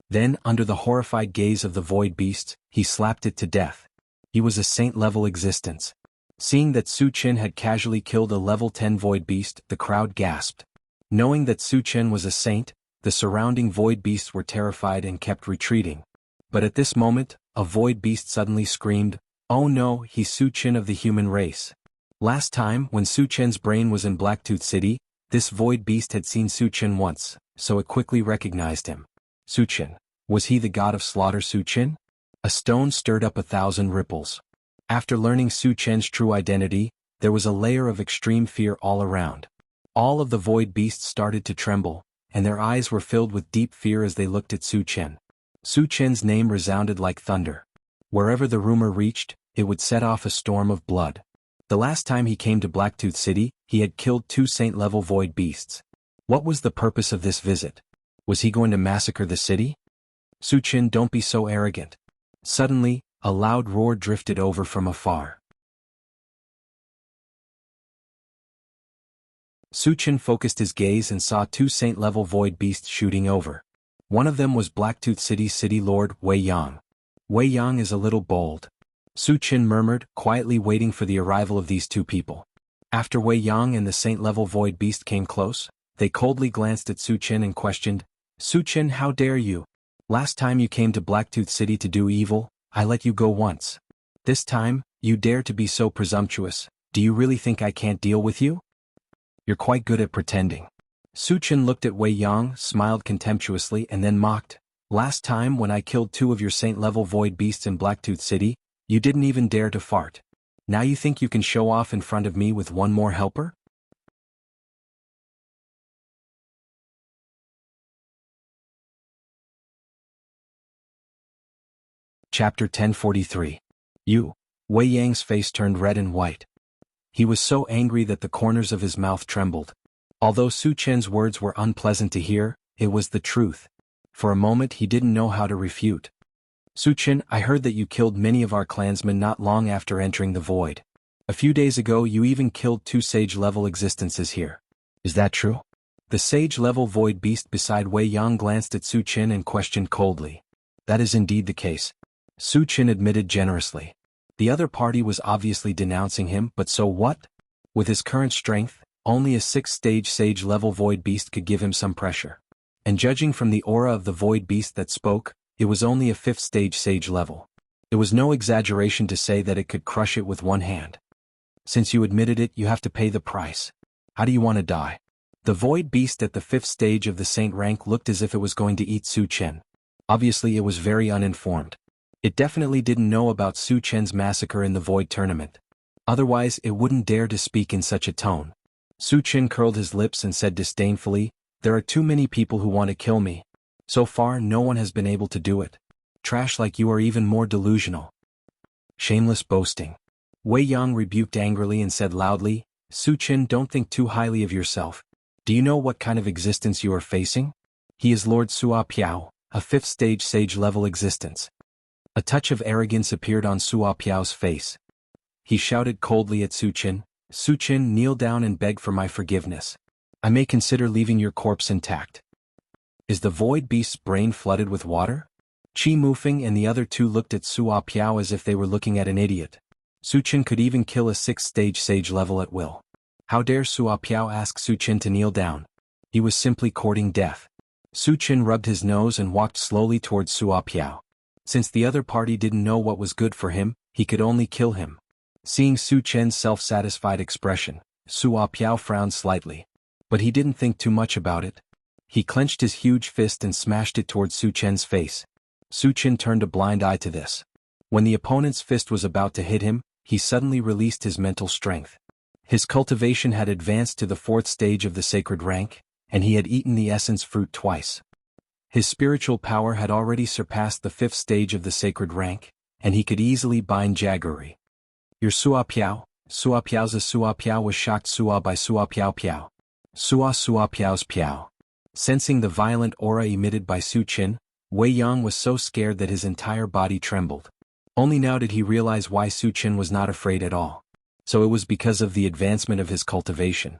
A: Then, under the horrified gaze of the void beast, he slapped it to death. He was a saint-level existence. Seeing that Su Chen had casually killed a level 10 void beast, the crowd gasped. Knowing that Su Chen was a saint, the surrounding void beasts were terrified and kept retreating. But at this moment, a void beast suddenly screamed, "Oh no, he's Su Chen of the human race." Last time, when Su Chen's brain was in Blacktooth City, this void beast had seen Su Chen once, so it quickly recognized him. Su Chen. Was he the god of slaughter Su Chen? A stone stirred up 1,000 ripples. After learning Su Chen's true identity, there was a layer of extreme fear all around. All of the void beasts started to tremble, and their eyes were filled with deep fear as they looked at Su Chen. Su Chen's name resounded like thunder. Wherever the rumor reached, it would set off a storm of blood. The last time he came to Blacktooth City, he had killed 2 saint-level void beasts. What was the purpose of this visit? Was he going to massacre the city? Su Chen, don't be so arrogant. Suddenly, a loud roar drifted over from afar. Su Chen focused his gaze and saw 2 saint-level void beasts shooting over. One of them was Blacktooth City's city lord, Wei Yang. Wei Yang is a little bold. Su Chen murmured, quietly waiting for the arrival of these 2 people. After Wei Yang and the saint-level void beast came close, they coldly glanced at Su Chen and questioned, "Su Chen, how dare you? Last time you came to Blacktooth City to do evil, I let you go once. This time, you dare to be so presumptuous. Do you really think I can't deal with you? You're quite good at pretending." Su Chen looked at Wei Yang, smiled contemptuously and then mocked, "Last time when I killed 2 of your saint-level void beasts in Blacktooth City, you didn't even dare to fart. Now you think you can show off in front of me with one more helper?" Chapter 1043. Wei Yang's face turned red and white. He was so angry that the corners of his mouth trembled. Although Su Chen's words were unpleasant to hear, it was the truth. For a moment he didn't know how to refute. "Su Chen, I heard that you killed many of our clansmen not long after entering the void. A few days ago you even killed 2 sage-level existences here. Is that true?" The sage-level void beast beside Wei Yang glanced at Su Chen and questioned coldly. "That is indeed the case," Su Chen admitted generously. The other party was obviously denouncing him, but so what? With his current strength, only a 6th-stage sage-level void beast could give him some pressure. And judging from the aura of the void beast that spoke, it was only a 5th-stage sage level. It was no exaggeration to say that it could crush it with one hand. "Since you admitted it, you have to pay the price. How do you want to die?" The void beast at the 5th stage of the saint rank looked as if it was going to eat Su Chen. Obviously it was very uninformed. It definitely didn't know about Su Chen's massacre in the void tournament. Otherwise it wouldn't dare to speak in such a tone. Su Chen curled his lips and said disdainfully, "There are too many people who want to kill me. So far no one has been able to do it. Trash like you are even more delusional. Shameless boasting." Wei Yang rebuked angrily and said loudly, "Su Chen, don't think too highly of yourself. Do you know what kind of existence you are facing? He is Lord Sua Piao, a 5th-stage sage-level existence." A touch of arrogance appeared on Sua Piao's face. He shouted coldly at Su Chen, "Su Chen, kneel down and beg for my forgiveness. I may consider leaving your corpse intact." Is the void beast's brain flooded with water? Qi Mufeng and the other 2 looked at Sua Piao as if they were looking at an idiot. Su Chen could even kill a 6th-stage sage level at will. How dare Sua Piao ask Su Chen to kneel down? He was simply courting death. Su Chen rubbed his nose and walked slowly towards Sua Piao. Since the other party didn't know what was good for him, he could only kill him. Seeing Su Chen's self-satisfied expression, Sua Piao frowned slightly. But he didn't think too much about it. He clenched his huge fist and smashed it towards Su Chen's face. Su Chen turned a blind eye to this. When the opponent's fist was about to hit him, he suddenly released his mental strength. His cultivation had advanced to the 4th stage of the sacred rank, and he had eaten the essence fruit twice. His spiritual power had already surpassed the 5th stage of the sacred rank, and he could easily bind Jaggery. Your Sua Piao. Sua Piao's Sua Piao was shocked Sua by Sua Piao Piao. Sua Piao's Piao. Sensing the violent aura emitted by Su Qin, Wei Yang was so scared that his entire body trembled. Only now did he realize why Su Qin was not afraid at all. So it was because of the advancement of his cultivation.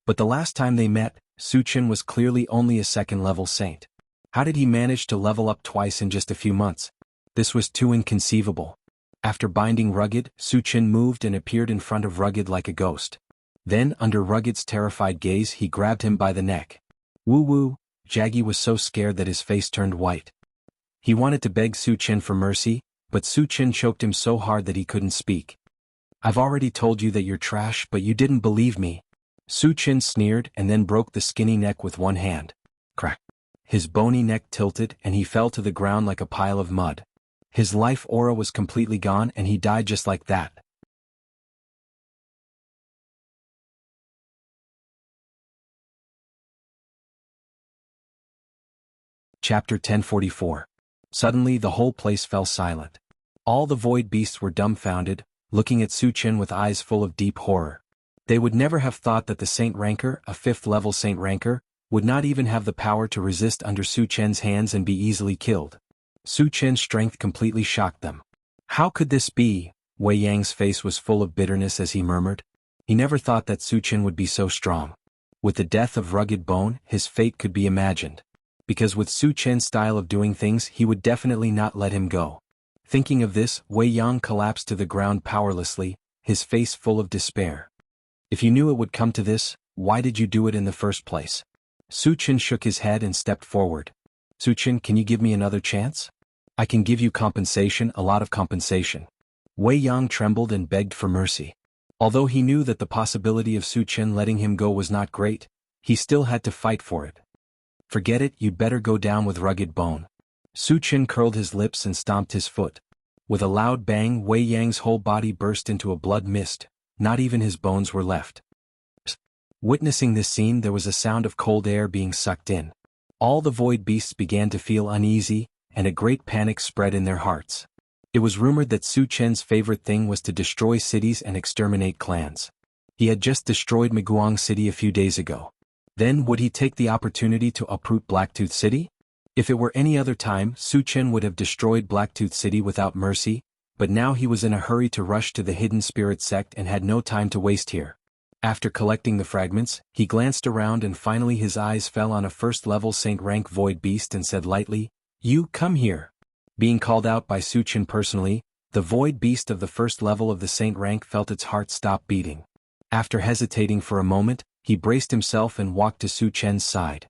A: But the last time they met, Su Qin was clearly only a second-level saint. How did he manage to level up twice in just a few months? This was too inconceivable. After binding Rugged, Su Qin moved and appeared in front of Rugged like a ghost. Then, under Rugged's terrified gaze, he grabbed him by the neck. Woo! Jianghu was so scared that his face turned white. He wanted to beg Su Qin for mercy, but Su Qin choked him so hard that he couldn't speak. I've already told you that you're trash, but you didn't believe me. Su Qin sneered and then broke the skinny neck with one hand. Crack. His bony neck tilted and he fell to the ground like a pile of mud. His life aura was completely gone and he died just like that. Chapter 1044. Suddenly the whole place fell silent. All the void beasts were dumbfounded, looking at Su Qin with eyes full of deep horror. They would never have thought that the Saint Ranker, a 5th-level Saint Ranker, would not even have the power to resist under Su Qin's hands and be easily killed. Su Qin's strength completely shocked them. How could this be? Wei Yang's face was full of bitterness as he murmured. He never thought that Su Qin would be so strong. With the death of Rugged Bone, his fate could be imagined. Because with Su Qin's style of doing things, he would definitely not let him go. Thinking of this, Wei Yang collapsed to the ground powerlessly, his face full of despair. If you knew it would come to this, why did you do it in the first place? Su Qin shook his head and stepped forward. Su Qin, can you give me another chance? I can give you compensation, a lot of compensation. Wei Yang trembled and begged for mercy. Although he knew that the possibility of Su Qin letting him go was not great, he still had to fight for it. Forget it, you'd better go down with Rugged Bone. Su Qin curled his lips and stomped his foot. With a loud bang, Wei Yang's whole body burst into a blood mist. Not even his bones were left. Witnessing this scene, there was a sound of cold air being sucked in. All the void beasts began to feel uneasy, and a great panic spread in their hearts. It was rumored that Su Qin's favorite thing was to destroy cities and exterminate clans. He had just destroyed Meguang City a few days ago. Then would he take the opportunity to uproot Blacktooth City? If it were any other time, Su Qin would have destroyed Blacktooth City without mercy, but now he was in a hurry to rush to the Hidden Spirit sect and had no time to waste here. After collecting the fragments, he glanced around and finally his eyes fell on a first-level Saint Rank Void Beast and said lightly, "You, come here." Being called out by Su Qin personally, the Void Beast of the first level of the Saint Rank felt its heart stop beating. After hesitating for a moment, he braced himself and walked to Su Qin's side.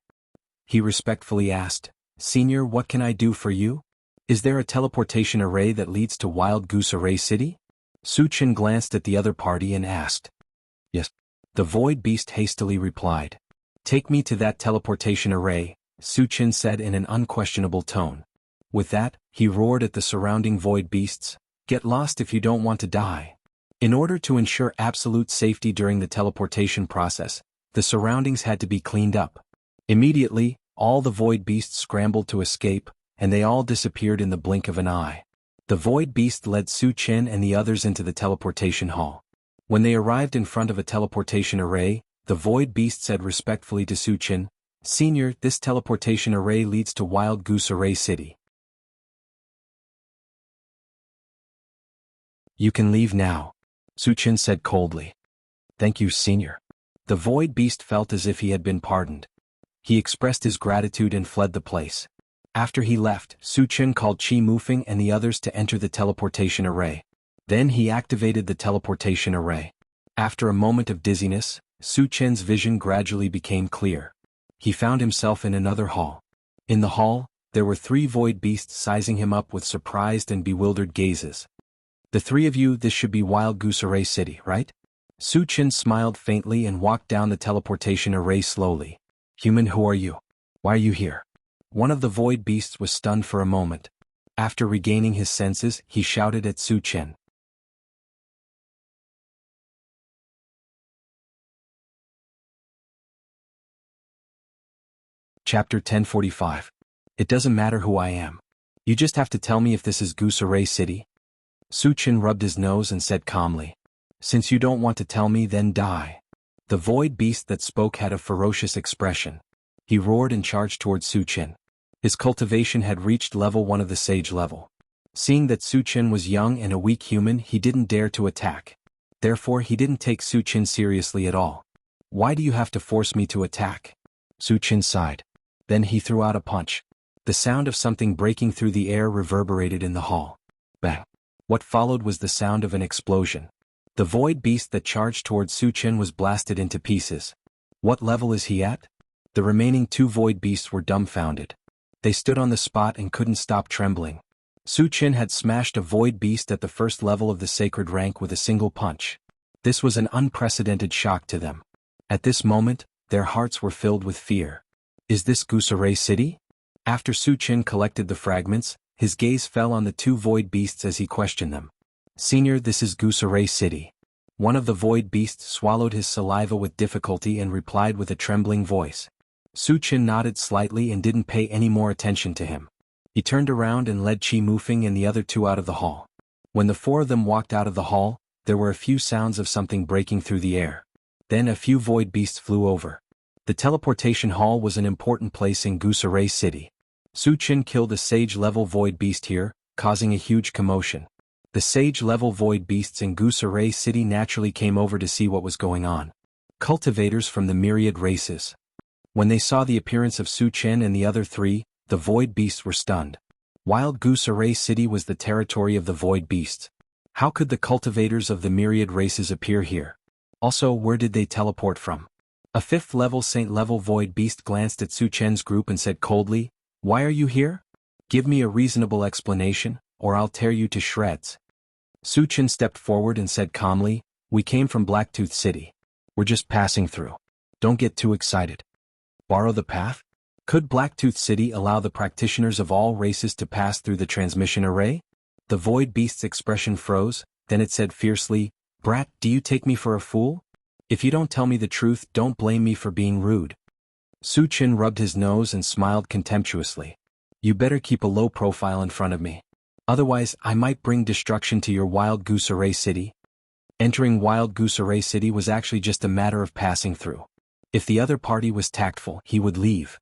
A: He respectfully asked, "Senior, what can I do for you? Is there a teleportation array that leads to Wild Goose Array City?" Su Qin glanced at the other party and asked. "Yes." The Void Beast hastily replied. "Take me to that teleportation array," Su Qin said in an unquestionable tone. With that, he roared at the surrounding Void Beasts, "Get lost if you don't want to die." In order to ensure absolute safety during the teleportation process, the surroundings had to be cleaned up. Immediately, all the Void Beasts scrambled to escape, and they all disappeared in the blink of an eye. The Void Beast led Su Qin and the others into the teleportation hall. When they arrived in front of a teleportation array, the Void Beast said respectfully to Su Qin, "Senior, this teleportation array leads to Wild Goose Array City. You can leave now," Su Qin said coldly. "Thank you, Senior." The Void Beast felt as if he had been pardoned. He expressed his gratitude and fled the place. After he left, Su Qin called Qi Mufeng and the others to enter the teleportation array. Then he activated the teleportation array. After a moment of dizziness, Su Qin's vision gradually became clear. He found himself in another hall. In the hall, there were 3 Void Beasts sizing him up with surprised and bewildered gazes. "The 3 of you, this should be Wild Goose Array City, right?" Su Qin smiled faintly and walked down the teleportation array slowly. "Human, who are you? Why are you here?" One of the Void Beasts was stunned for a moment. After regaining his senses, he shouted at Su Qin. Chapter 1045. It doesn't matter who I am. You just have to tell me if this is Gusaray City. Su Chen rubbed his nose and said calmly. Since you don't want to tell me, then die. The void beast that spoke had a ferocious expression. He roared and charged towards Su Chen. His cultivation had reached level 1 of the sage level. Seeing that Su Chen was young and a weak human, he didn't dare to attack. Therefore he didn't take Su Chen seriously at all. Why do you have to force me to attack? Su Chen sighed. Then he threw out a punch. The sound of something breaking through the air reverberated in the hall. Bang! What followed was the sound of an explosion. The void beast that charged towards Su Chen was blasted into pieces. What level is he at? The remaining 2 void beasts were dumbfounded. They stood on the spot and couldn't stop trembling. Su Chen had smashed a void beast at the first level of the sacred rank with a single punch. This was an unprecedented shock to them. At this moment, their hearts were filled with fear. Is this Gusaray City? After Su Chen collected the fragments, his gaze fell on the 2 void beasts as he questioned them. Senior, this is Gusaray City. One of the void beasts swallowed his saliva with difficulty and replied with a trembling voice. Su Chen nodded slightly and didn't pay any more attention to him. He turned around and led Qi Mufeng and the other 2 out of the hall. When the 4 of them walked out of the hall, there were a few sounds of something breaking through the air. Then a few void beasts flew over. The teleportation hall was an important place in Gusaray City. Su Chen killed a sage-level void beast here, causing a huge commotion. The sage-level void beasts in Gusaray City naturally came over to see what was going on. Cultivators from the myriad races. When they saw the appearance of Su Chen and the other 3, the void beasts were stunned. Wild Gusaray City was the territory of the void beasts. How could the cultivators of the myriad races appear here? Also, where did they teleport from? A 5th-level saint-level void beast glanced at Su Chen's group and said coldly, "Why are you here? Give me a reasonable explanation, or I'll tear you to shreds." Su Chen stepped forward and said calmly, "We came from Blacktooth City. We're just passing through. Don't get too excited." Borrow the path? Could Blacktooth City allow the practitioners of all races to pass through the transmission array? The void beast's expression froze, then it said fiercely, "Brat, do you take me for a fool? If you don't tell me the truth, don't blame me for being rude." Su Chen rubbed his nose and smiled contemptuously. "You better keep a low profile in front of me. Otherwise, I might bring destruction to your Wild Gusaray City." Entering Wild Gusaray City was actually just a matter of passing through. If the other party was tactful, he would leave.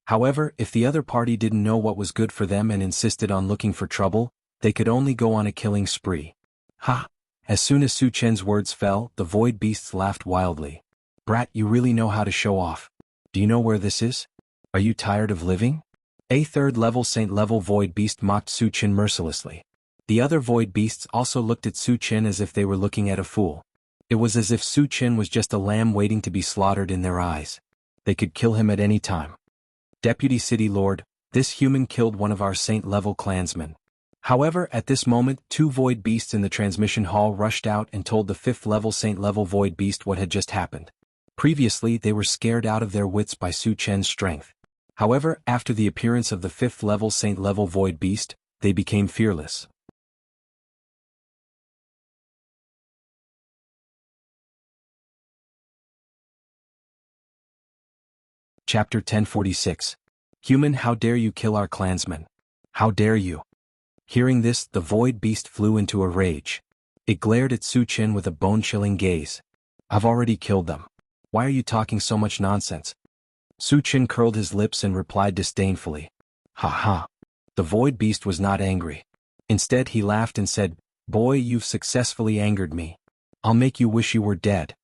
A: However, if the other party didn't know what was good for them and insisted on looking for trouble, they could only go on a killing spree. Ha! As soon as Su Chen's words fell, the void beasts laughed wildly. "Brat, you really know how to show off. Do you know where this is? Are you tired of living?" A 3rd-level saint-level void beast mocked Su Chen mercilessly. The other void beasts also looked at Su Chen as if they were looking at a fool. It was as if Su Chen was just a lamb waiting to be slaughtered in their eyes. They could kill him at any time. "Deputy City Lord, this human killed one of our saint-level clansmen." However, at this moment, 2 void beasts in the transmission hall rushed out and told the 5th-level saint-level void beast what had just happened. Previously, they were scared out of their wits by Su Chen's strength. However, after the appearance of the 5th-level saint-level void beast, they became fearless. Chapter 1046. Human, how dare you kill our clansmen? How dare you? Hearing this, the void beast flew into a rage. It glared at Su Chen with a bone-chilling gaze. "I've already killed them. Why are you talking so much nonsense?" Su Chen curled his lips and replied disdainfully. "Ha ha." The void beast was not angry. Instead, he laughed and said, "Boy, you've successfully angered me. I'll make you wish you were dead."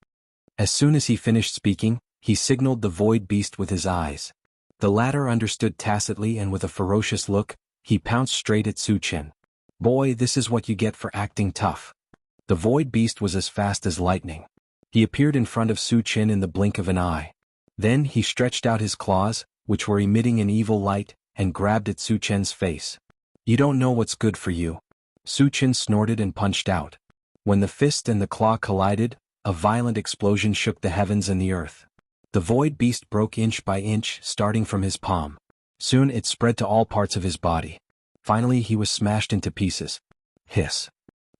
A: As soon as he finished speaking, he signaled the void beast with his eyes. The latter understood tacitly, and with a ferocious look, he pounced straight at Su Chen. "Boy, this is what you get for acting tough." The void beast was as fast as lightning. He appeared in front of Su Chen in the blink of an eye. Then he stretched out his claws, which were emitting an evil light, and grabbed at Su Chen's face. "You don't know what's good for you." Su Chen snorted and punched out. When the fist and the claw collided, a violent explosion shook the heavens and the earth. The void beast broke inch by inch, starting from his palm. Soon it spread to all parts of his body. Finally he was smashed into pieces. Hiss.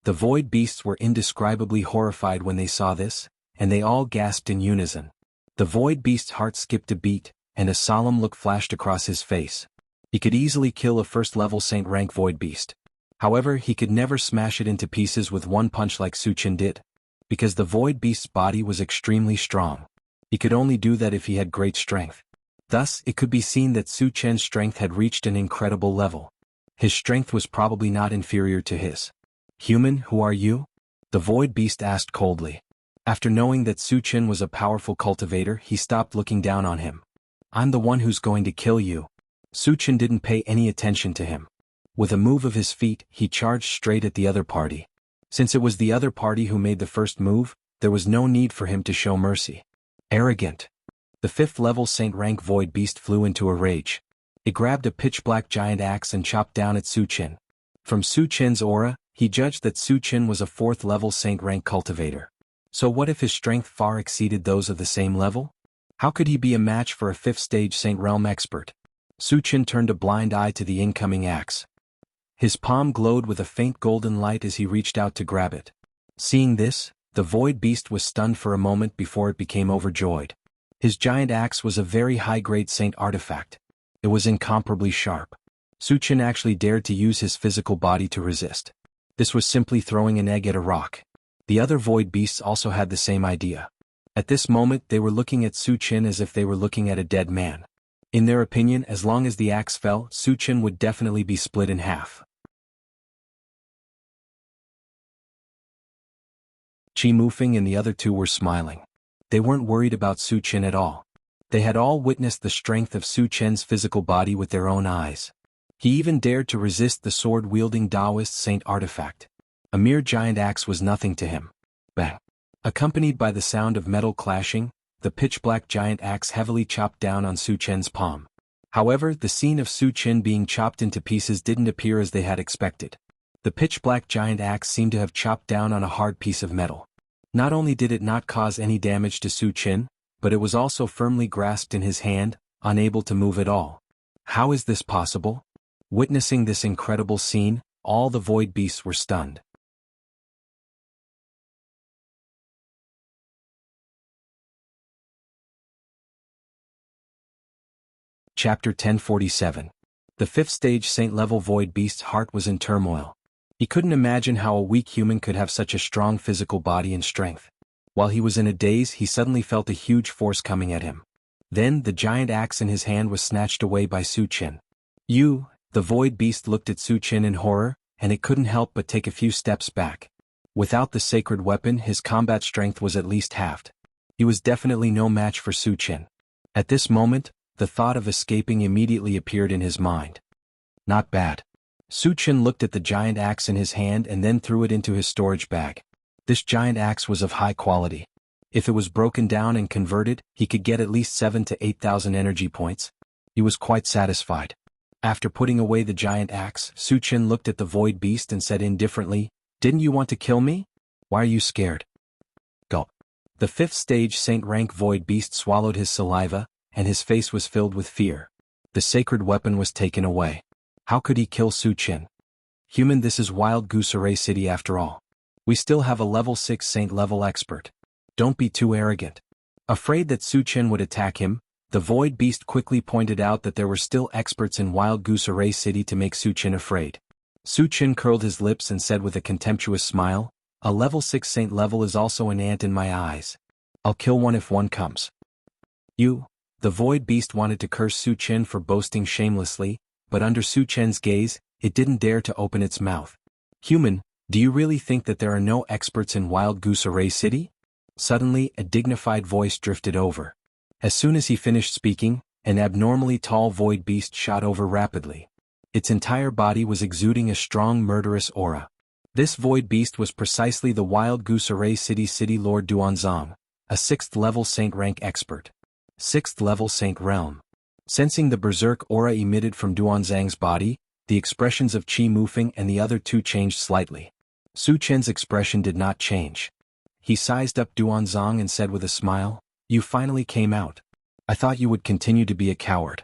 A: The void beasts were indescribably horrified when they saw this, and they all gasped in unison. The void beast's heart skipped a beat, and a solemn look flashed across his face. He could easily kill a first-level Saint rank void beast. However, he could never smash it into pieces with one punch like Su Chen did. Because the void beast's body was extremely strong. He could only do that if he had great strength. Thus, it could be seen that Su Chen's strength had reached an incredible level. His strength was probably not inferior to his. "Human, who are you?" the void beast asked coldly. After knowing that Su Chen was a powerful cultivator, he stopped looking down on him. "I'm the one who's going to kill you." Su Chen didn't pay any attention to him. With a move of his feet, he charged straight at the other party. Since it was the other party who made the first move, there was no need for him to show mercy. Arrogant. The 5th-level Saint rank void beast flew into a rage. It grabbed a pitch-black giant axe and chopped down at Su Chen. From Su Chen's aura, he judged that Su Chen was a 4th-level Saint rank cultivator. So what if his strength far exceeded those of the same level? How could he be a match for a 5th-stage Saint realm expert? Su Chen turned a blind eye to the incoming axe. His palm glowed with a faint golden light as he reached out to grab it. Seeing this, the void beast was stunned for a moment before it became overjoyed. His giant axe was a very high-grade Saint artifact. It was incomparably sharp. Su Chen actually dared to use his physical body to resist. This was simply throwing an egg at a rock. The other void beasts also had the same idea. At this moment they were looking at Su Chen as if they were looking at a dead man. In their opinion, as long as the axe fell, Su Chen would definitely be split in half. Qi Mufeng and the other two were smiling. They weren't worried about Su Chen at all. They had all witnessed the strength of Su Chen's physical body with their own eyes. He even dared to resist the sword-wielding Taoist Saint artifact. A mere giant axe was nothing to him. Bang! Accompanied by the sound of metal clashing, the pitch-black giant axe heavily chopped down on Su Chen's palm. However, the scene of Su Chen being chopped into pieces didn't appear as they had expected. The pitch-black giant axe seemed to have chopped down on a hard piece of metal. Not only did it not cause any damage to Su Chen, but it was also firmly grasped in his hand, unable to move at all. How is this possible? Witnessing this incredible scene, all the void beasts were stunned. Chapter 1047. The 5th-stage Saint-level void beast's heart was in turmoil. He couldn't imagine how a weak human could have such a strong physical body and strength. While he was in a daze, he suddenly felt a huge force coming at him. Then, the giant axe in his hand was snatched away by Su Chen. "You," the void beast looked at Su Chen in horror, and it couldn't help but take a few steps back. Without the sacred weapon, his combat strength was at least halved. He was definitely no match for Su Chen. At this moment, the thought of escaping immediately appeared in his mind. Not bad. Su Chen looked at the giant axe in his hand and then threw it into his storage bag. This giant axe was of high quality. If it was broken down and converted, he could get at least 7,000 to 8,000 energy points. He was quite satisfied. After putting away the giant axe, Su Chen looked at the void beast and said indifferently, "Didn't you want to kill me? Why are you scared?" Gulp. The 5th-stage Saint rank void beast swallowed his saliva, and his face was filled with fear. The sacred weapon was taken away. How could he kill Su Chen? "Human, this is Wild Goose Array City after all. We still have a level 6 Saint-level expert. Don't be too arrogant." Afraid that Su Chen would attack him, the void beast quickly pointed out that there were still experts in Wild Goose Array City to make Su Chen afraid. Su Chen curled his lips and said with a contemptuous smile, "A level 6 Saint level is also an ant in my eyes. I'll kill one if one comes." "You." The void beast wanted to curse Su Chen for boasting shamelessly, but under Su Chen's gaze, it didn't dare to open its mouth. "Human, do you really think that there are no experts in Wild Goose Array City?" Suddenly, a dignified voice drifted over. As soon as he finished speaking, an abnormally tall void beast shot over rapidly. Its entire body was exuding a strong murderous aura. This void beast was precisely the Wild Goose Array City Lord Duanzong, a 6th-level Saint rank expert. 6th-level Saint realm. Sensing the berserk aura emitted from Duanzang's body, the expressions of Qi Mufeng and the other two changed slightly. Su Chen's expression did not change. He sized up Duanzong and said with a smile, "You finally came out. I thought you would continue to be a coward."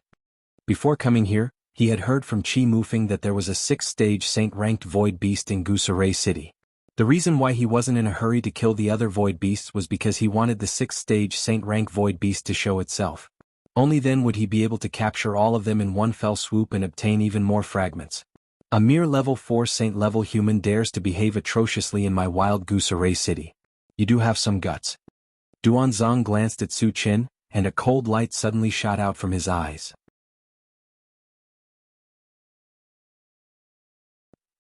A: Before coming here, he had heard from Qi Mufeng that there was a 6th-stage Saint-ranked void beast in Goose Array City. The reason why he wasn't in a hurry to kill the other void beasts was because he wanted the 6th-stage Saint-rank void beast to show itself. Only then would he be able to capture all of them in one fell swoop and obtain even more fragments. A mere level 4 saint-level human dares to behave atrociously in my wild goose array city. You do have some guts. Duanzong glanced at Su Qin, and a cold light suddenly shot out from his eyes.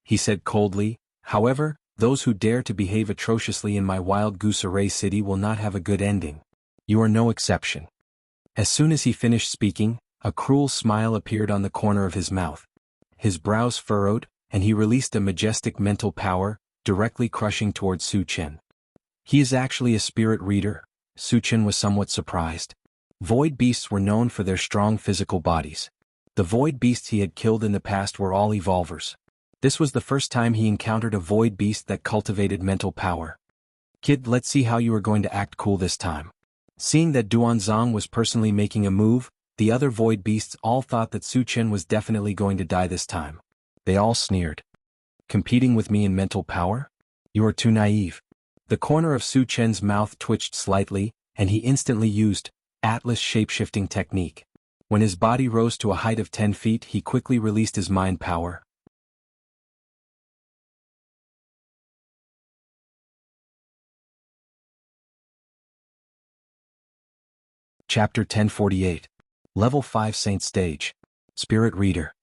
A: He said coldly, however, those who dare to behave atrociously in my wild goose array city will not have a good ending. You are no exception. As soon as he finished speaking, a cruel smile appeared on the corner of his mouth. His brows furrowed, and he released a majestic mental power, directly crushing towards Su Qin. He is actually a spirit reader. Su Qin was somewhat surprised. Void beasts were known for their strong physical bodies. The void beasts he had killed in the past were all evolvers. This was the first time he encountered a void beast that cultivated mental power. Kid, let's see how you are going to act cool this time. Seeing that Duanzong was personally making a move, the other void beasts all thought that Su Qin was definitely going to die this time. They all sneered. Competing with me in mental power? You are too naive. The corner of Su Qin's mouth twitched slightly, and he instantly used Atlas shapeshifting technique. When his body rose to a height of 10 feet, he quickly released his mind power. Chapter 1048. Level 5 Saint Stage. Spirit Reader.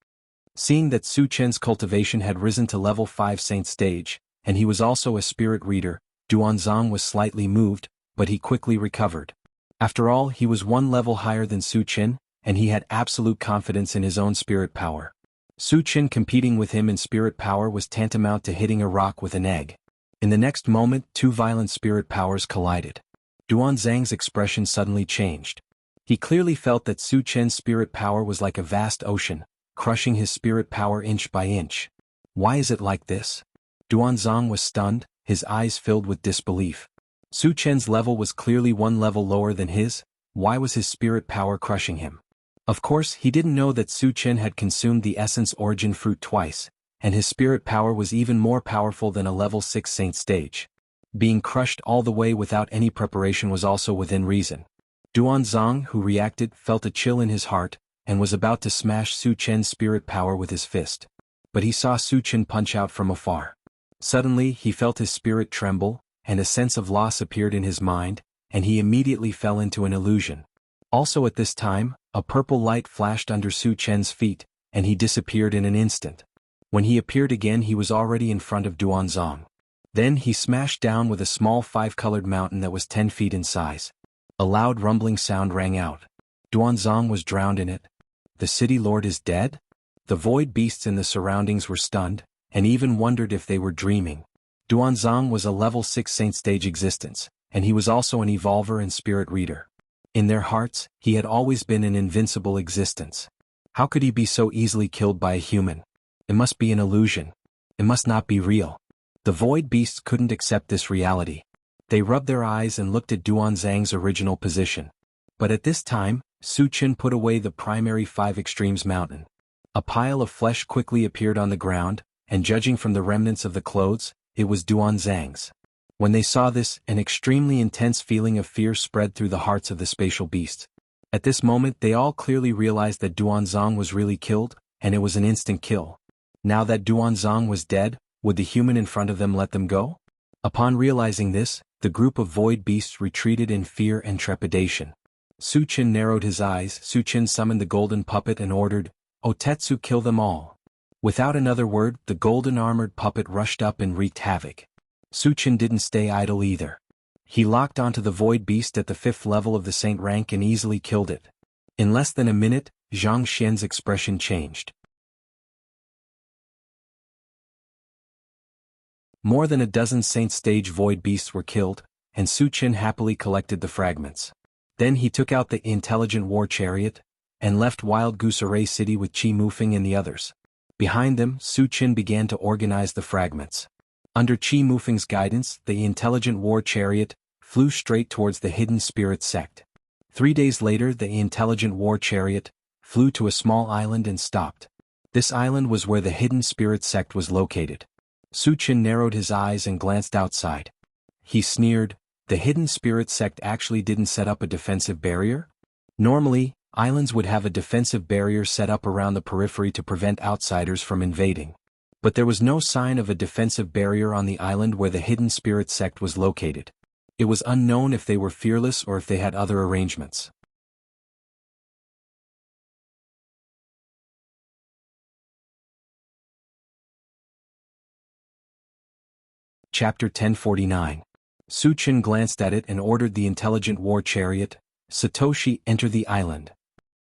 A: Seeing that Su Qin's cultivation had risen to level 5 Saint Stage, and he was also a spirit reader, Duanzong was slightly moved, but he quickly recovered. After all, he was one level higher than Su Qin, and he had absolute confidence in his own spirit power. Su Qin competing with him in spirit power was tantamount to hitting a rock with an egg. In the next moment, two violent spirit powers collided. Duanzong's expression suddenly changed. He clearly felt that Su Qin's spirit power was like a vast ocean, crushing his spirit power inch by inch. Why is it like this? Duanzong was stunned, his eyes filled with disbelief. Su Qin's level was clearly one level lower than his. Why was his spirit power crushing him? Of course, he didn't know that Su Qin had consumed the essence origin fruit twice, and his spirit power was even more powerful than a level 6 saint stage. Being crushed all the way without any preparation was also within reason. Duanzong, who reacted, felt a chill in his heart, and was about to smash Su Qin's spirit power with his fist. But he saw Su Qin punch out from afar. Suddenly, he felt his spirit tremble, and a sense of loss appeared in his mind, and he immediately fell into an illusion. Also at this time, a purple light flashed under Su Qin's feet, and he disappeared in an instant. When he appeared again, he was already in front of Duanzong. Then he smashed down with a small 5-colored mountain that was 10 feet in size. A loud rumbling sound rang out. Duanzong was drowned in it. The city lord is dead? The void beasts in the surroundings were stunned, and even wondered if they were dreaming. Duanzong was a level 6 saint stage existence, and he was also an evolver and spirit reader. In their hearts, he had always been an invincible existence. How could he be so easily killed by a human? It must be an illusion. It must not be real. The void beasts couldn't accept this reality. They rubbed their eyes and looked at Duanzong's original position. But at this time, Su Qin put away the primary 5 extremes mountain. A pile of flesh quickly appeared on the ground, and judging from the remnants of the clothes, it was Duanzong's. When they saw this, an extremely intense feeling of fear spread through the hearts of the spatial beasts. At this moment, they all clearly realized that Duanzong was really killed, and it was an instant kill. Now that Duanzong was dead, would the human in front of them let them go? Upon realizing this, the group of void beasts retreated in fear and trepidation. Su Qin narrowed his eyes. Su Qin summoned the golden puppet and ordered, "Otetsu, kill them all." Without another word, the golden armored puppet rushed up and wreaked havoc. Su Qin didn't stay idle either. He locked onto the void beast at the 5th level of the saint rank and easily killed it. In less than a minute, Zhang Xian's expression changed. More than a dozen saint stage void beasts were killed, and Su Qin happily collected the fragments. Then he took out the intelligent war chariot, and left Wild Goose Array City with Qi Mufeng and the others. Behind them, Su Qin began to organize the fragments. Under Qi Mufeng's guidance, the intelligent war chariot flew straight towards the hidden spirit sect. 3 days later, the intelligent war chariot flew to a small island and stopped. This island was where the hidden spirit sect was located. Su Qin narrowed his eyes and glanced outside. He sneered, the hidden spirit sect actually didn't set up a defensive barrier? Normally, Islands would have a defensive barrier set up around the periphery to prevent outsiders from invading. But there was no sign of a defensive barrier on the island where the hidden spirit sect was located. It was unknown if they were fearless or if they had other arrangements. Chapter 1049. Su Chen glanced at it and ordered the intelligent war chariot, Satoshi, enter the island.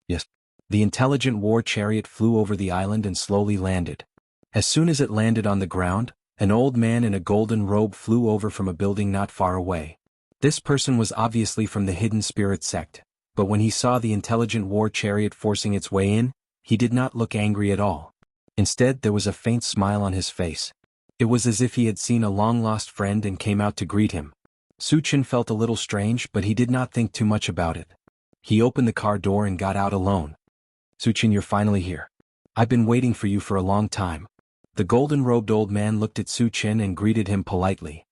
A: Yes. The intelligent war chariot flew over the island and slowly landed. As soon as it landed on the ground, an old man in a golden robe flew over from a building not far away. This person was obviously from the hidden spirit sect, but when he saw the intelligent war chariot forcing its way in, he did not look angry at all. Instead, there was a faint smile on his face. It was as if he had seen a long-lost friend and came out to greet him. Su Chen felt a little strange, but he did not think too much about it. He opened the car door and got out alone. Su Chen, you're finally here. I've been waiting for you for a long time. The golden-robed old man looked at Su Chen and greeted him politely.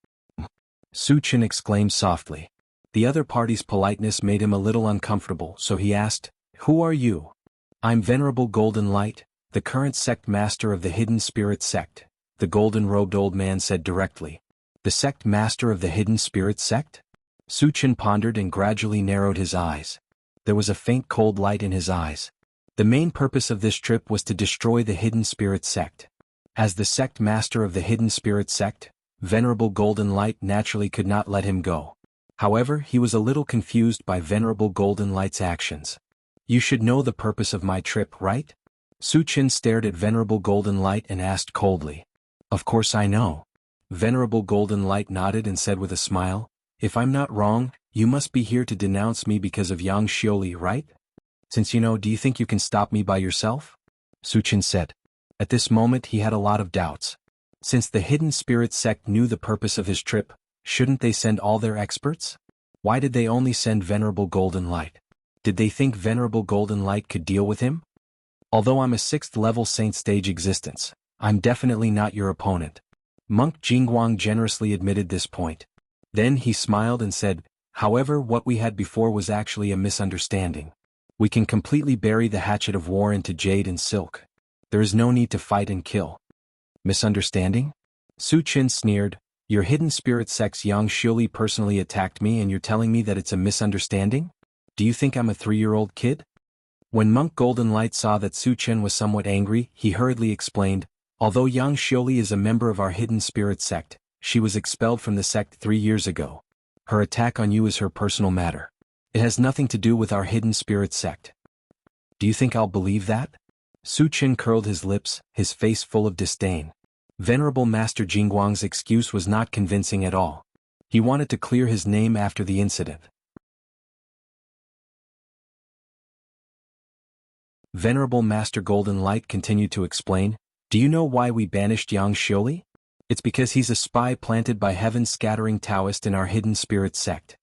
A: Su Chen exclaimed softly. The other party's politeness made him a little uncomfortable, so he asked, "Who are you?" "I'm Venerable Golden Light, the current sect master of the Hidden Spirit Sect," the golden-robed old man said directly. The sect master of the Hidden Spirit Sect? Su Chen pondered and gradually narrowed his eyes. There was a faint cold light in his eyes. The main purpose of this trip was to destroy the Hidden Spirit Sect. As the sect master of the Hidden Spirit Sect, Venerable Golden Light naturally could not let him go. However, he was a little confused by Venerable Golden Light's actions. "You should know the purpose of my trip, right?" Su Chen stared at Venerable Golden Light and asked coldly. "Of course I know." Venerable Golden Light nodded and said with a smile, "If I'm not wrong, you must be here to denounce me because of Yang Xioli, right? Since you know, do you think you can stop me by yourself?" Su Chen said. At this moment he had a lot of doubts. Since the Hidden Spirit Sect knew the purpose of his trip, shouldn't they send all their experts? Why did they only send Venerable Golden Light? Did they think Venerable Golden Light could deal with him? "Although I'm a 6th-level Saint Stage existence, I'm definitely not your opponent." Monk Jingguang generously admitted this point. Then he smiled and said, "However, what we had before was actually a misunderstanding. We can completely bury the hatchet of war into jade and silk. There is no need to fight and kill." "Misunderstanding?" Su Chen sneered. "Your Hidden Spirit Sect's Yang Xioli personally attacked me and you're telling me that it's a misunderstanding? Do you think I'm a 3-year-old kid?" When Monk Golden Light saw that Su Chen was somewhat angry, he hurriedly explained, "Although Yang Xioli is a member of our Hidden Spirit Sect, she was expelled from the sect 3 years ago. Her attack on you is her personal matter. It has nothing to do with our Hidden Spirit Sect." "Do you think I'll believe that?" Su Chen curled his lips, his face full of disdain. Venerable Master Jingguang's excuse was not convincing at all. He wanted to clear his name after the incident. Venerable Master Golden Light continued to explain, "Do you know why we banished Yang Xioli? It's because he's a spy planted by heaven-scattering Taoist in our Hidden Spirit Sect."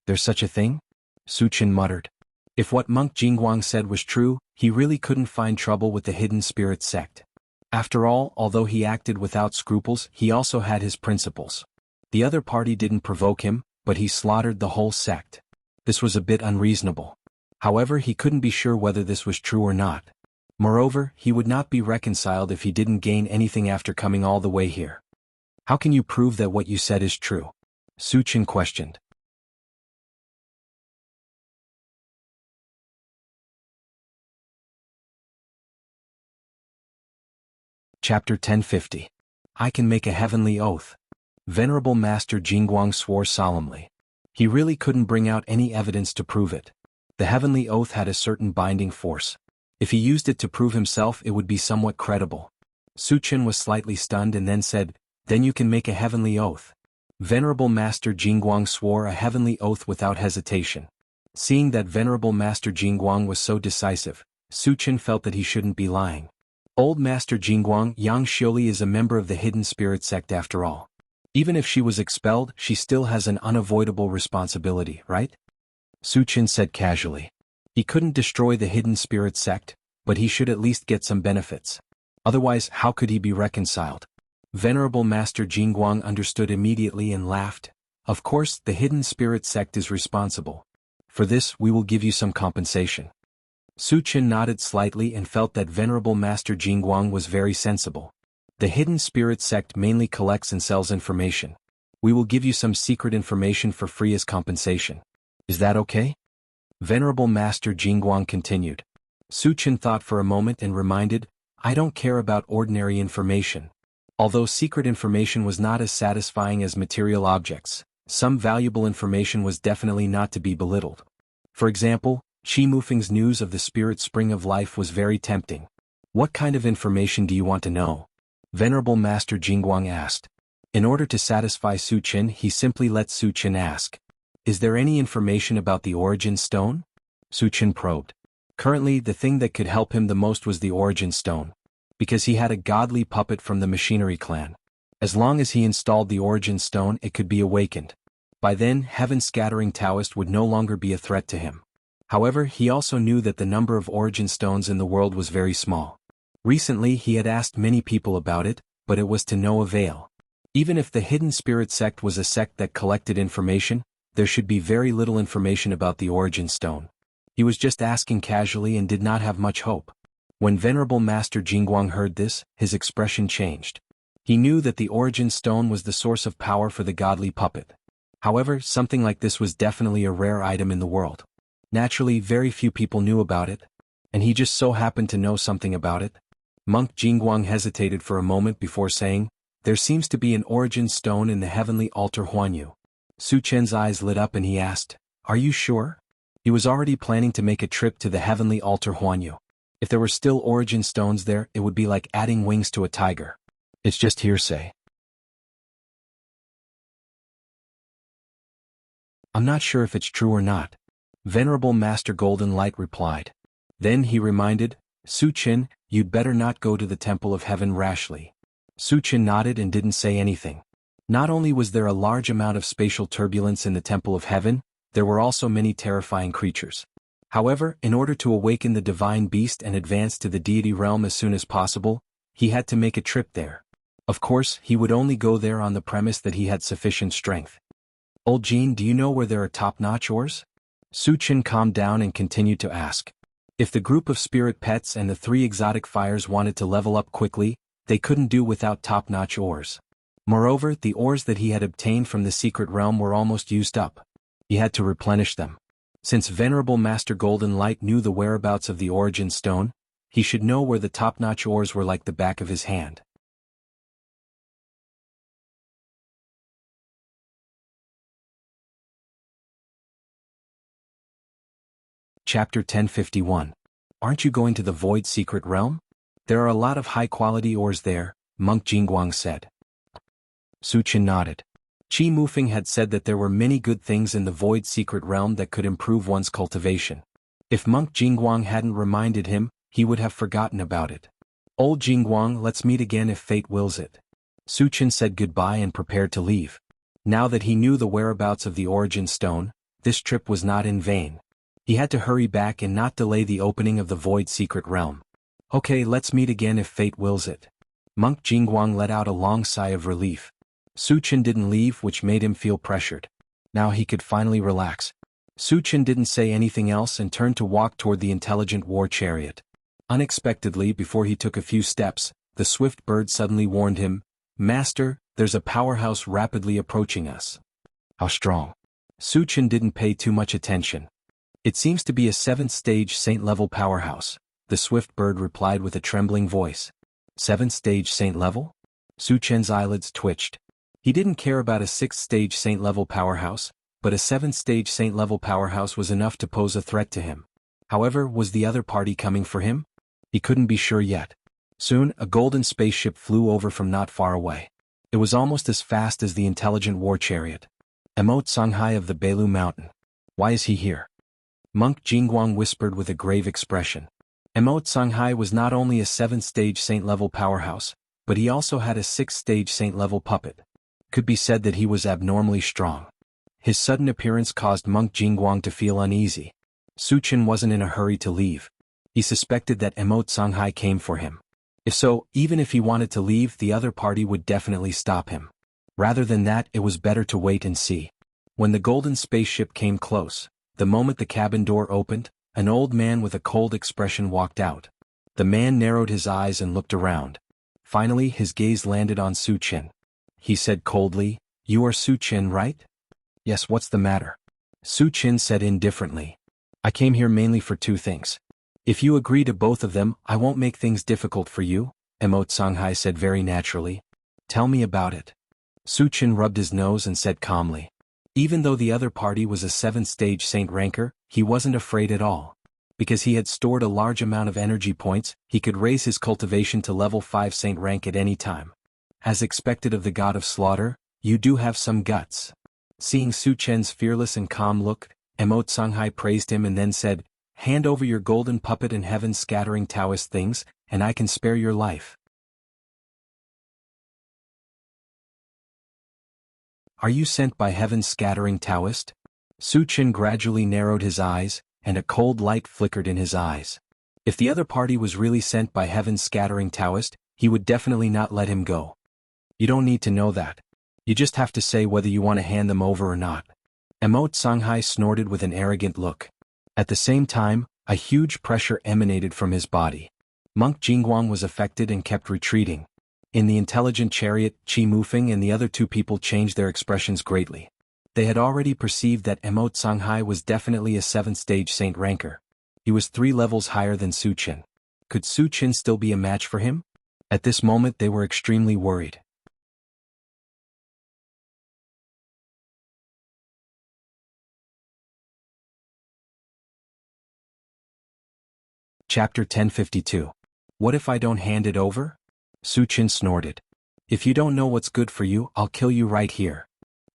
A: "There's such a thing?" Su Chen muttered. If what Monk Jingguang said was true, he really couldn't find trouble with the Hidden Spirit Sect. After all, although he acted without scruples, he also had his principles. The other party didn't provoke him, but he slaughtered the whole sect. This was a bit unreasonable. However, he couldn't be sure whether this was true or not. Moreover, he would not be reconciled if he didn't gain anything after coming all the way here. "How can you prove that what you said is true?" Su Chen questioned. Chapter 1050. I can make a heavenly oath. Venerable Master Jingguang swore solemnly. He really couldn't bring out any evidence to prove it. The heavenly oath had a certain binding force. If he used it to prove himself, it would be somewhat credible. Su Chen was slightly stunned and then said, "Then you can make a heavenly oath." Venerable Master Jingguang swore a heavenly oath without hesitation. Seeing that Venerable Master Jingguang was so decisive, Su Chen felt that he shouldn't be lying. Old Master Jingguang, Yang Xioli is a member of the Hidden Spirit Sect after all. Even if she was expelled, she still has an unavoidable responsibility, right? Su Chen said casually. He couldn't destroy the Hidden Spirit Sect, but he should at least get some benefits. Otherwise, how could he be reconciled? Venerable Master Jingguang understood immediately and laughed. "Of course, the Hidden Spirit Sect is responsible. For this, we will give you some compensation." Su Chen nodded slightly and felt that Venerable Master Jingguang was very sensible. The hidden spirit sect mainly collects and sells information. We will give you some secret information for free as compensation. Is that okay? Venerable Master Jingguang continued. Su Chen thought for a moment and reminded, I don't care about ordinary information. Although secret information was not as satisfying as material objects, some valuable information was definitely not to be belittled. For example, Qi Mufeng's news of the spirit spring of life was very tempting. What kind of information do you want to know? Venerable Master Jingguang asked. In order to satisfy Su Chen, he simply let Su Chen ask. Is there any information about the origin stone? Su Chen probed. Currently, the thing that could help him the most was the origin stone. Because he had a godly puppet from the machinery clan. As long as he installed the origin stone, it could be awakened. By then, heaven-scattering Taoist would no longer be a threat to him. However, he also knew that the number of origin stones in the world was very small. Recently, he had asked many people about it, but it was to no avail. Even if the hidden spirit sect was a sect that collected information, there should be very little information about the origin stone. He was just asking casually and did not have much hope. When Venerable Master Jingguang heard this, his expression changed. He knew that the origin stone was the source of power for the godly puppet. However, something like this was definitely a rare item in the world. Naturally, very few people knew about it, and he just so happened to know something about it. Monk Jingguang hesitated for a moment before saying, There seems to be an origin stone in the heavenly altar Huanyu. Su Chen's eyes lit up and he asked, Are you sure? He was already planning to make a trip to the heavenly altar Huanyu. If there were still origin stones there, it would be like adding wings to a tiger. It's just hearsay. I'm not sure if it's true or not. Venerable Master Golden Light replied. Then he reminded, Su Chen, you'd better not go to the Temple of Heaven rashly. Su Chen nodded and didn't say anything. Not only was there a large amount of spatial turbulence in the Temple of Heaven, there were also many terrifying creatures. However, in order to awaken the divine beast and advance to the deity realm as soon as possible, he had to make a trip there. Of course, he would only go there on the premise that he had sufficient strength. Old Jean, do you know where there are top-notch ores? Su Chen calmed down and continued to ask. If the group of spirit pets and the 3 exotic fires wanted to level up quickly, they couldn't do without top-notch ores. Moreover, the ores that he had obtained from the secret realm were almost used up. He had to replenish them. Since Venerable Master Golden Light knew the whereabouts of the origin stone, he should know where the top-notch ores were like the back of his hand. Chapter 1051. Aren't you going to the Void Secret Realm? There are a lot of high-quality ores there, Monk Jingguang said. Su Chen nodded. Qi Mufeng had said that there were many good things in the Void Secret Realm that could improve one's cultivation. If Monk Jingguang hadn't reminded him, he would have forgotten about it. Old Jingguang, let's meet again if fate wills it. Su Chen said goodbye and prepared to leave. Now that he knew the whereabouts of the origin stone, this trip was not in vain. He had to hurry back and not delay the opening of the Void Secret Realm. Okay, let's meet again if fate wills it. Monk Jingguang let out a long sigh of relief. Su Chen didn't leave, which made him feel pressured. Now he could finally relax. Su Chen didn't say anything else and turned to walk toward the intelligent war chariot. Unexpectedly, before he took a few steps, the swift bird suddenly warned him, Master, there's a powerhouse rapidly approaching us. How strong? Su Chen didn't pay too much attention. It seems to be a 7th-stage saint-level powerhouse, the swift bird replied with a trembling voice. 7th-stage saint-level? Su Chen's eyelids twitched. He didn't care about a 6th-stage saint-level powerhouse, but a 7th-stage saint-level powerhouse was enough to pose a threat to him. However, was the other party coming for him? He couldn't be sure yet. Soon, a golden spaceship flew over from not far away. It was almost as fast as the intelligent war chariot. Emote Songhai of the Beilu Mountain. Why is he here? Monk Jingguang whispered with a grave expression. Emote Songhai was not only a 7th-stage saint-level powerhouse, but he also had a 6th-stage saint-level puppet. Could be said that he was abnormally strong. His sudden appearance caused Monk Jingguang to feel uneasy. Su Chen wasn't in a hurry to leave. He suspected that Emote Songhai came for him. If so, even if he wanted to leave, the other party would definitely stop him. Rather than that, it was better to wait and see. When the golden spaceship came close, the moment the cabin door opened, An old man with a cold expression walked out. The man narrowed his eyes and looked around. Finally his gaze landed on Su Qin. He said coldly, "You are Su Qin, right?" "Yes, what's the matter?" Su Qin said indifferently. "I came here mainly for two things. If you agree to both of them, I won't make things difficult for you," Songhai said very naturally. "Tell me about it." Su Qin rubbed his nose and said calmly. Even though the other party was a 7th-stage Saint ranker, he wasn't afraid at all. Because he had stored a large amount of energy points, he could raise his cultivation to level 5 Saint rank at any time. As expected of the god of slaughter, you do have some guts. Seeing Su Chen's fearless and calm look, Songhai praised him and then said, "Hand over your golden puppet and heaven-scattering Taoist things, and I can spare your life." "Are you sent by heaven-scattering Taoist?" Su Qin gradually narrowed his eyes, and a cold light flickered in his eyes. If the other party was really sent by heaven-scattering Taoist, he would definitely not let him go. "You don't need to know that. You just have to say whether you want to hand them over or not." Songhai snorted with an arrogant look. At the same time, a huge pressure emanated from his body. Monk Jingguang was affected and kept retreating. In the intelligent chariot, Qi Mufeng and the other two people changed their expressions greatly. They had already perceived that Songhai was definitely a 7th-stage Saint ranker. He was 3 levels higher than Su Qin. Could Su Qin still be a match for him? At this moment they were extremely worried. Chapter 1052. What if I don't hand it over? Su Qin snorted. "If you don't know what's good for you, I'll kill you right here."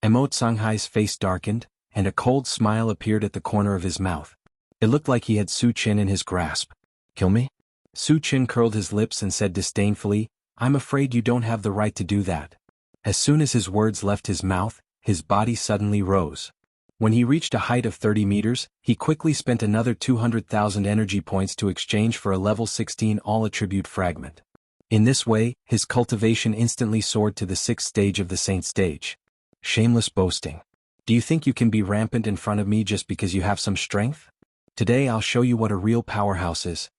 A: Songhai's face darkened, and a cold smile appeared at the corner of his mouth. It looked like he had Su Qin in his grasp. "Kill me?" Su Qin curled his lips and said disdainfully, "I'm afraid you don't have the right to do that." As soon as his words left his mouth, his body suddenly rose. When he reached a height of 30 meters, he quickly spent another 200,000 energy points to exchange for a level 16 all-attribute fragment. In this way, his cultivation instantly soared to the 6th stage of the Saint stage. Shameless boasting. Do you think you can be rampant in front of me just because you have some strength? Today I'll show you what a real powerhouse is.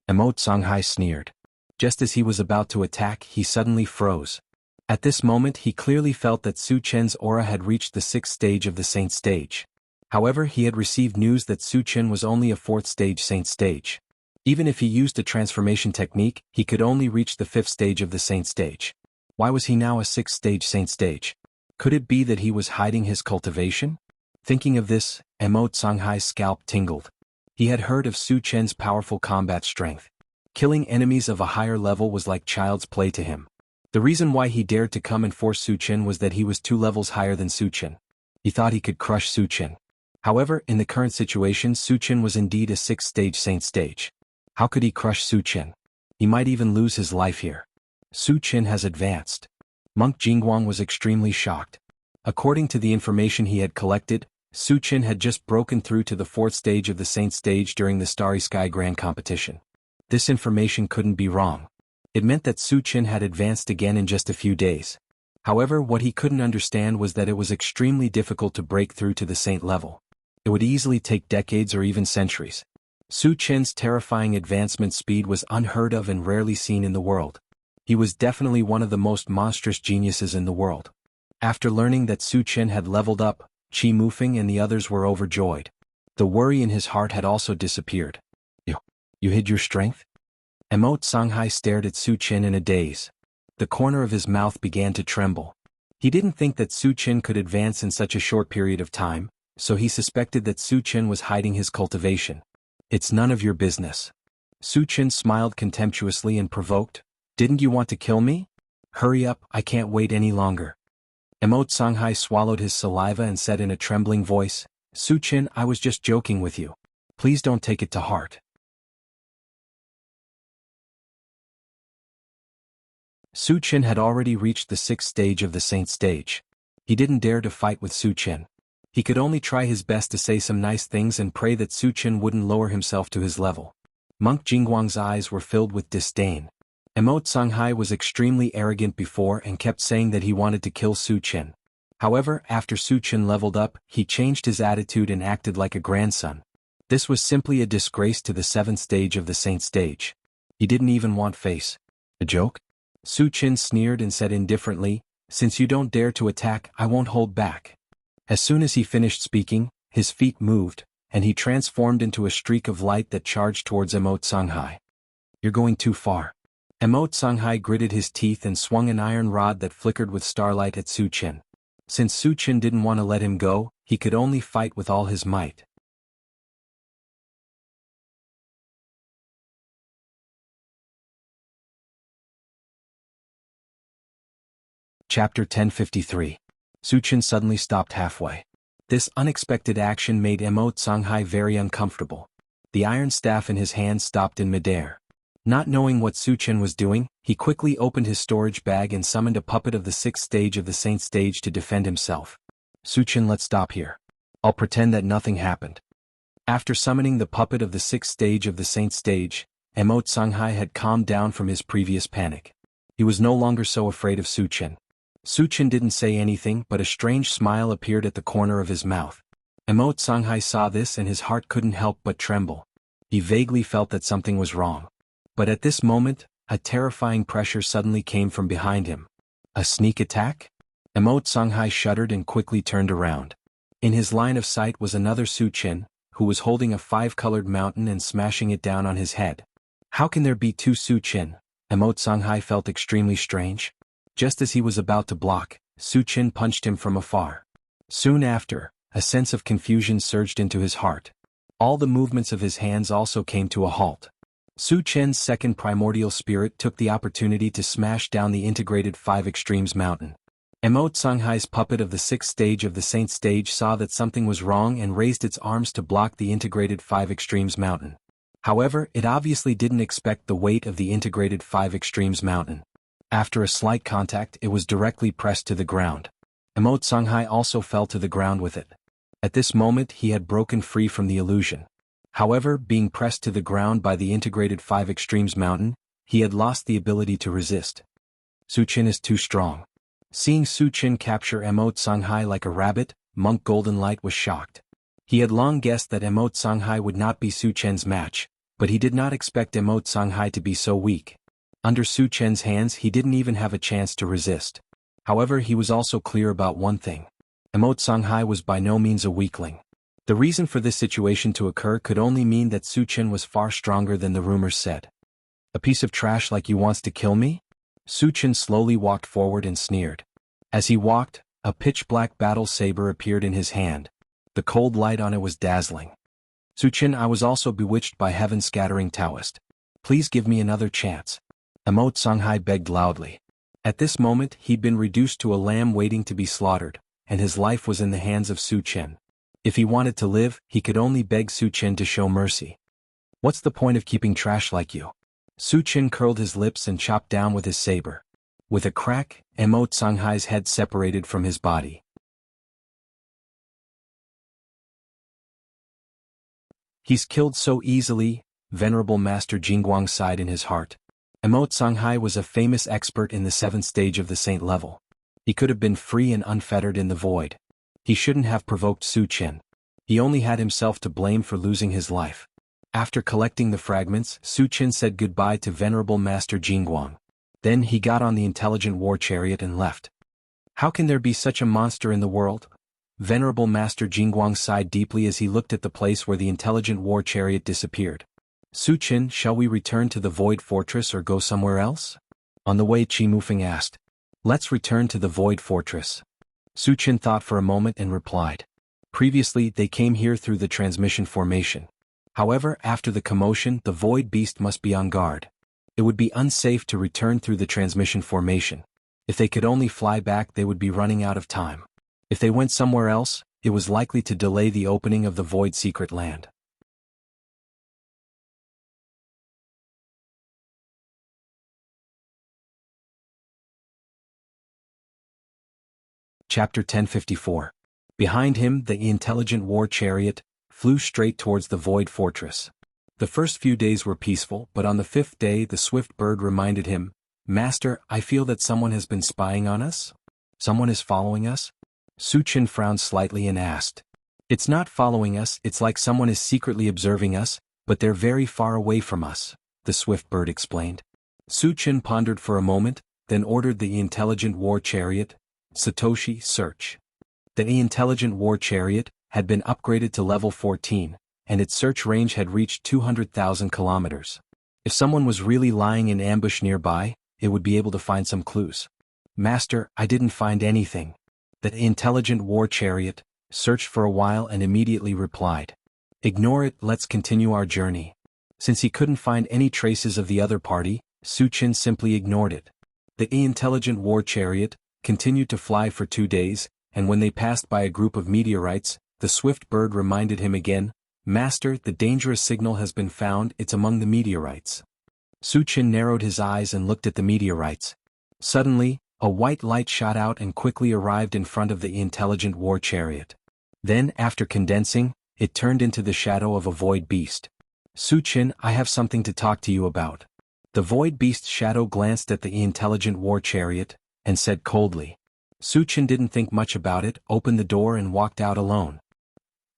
A: Songhai sneered. Just as he was about to attack, he suddenly froze. At this moment he clearly felt that Su Chen's aura had reached the 6th stage of the Saint stage. However, he had received news that Su Chen was only a 4th stage Saint stage. Even if he used a transformation technique, he could only reach the 5th stage of the Saint stage. Why was he now a 6th stage Saint stage? Could it be that he was hiding his cultivation? Thinking of this, Songhai's scalp tingled. He had heard of Su Chen's powerful combat strength. Killing enemies of a higher level was like child's play to him. The reason why he dared to come and force Su Chen was that he was 2 levels higher than Su Chen. He thought he could crush Su Chen. However, in the current situation, Su Chen was indeed a 6th stage Saint stage. How could he crush Su Chen? He might even lose his life here. Su Chen has advanced. Monk Jingguang was extremely shocked. According to the information he had collected, Su Chen had just broken through to the 4th stage of the Saint stage during the Starry Sky Grand Competition. This information couldn't be wrong. It meant that Su Chen had advanced again in just a few days. However, what he couldn't understand was that it was extremely difficult to break through to the Saint level. It would easily take decades or even centuries. Su Chen's terrifying advancement speed was unheard of and rarely seen in the world. He was definitely one of the most monstrous geniuses in the world. After learning that Su Chen had leveled up, Qi Mufeng and the others were overjoyed. The worry in his heart had also disappeared. You hid your strength?" Songhai stared at Su Chen in a daze. The corner of his mouth began to tremble. He didn't think that Su Chen could advance in such a short period of time, so he suspected that Su Chen was hiding his cultivation. "It's none of your business." Su Chen smiled contemptuously and provoked, "Didn't you want to kill me? Hurry up, I can't wait any longer." Songhai swallowed his saliva and said in a trembling voice, "Su Chen, I was just joking with you. Please don't take it to heart." Su Chen had already reached the 6th stage of the Saint stage. He didn't dare to fight with Su Chen. He could only try his best to say some nice things and pray that Su Chen wouldn't lower himself to his level. Monk Jingguang's eyes were filled with disdain. Songhai was extremely arrogant before and kept saying that he wanted to kill Su Chen. However, after Su Chen leveled up, he changed his attitude and acted like a grandson. This was simply a disgrace to the 7th stage of the Saint stage. He didn't even want face. A joke? Su Qin sneered and said indifferently, "Since you don't dare to attack, I won't hold back." As soon as he finished speaking, his feet moved, and he transformed into a streak of light that charged towards Songhai. "You're going too far." Songhai gritted his teeth and swung an iron rod that flickered with starlight at Su Qin. Since Su Qin didn't want to let him go, he could only fight with all his might. Chapter 1053. Su Qin suddenly stopped halfway. This unexpected action made Songhai very uncomfortable. The iron staff in his hand stopped in midair. Not knowing what Su Qin was doing, he quickly opened his storage bag and summoned a puppet of the 6th stage of the Saint stage to defend himself. "Su Qin, let's stop here. I'll pretend that nothing happened." After summoning the puppet of the 6th stage of the Saint stage, Songhai had calmed down from his previous panic. He was no longer so afraid of Su Qin. Su Qin didn't say anything, but a strange smile appeared at the corner of his mouth. Songhai saw this and his heart couldn't help but tremble. He vaguely felt that something was wrong. But at this moment, a terrifying pressure suddenly came from behind him. A sneak attack? Songhai shuddered and quickly turned around. In his line of sight was another Su Qin, who was holding a 5-colored mountain and smashing it down on his head. How can there be 2 Su Qin? Songhai felt extremely strange. Just as he was about to block, Su Qin punched him from afar. Soon after, a sense of confusion surged into his heart. All the movements of his hands also came to a halt. Su Qin's second primordial spirit took the opportunity to smash down the integrated 5 extremes mountain. Songhai's puppet of the 6th stage of the Saint stage saw that something was wrong and raised its arms to block the integrated 5 extremes mountain. However, it obviously didn't expect the weight of the integrated 5 extremes mountain. After a slight contact, it was directly pressed to the ground. Songhai also fell to the ground with it. At this moment he had broken free from the illusion. However, being pressed to the ground by the integrated 5 extremes mountain, he had lost the ability to resist. Su Qin is too strong. Seeing Su Qin capture Songhai like a rabbit, Monk Goldenlight was shocked. He had long guessed that Songhai would not be Su Qin's match, but he did not expect Songhai to be so weak. Under Su Qin's hands he didn't even have a chance to resist. However, he was also clear about one thing. Songhai was by no means a weakling. The reason for this situation to occur could only mean that Su Qin was far stronger than the rumors said. "A piece of trash like you wants to kill me?" Su Qin slowly walked forward and sneered. As he walked, a pitch-black battle saber appeared in his hand. The cold light on it was dazzling. "Su Qin, I was also bewitched by heaven-scattering Taoist. Please give me another chance." Songhai begged loudly. At this moment he'd been reduced to a lamb waiting to be slaughtered, and his life was in the hands of Su Qin. If he wanted to live, he could only beg Su Qin to show mercy. "What's the point of keeping trash like you?" Su Qin curled his lips and chopped down with his saber. With a crack, Songhai's head separated from his body. "He's killed so easily," Venerable Master Jingguang sighed in his heart. Songhai was a famous expert in the 7th stage of the Saint level. He could have been free and unfettered in the void. He shouldn't have provoked Su Qin. He only had himself to blame for losing his life. After collecting the fragments, Su Qin said goodbye to Venerable Master Jingguang. Then he got on the intelligent war chariot and left. "How can there be such a monster in the world?" Venerable Master Jingguang sighed deeply as he looked at the place where the intelligent war chariot disappeared. "Su Qin, shall we return to the Void Fortress or go somewhere else?" On the way, Qi Mufeng asked. "Let's return to the Void Fortress." Su Qin thought for a moment and replied. Previously, they came here through the transmission formation. However, after the commotion, the Void Beast must be on guard. It would be unsafe to return through the transmission formation. If they could only fly back, they would be running out of time. If they went somewhere else, it was likely to delay the opening of the Void Secret Land. Chapter 1054. Behind him, the intelligent war chariot flew straight towards the Void Fortress. The first few days were peaceful, but on the 5th day the swift bird reminded him, "Master, I feel that someone has been spying on us? Someone is following us?" Su Qin frowned slightly and asked, It's not following us, it's like someone is secretly observing us, but they're very far away from us, the swift bird explained. Su Chen pondered for a moment, then ordered the intelligent war chariot, Satoshi, search. The intelligent war chariot had been upgraded to level 14, and its search range had reached 200,000 kilometers. If someone was really lying in ambush nearby, it would be able to find some clues. Master, I didn't find anything. The intelligent war chariot searched for a while and immediately replied. Ignore it, let's continue our journey. Since he couldn't find any traces of the other party, Su Chen simply ignored it. The intelligent war chariot continued to fly for 2 days, and when they passed by a group of meteorites, the swift bird reminded him again, Master, the dangerous signal has been found, it's among the meteorites. Su Chen narrowed his eyes and looked at the meteorites. Suddenly, a white light shot out and quickly arrived in front of the intelligent war chariot. Then, after condensing, it turned into the shadow of a void beast. Su Chen, I have something to talk to you about. The void beast's shadow glanced at the intelligent war chariot, and said coldly. Su Chen didn't think much about it, opened the door and walked out alone.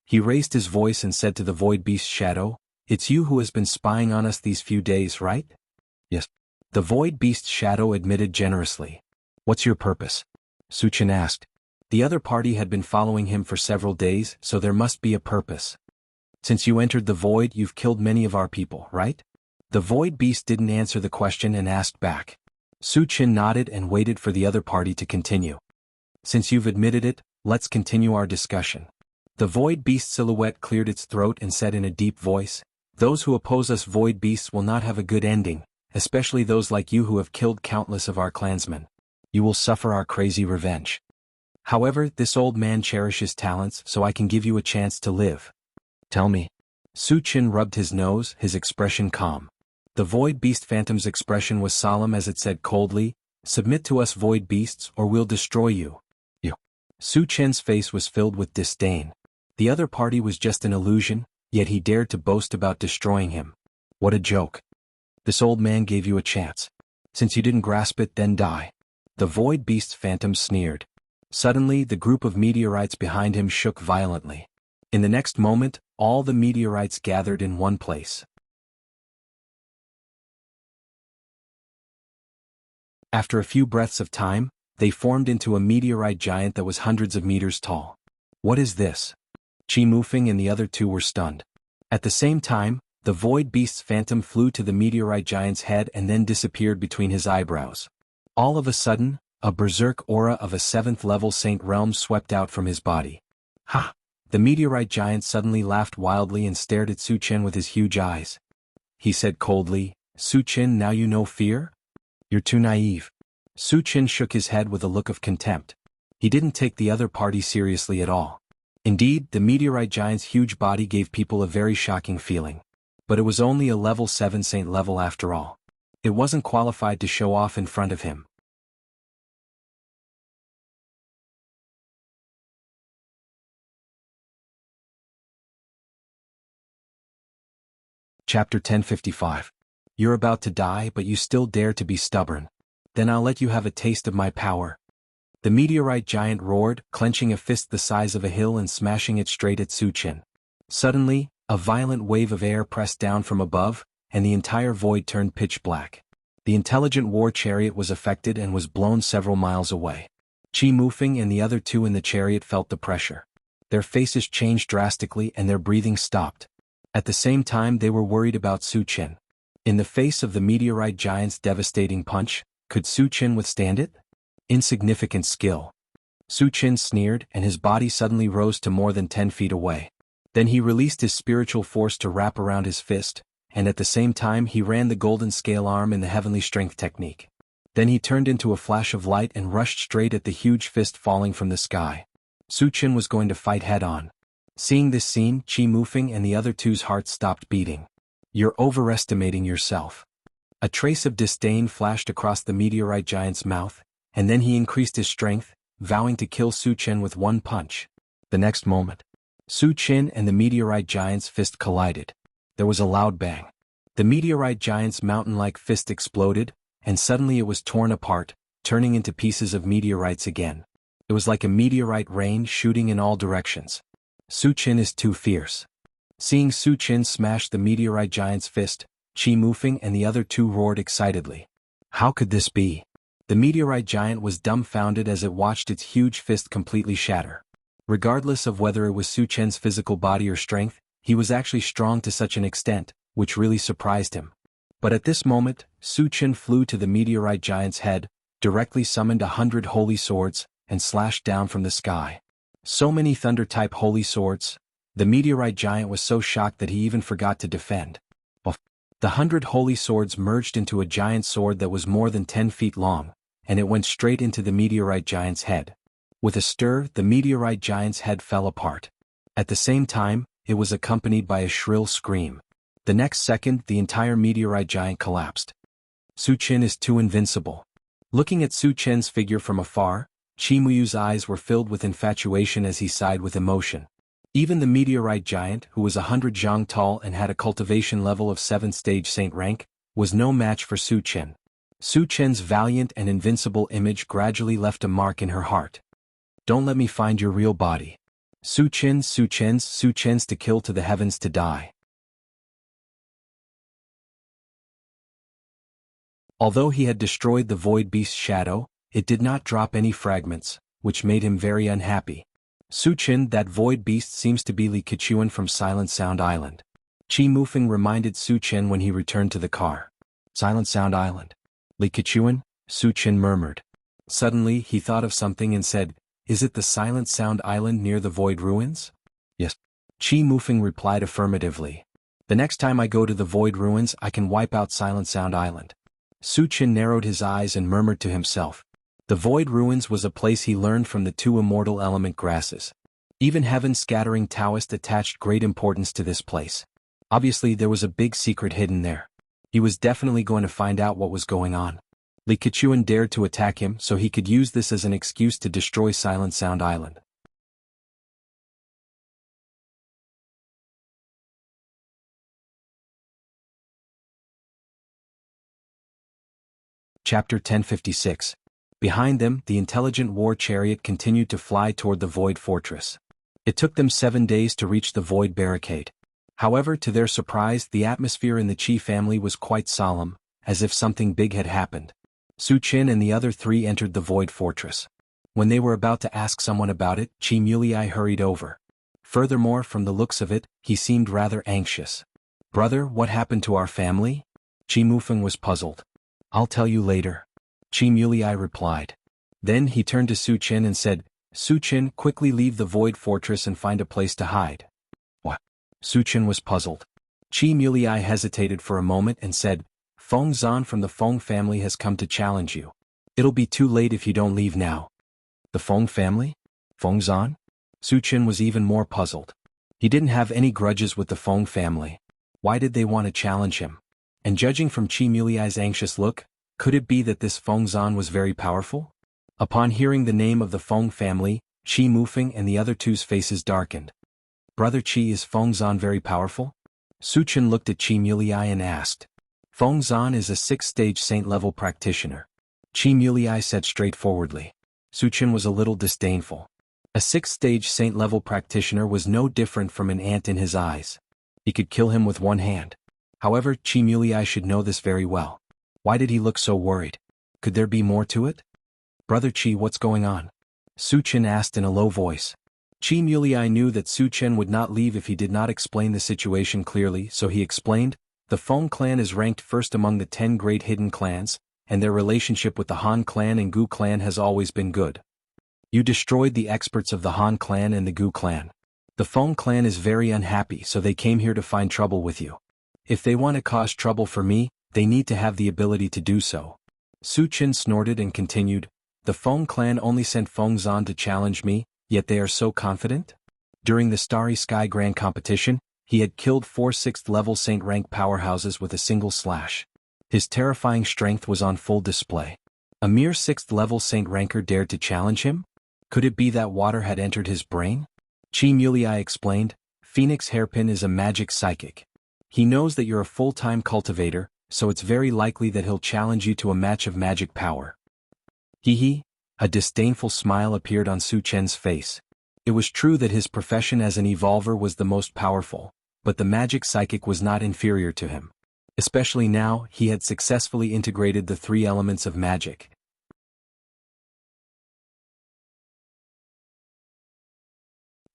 A: He raised his voice and said to the void beast's shadow, It's you who has been spying on us these few days, right? Yes. The void beast's shadow admitted generously. What's your purpose? Su Chen asked. The other party had been following him for several days, so there must be a purpose. Since you entered the void, you've killed many of our people, right? The void beast didn't answer the question and asked back. Su Chen nodded and waited for the other party to continue. Since you've admitted it, let's continue our discussion. The void beast silhouette cleared its throat and said in a deep voice, Those who oppose us void beasts will not have a good ending, especially those like you who have killed countless of our clansmen. You will suffer our crazy revenge. However, this old man cherishes talents, so I can give you a chance to live. Tell me. Su Chen rubbed his nose, his expression calm. The void beast phantom's expression was solemn as it said coldly, Submit to us void beasts or we'll destroy you. You. Su Chen's face was filled with disdain. The other party was just an illusion, yet he dared to boast about destroying him. What a joke. This old man gave you a chance. Since you didn't grasp it, then die. The void beast's phantom sneered. Suddenly, the group of meteorites behind him shook violently. In the next moment, all the meteorites gathered in one place. After a few breaths of time, they formed into a meteorite giant that was hundreds of meters tall. What is this? Qi Mufeng and the other two were stunned. At the same time, the void beast's phantom flew to the meteorite giant's head and then disappeared between his eyebrows. All of a sudden, a berserk aura of a 7th-level Saint Realm swept out from his body. Ha! The meteorite giant suddenly laughed wildly and stared at Su Chen with his huge eyes. He said coldly, Su Chen, now you know fear? You're too naive. Su Chen shook his head with a look of contempt. He didn't take the other party seriously at all. Indeed, the meteorite giant's huge body gave people a very shocking feeling. But it was only a level 7 Saint level after all. It wasn't qualified to show off in front of him. Chapter 1055. You're about to die, but you still dare to be stubborn. Then I'll let you have a taste of my power. The meteorite giant roared, clenching a fist the size of a hill and smashing it straight at Su Chen. Suddenly, a violent wave of air pressed down from above, and the entire void turned pitch black. The intelligent war chariot was affected and was blown several miles away. Qi Mufeng and the other two in the chariot felt the pressure. Their faces changed drastically and their breathing stopped. At the same time, they were worried about Su Chen. In the face of the meteorite giant's devastating punch, could Su Chen withstand it? Insignificant skill. Su Chen sneered, and his body suddenly rose to more than 10 feet away. Then he released his spiritual force to wrap around his fist, and at the same time he ran the golden scale arm in the heavenly strength technique. Then he turned into a flash of light and rushed straight at the huge fist falling from the sky. Su Chen was going to fight head-on. Seeing this scene, Qi Mufeng and the other two's hearts stopped beating. You're overestimating yourself. A trace of disdain flashed across the meteorite giant's mouth, and then he increased his strength, vowing to kill Su Chen with one punch. The next moment, Su Chen and the meteorite giant's fist collided. There was a loud bang. The meteorite giant's mountain-like fist exploded, and suddenly it was torn apart, turning into pieces of meteorites again. It was like a meteorite rain shooting in all directions. Su Qin is too fierce. Seeing Su Qin smash the meteorite giant's fist, Qi Mufeng and the other two roared excitedly. How could this be? The meteorite giant was dumbfounded as it watched its huge fist completely shatter. Regardless of whether it was Su Qian's physical body or strength, he was actually strong to such an extent, which really surprised him. But at this moment, Su Qian flew to the meteorite giant's head, directly summoned 100 holy swords, and slashed down from the sky. So many thunder-type holy swords. The meteorite giant was so shocked that he even forgot to defend. The 100 holy swords merged into a giant sword that was more than 10 feet long, and it went straight into the meteorite giant's head. With a stir, the meteorite giant's head fell apart. At the same time, it was accompanied by a shrill scream. The next second, the entire meteorite giant collapsed. Su Qin is too invincible. Looking at Su Qian's figure from afar, Qi Muyu's eyes were filled with infatuation as he sighed with emotion. Even the meteorite giant, who was 100 zhang tall and had a cultivation level of 7th stage saint rank, was no match for Su Qian. Su Qian's valiant and invincible image gradually left a mark in her heart. Don't let me find your real body. Su Qian's to kill to the heavens to die. Although he had destroyed the void beast's shadow, it did not drop any fragments, which made him very unhappy. Su Qian, that void beast seems to be Li Keqiuan from Silent Sound Island. Qi Mufeng reminded Su Qian when he returned to the car. Silent Sound Island. Li Keqiuan, Su Qian murmured. Suddenly he thought of something and said, is it the Silent Sound Island near the void ruins? Yes. Qi Mufeng replied affirmatively. The next time I go to the void ruins I can wipe out Silent Sound Island. Su Qian narrowed his eyes and murmured to himself. The void ruins was a place he learned from the 2 immortal element grasses. Even heaven-scattering Taoist attached great importance to this place. Obviously there was a big secret hidden there. He was definitely going to find out what was going on. Li Keqiuan dared to attack him so he could use this as an excuse to destroy Silent Sound Island. Chapter 1056. Behind them, the intelligent war chariot continued to fly toward the void fortress. It took them 7 days to reach the void barricade. However, to their surprise, the atmosphere in the Qi family was quite solemn, as if something big had happened. Su Qian and the other 3 entered the void fortress. When they were about to ask someone about it, Qi Mulei hurried over. Furthermore, from the looks of it, he seemed rather anxious. Brother, what happened to our family? Qi Mufeng was puzzled. I'll tell you later. Qi Mulei replied. Then he turned to Su Qian and said, Su Qian, quickly leave the void fortress and find a place to hide. What? Su Qian was puzzled. Qi Mulei hesitated for a moment and said, Feng Zan from the Feng family has come to challenge you. It'll be too late if you don't leave now. The Feng family? Feng Zan? Su Qian was even more puzzled. He didn't have any grudges with the Feng family. Why did they want to challenge him? And judging from Qi Mulei's anxious look, could it be that this Feng Zan was very powerful? Upon hearing the name of the Feng family, Qi Mufeng and the other two's faces darkened. Brother Qi, is Feng Zan very powerful? Su Qian looked at Qi Mulei and asked. Feng Zan is a 6th-stage saint-level practitioner. Qi Mulei said straightforwardly. Su Qian was a little disdainful. A 6th-stage saint-level practitioner was no different from an ant in his eyes. He could kill him with one hand. However, Qi Mulei should know this very well. Why did he look so worried? Could there be more to it? Brother Qi, what's going on? Su Qian asked in a low voice. Qi Mulei knew that Su Qian would not leave if he did not explain the situation clearly, so he explained, the Feng clan is ranked first among the 10 great hidden clans, and their relationship with the Han clan and Gu clan has always been good. You destroyed the experts of the Han clan and the Gu clan. The Feng clan is very unhappy, so they came here to find trouble with you. If they want to cause trouble for me, they need to have the ability to do so. Su Qian snorted and continued, the Feng clan only sent Feng Zan to challenge me, yet they are so confident? During the Starry Sky Grand Competition, he had killed 4 6th-level Saint rank powerhouses with a single slash. His terrifying strength was on full display. A mere 6th-level Saint ranker dared to challenge him? Could it be that water had entered his brain? Qi Mulei explained, Phoenix Hairpin is a magic psychic. He knows that you're a full-time cultivator, so it's very likely that he'll challenge you to a match of magic power. Hee hee, a disdainful smile appeared on Su Qian's face. It was true that his profession as an evolver was the most powerful, but the magic psychic was not inferior to him. Especially now, he had successfully integrated the three elements of magic.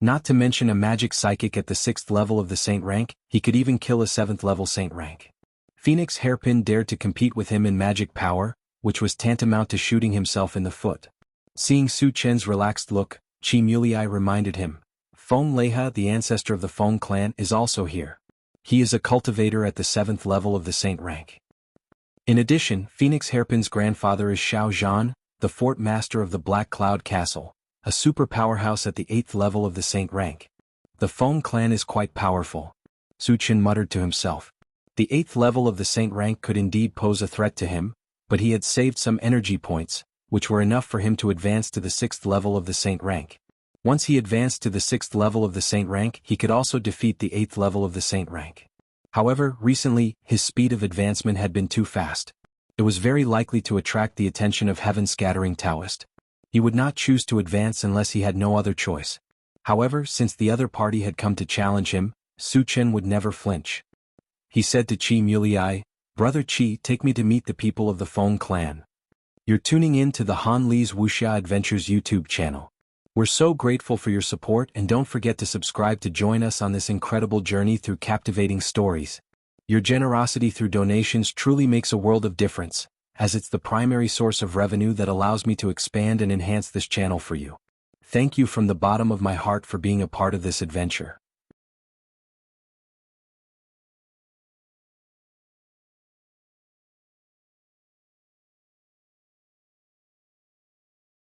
A: Not to mention a magic psychic at the 6th level of the Saint rank, he could even kill a 7th level Saint rank. Phoenix Hairpin dared to compete with him in magic power, which was tantamount to shooting himself in the foot. Seeing Su Chen's relaxed look, Chi Mulei reminded him, Feng Leha, the ancestor of the Feng clan, is also here. He is a cultivator at the 7th level of the Saint rank. In addition, Phoenix Hairpin's grandfather is Xiao Zhan, the fort master of the Black Cloud Castle, a super powerhouse at the 8th level of the Saint rank. The Feng clan is quite powerful. Su Chen muttered to himself. The 8th level of the Saint rank could indeed pose a threat to him, but he had saved some energy points, which were enough for him to advance to the 6th level of the Saint rank. Once he advanced to the 6th level of the Saint rank, he could also defeat the 8th level of the Saint rank. However, recently, his speed of advancement had been too fast. It was very likely to attract the attention of heaven-scattering Taoist. He would not choose to advance unless he had no other choice. However, since the other party had come to challenge him, Su Chen would never flinch. He said to Chi Mulei, Brother Chi, take me to meet the people of the Feng clan. You're tuning in to the Han Li's Wuxia Adventures YouTube channel. We're so grateful for your support, and don't forget to subscribe to join us on this incredible journey through captivating stories. Your generosity through donations truly makes a world of difference, as it's the primary source of revenue that allows me to expand and enhance this channel for you. Thank you from the bottom of my heart for being a part of this adventure.